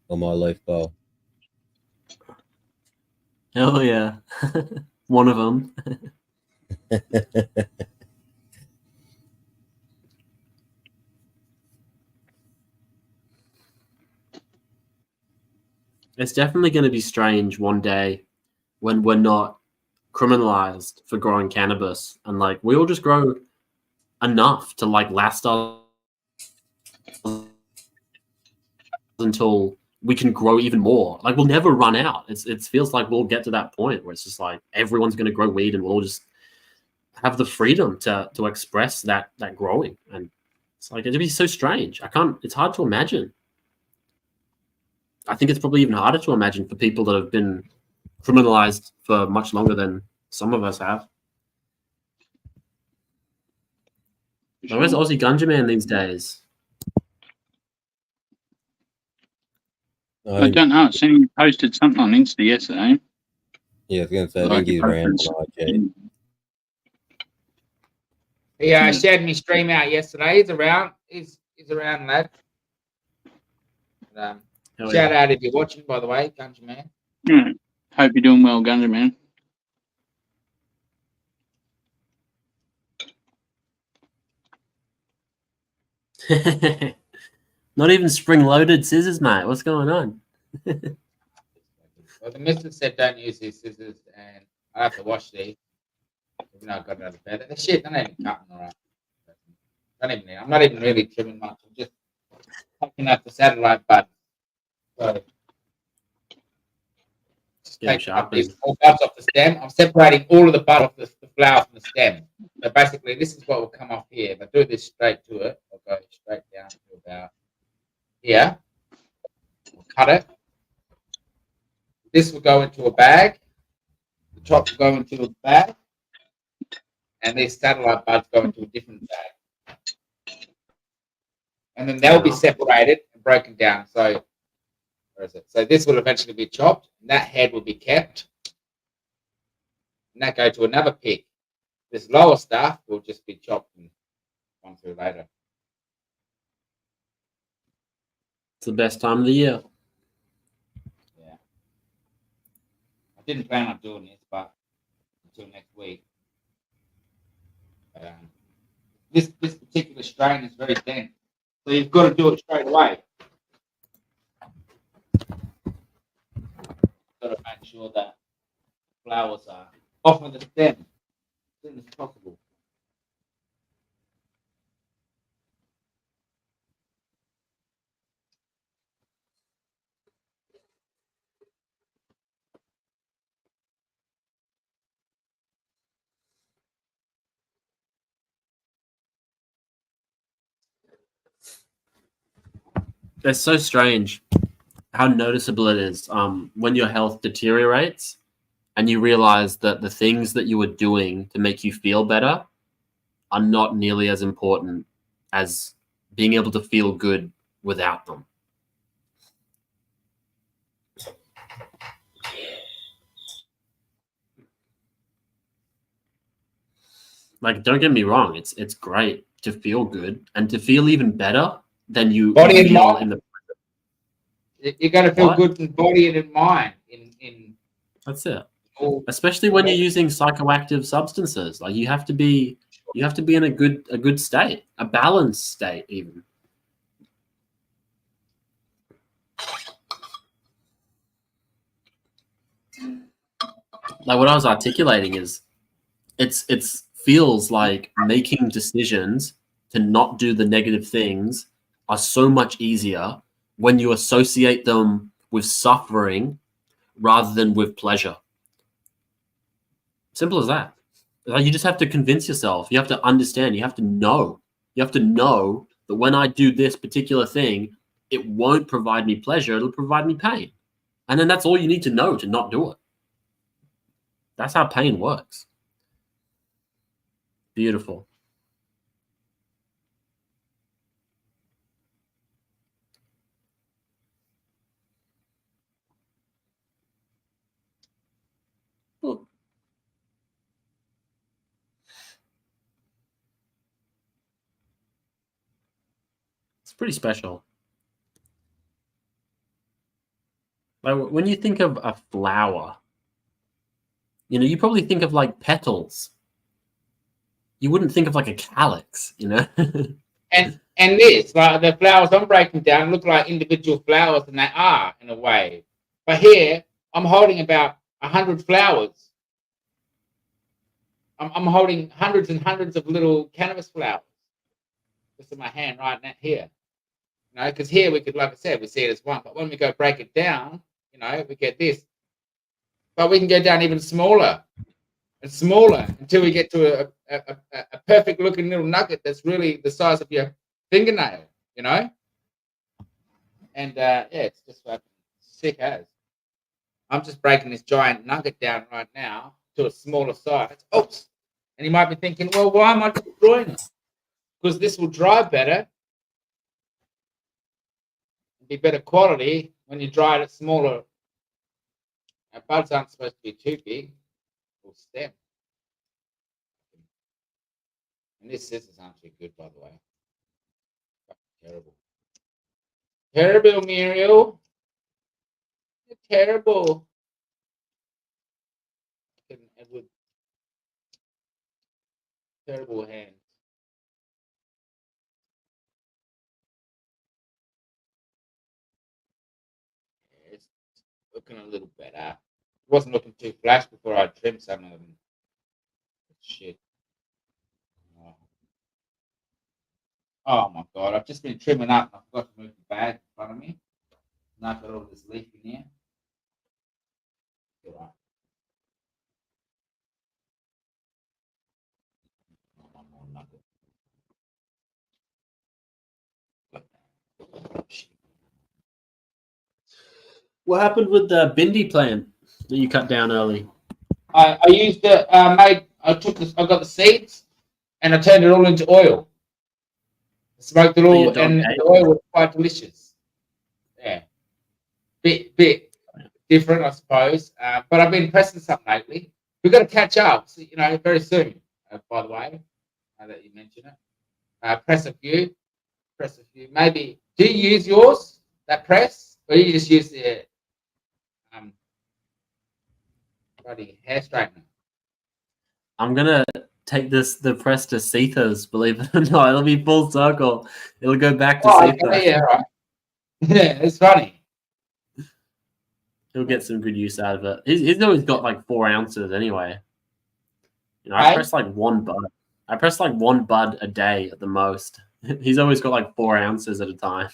Or my leaf bowl. Hell yeah. One of them. It's definitely going to be strange one day when we're not criminalized for growing cannabis, and like we all just grow enough to like last us until we can grow even more. Like we'll never run out. It feels like we'll get to that point where it's just like everyone's going to grow weed, and we'll all just have the freedom to express that growing. And it's like it'd be so strange. It's hard to imagine. I think it's probably even harder to imagine for people that have been criminalized for much longer than some of us have. Sure. Where's Aussie Gunja Man these days? I don't know. I seen you posted something on Insta yesterday. Yeah, I was going to say, I think he's around on IG. Yeah, I shared my stream out yesterday. He's around. He's around, lad. Shout out if you're watching, by the way, Gunja Man. Yeah. Hope you're doing well, Gunja Man. Not even spring-loaded scissors, mate. What's going on? Well, the missus said don't use these scissors, and I have to wash these. Even though I got it out of bed. The shit, I'm not even cutting around. I'm not even really trimming much. I'm just taking out the satellite bud. So just taking up these all buds off the stem. I'm separating all of the bud off the flower from the stem. So basically, this is what will come off here. If I do this straight to it, I'll go straight down to about here. I'll cut it. This will go into a bag. The top will go into a bag. And these satellite buds go into a different bag. And then they'll be separated and broken down. So, where is it? So this will eventually be chopped. And that head will be kept. And that go to another pick. This lower stuff will just be chopped and gone through later. It's the best time of the year. Yeah. I didn't plan on doing this, but until next week. This particular strain is very dense, so you've got to do it straight away. Got to make sure that flowers are off of the stem as soon as possible. It's so strange how noticeable it is when your health deteriorates and you realize that the things that you were doing to make you feel better are not nearly as important as being able to feel good without them. Like, don't get me wrong, it's great to feel good and to feel even better than you body and feel mind. in the. You got to feel good in body and in mind. In that's it. especially when you're using psychoactive substances. Like you have to be in a good state, a balanced state, even. Like what I was articulating is, it feels like making decisions to not do the negative things are so much easier when you associate them with suffering rather than with pleasure. Simple as that. Like you just have to convince yourself. You have to understand. You have to know. You have to know that when I do this particular thing, it won't provide me pleasure. It'll provide me pain. And then that's all you need to know to not do it. That's how pain works. Beautiful. It's pretty special. Like when you think of a flower, you probably think of like petals. You wouldn't think of like a calyx, And this, like the flowers I'm breaking down, look like individual flowers, and they are in a way. But here, I'm holding about 100 flowers. I'm holding hundreds and hundreds of little cannabis flowers. Just in my hand right now here. Because here we could, like I said, we see it as one. But when we go break it down, we get this. But we can go down even smaller and smaller until we get to a perfect looking little nugget that's really the size of your fingernail, And it's just sick as. I'm just breaking this giant nugget down right now to a smaller size. Oops. And you might be thinking, well, why am I destroying it? Because this will dry better. Be better quality when you dry it at smaller. Now, buds aren't supposed to be too big or stem. And this scissors aren't too good, by the way. Terrible. Terrible, Muriel. You're terrible. With terrible hands. It's looking a little better. It wasn't looking too flash before I trimmed some of them. Shit. Oh my god, I've just been trimming up and I forgot to move the bag in front of me. And I've got all this leaf in here. All right. What happened with the bindi plant that you cut down early? I used it. I got the seeds and I turned it all into oil. I smoked it all, and the oil was quite delicious. Yeah, bit different, I suppose. But I've been pressing something lately. We've got to catch up, very soon. By the way, now that you mention it, press a few. Maybe do you use yours that press, or you just use the bloody hair straightener? I'm gonna take the press to Cephas, believe it or not. It'll be full circle. It'll go back to Cephas. Okay, yeah, right. Yeah, it's funny. He'll get some good use out of it. He's always got like 4 ounces anyway. I press like one bud. I press like one bud a day at the most. He's always got like 4 ounces at a time.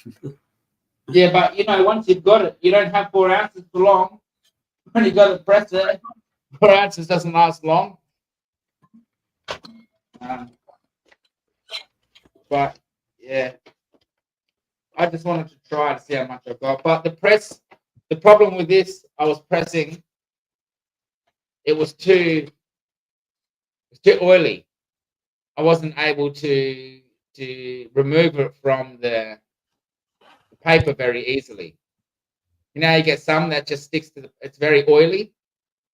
Yeah, but once you've got it, you don't have 4 ounces for long. When you got to press it, 4 ounces doesn't last long. But yeah, I just wanted to try to see how much I got. But the problem with this, I was pressing, it was too oily. I wasn't able to remove it from the paper very easily. You get some that just sticks to it's very oily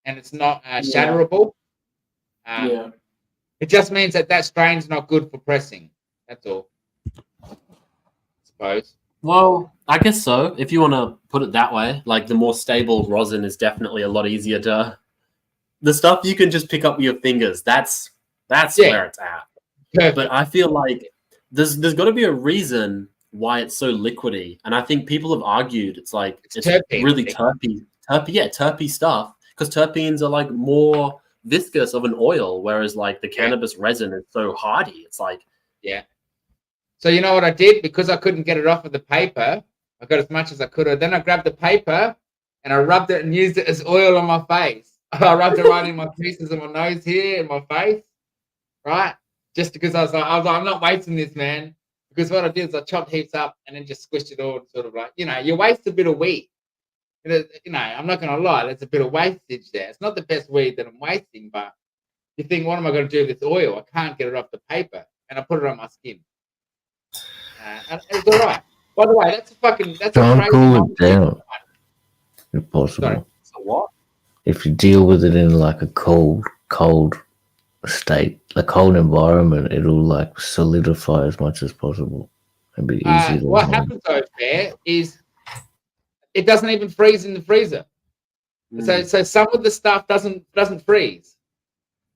and it's not shatterable. Yeah. It just means that strain's not good for pressing. That's all. I suppose. Well, I guess so. If you want to put it that way, like the more stable rosin is definitely a lot easier to the stuff you can just pick up with your fingers. That's Yeah. where it's at. Perfect. But I feel like there's got to be a reason why it's so liquidy, and I think people have argued it's like it's terpene, really terpy stuff, because terpenes are like more viscous of an oil, whereas like the cannabis resin is so hardy. It's like, yeah. So you know what I did? Because I couldn't get it off of the paper, I got as much as I could. Then I grabbed the paper and I rubbed it and used it as oil on my face. I rubbed it right in my creases of my nose here and my face, right? Just because I was like, I'm not wasting this, man. Because what I did is I chopped heaps up and then just squished it all, and sort of like, you waste a bit of weed. I'm not gonna lie, there's a bit of wastage there. It's not the best weed that I'm wasting, but you think, what am I going to do with this oil? I can't get it off the paper, and I put it on my skin. And it's all right. By the way, that's a crazy. Cool it down, if possible. Sorry. so what? If you deal with it in like a cold state, a cold environment, it'll like solidify as much as possible and be easy to What handle. happens though, Fair, is it doesn't even freeze in the freezer. So some of the stuff doesn't freeze.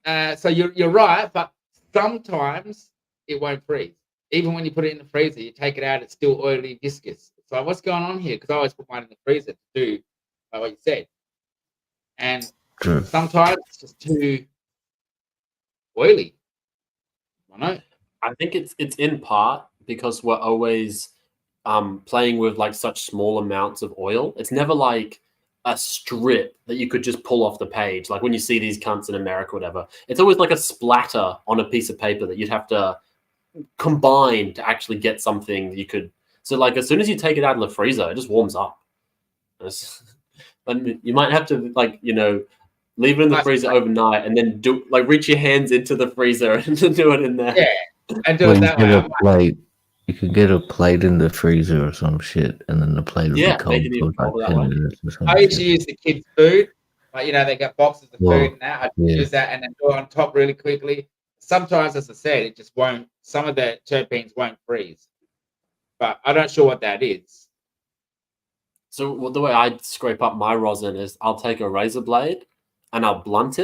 So you're right, but sometimes it won't freeze. Even when you put it in the freezer, you take it out, it's still oily, viscous. So what's going on here? Because I always put mine in the freezer to do like what you said. And True. sometimes it's just too oily. I know. I think it's in part because we're always playing with like such small amounts of oil. It's never like a strip that you could just pull off the page. Like when you see these cunts in America, or whatever, it's always like a splatter on a piece of paper that you'd have to combine to actually get something that you could. So like as soon as you take it out of the freezer, it just warms up. And you might have to like, leave it in the freezer overnight and then reach your hands into the freezer and do it in there. Yeah, and do it that way. You could get a plate in the freezer or some shit, and then the plate will be cold for like 10 minutes or something. I used to use the kids' food. Like, they got boxes of food now. I use that and then do it on top really quickly. Sometimes, as I said, it just won't, some of the terpenes won't freeze. But I'm not sure what that is. So the way I scrape up my rosin is I'll take a razor blade and I'll blunt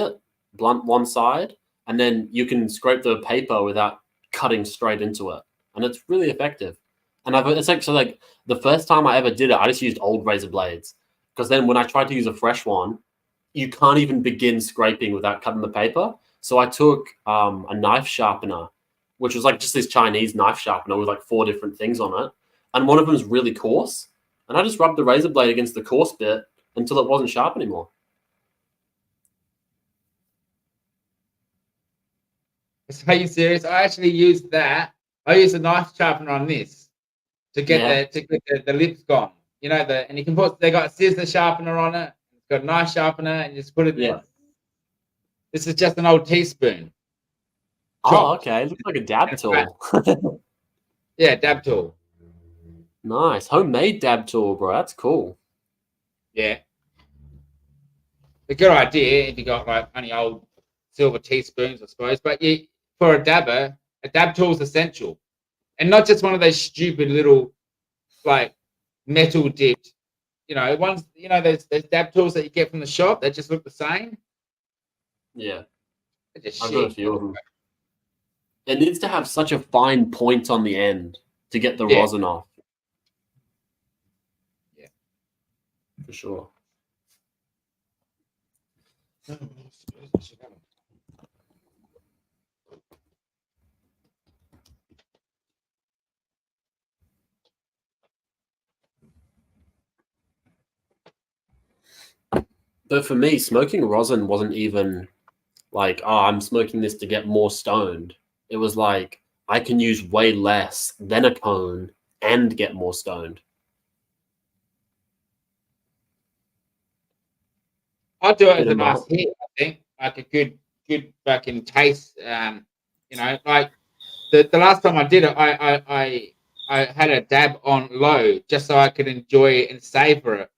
one side, and then you can scrape the paper without cutting straight into it. And it's really effective. And it's actually like the first time I ever did it, I just used old razor blades, because then when I tried to use a fresh one, you can't even begin scraping without cutting the paper. So I took a knife sharpener, which was like just this Chinese knife sharpener with like 4 different things on it. And one of them is really coarse. And I just rubbed the razor blade against the coarse bit until it wasn't sharp anymore. Are you serious? I actually used that. I used a knife sharpener on this to get the lips gone. And you can they got a scissor sharpener on it. It's got a knife sharpener, and you just put it there. This is just an old teaspoon. Oh, okay. It looks like a dab tool. Yeah, dab tool. Nice. Homemade dab tool, bro. That's cool. Yeah. A good idea if you got like only old silver teaspoons, I suppose. But for a dabber, a dab tool is essential. And not just one of those stupid little like metal dipped, ones, those dab tools that you get from the shop that just look the same. Yeah. Just I've got a few of them. It needs to have such a fine point on the end to get the rosin off. Yeah. For sure. But for me, smoking rosin wasn't even like, I'm smoking this to get more stoned. It was like, I can use way less than a cone and get more stoned. I'll do it as a nice hit, I think. Like a good fucking taste. Like the last time I did it, I had a dab on low just so I could enjoy it and savor it.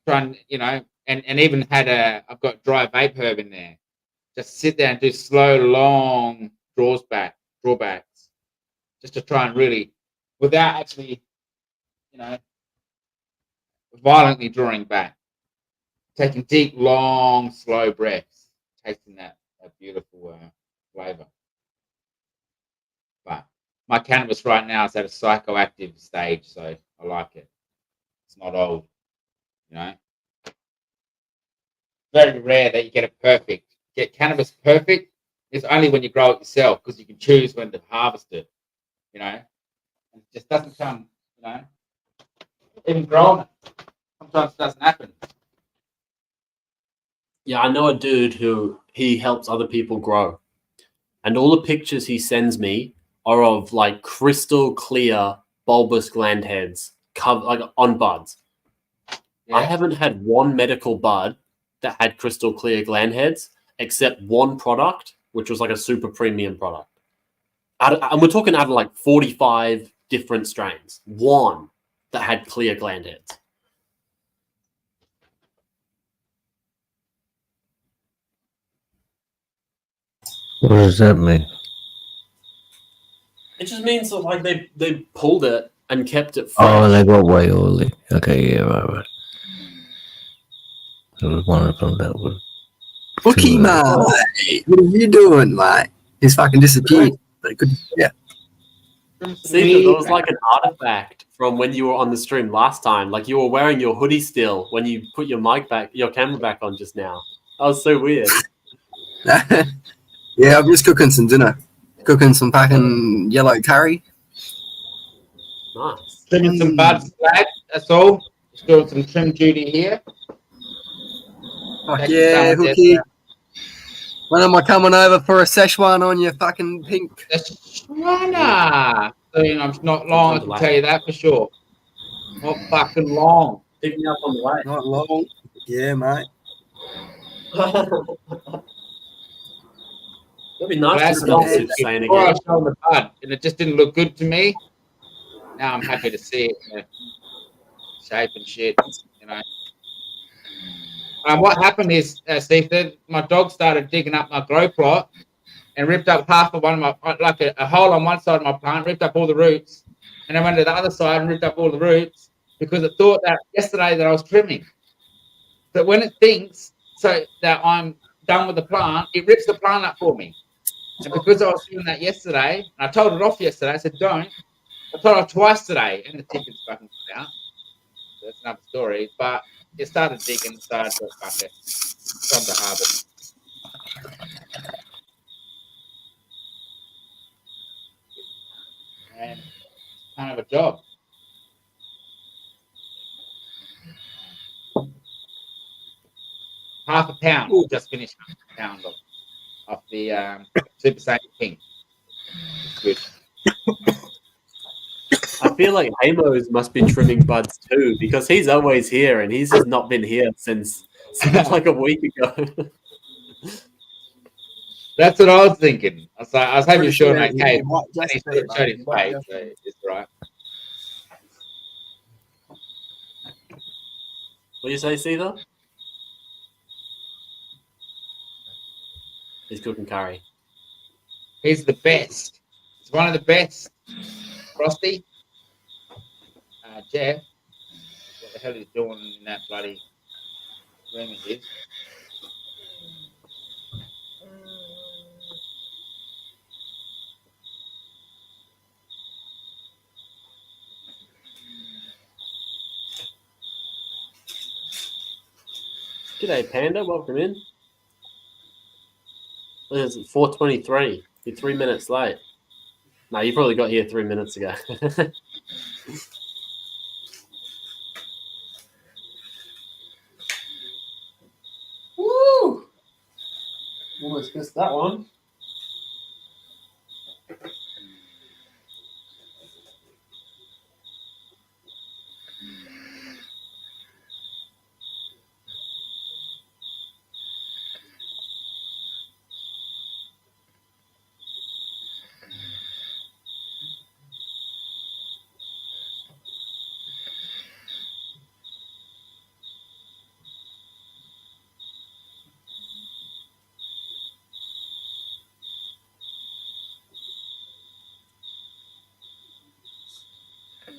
And even I've got dry vape herb in there. Just sit there and do slow, long drawbacks, just to try and really, without actually, violently drawing back. taking deep, long, slow breaths, tasting that beautiful flavor. But my cannabis right now is at a psychoactive stage, so I like it. It's not old, you know. Very rare that you get it perfect. Get cannabis perfect is only when you grow it yourself, because you can choose when to harvest it, you know. It just doesn't come, you know. Even growing it, sometimes it doesn't happen. Yeah, I know a dude who he helps other people grow, and all the pictures he sends me are of like crystal clear bulbous gland heads like on buds. Yeah. I haven't had one medical bud that had crystal clear gland heads except one product, which was like a super premium product. And we're talking out of like 45 different strains, one that had clear gland heads. What does that mean? It just means that like they pulled it and kept it fresh. Oh, they got way oily. Okay, yeah, right. There was one of them that was. Bookie, mate. What are you doing, mate? He's fucking disappeared. But good. Yeah. See, there was like an artifact from when you were on the stream last time. Like you were wearing your hoodie still when you put your camera back on just now. That was so weird. Yeah, I'm just cooking some dinner. Cooking some fucking yellow curry. Nice. Trimming some buds, lad. That's all. Just doing some trim duty here. Fuck yeah, Hookie. When am I coming over for a Szechuan on your fucking pink? Szechuan. So, you know, I'm not long, I can tell you that for sure. Not fucking long. Pick me up on the way. Not long. Yeah, mate. It'd be nice to smell soup saying again. I showed the bud, and it just didn't look good to me. Now I'm happy to see it in the shape and shit, you know. What happened is, Steve, my dog started digging up my grow plot and ripped up half of one of my, like a hole on one side of my plant, ripped up all the roots, and then went to the other side and ripped up all the roots because it thought that yesterday that I was trimming. But when it thinks so that I'm done with the plant, it rips the plant up for me. And because I was doing that yesterday, and I told it off yesterday, I said, don't. I told it off twice today, and the ticket's fucking out. So that's another story. But it started digging, started to fuck it. It's on the harvest. And it's kind of a job. Half a pound. Ooh. Just finished half a pound of the Super Saiyan King. It's good. I feel like Amos must be trimming buds too, because he's always here and he's just not been here since like a week ago. That's what I was thinking. I was hoping Sean okay. He showed his face, so it's right. What do you say, Caesar? He's cooking curry. He's the best. He's one of the best. Frosty. Jeff. What the hell is he doing in that bloody room of his? G'day, Panda. Welcome in. It's 4:23. You're 3 minutes late. No, you probably got here 3 minutes ago. Woo! Almost missed that one.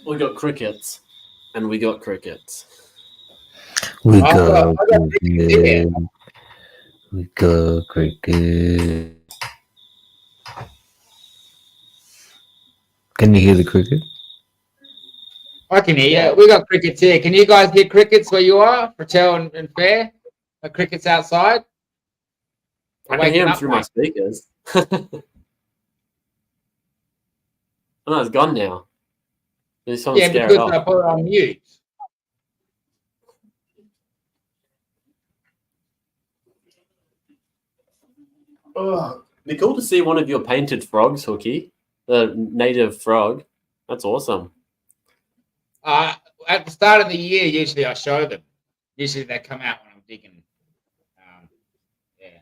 We got crickets, and we got crickets. We I go got cricket here. cricket. We go cricket. Can you hear the cricket? I can hear you. We got crickets here. Can you guys hear crickets where you are? Patel and Fair? The crickets outside? I can hear them through my speakers. Oh, no, it's gone now. Yeah, because I put it on mute. Oh, it'd be cool to see one of your painted frogs, Hookie. The native frog. That's awesome. At the start of the year, usually I show them. Usually they come out when I'm digging. Yeah.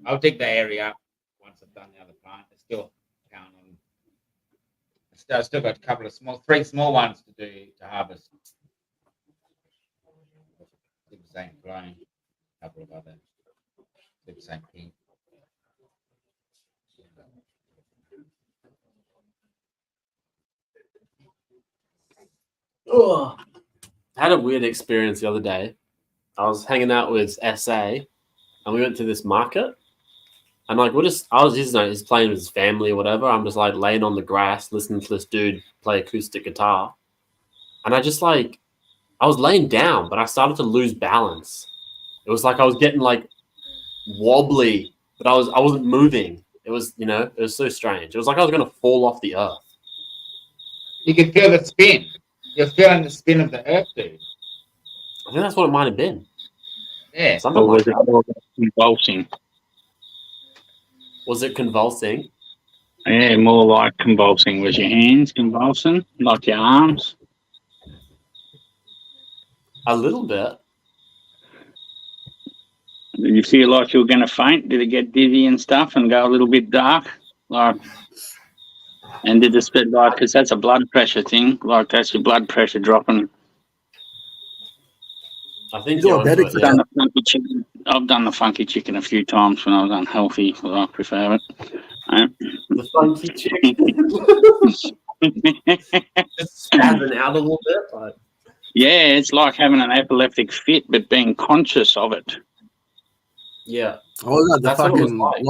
I'll dig the area up once I've done the other plant. It's still going on. I've still got a couple of three small ones to do to harvest. The same clone, a couple of other, the same thing. Oh, I had a weird experience the other day. I was hanging out with SA, and we went to this market. And like, I was just, he's playing with his family or whatever. I'm just like laying on the grass, listening to this dude play acoustic guitar. And I was laying down, but I started to lose balance. It was like I was getting like wobbly, but I wasn't moving. It was, it was so strange. It was like I was going to fall off the earth. You could feel the spin. You're feeling the spin of the earth, dude. I think that's what it might have been. Yeah. Something Or was like that. it convulsing? Was it convulsing? Yeah, more like convulsing. Was your hands convulsing? Like your arms? A little bit. Did you feel like you were going to faint? Did it get dizzy and stuff and go a little bit dark? And did it spread like, because that's a blood pressure thing, like that's your blood pressure dropping. I think I've done the funky chicken a few times when I was unhealthy, so I prefer it. The funky chicken. Just spazzing out a little bit. Like. Yeah, it's like having an epileptic fit, but being conscious of it. Yeah. I was at the fucking like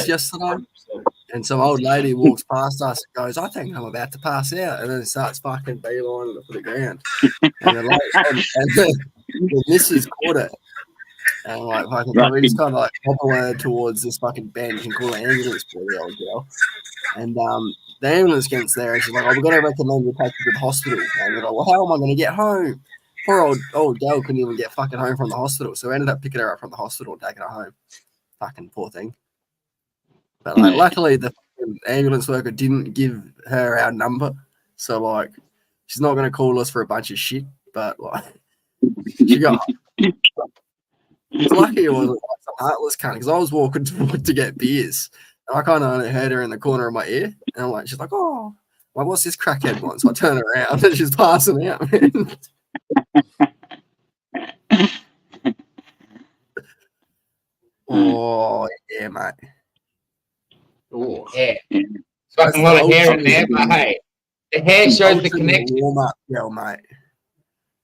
yesterday, and some old lady walks past us and goes, "I think I'm about to pass out," and then starts fucking beelining for the ground. And the missus caught it, and like fucking, we just kind of like hobble her towards this fucking bench and call an ambulance for the old girl. And the ambulance gets there, and she's like, "Oh, we're gonna recommend we take her to the hospital." And we're like, "Well, how am I gonna get home?" Poor old girl couldn't even get fucking home from the hospital, so we ended up picking her up from the hospital and taking her home. Fucking poor thing. But like, luckily the ambulance worker didn't give her our number, so like, she's not gonna call us for a bunch of shit. But like, she got. It's lucky it wasn't like some heartless cunt, because I was walking to get beers, and I kind of heard her in the corner of my ear, and I'm like, she's like, "Oh, like, what's this crackhead want?" So I turn around and she's passing out, man. Oh yeah, mate. Oh yeah. It's fucking a lot of hair in there, but hey, the hair shows the connection. Warm up, girl, mate.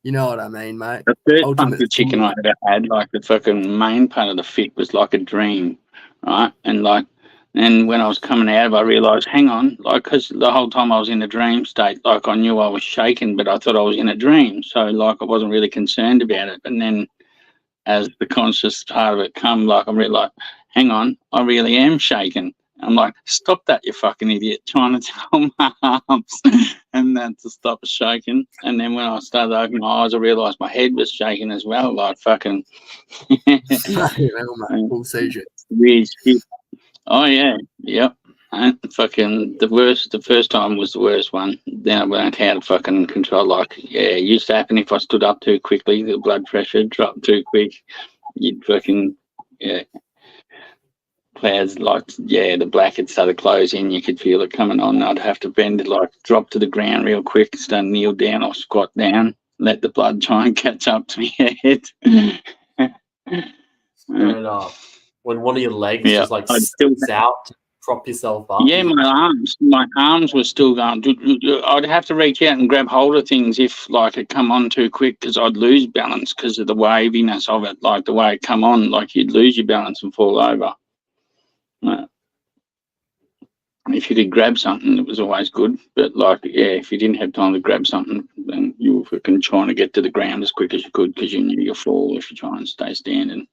You know what I mean, mate. The first funky chicken I ever had, like the fucking main part of the fit was like a dream, right? And like, and when I was coming out of it, I realised, hang on, like, because the whole time I was in a dream state, like I knew I was shaking, but I thought I was in a dream, so like I wasn't really concerned about it. And then, as the conscious part of it come, like I'm really like, hang on, I really am shaking. I'm like, stop that, you fucking idiot, trying to tell my arms and then to stop shaking. And then when I started opening my eyes, I realised my head was shaking as well, like fucking. Full seizure. Weird shit. Oh yeah, yep. And fucking the first time was the worst one. Then I learned how to fucking control. Like, yeah, it used to happen if I stood up too quickly, the blood pressure dropped too quick. You'd fucking, yeah. Clouds, like, yeah, the black had started closing. You could feel it coming on. I'd have to bend it, like, drop to the ground real quick, start kneel down or squat down, let the blood try and catch up to my head. Straight up. When one of your legs just like sticks out prop yourself up. Yeah, my arms were still going. I'd have to reach out and grab hold of things if like it come on too quick because I'd lose balance because of the waviness of it. Like the way it come on, like you'd lose your balance and fall over. If you could grab something, it was always good. But like, yeah, if you didn't have time to grab something, then you were fucking trying to get to the ground as quick as you could because you knew you'd fall if you try and stay standing.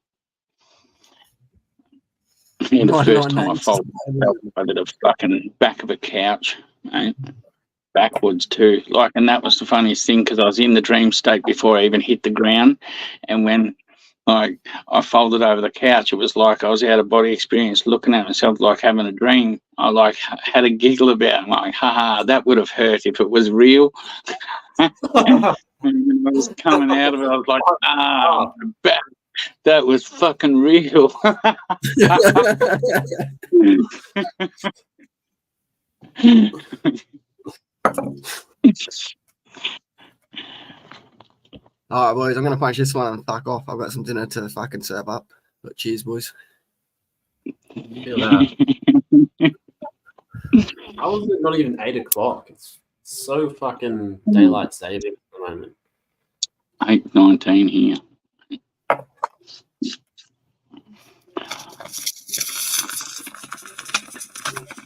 Yeah, the first time I folded over the fucking back of a couch, mate, backwards too. Like, and that was the funniest thing because I was in the dream state before I even hit the ground, and when like I folded over the couch, it was like I was out of body experience, looking at myself like having a dream. I like had a giggle about it. I'm like, haha, that would have hurt if it was real. And when I was coming out of it, I was like, my back. That was fucking real. All right, boys, I'm going to punch this one and fuck off. I've got some dinner to fucking serve up. But cheers, boys. Feel that. How is it not even 8 o'clock? It's so fucking daylight saving at the moment. 8:19 here.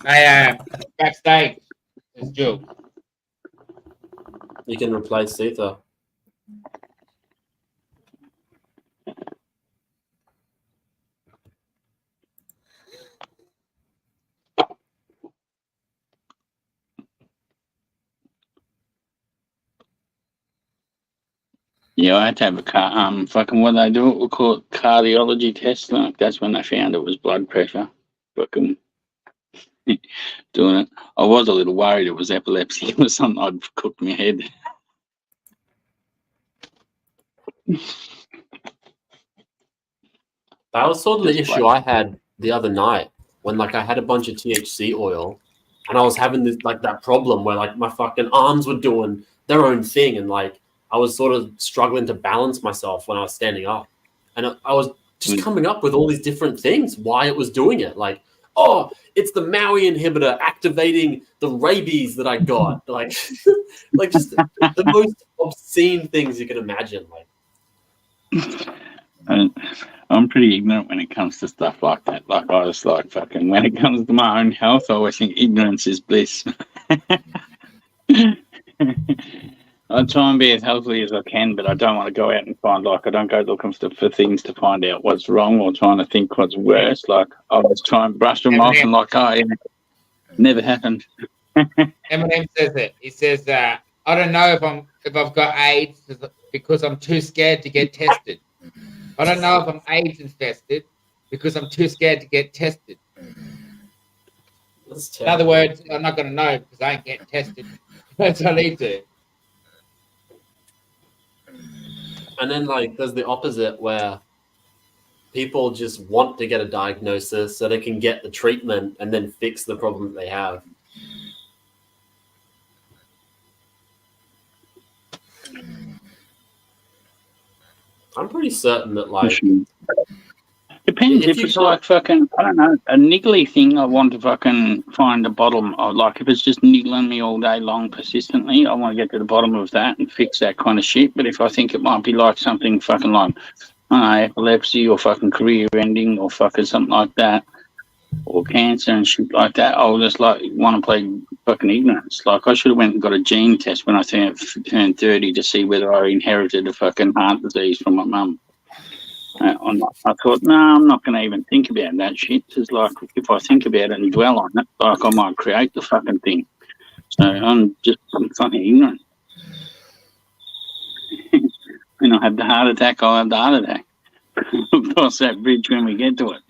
Hey, backstage. It's Joe. You can replace Sita. Yeah, I had to have a car. Fucking what they do, we call it cardiology test. Like that's when they found it was blood pressure. Fucking doing it. I was a little worried it was epilepsy. It was something I'd cooked my head. That was sort of the issue I had the other night when like I had a bunch of THC oil and I was having this like that problem where like my fucking arms were doing their own thing and like I was sort of struggling to balance myself when I was standing up. And I was just coming up with all these different things why it was doing it. Like, oh, it's the Maui inhibitor activating the rabies that I got. Like, like just the most obscene things you can imagine. Like, I'm pretty ignorant when it comes to stuff like that. Like I was like fucking when it comes to my own health, I always think ignorance is bliss. I try and be as healthy as I can, but I don't want to go out and find I don't go looking for things to find out what's wrong or trying to think what's worse. Like I was trying to brush them off and like, oh, yeah, never happened. Eminem says it. He says, "I don't know if I've got AIDS because I'm too scared to get tested. I don't know if I'm AIDS infested because I'm too scared to get tested. In other words, I'm not going to know because I ain't getting tested. That's what I need to." And then like there's the opposite where people just want to get a diagnosis so they can get the treatment and then fix the problem that they have. I'm pretty certain that like depends if it's like fucking I don't know, a niggly thing I want to fucking find the bottom of. Like if it's just niggling me all day long persistently, I want to get to the bottom of that and fix that kind of shit. But if I think it might be like something fucking like I don't know, epilepsy or fucking career ending or fucking something like that or cancer and shit like that, I'll just like want to play fucking ignorance. Like I should have went and got a gene test when I turned 30 to see whether I inherited a fucking heart disease from my mum. I thought, no, I'm not going to even think about that shit. Because, like, if I think about it and dwell on it, like, I might create the fucking thing. So I'm fucking ignorant. When I have the heart attack, I'll have the heart attack. We'll cross that bridge when we get to it.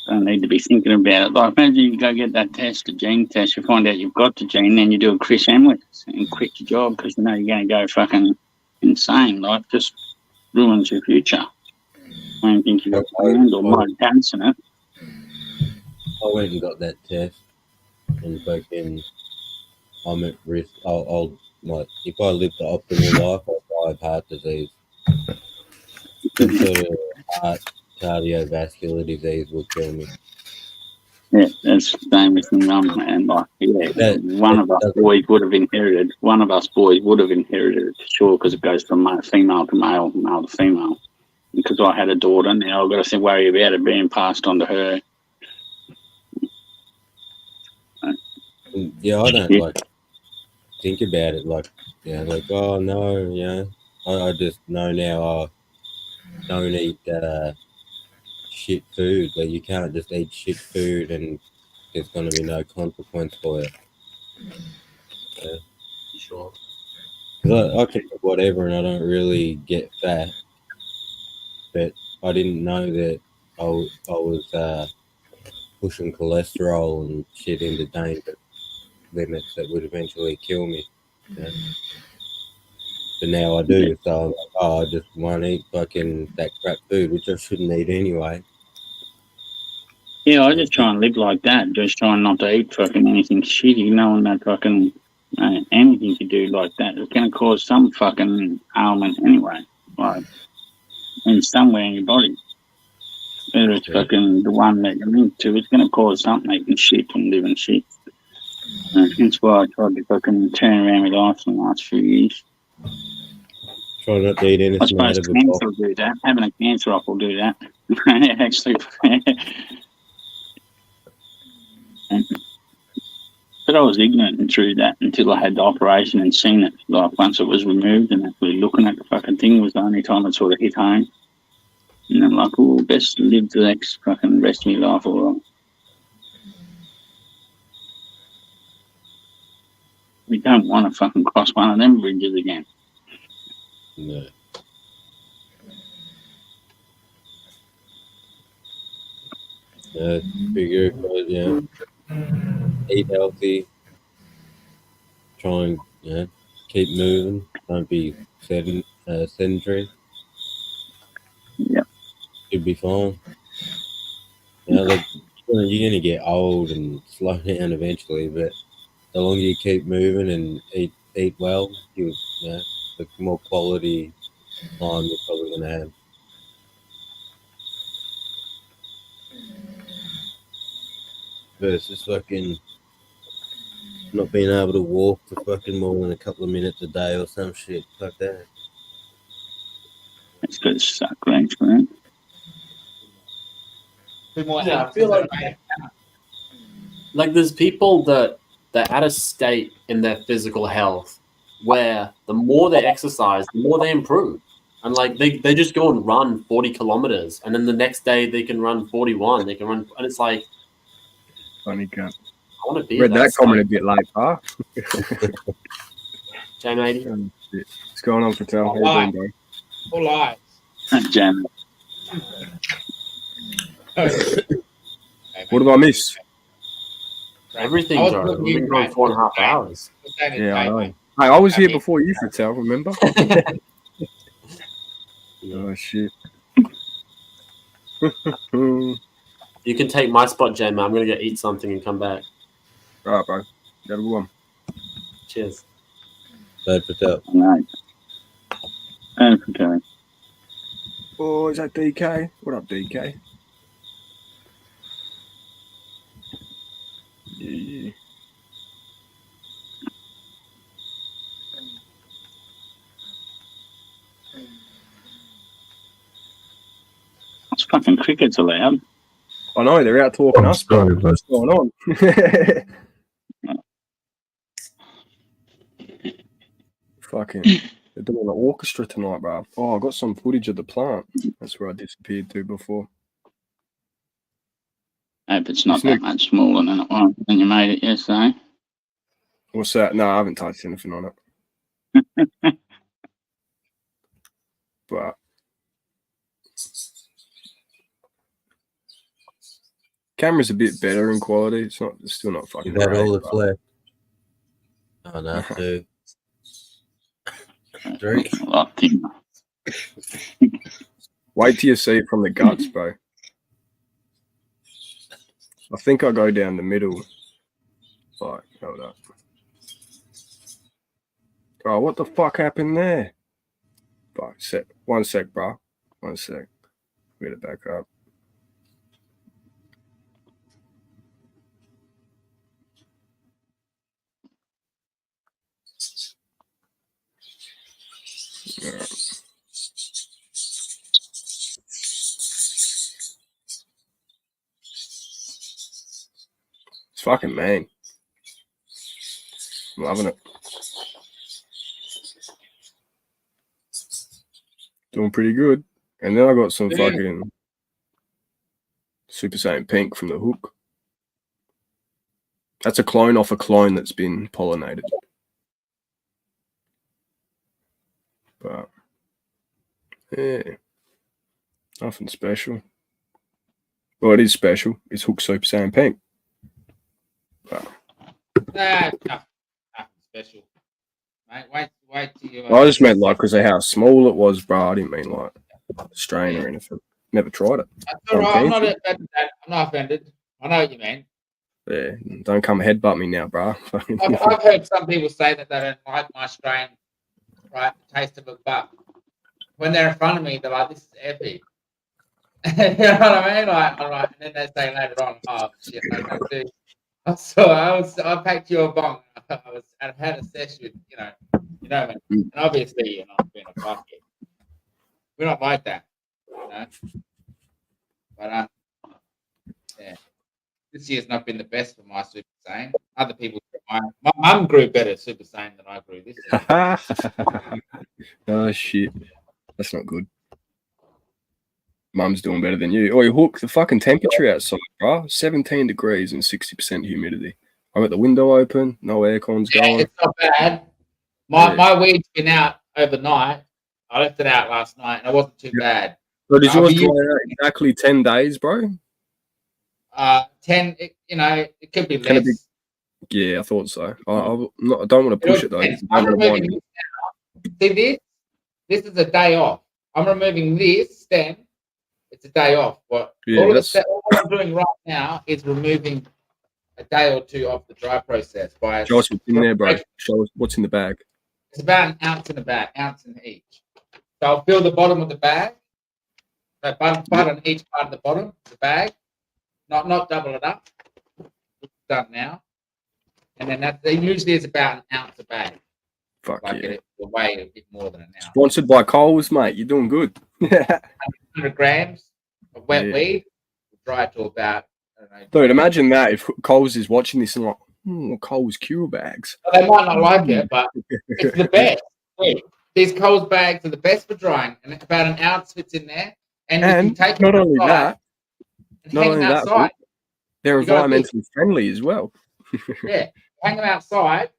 Don't need to be thinking about it. Like, imagine you go get that test, a gene test, you find out you've got the gene, then you do a Chris Hemsworth and quit your job because you know you're going to go fucking insane. Like, just ruins your future. I don't think you've got planned or Mike Hansen it. I went and got that test and fucking I'm at risk. I'll like if I live the optimal life, I'll die of heart disease. some sort of heart cardiovascular disease will kill me. Yeah, that's the same with my mum, and like, yeah, one of us boys would have inherited it for sure, because it goes from female to male, male to female. Because I had a daughter, now I've got to worry about it being passed on to her. Yeah, I don't like think about it like, like, oh no, I just know now. Don't eat shit food. Like, you can't just eat shit food and there's gonna be no consequence for it. Sure. Because I can eat whatever and I don't really get fat, but I didn't know that I was pushing cholesterol and shit into danger limits that would eventually kill me. Yeah. But now I do, so I'm like, oh, I just won't eat fucking that crap food, which I shouldn't eat anyway. Yeah, I just try and live like that, just trying not to eat fucking anything shitty, knowing that fucking anything you do like that is going to cause some fucking ailment anyway, like in somewhere in your body. Whether it's fucking the one that you're into, it's going to cause something eating shit and living shit. That's why I tried to fucking turn around my life in the last few years. Try not to eat anything. I suppose cancer will do that. Having a cancer off will do that. Actually. But I was ignorant and through that until I had the operation and seen it. Like, once it was removed and actually looking at the fucking thing was the only time it sort of hit home. And I'm like, oh, best live the next fucking rest of my life all right. We don't want to fucking cross one of them bridges again. No. Figure, eat healthy, try and keep moving, don't be sedentary. Yeah, you'll be fine. Like, you're gonna get old and slow down eventually, but the longer you keep moving and eat well, the more quality time you're probably gonna have. Versus fucking not being able to walk for fucking more than a couple of minutes a day or some shit like that. It's good suck, thanks, man. Yeah, I feel like there's people that they're at a state in their physical health where the more they exercise, the more they improve. And like they just go and run 40 kilometers, and then the next day they can run 41. They can run, and it's like, funny cut. I want to be read that comment a bit late, huh? J-Matey. What's going on, Patel? How you doing, bro? All lies. Jam. What did I miss? Everything, bro. We've been going 4.5 hours. Yeah, I know. Hey, I was here before you, Patel, remember? Oh, shit. You can take my spot, J-Man. I'm going to go eat something and come back. All right, bro. Have a good one. Cheers. Bye, Patel. Nice. Okay. Oh, is that DK? What up, DK? Yeah. It's fucking crickets allowed. I know, they're out talking us, bro. What's going on? Fucking, they're doing an orchestra tonight, bro. Oh, I got some footage of the plant. That's where I disappeared to before. I hope it's not that much smaller than it was when you made it yesterday. What's that? No, I haven't touched anything on it. But camera's a bit better in quality. It's still not fucking. Is that great, all that's left? Oh no, 2. 3. Wait till you see it from the guts, bro. I think I go down the middle. Like, hold up. Oh, what the fuck happened there? Fuck, 1 sec, bro. 1 sec. Get it back up. Right. It's fucking mean. I'm loving it. Doing pretty good. And then I got some fucking Super Saiyan Pink from the hook. That's a clone off a clone that's been pollinated. But yeah, nothing special. Well, it is special. It's Hook Super Saiyan Pink. But Nothing special. Mate, wait till you. I just meant like because of how small it was, bro. I didn't mean like strain or anything. Never tried it. That's all right. I'm not offended. I'm not offended. I know what you mean. Yeah, don't come headbutt me now, bro. I've heard some people say that they don't like my strain, right? The taste of it, but when they're in front of me, they're like, "This is epic." You know what I mean? Like, all right, and then they say later on, "Oh shit, I don't do." I packed you a bong. I had a session, you know, and obviously you're not being a fuckhead. We're not like that, you know. But yeah, this year's not been the best for my Super Saiyan. Other people, my mum grew better Super Saiyan than I grew this year. Oh shit, that's not good. Mum's doing better than you. Oh, you Hook, the fucking temperature outside, bro. 17 degrees and 60% humidity. I got the window open, no aircon's going. It's not bad. My weed's been out overnight. I left it out last night, and it wasn't too bad. So does yours dry out exactly 10 days, bro? 10. It could be less. Yeah, I thought so. I don't want to push it though. I'm removing this now. See this is a day off. I'm removing this stem. It's a day off. But all I'm doing right now is removing a day or two off the dry process. Show us what's in there, bro. Show us what's in the bag. It's about an ounce in a bag, ounce in each. So I'll fill the bottom of the bag. So bud on each part of the bottom of the bag. Not double it up. It's done now. And then that usually is about an ounce a bag. Fuck like yeah. It weigh a bit more than an ounce. Sponsored by Coles, mate. You're doing good. 100 grams of wet weed. Dry it to about, I don't know. Dude, imagine that if Coles is watching this and like, Coles cure bags. Well, they might not like it, but it's the best. These Coles bags are the best for drying, and about an ounce fits in there. And you can take not it only outside that, not only that, they're environmentally friendly as well. Yeah, hang them outside,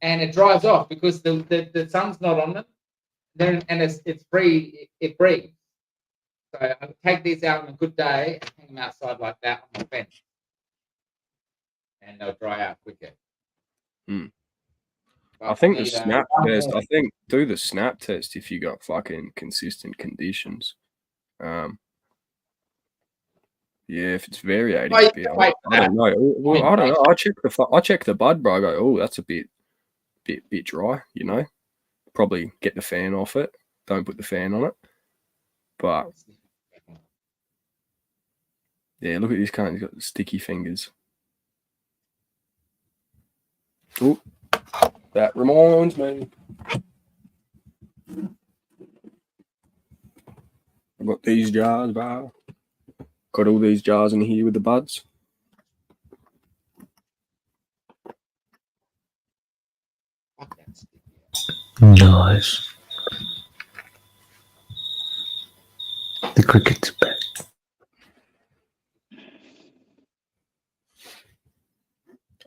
and it dries off because the sun's not on them. Then and it's free. It breathes. So I take these out on a good day and hang them outside like that on my fence, and they'll dry out quicker. I think the snap test. I think do the snap test if you got fucking consistent conditions. Yeah, if it's variating a bit, I don't know. Well, I don't know. I check the bud, bro. I go, oh, that's a bit dry. You know, probably get the fan off it. Don't put the fan on it. But yeah, look at this cunt. He's got the sticky fingers. Oh, that reminds me. I've got these jars, bro. Got all these jars in here with the buds. Nice. The cricket's back.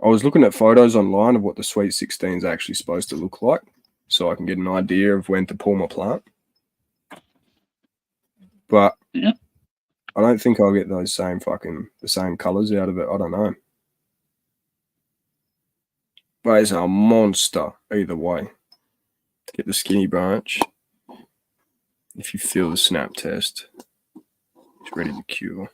I was looking at photos online of what the Sweet 16 is actually supposed to look like, so I can get an idea of when to pull my plant. But I don't think I'll get those the same colours out of it. I don't know. But it's a monster either way. Get the skinny branch. If you feel the snap test, it's ready to cure.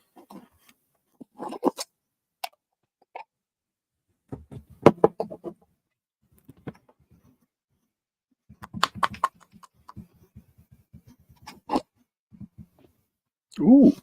Ooh.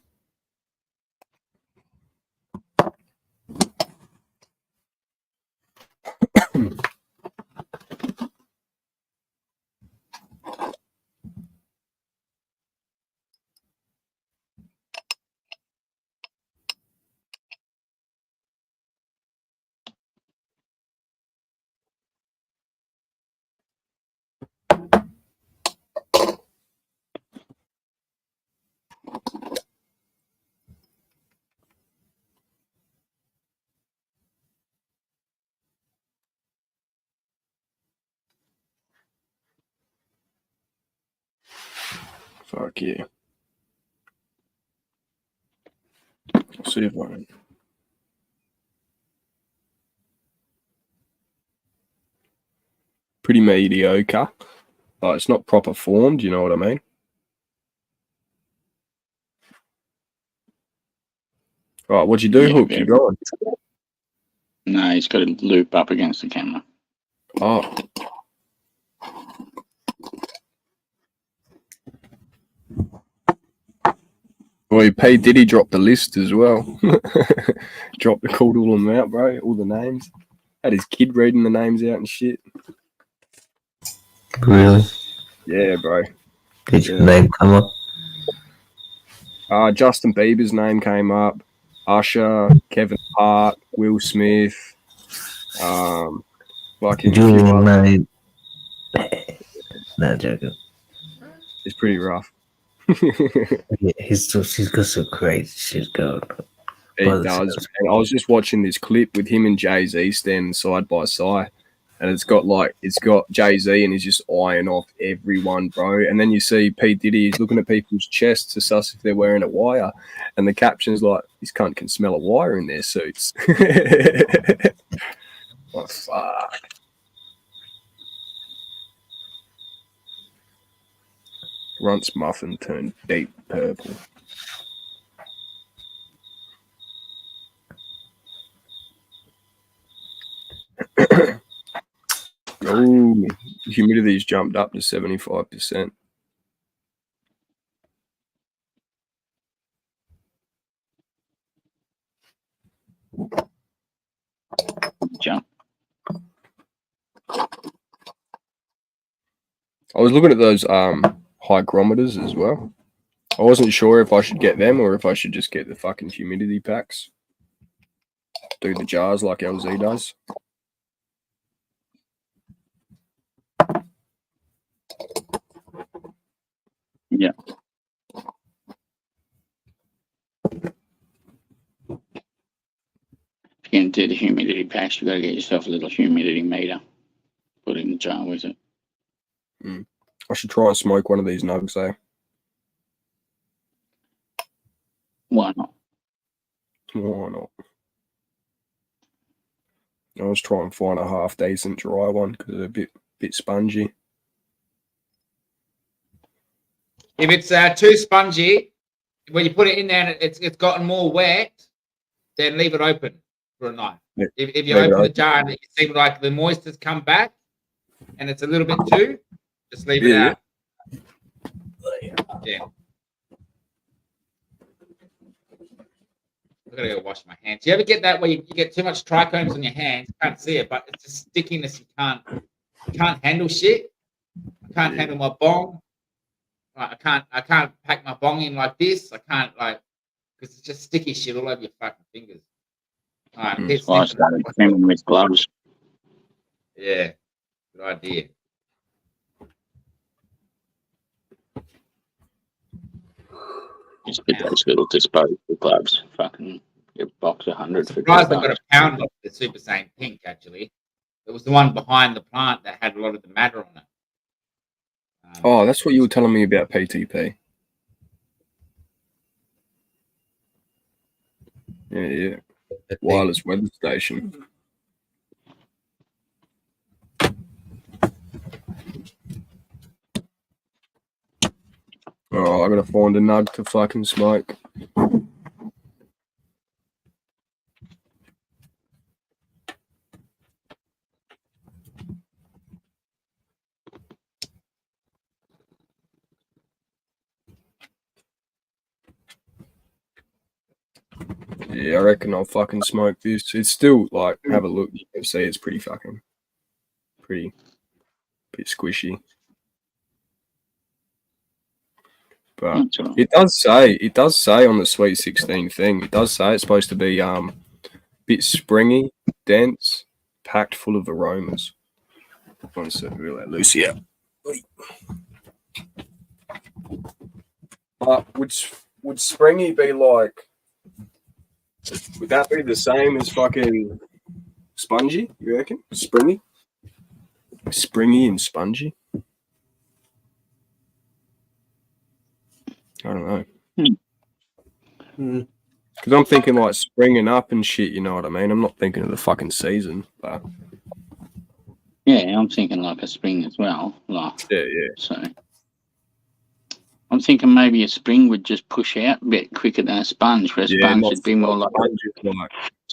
Fuck yeah. I'll see if I can. Pretty mediocre. Like, it's not proper formed, you know what I mean? All right, what'd you do, Hook? You going? No, he's got to loop up against the camera. Oh. Well, P. Diddy dropped the list as well. Called all them out, bro. All the names. Had his kid reading the names out and shit. Really? Yeah, bro. Did your name come up? Justin Bieber's name came up. Usher, Kevin Hart, Will Smith. Julian mate. No joking. It's pretty rough. Yeah, he's got some crazy shit going on. He does. And I was just watching this clip with him and Jay-Z standing side by side. And it's got Jay-Z and he's just eyeing off everyone, bro. And then you see P. Diddy, he's looking at people's chests to suss if they're wearing a wire. And the caption's like, this cunt can smell a wire in their suits. Oh, fuck. Runt's muffin turned deep purple. Oh, humidity's jumped up to 75%. Jump. I was looking at those hygrometers as well. I wasn't sure if I should get them or if I should just get the fucking humidity packs. Do the jars like LZ does. Yeah. If you're going to do the humidity packs, you've got to get yourself a little humidity meter. Put it in the jar with it. I should try and smoke one of these nugs though. Why not? Why not? I was trying to find a half decent dry one because they're a bit spongy. If it's too spongy, when you put it in there and it's gotten more wet, then leave it open for a night. Yeah, if you open the jar and you see like the moisture's come back and it's a little bit too, just leave it out. Yeah. I gotta go wash my hands. You ever get that where you get too much trichomes on your hands? You can't see it, but it's a stickiness. You can't handle shit. I can't handle my bong. I can't pack my bong in like this. I can't because it's just sticky shit all over your fucking fingers. All right, That's why I started cleaning with gloves. Yeah, good idea. Just get those little disposable gloves. Fucking get a box 100 for surprised I got a pound of the Super Saiyan Pink, actually. It was the one behind the plant that had a lot of the matter on it. Oh, that's what you were telling me about PTP. Yeah. Wireless weather station. Oh, I gotta find a nug to fucking smoke. Yeah, I reckon I'll fucking smoke this. It's still like, have a look. You can see it's pretty fucking, bit squishy. But it does say on the Sweet 16 thing, it does say it's supposed to be bit springy, dense, packed full of aromas. One second, we'll let Lucy out. Would springy be like? Would that be the same as fucking spongy? You reckon? Springy and spongy. I don't know. Because I'm thinking like springing up and shit. You know what I mean? I'm not thinking of the fucking season, but yeah, I'm thinking like a spring as well. Like yeah. So I'm thinking maybe a spring would just push out a bit quicker than a sponge. Where a sponge would be more like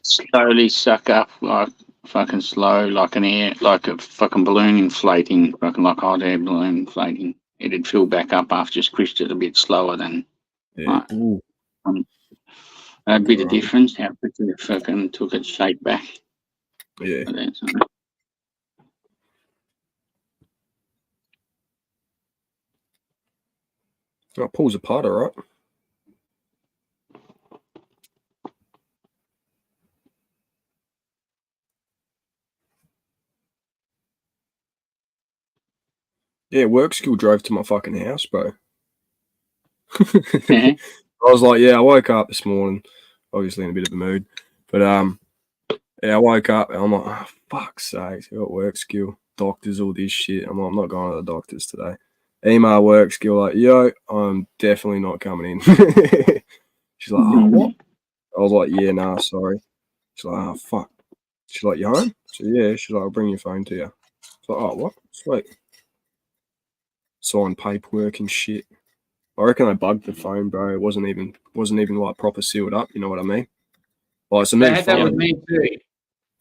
slowly suck up, like fucking slow, like a fucking balloon inflating, fucking like hot air balloon inflating. It'd fill back up after you squished it a bit slower than. Yeah. A bit of difference how quickly it fucking took its shape back. Yeah. It pulls apart, all right. Yeah, work skill drove to my fucking house, bro. I was like, I woke up this morning, obviously in a bit of a mood, but I woke up and I'm like, oh, fuck's sake, I got work skill, doctors, all this shit. I'm like, I'm not going to the doctors today. Email work skill, like, yo, I'm definitely not coming in. She's like, oh, what? I was like, yeah, nah, sorry. She's like, oh, fuck. She's like, you home? So yeah. She's like, I'll bring your phone to you. It's like, oh, what? Sweet. Sign paperwork and shit. I reckon I bugged the phone, bro. It wasn't even like proper sealed up. You know what I mean? Like it's a new phone. That with me too.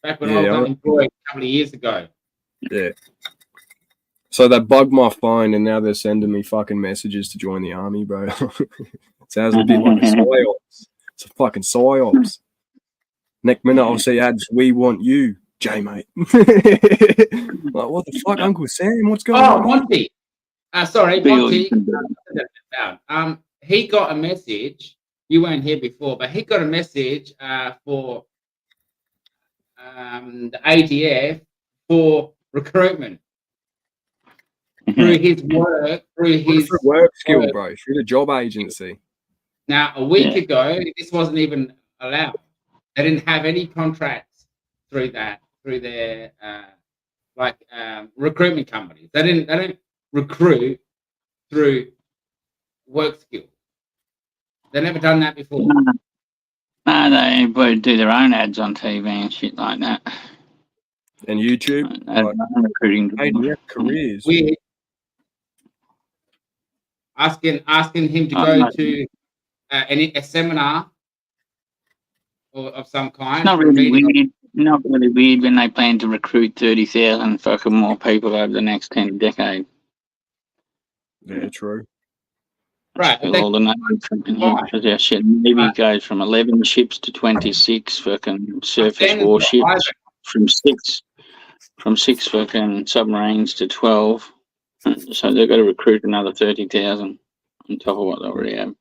Back when I was unemployed a couple of years ago. Yeah. So they bugged my phone, and now they're sending me fucking messages to join the army, bro. It sounds a bit like a psyops. It's a fucking psyops. Next minute I'll see ads. We want you, J mate. Like what the fuck, Uncle Sam? What's going on? Oh, Monty. Sorry, Monty. He got a message. You weren't here before, but he got a message for the ATF for recruitment through his work, through his work skill, bro, through the job agency. Now, a week ago, this wasn't even allowed. They didn't have any contracts through their recruitment companies. They don't recruit through work skill. They've never done that before. No, they would do their own ads on TV and shit like that. And YouTube. Recruiting careers. Weird. Asking him to go to a seminar of some kind. It's not really weird. Not really weird when they plan to recruit 30,000 fucking more people over the next 10 decades. Yeah, true. Right. All the names shit. Navy goes from 11 ships to 26 fucking surface warships, from six fucking submarines to 12. So they've got to recruit another 30,000 on top of what they already have.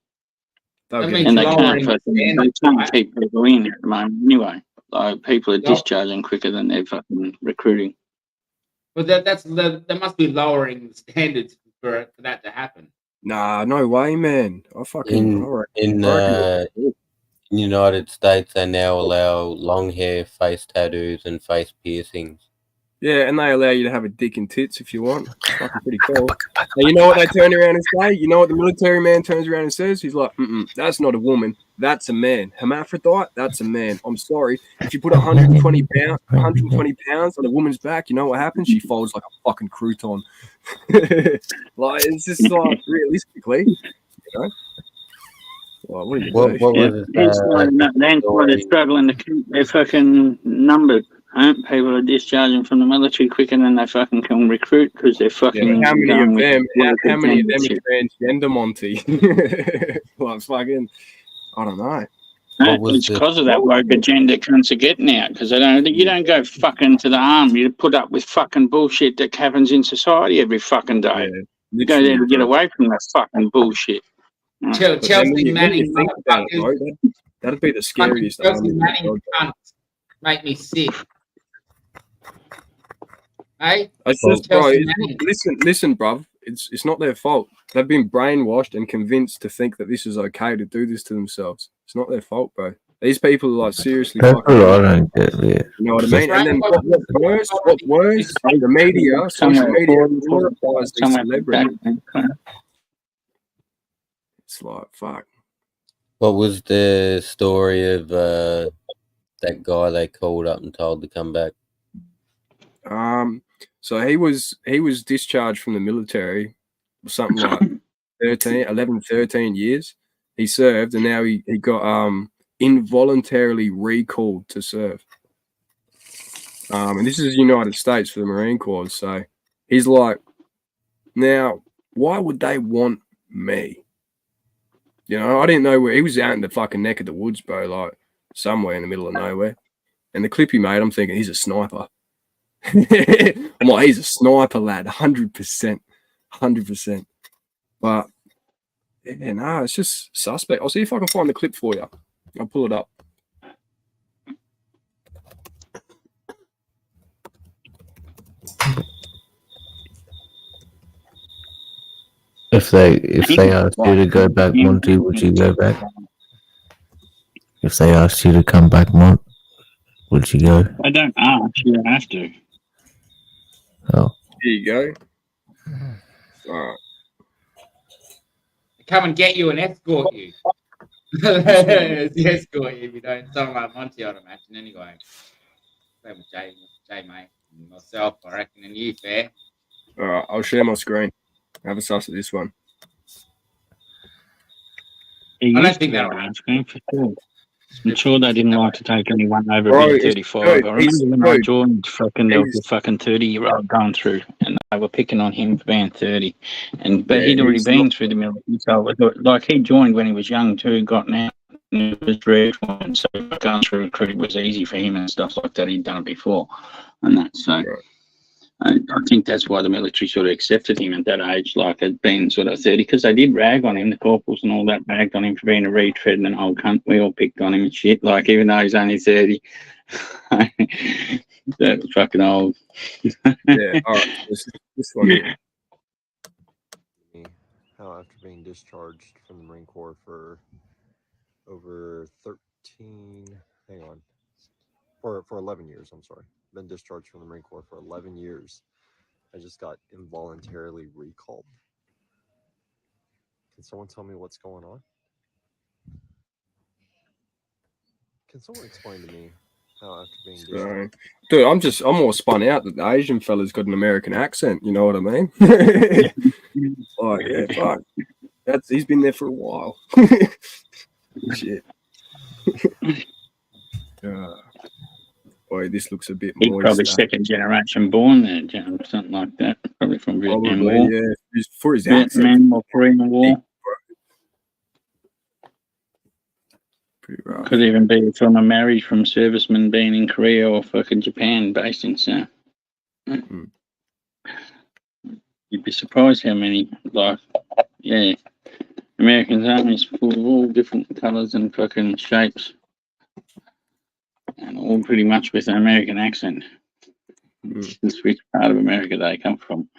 And they can't keep people in at the moment anyway. Like people are discharging quicker than they're fucking recruiting. But that must be lowering the standards for that to happen. Nah, no way, man. I fucking in the United States, they now allow long hair, face tattoos, and face piercings. Yeah, and they allow you to have a dick and tits if you want. It's fucking pretty cool. Now, you know what they turn around and say? You know what the military man turns around and says? He's like, that's not a woman. That's a man. Hermaphrodite? That's a man. I'm sorry. If you put 120 pounds on a woman's back, you know what happens? She folds like a fucking crouton. Like, it's just like, realistically, you know? Well, what do you do? That's why they're struggling to keep their fucking numbers. People are discharging from the military quicker than they fucking can recruit because they're fucking. Yeah, how many of them are transgender, Monty? Like fucking, I don't know. It's because of that woke agenda cunts are getting out, because you don't go fucking to the arm. You put up with fucking bullshit that happens in society every fucking day. Yeah, you go there to get away from that fucking bullshit. Chelsea Manning, think about it, bro, that'd be the scariest. Chelsea Manning cunts make me sick. Hey, bro, listen, bruv. It's not their fault. They've been brainwashed and convinced to think that this is okay to do this to themselves. It's not their fault, bro. These people are like seriously fucking. I don't get it. You know what I mean? And then what's worse? The media, social media, glorifies these celebrities. It's like fuck. What was the story of that guy they called up and told to come back? So he was discharged from the military, something like 13 years. He served, and now he got involuntarily recalled to serve. And this is the United States for the Marine Corps. So he's like, now, why would they want me? You know, I didn't know where he was out in the fucking neck of the woods, bro, like somewhere in the middle of nowhere. And the clip he made, I'm thinking he's a sniper. I'm like, he's a sniper, lad, 100%. But yeah, no, it's just suspect. I'll see if I can find the clip for you. I'll pull it up. If they asked you to go back, Monty, would you go back? If they asked you to come back, Mont, would you go? I don't ask. You have to. Oh. Here you go. All right. Come and get you and escort you. Escort you if you don't. Someone like Monty, I'd imagine, anyway. Same with Jay, mate, and myself, I reckon, and you, Fair. All right, I'll share my screen. Have a suss at this one. I don't think that on screen for sure. I'm sure they didn't like to take anyone over being 35. I remember when I joined, there was a fucking 30-year-old going through, and they were picking on him for being 30. But he'd already been through the military, so it was like he joined when he was young too, gotten out, and it was recruitment, so going through recruit was easy for him and stuff like that. He'd done it before, and that. So I think that's why the military sort of accepted him at that age, like at being sort of 30, because they did rag on him, the corporals and all that ragged on him for being a retread and an old cunt. We all picked on him and shit, like even though he's only 30. That was fucking old. Yeah, all right, this one here. How after being discharged from the Marine Corps for over 11 years, I'm sorry. Been discharged from the Marine Corps for 11 years. I just got involuntarily recalled. Can someone tell me what's going on? Can someone explain to me how after being discharged? Dude, I'm all spun out that the Asian fella's got an American accent. You know what I mean? Like, yeah, fuck. He's been there for a while. Shit. Boy, this looks a bit more. He's probably second generation born there, something like that. Probably from Vietnam War. Yeah, for his Vietnam or Korean War. Pretty rough. Could even be from a marriage from servicemen being in Korea or fucking Japan, based in so. You'd be surprised how many, American Army's full of all different colours and fucking shapes. And all pretty much with an American accent. Just which part of America they come from.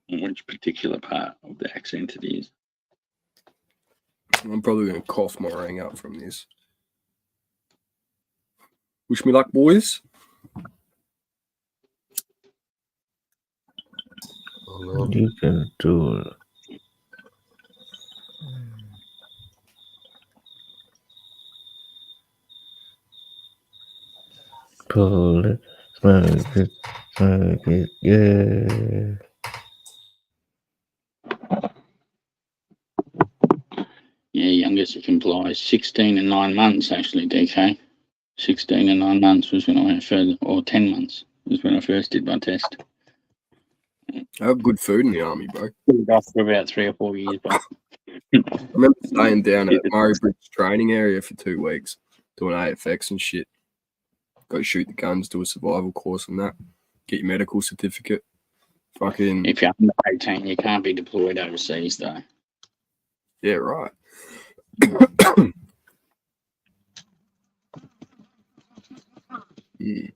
Which particular part of the accent it is. I'm probably going to cough my ring out from this. Wish me luck, boys. You can do it. Pull it, smoke it, yeah. Yeah, youngest it can fly is 16 and 9 months, actually, DK. 16 and 9 months was when I went further, or 10 months was when I first did my test. I have good food in the army, bro. After about 3 or 4 years, but I remember staying down at Murray Bridge training area for 2 weeks, doing AFX and shit. Go shoot the guns, do a survival course and that. Get your medical certificate. Fucking. If you're under 18, you can't be deployed overseas, though. Yeah, right. Yeah.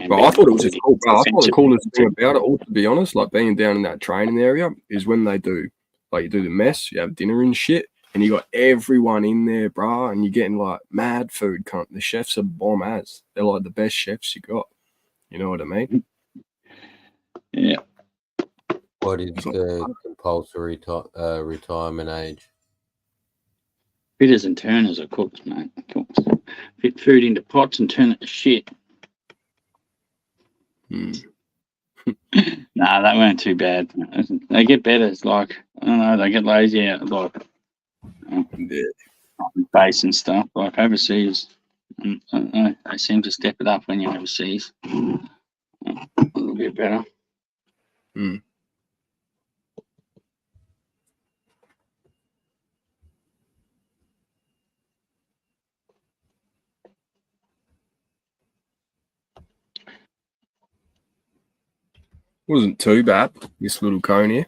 But I thought it was just cool, bro. I thought the coolest thing about it all, to be honest, like being down in that training area, is when they do, like, you do the mess, you have dinner and shit, and you got everyone in there, bro, and you're getting like mad food. The chefs are bomb as. They're like the best chefs you got. You know what I mean? Yeah. What is the compulsory retirement age? Fitters and turners are cooks, mate. Cooks. Fit food into pots and turn it to shit. Nah, that weren't too bad. They get better. It's like, I don't know, they get lazier, like base and stuff. Like overseas, I don't know, they seem to step it up when you're overseas. A little bit better. Wasn't too bad, this little cone here.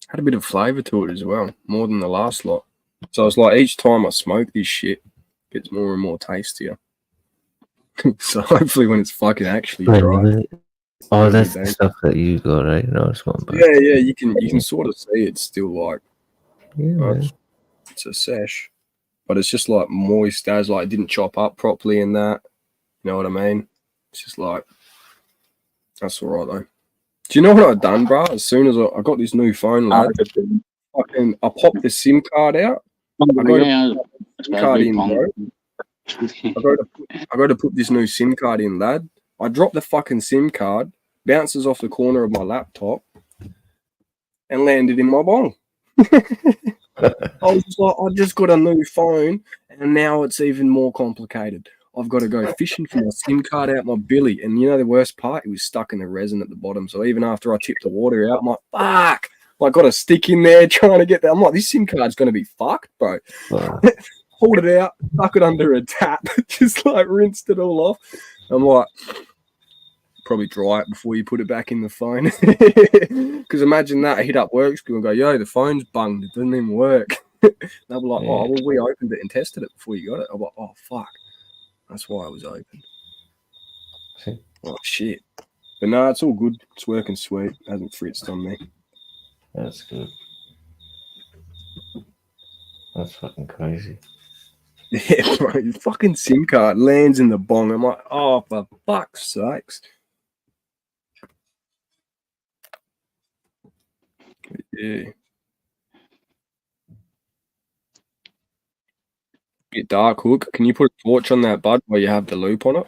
Had a bit of flavour to it as well, more than the last lot. So it's like each time I smoke this shit, it gets more and more tastier. So hopefully when it's fucking actually dry. Oh, that's the stuff that you got, right? No, it's one. Yeah, you can sort of see it's still like, it's a sesh, but it's just like moist as, like, it didn't chop up properly in that. You know what I mean? It's just like, that's all right though. Do you know what I've done, bro? As soon as I got this new phone, lad, I popped the SIM card out. I go to put the SIM card in, bro. I go to put this new SIM card in, lad. I drop the fucking SIM card, bounces off the corner of my laptop, and landed in my bong. I was just like, I just got a new phone, and now it's even more complicated. I've got to go fishing for my SIM card out my billy. And you know the worst part? It was stuck in the resin at the bottom. So even after I tipped the water out, I'm like, fuck. I got a stick in there trying to get that. I'm like, this SIM card's going to be fucked, bro. Pulled it out, stuck it under a tap, just like rinsed it all off. I'm like, probably dry it before you put it back in the phone. Because imagine that, I hit up work school and go, yo, the phone's bunged. It doesn't even work. They'll be like, oh, well, we opened it and tested it before you got it. I'm like, oh, fuck. That's why it was open. Oh, shit. But no, it's all good. It's working sweet. It hasn't fritzed on me. That's good. That's fucking crazy. Yeah, bro. Your fucking SIM card lands in the bong. I'm like, oh, for fuck's sakes. Yeah. Bit dark, Hook. Can you put a torch on that bud where you have the loop on it?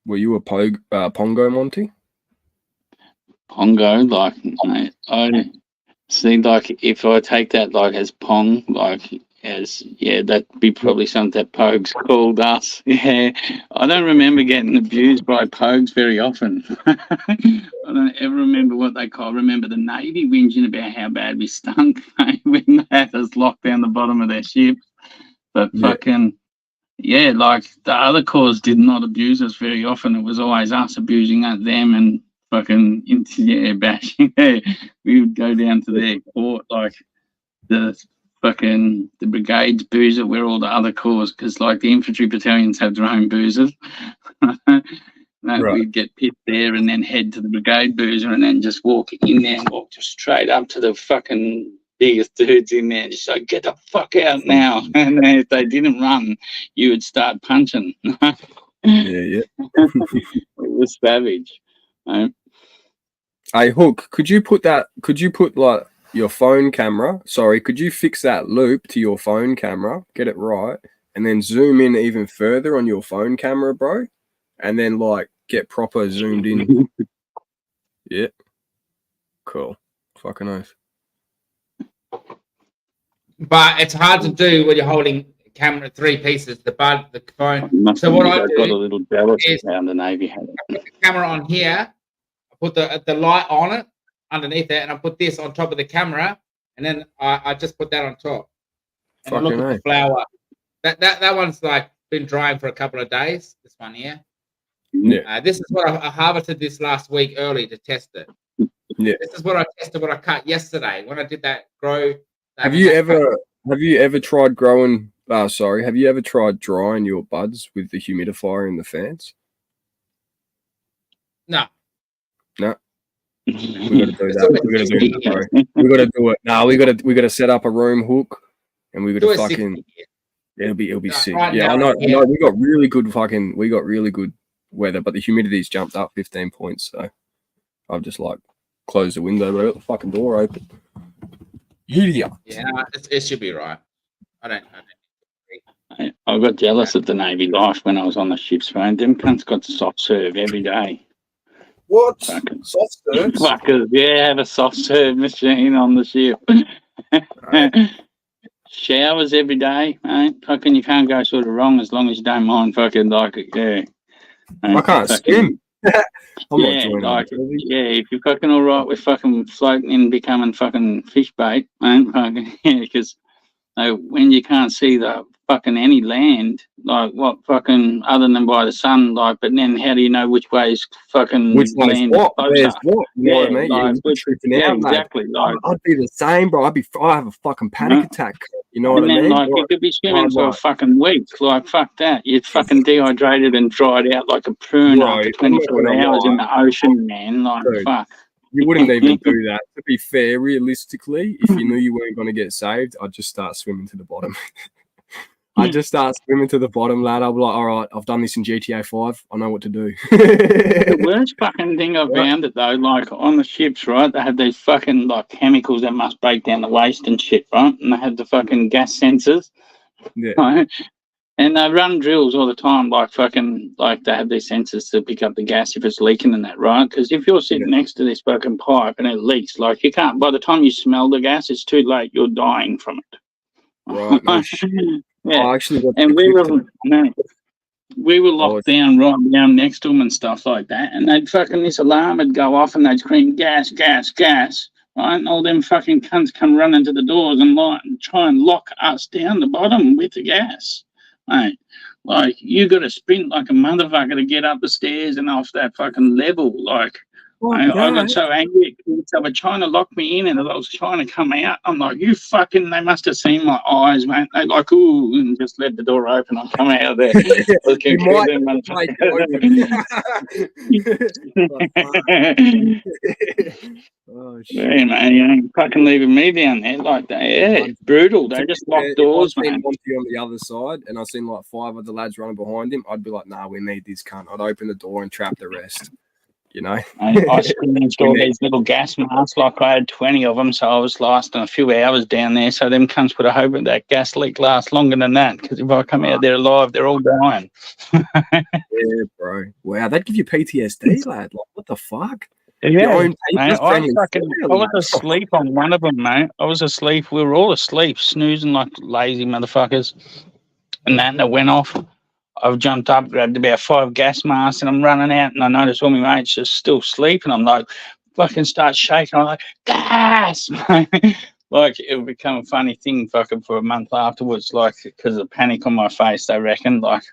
Were you a Pongo, Monty? Pongo, like, mate, I see, like, if I take that, like, as Pong, like, as, yeah, that'd be probably something that Pogues called us. Yeah, I don't remember getting abused by Pogues very often. I don't ever remember what they call. I remember the Navy whinging about how bad we stunk, mate, when they had us locked down the bottom of their ships. But fucking, yeah, like, the other corps did not abuse us very often. It was always us abusing them and fucking, bashing. We would go down to their court, like, the brigade's boozer where all the other corps, because like the infantry battalions have their own boozers. We'd get pissed there and then head to the brigade boozer and then just walk in there and walk just straight up to the fucking biggest dudes in there and just like, get the fuck out now. And then if they didn't run, you would start punching. Yeah. It was savage. Hey, Hook, could you put like your phone camera, could you fix that loop to your phone camera, get it right, and then zoom in even further on your phone camera, bro, and then like get proper zoomed in? Yeah. Cool. Fucking nice. But it's hard to do when you're holding camera, 3 pieces, the bud, the phone. So what I got do a little jealous is around the Navy had I put the camera on here, I put the light on it, underneath it, and I put this on top of the camera, and then I just put that on top. And I look at the flower. That one's like been drying for a couple of days. This one here. Yeah. This is what I harvested this last week early to test it. Yeah. This is what I tested. What I cut yesterday when I did that grow. Have you ever tried growing? Have you ever tried drying your buds with the humidifier and the fans? No. No. We got to do that. We got to do that, bro. We got to do it. No, we got to set up a room hook, and we got to fucking. It'll be sick. Right Yeah, now, I know. We got really good weather, but the humidity's jumped up 15 points. So I've just like closed the window, but I got the fucking door open. Yeah, it should be right. I got jealous of the Navy life when I was on the ships, man. Them cunts got soft serve every day. What? Soft serve? Fuckers, yeah, have a soft serve machine on the ship. Showers every day, mate. Fucking, you can't go sort of wrong as long as you don't mind fucking like it. Yeah. I can't swim. If you're fucking all right with fucking floating and becoming fucking fish bait, mate, fucking, yeah, because when you can't see the fucking any land, like what fucking other than by the sun, like, but then how do you know which way is fucking land? What? There's what? You know what I mean? Like, tripping out, exactly. Like, I'd be the same, bro. I have a fucking panic attack. You know what I mean? Like, you could be swimming for a fucking week. Like, fuck that. You're fucking dehydrated and dried out like a prune after 24 hours in the ocean, man. Like, dude, fuck. You wouldn't even do that. To be fair, realistically, if you knew you weren't going to get saved, I'd just start swimming to the bottom. I'd just start swimming to the bottom, lad. I'll be like, all right, I've done this in GTA 5. I know what to do. The worst fucking thing I found it, though, like on the ships, right, they had these fucking like chemicals that must break down the waste and shit, right? And they had the fucking gas sensors. Yeah. Right? And they run drills all the time, like fucking, like they have these sensors to pick up the gas if it's leaking and that, right? Because if you're sitting next to this fucking pipe and it leaks, like you can't, by the time you smell the gas, it's too late. You're dying from it. Right. No shit. Yeah. I actually got and we were locked down right down next to them and stuff like that. And they'd fucking, this alarm would go off and they'd scream, gas, gas, gas. Right? And all them fucking cunts come running to the doors and try and lock us down the bottom with the gas. Mate, like, you got to sprint like a motherfucker to get up the stairs and off that fucking level. Like, I got so angry. They were trying to lock me in and I was trying to come out. I'm like, you fucking, they must have seen my eyes, mate. They like, ooh, and just let the door open. I come out of there. Yeah, man, you ain't fucking leaving me down there like that. Yeah, brutal. They just lock doors, man. Monty on the other side, and I seen like 5 other lads running behind him. I'd be like, nah, we need this cunt. I'd open the door and trap the rest. You know, I installed these little gas masks, like I had 20 of them, so I was lasting a few hours down there. So them cunts would have hoped that gas leak lasts longer than that, because if I come out there alive, they're all dying. Yeah, bro. Wow, that'd give you PTSD, lad. Like, what the fuck? Yeah, mate, I was asleep on one of them, mate. I was asleep. We were all asleep, snoozing like lazy motherfuckers. And then it went off. I've jumped up, grabbed about 5 gas masks, and I'm running out, and I noticed all my mates just still sleeping. I'm like, fucking start shaking. I'm like, gas! Like, it would become a funny thing fucking for a month afterwards, like, because of the panic on my face, they reckon. Like,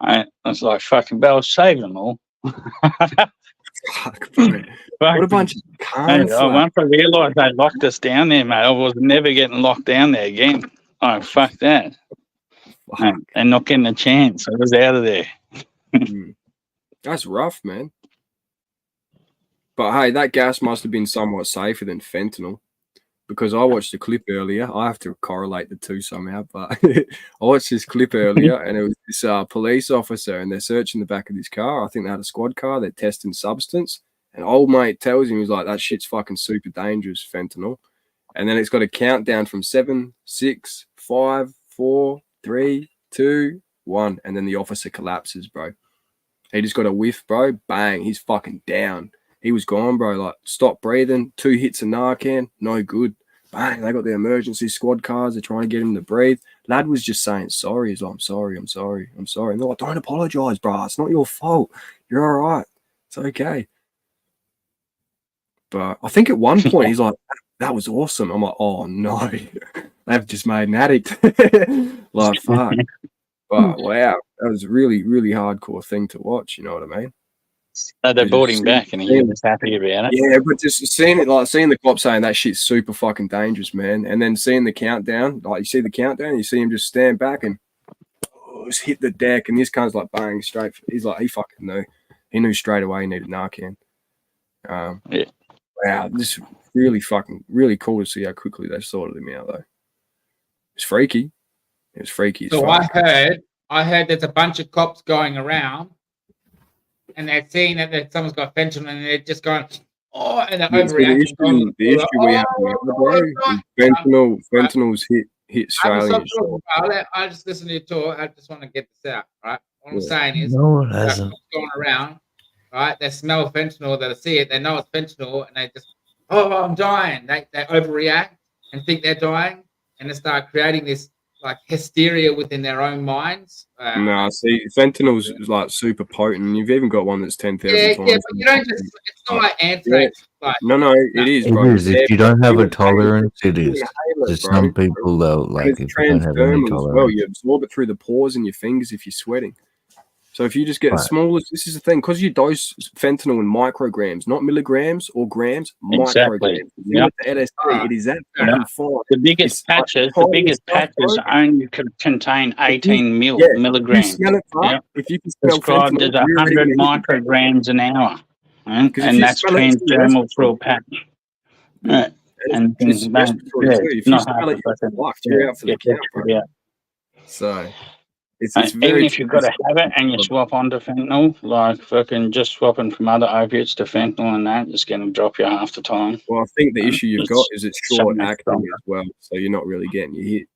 I was like, fucking, but I was saving them all. Fuck, bro. What a bunch of cunts. Once I realised they locked us down there, mate, I was never getting locked down there again. Oh, fuck that. Fuck. And not getting a chance. I was out of there. That's rough, man. But hey, that gas must have been somewhat safer than fentanyl, because I watched the clip earlier. I have to correlate the two somehow, but I watched this clip earlier, and it was this police officer, and they're searching the back of this car. I think they had a squad car. They're testing substance, and old mate tells him, he's like, that shit's fucking super dangerous, fentanyl. And then it's got a countdown from 7, 6, 5, 4, 3, 2, 1, and then the officer collapses, bro. He just got a whiff, bro. Bang, he's fucking down. He was gone, bro. Like, stop breathing. 2 hits of Narcan, no good. Bang, they got the emergency squad cars. They're trying to get him to breathe. Lad was just saying sorry. He's like, I'm sorry. And they're like, don't apologize, bro. It's not your fault. You're all right. It's okay. But I think at one point he's like, that was awesome. I'm like, oh no, they've just made an addict. Like, fuck. But wow, that was a really, really hardcore thing to watch. You know what I mean? So they brought him back and he was happy about it. Yeah, but just seeing the cop saying that shit's super fucking dangerous, man. And then seeing the countdown, like you see the countdown, you see him just stand back and just hit the deck, and this cunt's like bang straight. He's like, he fucking knew. He knew straight away he needed Narcan. Yeah. Wow, this really cool to see how quickly they sorted him out, though. It's freaky. It was freaky. So I heard there's a bunch of cops going around, and they're seeing that someone's got fentanyl, and they're just going, oh, and they're overreacting. The issue we have is fentanyl's hit Australia. I just listen to you talk. I just want to get this out, right? What I'm saying is, no, it hasn't. Going around, right? They smell fentanyl, they see it, they know it's fentanyl, and they just, oh, I'm dying. They overreact and think they're dying, and they start creating this like hysteria within their own minds. No, see, fentanyl's like super potent. You've even got one that's 10,000 times. Yeah, but you don't just, it's not like anthrax. Yeah. No, it is, bro. It is. If you don't have a tolerance, it is. There's some people that like if you don't have any tolerance. Well, you absorb it through the pores in your fingers if you're sweating. So if you just get the smallest, this is the thing, because you dose fentanyl in micrograms, not milligrams or grams, micrograms. Yeah. It is that fucking fine. The biggest patches only contain 18 milligrams. If you can smell described as 100 micrograms an hour, and that's transdermal through a patch. Right. And if you smell it, you're out for the count, bro. So. Even if you've got to have it and you swap onto fentanyl, like fucking just swapping from other opiates to fentanyl and that, it's going to drop you half the time. Well, I think the issue you've got is it's short acting as well, so you're not really getting your hit.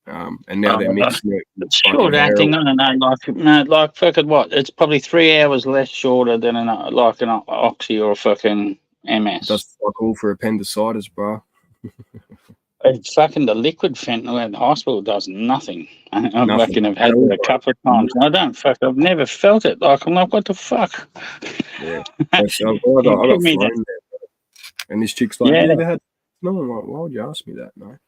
And now they're mixing it. It's short acting, like fucking what? It's probably 3 hours less shorter than an oxy or a fucking MS. That's fuck all for appendicitis, bro. It's fucking the liquid fentanyl at the hospital does nothing. I reckon I've had it a couple of times. I've never felt it. Like, I'm like, what the fuck? Yeah. I got flown there, and this chick's like, no, I'm like, why would you ask me that, no?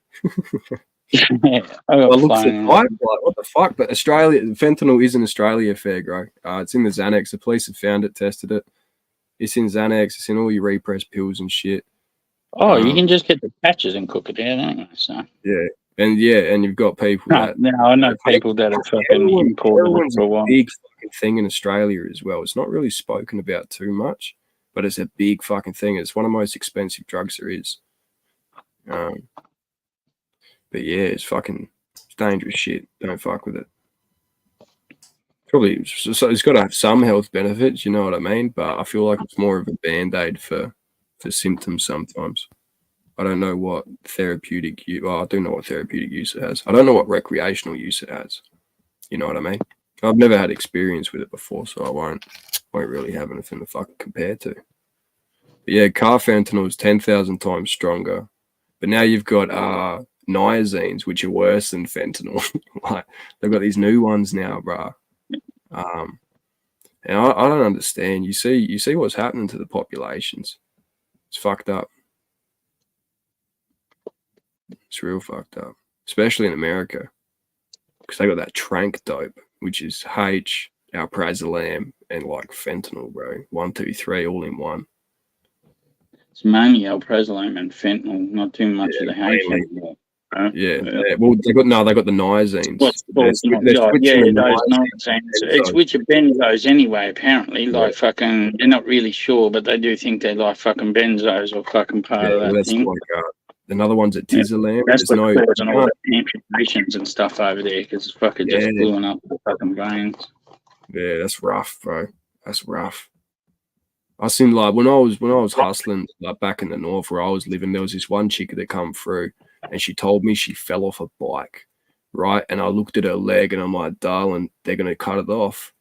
I looked at the pipe, like, what the fuck? But fentanyl is an Australia affair, bro. It's in the Xanax. The police have found it, tested it. It's in Xanax. It's in all your repressed pills and shit. Oh, you can just get the patches and cook it out anyway. So and you've got people that now I know people that are fucking imported for a while. Big fucking thing in Australia as well. It's not really spoken about too much, but it's a big fucking thing. It's one of the most expensive drugs there is. But yeah, it's dangerous shit. Don't fuck with it. Probably so it's got to have some health benefits, you know what I mean? But I feel like it's more of a band-aid for symptoms sometimes. I don't know what therapeutic use. Well, I do know what therapeutic use it has. I don't know what recreational use it has. You know what I mean? I've never had experience with it before, so I won't really have anything to fucking compare to. But yeah, carfentanil is 10,000 times stronger. But now you've got niazines, which are worse than fentanyl. Like they've got these new ones now, bro. And I don't understand. You see what's happening to the populations. It's fucked up. It's real fucked up, especially in America, because they got that trank dope, which is H, alprazolam, and like fentanyl, bro. 1, 2, 3, all in one. It's mainly alprazolam and fentanyl, not too much of the H anymore. Well, they got the niazines. Those niazines. It's which are benzos anyway, apparently. Like fucking, they're not really sure, but they do think they're like fucking benzos or fucking part of that thing. Like, another one's at Tizalam. That's what causing all the amputations and stuff over there, because it's fucking just blowing up the fucking veins. Yeah, that's rough, bro. That's rough. I seen like when I was hustling like back in the north where I was living, there was this one chick that come through. And she told me she fell off a bike, right? And I looked at her leg and I'm like, darling, they're going to cut it off.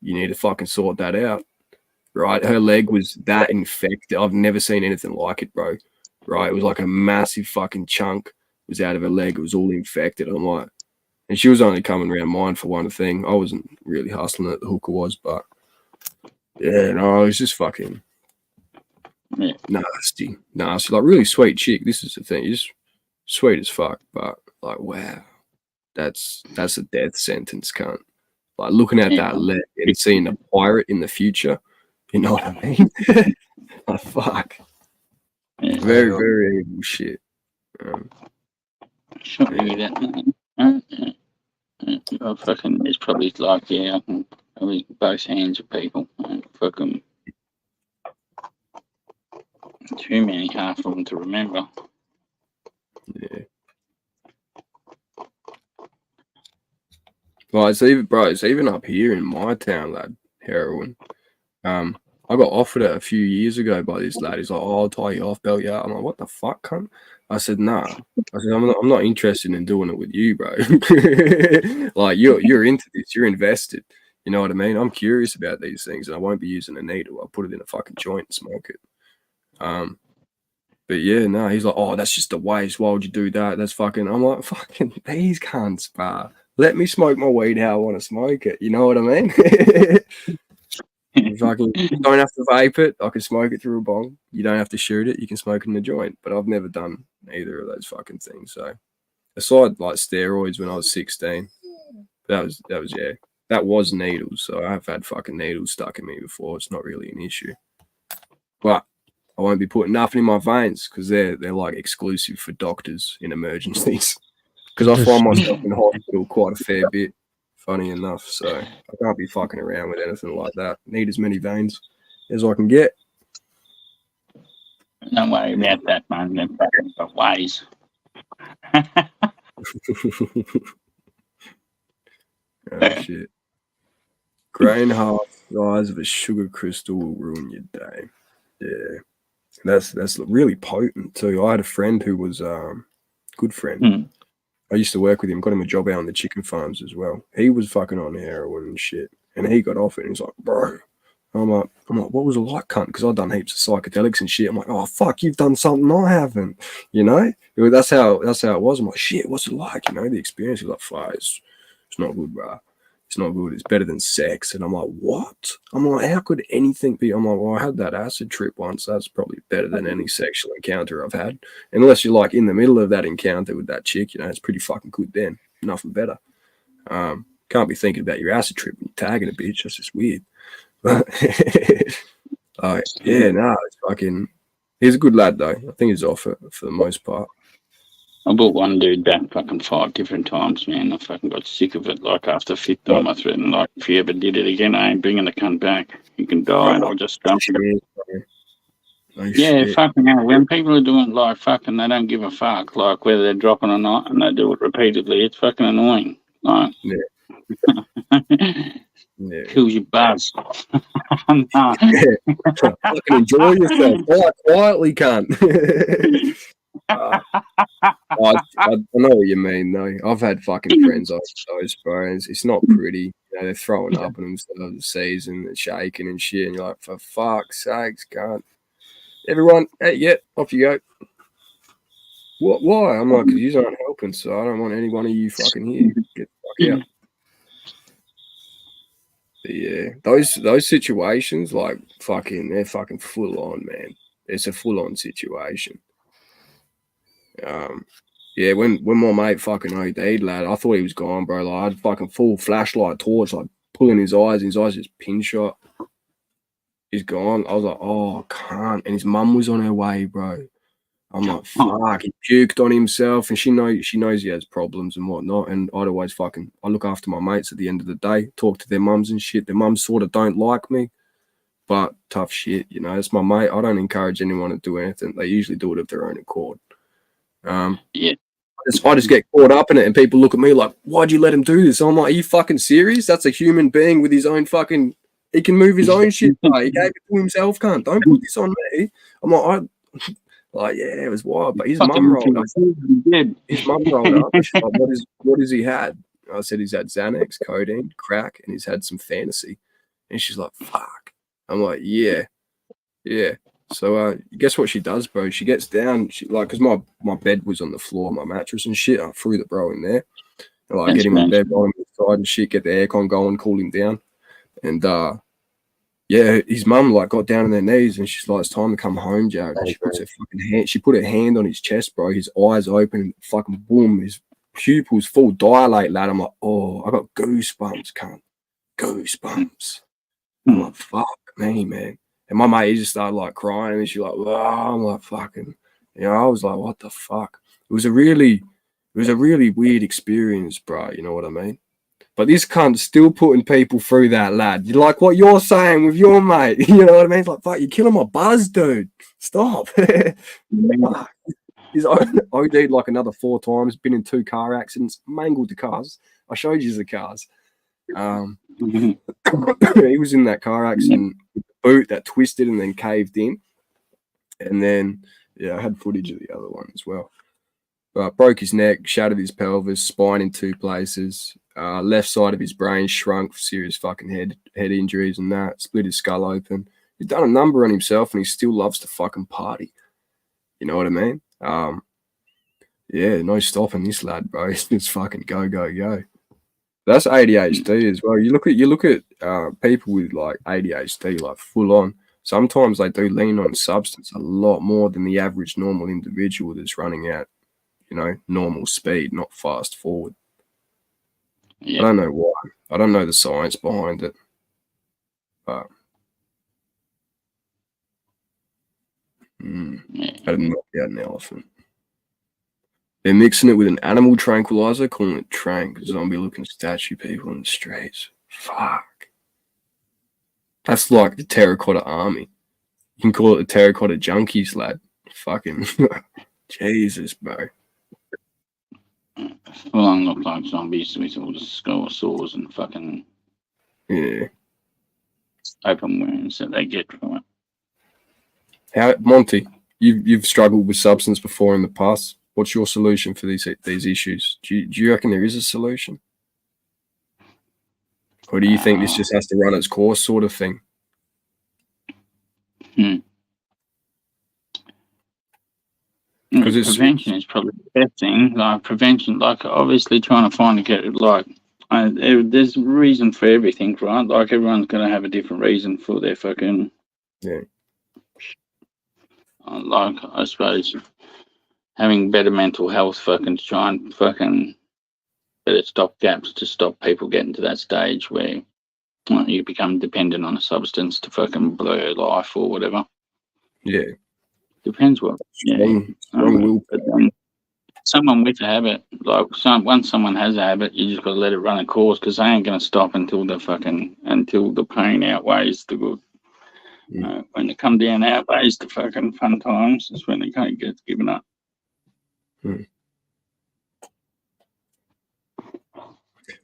You need to fucking sort that out, right? Her leg was that infected. I've never seen anything like it, bro. right? It was like a massive fucking chunk was out of her leg. It was all infected. I'm like, and she was only coming around mine for one thing. I wasn't really hustling it, the hooker was, but yeah, no, it was just fucking nasty. Like really sweet chick. This is the thing, just sweet as fuck, but like, wow, that's a death sentence, cunt. Like looking at that leg and seeing a pirate in the future, you know what I mean? Like, fuck. Very, very evil shit. Shot me with that. Oh, fucking, it's probably like, I can probably both hands of people. Fucking too many, half of them to remember. Yeah. Well, it's even up here in my town, lad, heroin. I got offered it a few years ago by this lad. He's like, "Oh, I'll tie you off, belt you out." I'm like, "What the fuck, cunt?" I said, "Nah." I said, I'm not interested in doing it with you, bro. Like, you're into this. You're invested. You know what I mean? I'm curious about these things, and I won't be using a needle. I'll put it in a fucking joint and smoke it. But yeah, no, he's like, "Oh, that's just a waste. Why would you do that? That's fucking." I'm like, "Fucking these cunts, bar. Let me smoke my weed how I want to smoke it." You know what I mean? You don't have to vape it. I can smoke it through a bong. You don't have to shoot it. You can smoke it in a joint. But I've never done either of those fucking things. So aside like steroids when I was 16, that was needles. So I've had fucking needles stuck in me before. It's not really an issue. But I won't be putting nothing in my veins because they're like exclusive for doctors in emergencies. Because I find myself in hospital quite a fair bit. Funny enough, so I can't be fucking around with anything like that. Need as many veins as I can get. Don't worry about that, man. They're fucking got ways. Oh shit! Grain half the size of a sugar crystal will ruin your day. Yeah, that's really potent too. I had a friend who was good friend. I used to work with him, got him a job out on the chicken farms as well. He was fucking on heroin and shit. And he got off it and he's like, "Bro." I'm like, "What was it like, cunt?" Because I've done heaps of psychedelics and shit. I'm like, "Oh fuck, you've done something I haven't." You know? That's how it was. I'm like, "Shit, what's it like?" You know, the experience. He's like, "Fuck, it's not good, bro. It's not good. It's better than sex." And I'm like, "What?" I'm like, "How could anything be?" I'm like, "Well, I had that acid trip once. That's probably better than any sexual encounter I've had. Unless you're like in the middle of that encounter with that chick, you know, it's pretty fucking good then. Nothing better. Can't be thinking about your acid trip when you're tagging a bitch. That's just weird." But yeah, no, it's fucking. He's a good lad though. I think he's off it for the most part. I bought one dude back fucking 5 different times, man. I fucking got sick of it. Like after 5th time, I threatened, like, if he ever did it again, I ain't bringing the cunt back. He can die, and I'll just dump him. Fucking hell. When people are doing like fucking, they don't give a fuck, like whether they're dropping or not, and they do it repeatedly. It's fucking annoying. Like, kills your buzz. Fucking enjoy yourself. Quietly, cunt. I know what you mean, though. I've had fucking friends like those, bro. It's not pretty. You know, they're throwing up on themselves the season, they're shaking and shit, and you're like, for fuck's sakes, cunt. Everyone, hey, yeah, off you go. What? Why? I'm like, because you aren't helping, so I don't want any one of you fucking here. Get the fuck out. But yeah, those situations, like, fucking, they're fucking full on, man. It's a full on situation. Yeah, when my mate fucking OD'd, lad, I thought he was gone, bro. Like, I had fucking full flashlight torch, like, pulling his eyes, and his eyes just pin shot. He's gone. I was like, "Oh, I can't." And his mum was on her way, bro. I'm like, fuck, he puked on himself, and she knows he has problems and whatnot. And I look after my mates at the end of the day, talk to their mums and shit. Their mums sort of don't like me, but tough shit, you know. It's my mate. I don't encourage anyone to do anything. They usually do it of their own accord. I just get caught up in it, and people look at me like, "Why'd you let him do this?" I'm like, "Are you fucking serious? That's a human being with his own fucking. He can move his own shit. He gave it to himself, cunt. Don't put this on me." I'm like, yeah, it was wild. But his mum rolled up. His mum rolled up. She's like, what has he had? I said he's had Xanax, codeine, crack, and he's had some fantasy. And she's like, fuck. I'm like, yeah. So guess what she does, bro? She gets down, because my bed was on the floor, my mattress and shit. I threw the bro in there. And, like, get him in bed, roll him inside and shit, get the aircon going, cool him down. And yeah, his mum like got down on their knees and she's like, "It's time to come home, Jared." And she puts her fucking hand. She put her hand on his chest, bro. His eyes open, fucking boom. His pupils full dilate, lad. I'm like, oh, I got goosebumps, cunt. Goosebumps. I'm like, fuck me, man. And my mate just started like crying, and she's like, "Wow." I'm like, fucking. I was like, what the fuck? It was a really weird experience, bro. You know what I mean? But this cunt's still putting people through that, lad. You like what you're saying with your mate. You know what I mean? It's like, fuck, you're killing my buzz, dude. Stop. He's OD'd like another 4 times, been in 2 car accidents, mangled the cars. I showed you the cars. He was in that car accident with the boot that twisted and then caved in. And then, I had footage of the other one as well. Broke his neck, shattered his pelvis, spine in 2 places. Left side of his brain shrunk, serious fucking head injuries and that. Split his skull open. He's done a number on himself, and he still loves to fucking party. You know what I mean? No stopping this lad, bro. It's fucking go, go, go. That's ADHD as well. You look at people with like ADHD, like full on. Sometimes they do lean on substance a lot more than the average normal individual that's running at, normal speed, not fast forward. I don't know why. I don't know the science behind it. But had to knock out an elephant. They're mixing it with an animal tranquilizer, calling it trank, zombie-looking statue people in the streets. Fuck. That's like the terracotta army. You can call it the terracotta junkies, lad. Fucking Jesus, bro. Well, I look like zombies with all the skull sores and fucking open wounds that they get from it. Monty, you've struggled with substance before in the past. What's your solution for these issues? Do you reckon there is a solution? Or do you think this just has to run its course sort of thing? Because prevention is probably the best thing. Like prevention, like obviously trying to find there's a reason for everything, right? Like everyone's going to have a different reason for their fucking like I suppose having better mental health, fucking to try and fucking better stop gaps to stop people getting to that stage where you become dependent on a substance to fucking blow your life or whatever. Yeah. Depends what. Strong but then someone with a habit, like once someone has a habit, you just got to let it run a course because they ain't going to stop until the pain outweighs the good. When they come down outweighs the fucking fun times, that's when they can't get given up.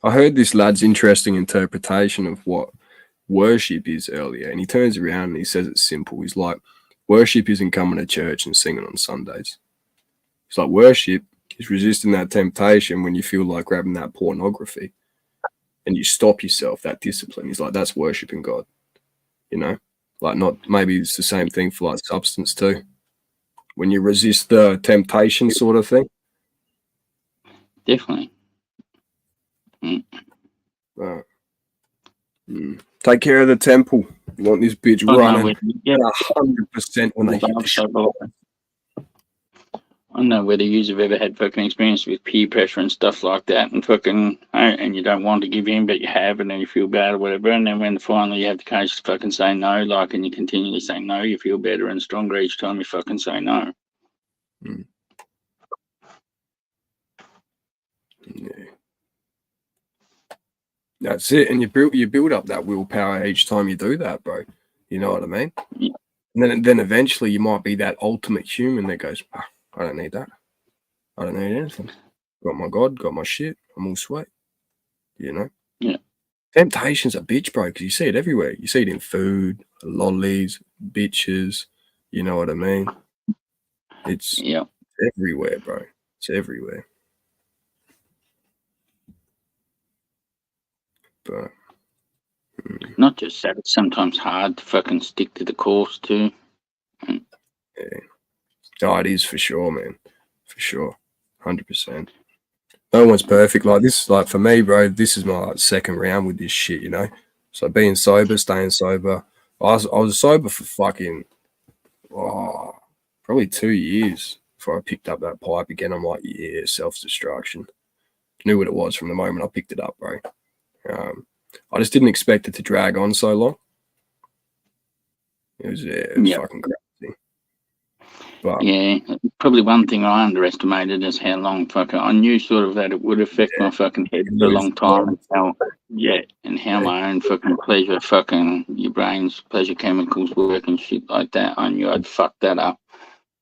I heard this lad's interesting interpretation of what worship is earlier, and he turns around and he says it's simple. He's like, worship isn't coming to church and singing on Sundays. It's like worship is resisting that temptation when you feel like grabbing that pornography and you stop yourself, that discipline. He's like, that's worshiping God, like not, maybe it's the same thing for like substance too. When you resist the temptation sort of thing. Definitely. Take care of the temple. You want this bitch running 100% when they hit the shot. I don't know whether you've ever had fucking experience with peer pressure and stuff like that, and fucking, and you don't want to give in, but you have, and then you feel bad or whatever, and then when finally you have the courage to fucking say no, like, and you continually say no, you feel better and stronger each time you fucking say no. That's it, and you build up that willpower each time you do that, bro. You know what I mean? Yeah. And then eventually you might be that ultimate human that goes, I don't need that. I don't need anything. Got my God, got my shit. I'm all sweet. Yeah. Temptation's a bitch, bro, because you see it everywhere. You see it in food, lollies, bitches. You know what I mean? It's everywhere, bro. It's everywhere. But not just that, it's sometimes hard to fucking stick to the course too. Yeah. Oh, it is for sure, man. For sure. 100%. No one's perfect. Like this, like for me, bro, this is my like, second round with this shit, you know? So being sober, staying sober. I was sober for fucking probably 2 years before I picked up that pipe again. I'm like, yeah, self-destruction. Knew what it was from the moment I picked it up, bro. I just didn't expect it to drag on so long. It was fucking crazy. But, yeah, probably one thing I underestimated is how long fucking I knew sort of that it would affect my fucking head for a long time. And how my own fucking pleasure, fucking your brain's pleasure chemicals work and shit like that. I knew I'd fuck that up.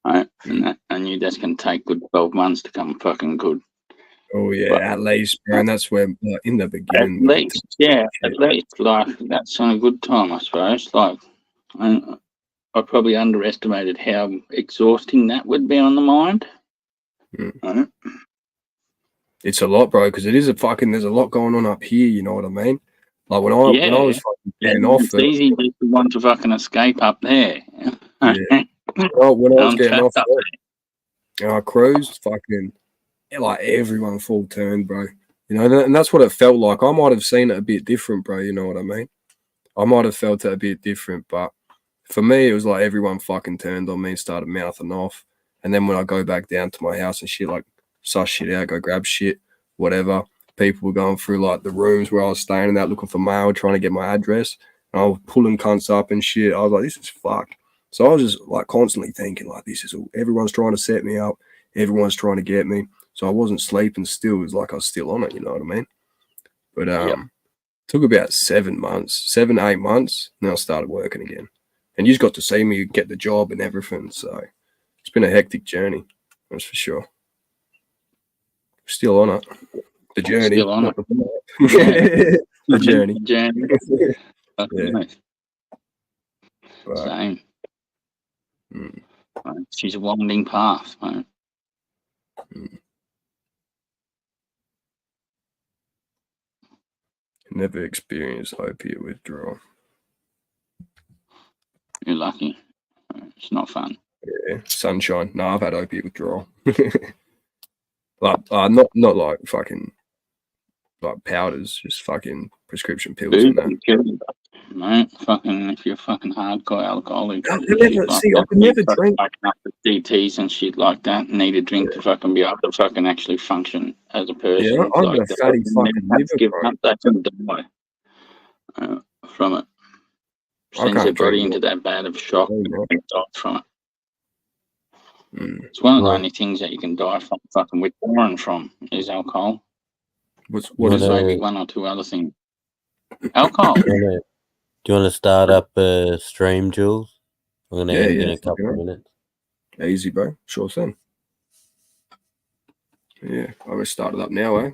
Right? And I knew that's gonna take good 12 months to come fucking good. Oh yeah, but, at least, bro. And that's where in the beginning. At least, like that's on a good time, I suppose. Like, I probably underestimated how exhausting that would be on the mind. Right? It's a lot, bro, because it is there's a lot going on up here. You know what I mean? Like when I was fucking getting off, it's easy just to want to fucking escape up there. Yeah. Well, when I was getting off, I cruised, fucking like everyone full turned, bro. You know, and that's what it felt like. I might have seen it a bit different, bro. You know what I mean? I might have felt it a bit different, but for me, it was like everyone fucking turned on me and started mouthing off. And then when I go back down to my house and shit, like suss shit out, go grab shit, whatever. People were going through like the rooms where I was staying out looking for mail, trying to get my address. And I was pulling cunts up and shit. I was like, this is fucked. So I was just like constantly thinking like, this is all, everyone's trying to set me up. Everyone's trying to get me. So I wasn't sleeping still. It was like I was still on it, you know what I mean? But took about 7 months, 8 months. And then I started working again. And you just got to see me get the job and everything. So it's been a hectic journey, that's for sure. Still on it. The journey. Still on it. The journey. Same. She's a winding path, right? Never experienced opiate withdrawal. You're lucky. It's not fun. Yeah, sunshine. No, I've had opiate withdrawal. Like not like fucking like powders, just fucking prescription pills and that. Mate, fucking if you're fucking hardcore alcoholic, I could never drink. Up the DTs and shit like that. Need a drink to fucking be able to fucking actually function as a person. Yeah, I've got a fatty fucking liver, bro. They can die from it. Sends their body into that bad of shock and die from it. It's one of the only things that you can die from fucking withdrawing from is alcohol. What is maybe one or two other things? Alcohol. Do you want to start up a stream, Jules? I'm going to end in a couple of minutes. Easy, bro. Sure thing. Yeah, I will start it up now, eh?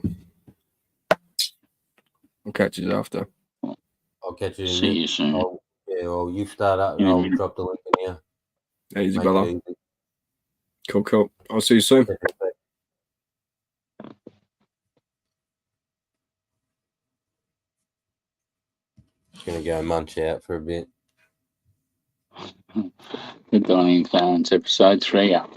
I'll catch you after. I'll catch you. See you soon. Well, you start up and I'll drop the link in here. Easy, brother. Cool. I'll see you soon. Gonna go munch out for a bit. Good Donnie and Clarence, episode 3 up.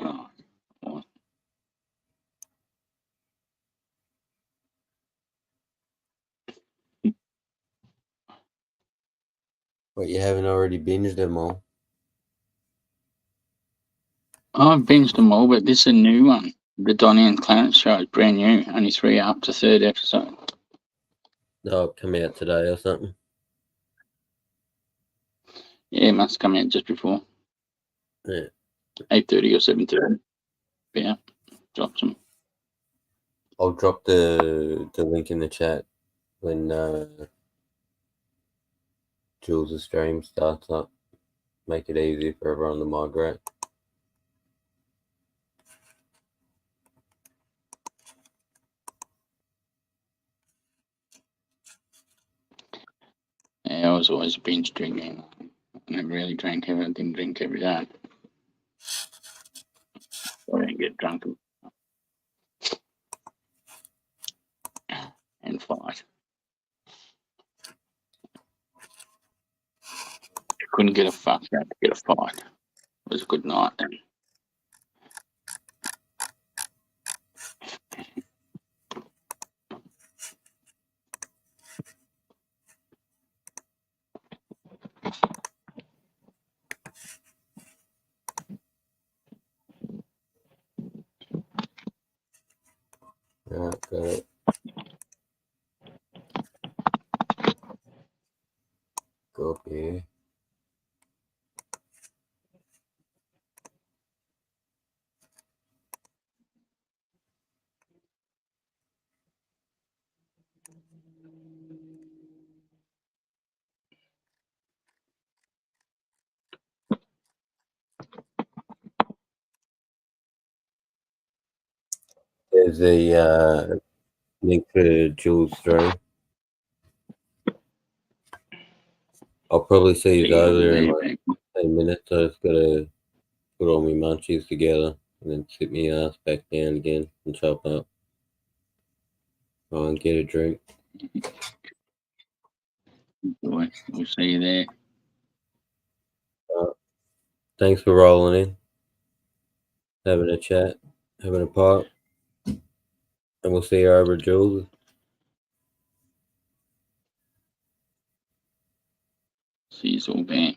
What, you haven't already binged them all? I've binged them all, but this is a new one. The Donnie and Clarence show is brand new. Only 3 up to 3rd episode. Oh, come out today or something? Yeah, it must come out just before. Yeah. 8:30 or 7:30. Yeah, drop some. I'll drop the link in the chat when Jules' stream starts up. Make it easy for everyone to migrate. Yeah, I was always binge drinking. I never really didn't drink every day. I didn't get drunk and fight. You couldn't get a fuck out to get a fight. was a good night then. Right, got it. Go up here. There's a link to Jules' stream. I'll probably see you over there in like 10 minutes. I just gotta put all my munchies together and then sit my ass back down again and chop up. I'll get a drink. Boy, we'll see you there. Thanks for rolling in, having a chat, having a pop, and we'll see you over, Jules. See you all, man.